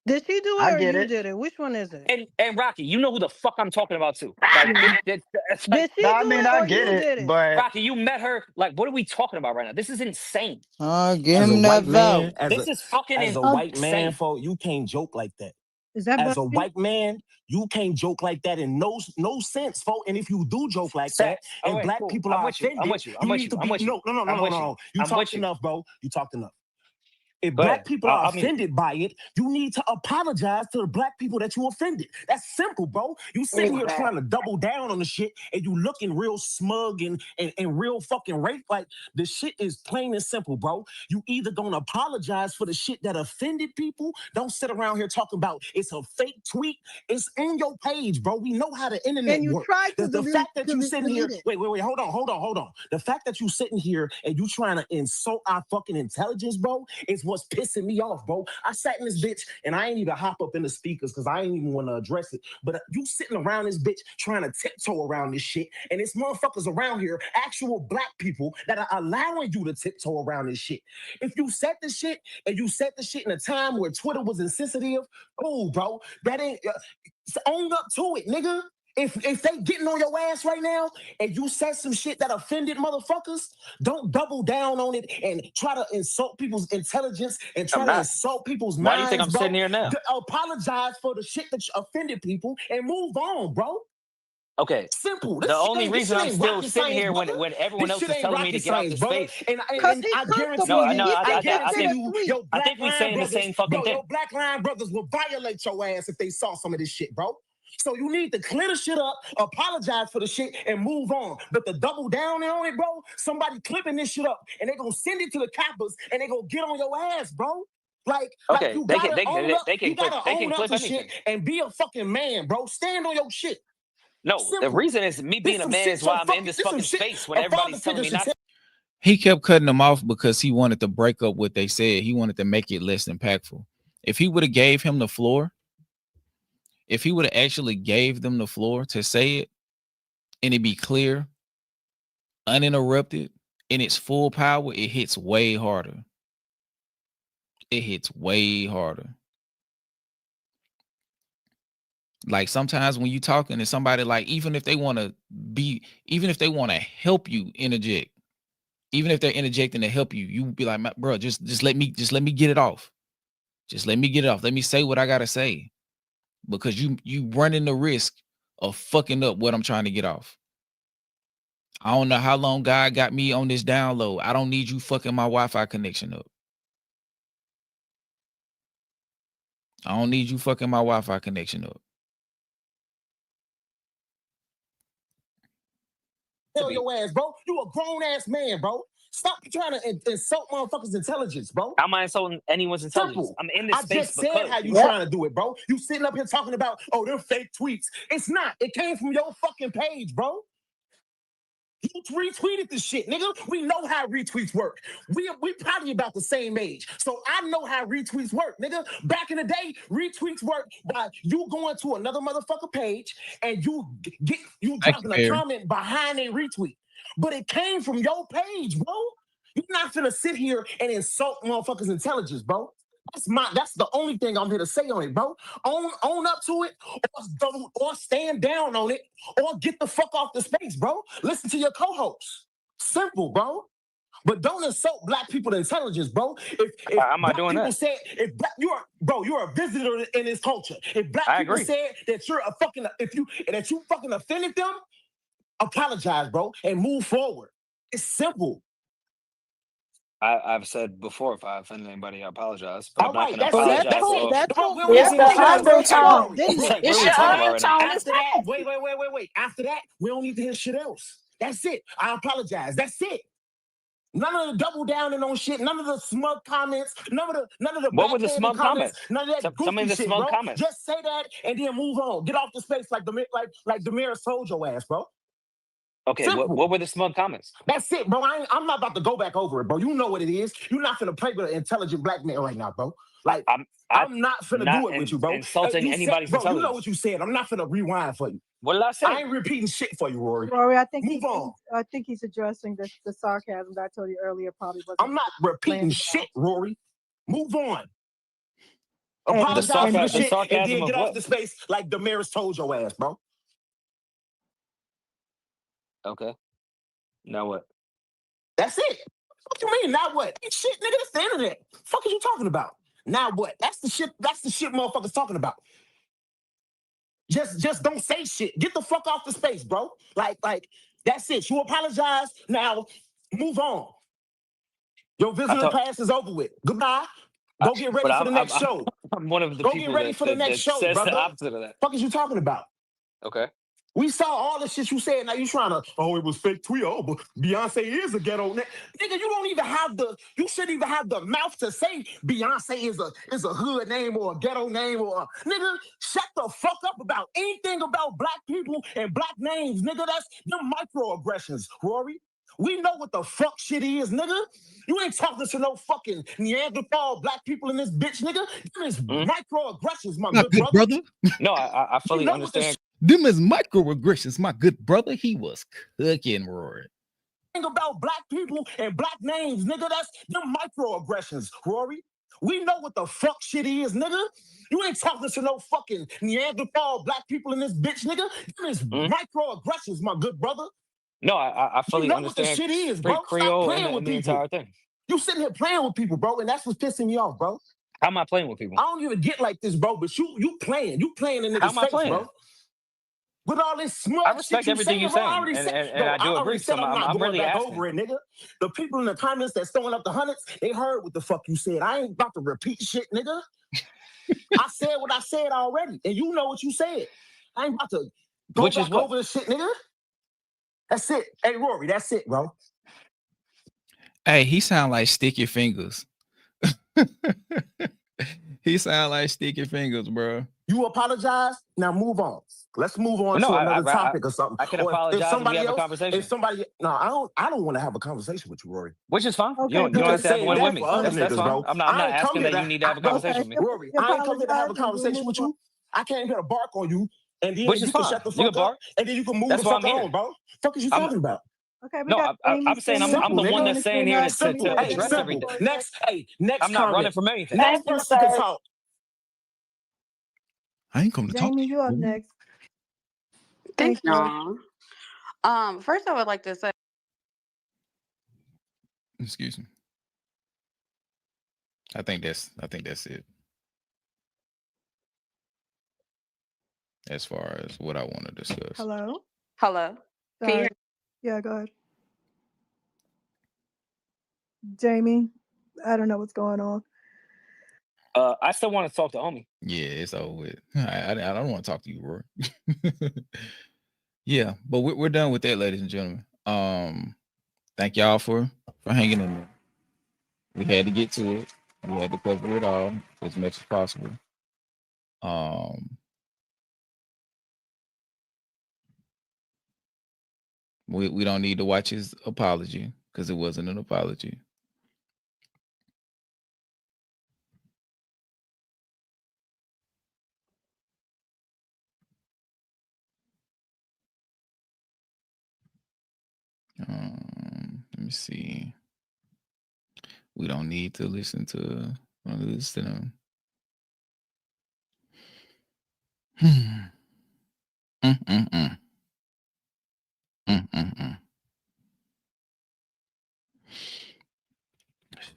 Did she do it I or get you it. did it? Which one is it? And Rocky, you know who the fuck I'm talking about too. Like, it's like, Did she No, I do mean, it I or get you it, did it? but Rocky, you met her. Like, what are we talking about right now? This is insane. Give As a him that white vote. man, This is fucking as a Um, white man, insane. folk, you can't joke like that. Is that As a Buffy? white man, you can't joke like that in no sense, folk. And if you do joke like that, Facts. All and right, black cool. people I'm are with you. I'm offended, with you. I'm you with need you. to I'm be with you. no. I'm with you. You I'm with talked you. enough, bro. You talked enough. If Go black ahead. people are I mean, offended by it, you need to apologize to the black people that you offended. That's simple, bro. You sitting here trying to double down on the shit and you looking real smug and real fucking rape. Like, the shit is plain and simple, bro. You either gonna apologize for the shit that offended people. Don't sit around here talking about it's a fake tweet. It's on your page, bro. We know how the internet and you works. tried to The fact that you sitting here, delete it. wait, hold on. The fact that you sitting here and you trying to insult our fucking intelligence, bro, is what's pissing me off, bro. I sat in this bitch and I ain't even hop up in the speakers because I ain't even want to address it. But you sitting around this bitch trying to tiptoe around this shit, and it's motherfuckers around here, actual black people that are allowing you to tiptoe around this shit. If you said this shit and you said this shit in a time where Twitter was insensitive, oh, bro, that ain't own up to it, nigga. If they getting on your ass right now and you said some shit that offended motherfuckers, don't double down on it and try to insult people's intelligence and try I'm to not. insult people's Why do you think minds, I'm bro. sitting here now? Apologize for the shit that offended people and move on, bro. Okay. Simple. The only This reason shit I'm ain't still rocket sitting science, here brother. when everyone This else shit is ain't telling me to rocket get out science, this brother. space. And Because I he's guarantee comfortable. you, He's I thinking it's guarantee gonna you, tweet. your I black think we line saying the brothers, same fucking bro, thing. your black line brothers will violate your ass if they saw some of this shit, bro. So you need to clear the shit up, apologize for the shit, and move on. But the double down on it, bro, somebody clipping this shit up, and they gonna send it to the coppers, and they gonna get on your ass, bro. Like Okay, you they can gotta own up. they You can clip gotta own up clip to shit anything. and be a fucking man, bro. Stand on your shit. No, the Simple. reason is me This being a some man shit is why I'm in fucking. this This some fucking shit space when a father everybody's telling figure me should not say. to. He kept cutting them off because he wanted to break up what they said. He wanted to make it less impactful. If he would have gave him the floor, if he would have actually gave them the floor to say it and it be clear, uninterrupted, in its full power, it hits way harder. It hits way harder. Like sometimes when you talking to somebody, like even if they want to help you interject, even if they're interjecting to help you, you be like, bro, just let me get it off. Just let me get it off. Let me say what I gotta say. Because you running the risk of fucking up what I'm trying to get off. I don't know how long God got me on this download. I don't need you fucking my Wi-Fi connection up. I don't need you fucking my Wi-Fi connection up. Tell your ass, bro. You a grown ass man, bro. Stop trying to insult motherfuckers' intelligence, bro. How am I insulting anyone's intelligence? Simple. I'm in this I space just said because how you trying to do it, bro. You sitting up here talking about, oh, they're fake tweets. It's not. It came from your fucking page, bro. You retweeted this shit, nigga. We know how retweets work. We probably about the same age. So I know how retweets work, nigga. Back in the day, retweets work by you going to another motherfucker page and you dropping a comment behind a retweet. But it came from your page, bro. You're not finna sit here and insult motherfuckers' intelligence, bro. That's the only thing I'm here to say on it, bro. Own up to it, or stand down on it, or get the fuck off the space, bro. Listen to your co-host. Simple, bro. But don't insult black people's intelligence, bro. If am I doing that? Said, if black, you're a visitor in this culture. If black people said that you're a fucking, that you fucking offended them, apologize, bro, and move forward. It's simple. I've said before, if I offend anybody, I apologize. But I'm not That's going to it. apologize. That's for- it. It's the undertone. It's like, It's what are we the talking about right now? After that, wait. After that, we don't need to hear shit else. That's it. I apologize. That's it. None of the double downing on shit. None of the smug comments. None of the What were the backhanded smug comments? None of that Tell me goofy the shit, smug bro. comments. Just say that and then move on. Get off the space like Damaris told your ass, bro. Okay, what were the smug comments? That's it, bro. I'm not about to go back over it, bro. You know what it is. You're not finna play with an intelligent black man right now, bro. Like I'm not finna do it with you, bro. Insulting You anybody's bro, intelligence. you know what you said. I'm not finna rewind for you. What did I say? I ain't repeating shit for you, Rory. Rory, I think Move on. I think he's addressing the sarcasm that I told you earlier. Probably wasn't. I'm not repeating shit, Rory. Move on. And- Apologize for the shit and sarcasm then of get off what? the space like Damaris told your ass, bro. Okay. Now what? That's it. What you mean? Now what? Ain't shit, nigga. That's the internet. Fuck is you talking about? Now what? That's the shit motherfuckers talking about. Just don't say shit. Get the fuck off the space, bro. Like that's it. You apologize. Now move on. Your visitor pass is over with. Goodbye. Go get ready for the next show. I'm one of the Go people get ready for the next show, says brother. the opposite of that. Fuck is you talking about? Okay. We saw all the shit you said. Now you trying to, it was fake tweet. Oh, but Beyonce is a ghetto. Nigga, you don't even have you shouldn't even have the mouth to say Beyonce is a hood name or a ghetto name or nigga, shut the fuck up about anything about black people and black names, nigga. That's them microaggressions, Rory. We know what the fuck shit is, nigga. You ain't talking to no fucking Neanderthal black people in this bitch, nigga. Them is microaggressions, my good brother. No, I fully understand. Them is microaggressions, my good brother. He was cooking, Rory. About black people and black names, nigga. That's them microaggressions, Rory. We know what the fuck shit is, nigga. You ain't talking to no fucking Neanderthal black people in this bitch, nigga. Them is microaggressions, my good brother. No, I fully you know understand. what the shit is, Street bro. Creole Stop playing and with the people. entire thing. You sitting here playing with people, bro, and that's what's pissing me off, bro. How am I playing with people? I don't even get like this, bro, but you playing in How niggas' am I face, playing? bro. With all this smug I respect shit everything you're bro, saying, and I do agree. So I'm not I'm going really back asking. over it, nigga. The people in the comments that's throwing up the hundreds, they heard what the fuck you said. I ain't about to repeat shit, nigga. I said what I said already, and you know what you said. I ain't about to go back over the shit, nigga. That's it. Hey, Rory, that's it, bro. Hey, he sound like Sticky Fingers. He sound like Sticky Fingers, bro. You apologize. Now move on. Let's move on to another topic or something. I can Or apologize if somebody if we have else, a conversation. If somebody, no, I don't want to have a conversation with you, Rory. Which is fine. Okay, You don't have to have one with me. That's That's fine. bro. I'm not asking that you need to have a conversation with me. Rory, I ain't come here to have a conversation with you. I came here to bark on you, and then Which you is can fine. shut the You fuck can bark. up, and then you can move That's the why fuck I'm here. on, bro. Fuck is you talking about? Okay, we No, got I'm saying I'm the one that's saying here to Simple. address everything. Next I'm not running from anything. Next person can talk. I ain't come to talk to Jamie, you. you up next. Thank Thanks, you. First I would like to say Excuse me. I think that's it. As far as what I want to discuss. Hello. hello. Can you Sorry. hear Yeah, go ahead. Jamie, I don't know what's going on. I still want to talk to Omi. Yeah, it's over with. I don't want to talk to you, Rory. Yeah, but we're done with that, ladies and gentlemen. Thank y'all for hanging in there. We had to get to it. We had to cover it all as much as possible. We don't need to watch his apology because it wasn't an apology. Let me see. We don't need to listen to them.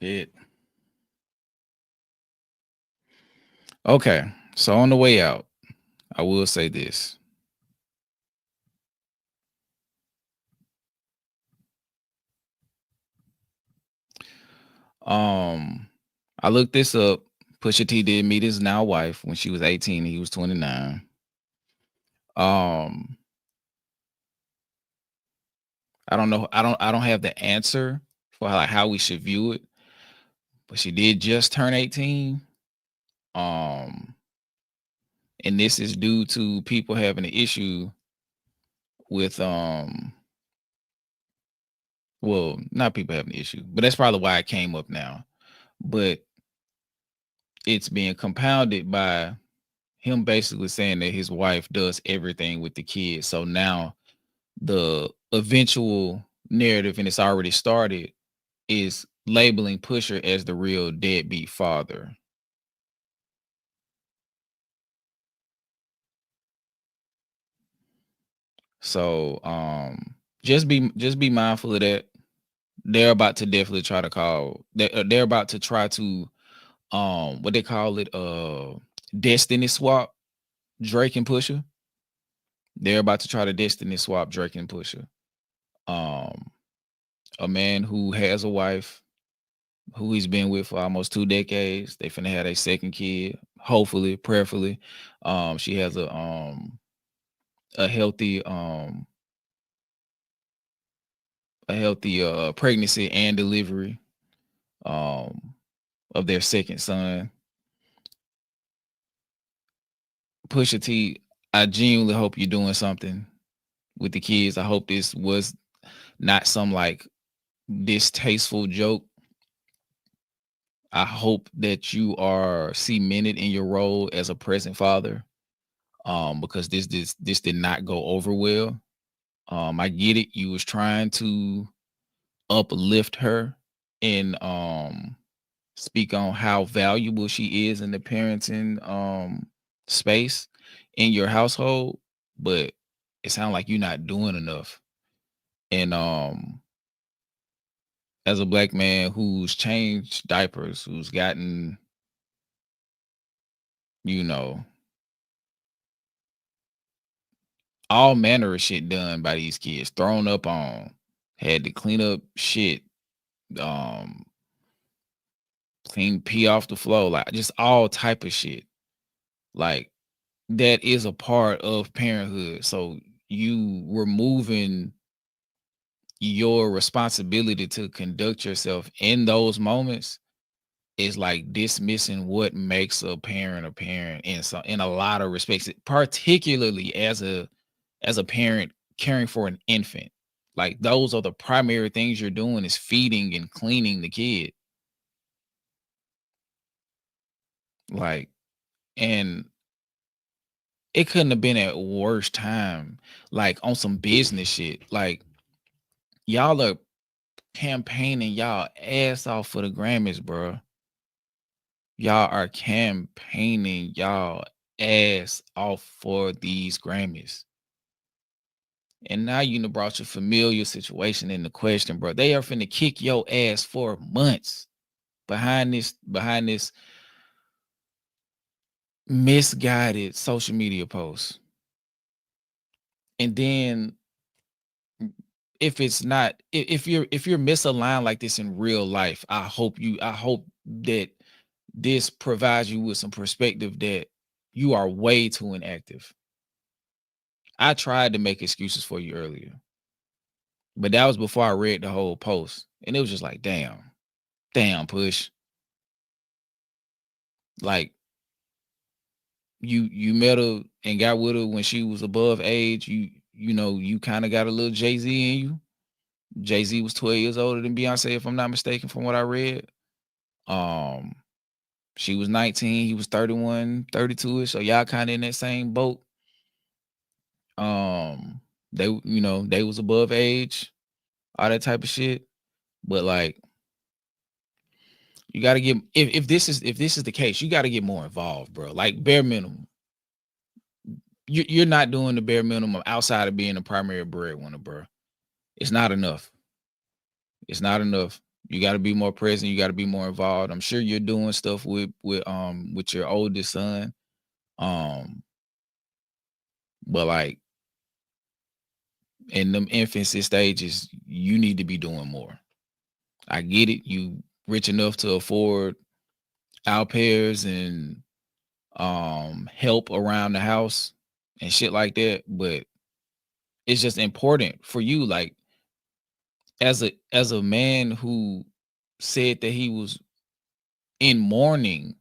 Shit. Okay, so on the way out, I will say this. I looked this up. Pusha T did meet his now wife when she was 18 and he was 29. I don't know. I don't have the answer for how we should view it, but she did just turn 18. And this is due to people having an issue with well, not people having an issue, but that's probably why it came up now. But it's being compounded by him basically saying that his wife does everything with the kids. So now the eventual narrative, and it's already started, is labeling Pusher as the real deadbeat father. So just be mindful of that. They're about to definitely try to call. They're about to try to what they call it, destiny swap Drake and Pusher. They're about to try to destiny swap Drake and Pusher. A man who has a wife who he's been with for almost 2 decades. They finna have a second kid, hopefully, prayerfully. She has a healthy pregnancy and delivery of their second son. Pusha T, I genuinely hope you're doing something with the kids. I hope this was not some like distasteful joke. I hope that you are cemented in your role as a present father. Because this did not go over well. I get it. You was trying to uplift her and speak on how valuable she is in the parenting space in your household, but it sounds like you're not doing enough. And as a black man who's changed diapers, who's gotten, you know, all manner of shit done by these kids, thrown up on, had to clean up shit, clean pee off the floor, like just all type of shit. Like that is a part of parenthood. So you removing your responsibility to conduct yourself in those moments is like dismissing what makes a parent in a lot of respects, particularly as a parent caring for an infant. Like those are the primary things you're doing is feeding and cleaning the kid. Like, and it couldn't have been at worse time, like on some business shit. Like y'all are campaigning y'all ass off for the Grammys, bro. Y'all are campaigning y'all ass off for these Grammys. And now you done brought your familiar situation into question, bro. They are finna kick your ass for months behind this misguided social media post. And then if it's not, if you're misaligned like this in real life, I hope that this provides you with some perspective that you are way too inactive. I tried to make excuses for you earlier, but that was before I read the whole post, and it was just like, damn, push. Like you met her and got with her when she was above age. You know, you kind of got a little Jay-Z in you. Jay-Z was 12 years older than Beyonce, if I'm not mistaken, from what I read. She was 19, he was 31, 32ish, so y'all kind of in that same boat. They, you know, they was above age, all that type of shit. But like, you got to get, if this is the case, you got to get more involved, bro. Like, bare minimum. You're not doing the bare minimum outside of being the primary breadwinner, bro. It's not enough. It's not enough. You got to be more present. You got to be more involved. I'm sure you're doing stuff with your oldest son. But like, in them infancy stages, you need to be doing more. I get it. You rich enough to afford au pairs and help around the house and shit like that, but it's just important for you, like, as a man who said that he was in mourning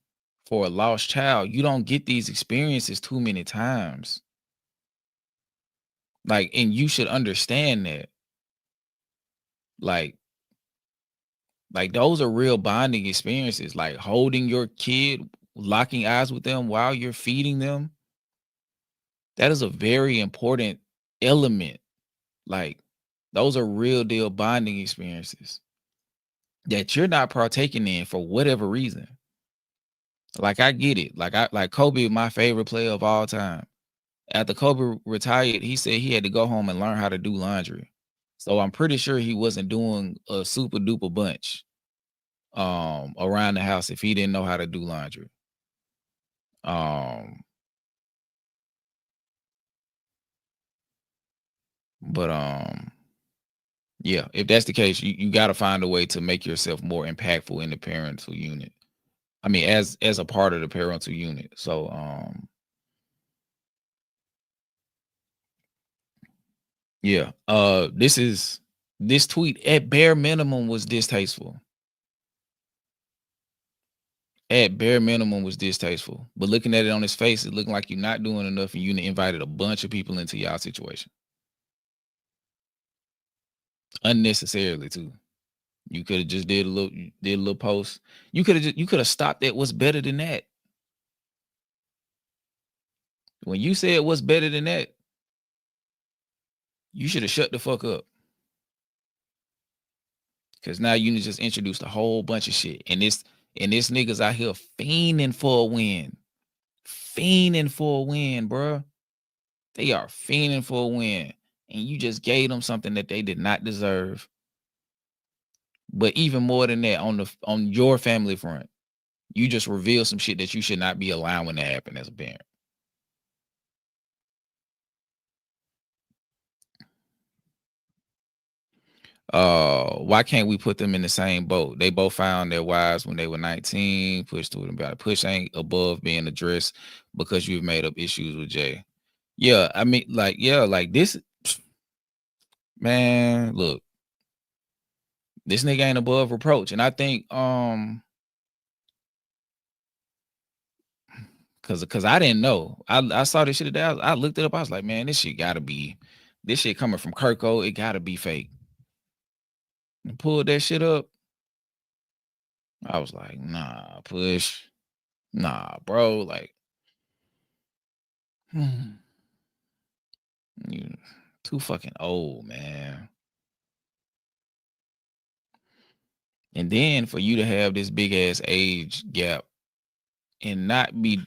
for a lost child. You don't get these experiences too many times. Like, and you should understand that. Like those are real bonding experiences. Like holding your kid, locking eyes with them while you're feeding them. That is a very important element. Like, those are real deal bonding experiences that you're not partaking in for whatever reason. Like, I get it. Like Kobe, my favorite player of all time. After Kobe retired, he said he had to go home and learn how to do laundry. So I'm pretty sure he wasn't doing a super duper bunch around the house if he didn't know how to do laundry. But yeah, if that's the case, you got to find a way to make yourself more impactful in the parental unit. I mean, as a part of the parental unit. So yeah, this tweet at bare minimum was distasteful. At bare minimum was distasteful. But looking at it on his face, it looked like you're not doing enough, and you invited a bunch of people into y'all situation. Unnecessarily too. You could have just did a little post. You could have stopped at what's better than that. When you said what's better than that, you should have shut the fuck up. Cause now you just introduced a whole bunch of shit. And this niggas out here fiending for a win. Fiending for a win, bro. They are fiending for a win. And you just gave them something that they did not deserve. But even more than that, on your family front, you just revealed some shit that you should not be allowing to happen as a parent. Why can't we put them in the same boat? They both found their wives when they were 19. Push to them about it. Push ain't above being addressed because you've made up issues with Jay. Yeah, I mean, like, yeah, like this, man, look, this nigga ain't above reproach. And I think cause I didn't know. I saw this shit today. I looked it up. I was like, man, this shit coming from Kirko. It gotta be fake. And pulled that shit up. I was like, nah, push. Nah, bro. Like, you too fucking old, man. And then for you to have this big ass age gap and not be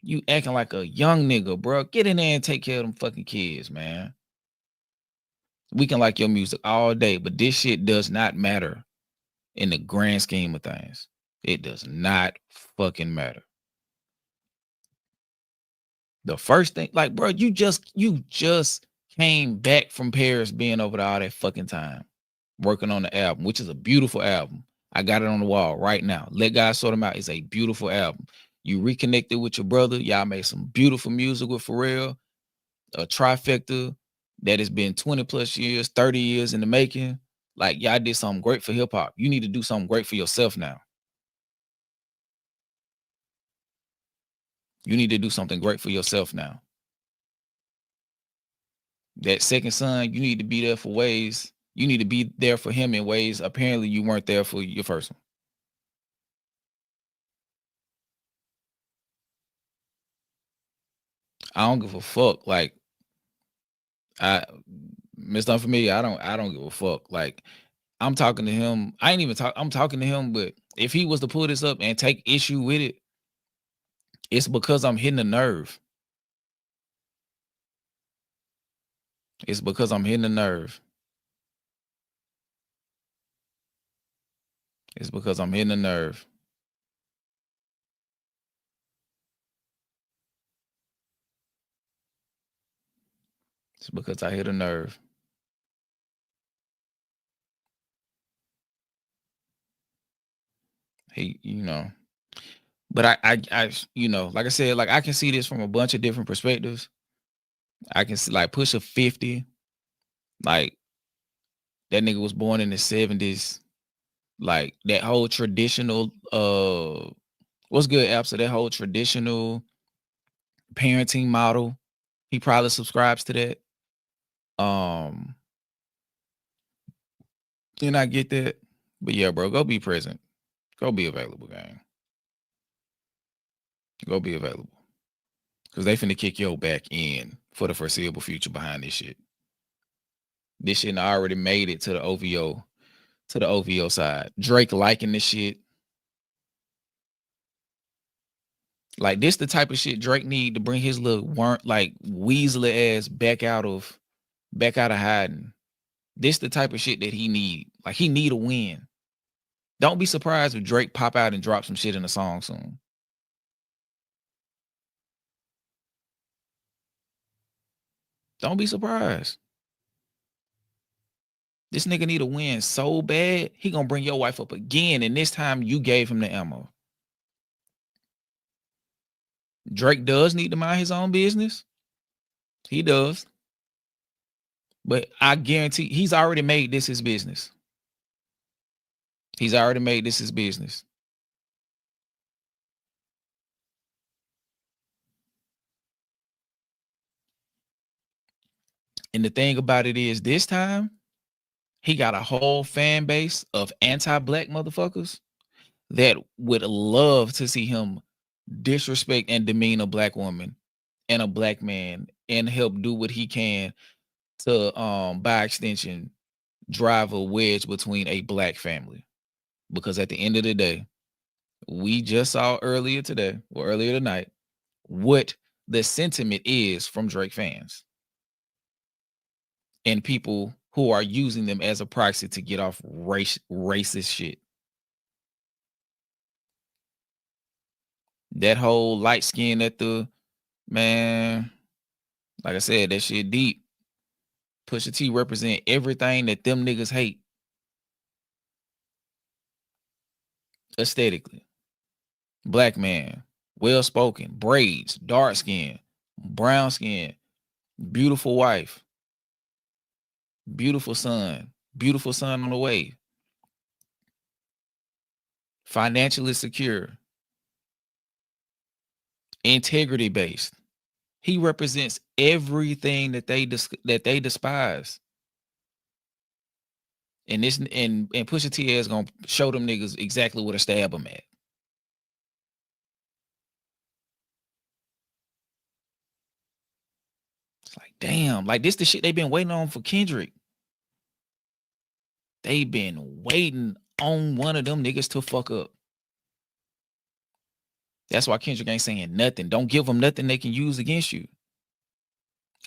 you acting like a young nigga, bro. Get in there and take care of them fucking kids, man. We can like your music all day, but this shit does not matter in the grand scheme of things. It does not fucking matter. The first thing, like, bro, you just came back from Paris being over there all that fucking time, working on the album, which is a beautiful album. I got it on the wall right now. Let God Sort Him Out is a beautiful album. You reconnected with your brother. Y'all made some beautiful music with Pharrell, a trifecta that has been 20 plus years, 30 years in the making. Like, y'all did something great for hip hop. You need to do something great for yourself now. You need to do something great for yourself now. That second son, you need to be there for ways. You need to be there for him in ways apparently you weren't there for your first one. I don't give a fuck. Like, Mr. Unfamiliar, I don't give a fuck. Like, I'm talking to him. I ain't even talk. I'm talking to him, but if he was to pull this up and take issue with it, it's because I'm hitting a nerve. It's because I'm hitting a nerve. It's because I'm hitting a nerve. It's because I hit a nerve. He, you know, but I, you know, like I said, like I can see this from a bunch of different perspectives. I can see like Pusha 50, like that nigga was born in the 70s. Like that whole traditional, what's good, Apps? That whole traditional parenting model. He probably subscribes to that. Then I get that. But yeah, bro, go be present. Go be available, gang. Go be available. Because they finna kick your back in for the foreseeable future behind this shit. This shit already made it to the OVO side. Drake liking this shit. Like this the type of shit Drake need to bring his little like Weasley ass back out of hiding. This the type of shit that he need. Like he need a win. Don't be surprised if Drake pop out and drop some shit in a song soon. Don't be surprised. This nigga need a win so bad, he gonna bring your wife up again, and this time you gave him the ammo. Drake does need to mind his own business. He does. But I guarantee he's already made this his business. He's already made this his business. And the thing about it is this time, he got a whole fan base of anti-black motherfuckers that would love to see him disrespect and demean a black woman and a black man and help do what he can to by extension drive a wedge between a black family. Because at the end of the day, we just saw earlier today or earlier tonight what the sentiment is from Drake fans and people who are using them as a proxy to get off racist shit. That whole light skin at the man, like I said, that shit deep. Pusha T represent everything that them niggas hate. Aesthetically. Black man, well spoken, braids, dark skin, brown skin, beautiful wife, beautiful son on the way, financially secure, integrity based. He represents everything that they despise. And this and Pusha T is gonna show them niggas exactly where to stab them at. It's like, damn, like this the shit they've been waiting on for Kendrick. They've been waiting on one of them niggas to fuck up. That's why Kendrick ain't saying nothing. Don't give them nothing they can use against you.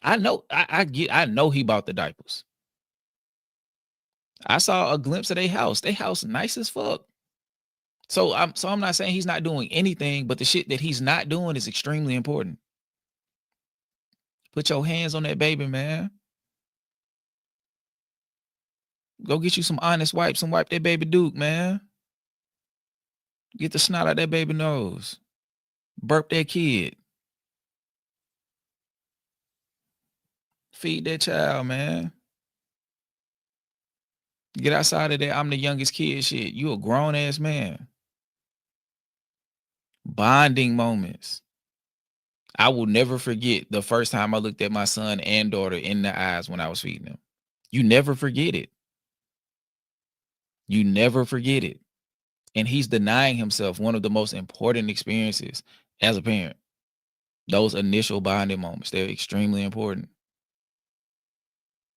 I know, I know he bought the diapers. I saw a glimpse of their house. Their house nice as fuck. So I'm not saying he's not doing anything, but the shit that he's not doing is extremely important. Put your hands on that baby, man. Go get you some honest wipes and wipe that baby Duke, man. Get the snot out that baby nose. Burp that kid. Feed that child, man. Get outside of that I'm the youngest kid shit. You a grown ass man. Bonding moments. I will never forget the first time I looked at my son and daughter in the eyes when I was feeding them. You never forget it. You never forget it. And he's denying himself one of the most important experiences as a parent. Those initial bonding moments, they're extremely important.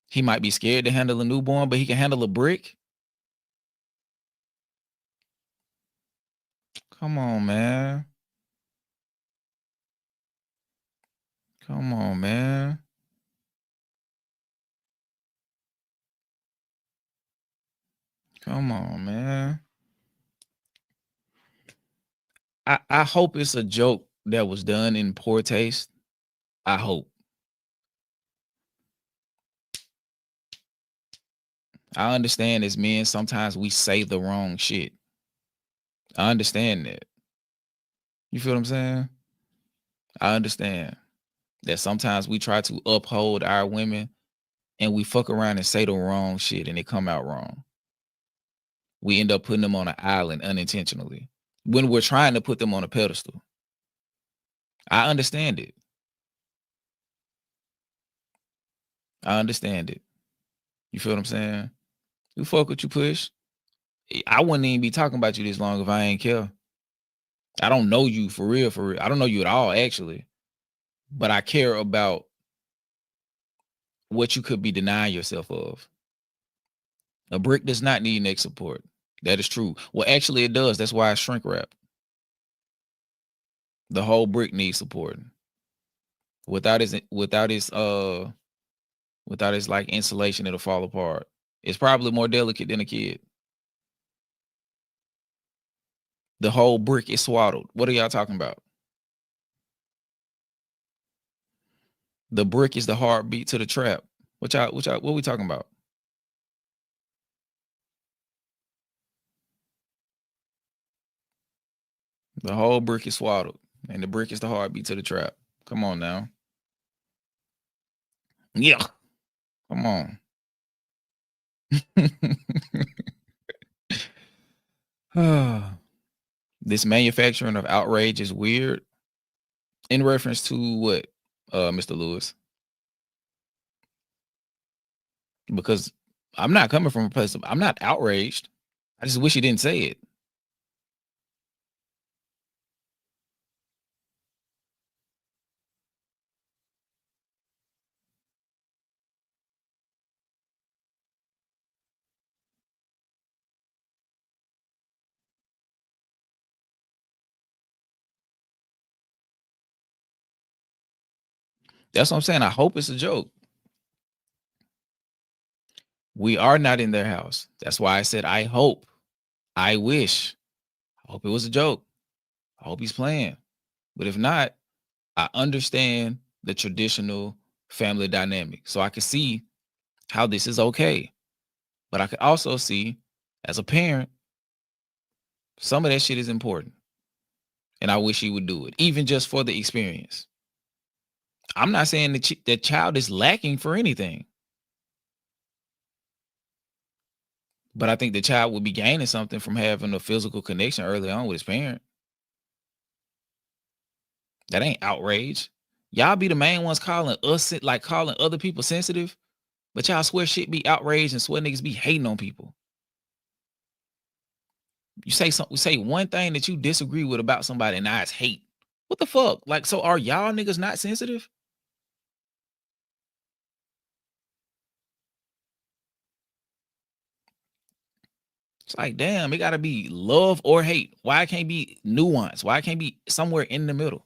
He might be scared to handle a newborn, but he can handle a brick. Come on, man. Come on, man. Come on, man. I hope it's a joke that was done in poor taste. I hope. I understand as men, sometimes we say the wrong shit. I understand that. You feel what I'm saying? I understand that sometimes we try to uphold our women and we fuck around and say the wrong shit and it come out wrong. We end up putting them on an island unintentionally when we're trying to put them on a pedestal. I understand it. I understand it. You feel what I'm saying? You fuck what you push. I wouldn't even be talking about you this long if I ain't care. I don't know you for real, for real. I don't know you at all, actually. But I care about what you could be denying yourself of. A brick does not need neck support. That is true. Well, actually, it does. That's why I shrink wrap. The whole brick needs support. Without its like insulation, it'll fall apart. It's probably more delicate than a kid. The whole brick is swaddled. What are y'all talking about? The brick is the heartbeat to the trap. What we talking about? The whole brick is swaddled, and the brick is the heartbeat to the trap. Come on now. Yeah. Come on. This manufacturing of outrage is weird. In reference to what, Mr. Lewis? Because I'm not coming from a place of, I'm not outraged. I just wish he didn't say it. That's what I'm saying. I hope it's a joke. We are not in their house. That's why I said I hope. I wish. I hope it was a joke. I hope he's playing. But if not, I understand the traditional family dynamic. So I can see how this is okay. But I could also see, as a parent, some of that shit is important. And I wish he would do it, even just for the experience. I'm not saying the child is lacking for anything. But I think the child would be gaining something from having a physical connection early on with his parent. That ain't outrage. Y'all be the main ones calling us, like calling other people sensitive, but y'all swear shit be outraged and swear niggas be hating on people. You say something, say one thing that you disagree with about somebody, and now it's hate. What the fuck? Like, so are y'all niggas not sensitive? It's like, damn, it gotta be love or hate. Why it can't be nuance? Why it can't be somewhere in the middle?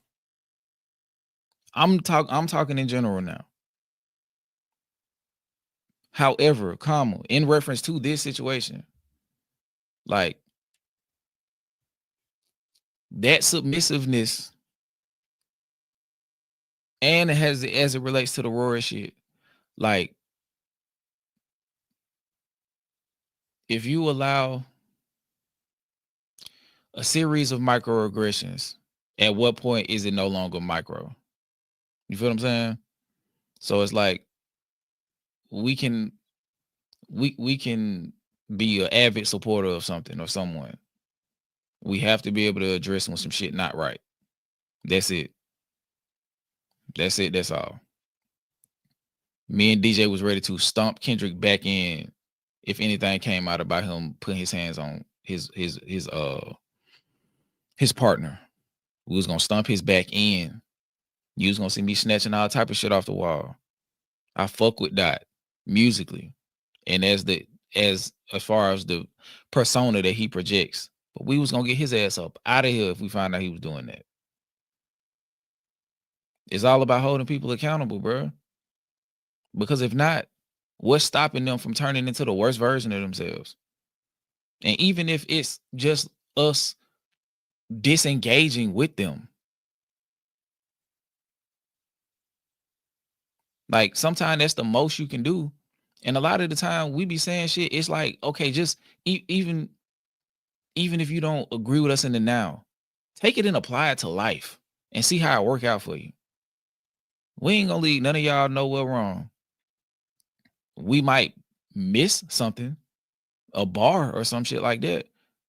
I'm talking in general now. However, in reference to this situation, like that submissiveness, and as it relates to the Rory shit, like if you allow a series of microaggressions, at what point is it no longer micro? You feel what I'm saying? So it's like we can be an avid supporter of something or someone. We have to be able to address when some shit not right. That's it. That's it. That's all. Me and DJ was ready to stomp Kendrick back in if anything came out about him putting his hands on his partner. We was gonna stomp his back in. You was gonna see me snatching all type of shit off the wall. I fuck with Dot musically, and as far as the persona that he projects. But we was gonna get his ass up out of here if we found out he was doing that. It's all about holding people accountable, bro. Because if not, what's stopping them from turning into the worst version of themselves? And even if it's just us disengaging with them, like sometimes that's the most you can do. And a lot of the time we be saying shit, it's like, okay, just even if you don't agree with us in the now, take it and apply it to life and see how it work out for you. We ain't gonna leave none of y'all nowhere wrong. We might miss something, a bar or some shit like that.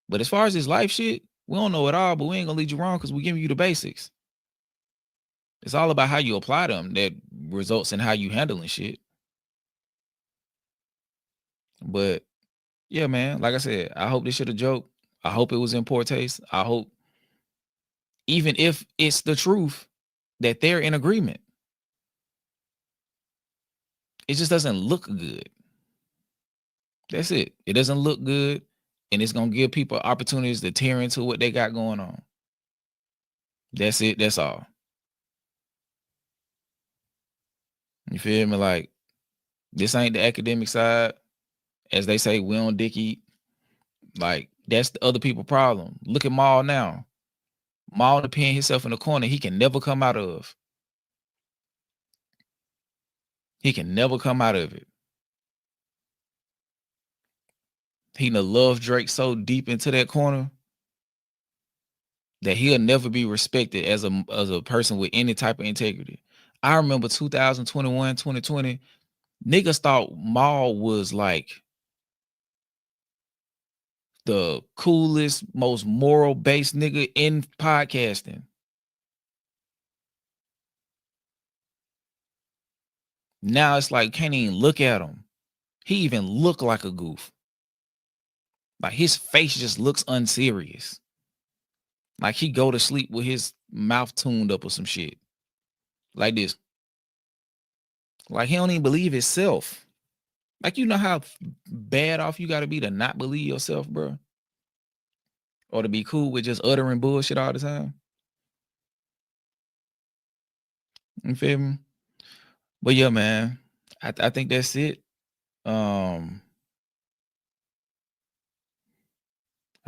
But as far as this life shit, we don't know it all, but we ain't gonna lead you wrong because we giving you the basics. It's all about how you apply them that results in how you handling shit. But yeah, man, like I said, I hope this shit a joke. I hope it was in poor taste. I hope, even if it's the truth, that they're in agreement. It just doesn't look good. That's it. It doesn't look good, and it's gonna give people opportunities to tear into what they got going on. That's it. That's all. You feel me? Like, this ain't the academic side. As they say, we don't dick eat. Like, that's the other people problem. Look at Maul now. Maul to pin himself in a corner he can never come out of. He can never come out of it. He done love Drake so deep into that corner that he'll never be respected as a person with any type of integrity. I remember 2021, 2020, niggas thought Maul was like the coolest, most moral-based nigga in podcasting. Now it's like, can't even look at him. He even look like a goof. Like, his face just looks unserious. Like he go to sleep with his mouth tuned up or some shit. Like this. Like he don't even believe himself. Like, you know how bad off you gotta be to not believe yourself, bro? Or to be cool with just uttering bullshit all the time? You feel me? But yeah, man, I think that's it. I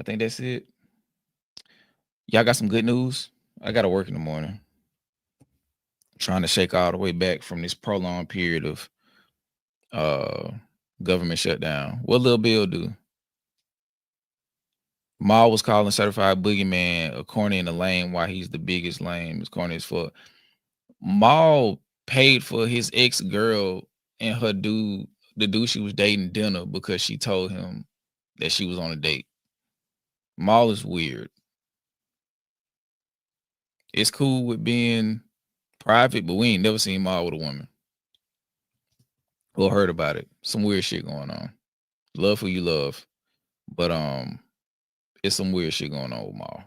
think that's it. Y'all got some good news? I gotta work in the morning. Trying to shake all the way back from this prolonged period of government shutdown. What Lil Bill do? Maul was calling certified boogeyman a corny and a lame while he's the biggest lame. It's corny as fuck. Maul paid for his ex-girl and her dude, the dude she was dating, dinner because she told him that she was on a date. Maul is weird. It's cool with being private, but we ain't never seen Maul with a woman or heard about it. Some weird shit going on. Love who you love, but it's some weird shit going on with Maul.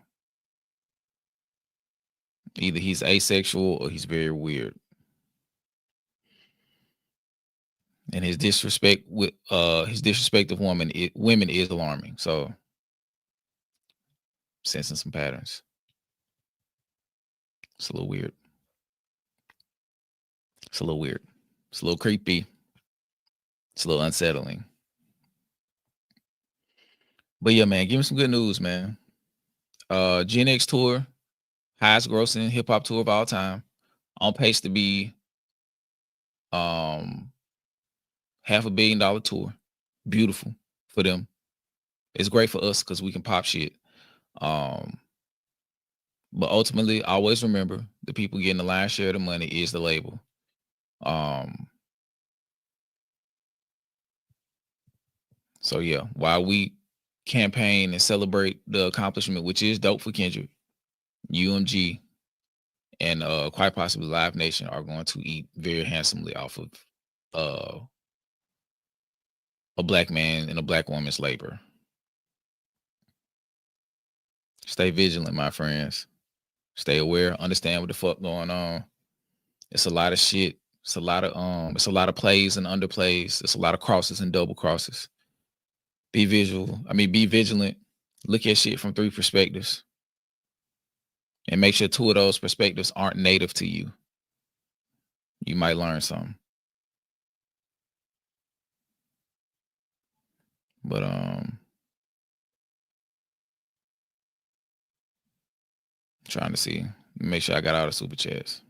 Either he's asexual or he's very weird. And his disrespect of women is alarming. So, sensing some patterns. It's a little weird. It's a little weird. It's a little creepy. It's a little unsettling. But yeah, man, give me some good news, man. Gen X tour, highest grossing hip hop tour of all time, on pace to be $500 million tour. Beautiful for them. It's great for us because we can pop shit. But ultimately, always remember the people getting the lion's share of the money is the label. So yeah, while we campaign and celebrate the accomplishment, which is dope for Kendrick, UMG and quite possibly Live Nation are going to eat very handsomely off of a black man and a black woman's labor. Stay vigilant, my friends. Stay aware. Understand what the fuck going on. It's a lot of shit. It's a lot of plays and underplays. It's a lot of crosses and double crosses. Be vigilant. Look at shit from 3 perspectives. And make sure 2 of those perspectives aren't native to you. You might learn something. But trying to see. Make sure I got all the super chats.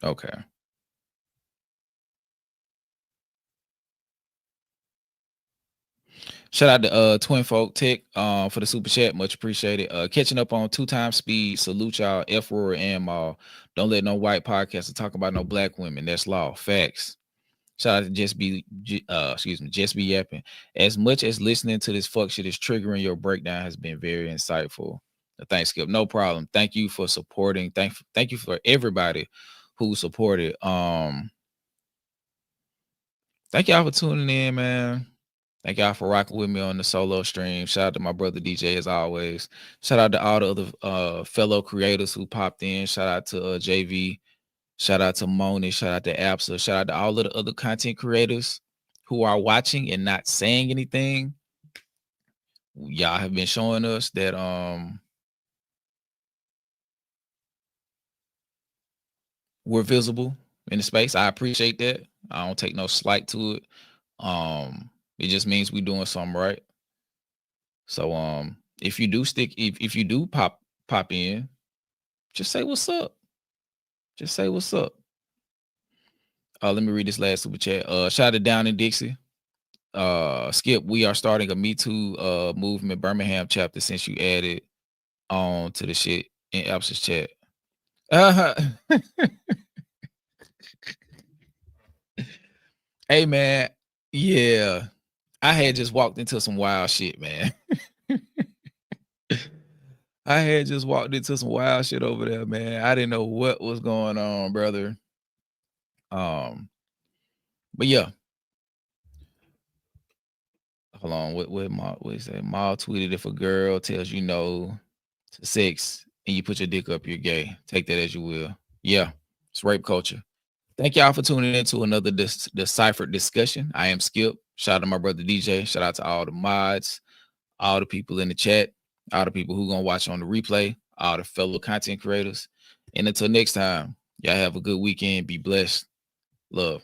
Okay. Shout out to Twin Folk Tech for the super chat. Much appreciated. Catching up on 2 times speed. Salute y'all. F Rory and Maul. Don't let no white podcaster talk about no black women. That's law. Facts. Shout out to Just Be Yapping. As much as listening to this fuck shit is triggering, your breakdown has been very insightful. Thanks, Skip. No problem. Thank you for supporting. Thank you for everybody who supported. Thank y'all for tuning in, man. Thank y'all for rocking with me on the solo stream. Shout out to my brother DJ as always. Shout out to all the other fellow creators who popped in. Shout out to JV. Shout out to Moni. Shout out to Absa. Shout out to all of the other content creators who are watching and not saying anything. Y'all have been showing us that we're visible in the space. I appreciate that. I don't take no slight to it. It just means we're doing something right. So if you do if you do pop in, just say what's up. Just say what's up. Let me read this last super chat. Shout out to Down in Dixie. Skip, we are starting a Me Too movement Birmingham chapter since you added on to the shit in Absa's chat. Hey man, yeah. I had just walked into some wild shit, man. I had just walked into some wild shit over there, man. I didn't know what was going on, brother. But yeah. Hold on, what he say? Maul tweeted, if a girl tells you no to sex and you put your dick up, you're gay. Take that as you will. Yeah, it's rape culture. Thank y'all for tuning in to another deciphered discussion. I am Skip. Shout out to my brother DJ. Shout out to all the mods, all the people in the chat, all the people who gonna watch on the replay, all the fellow content creators. And until next time, y'all have a good weekend. Be blessed. Love.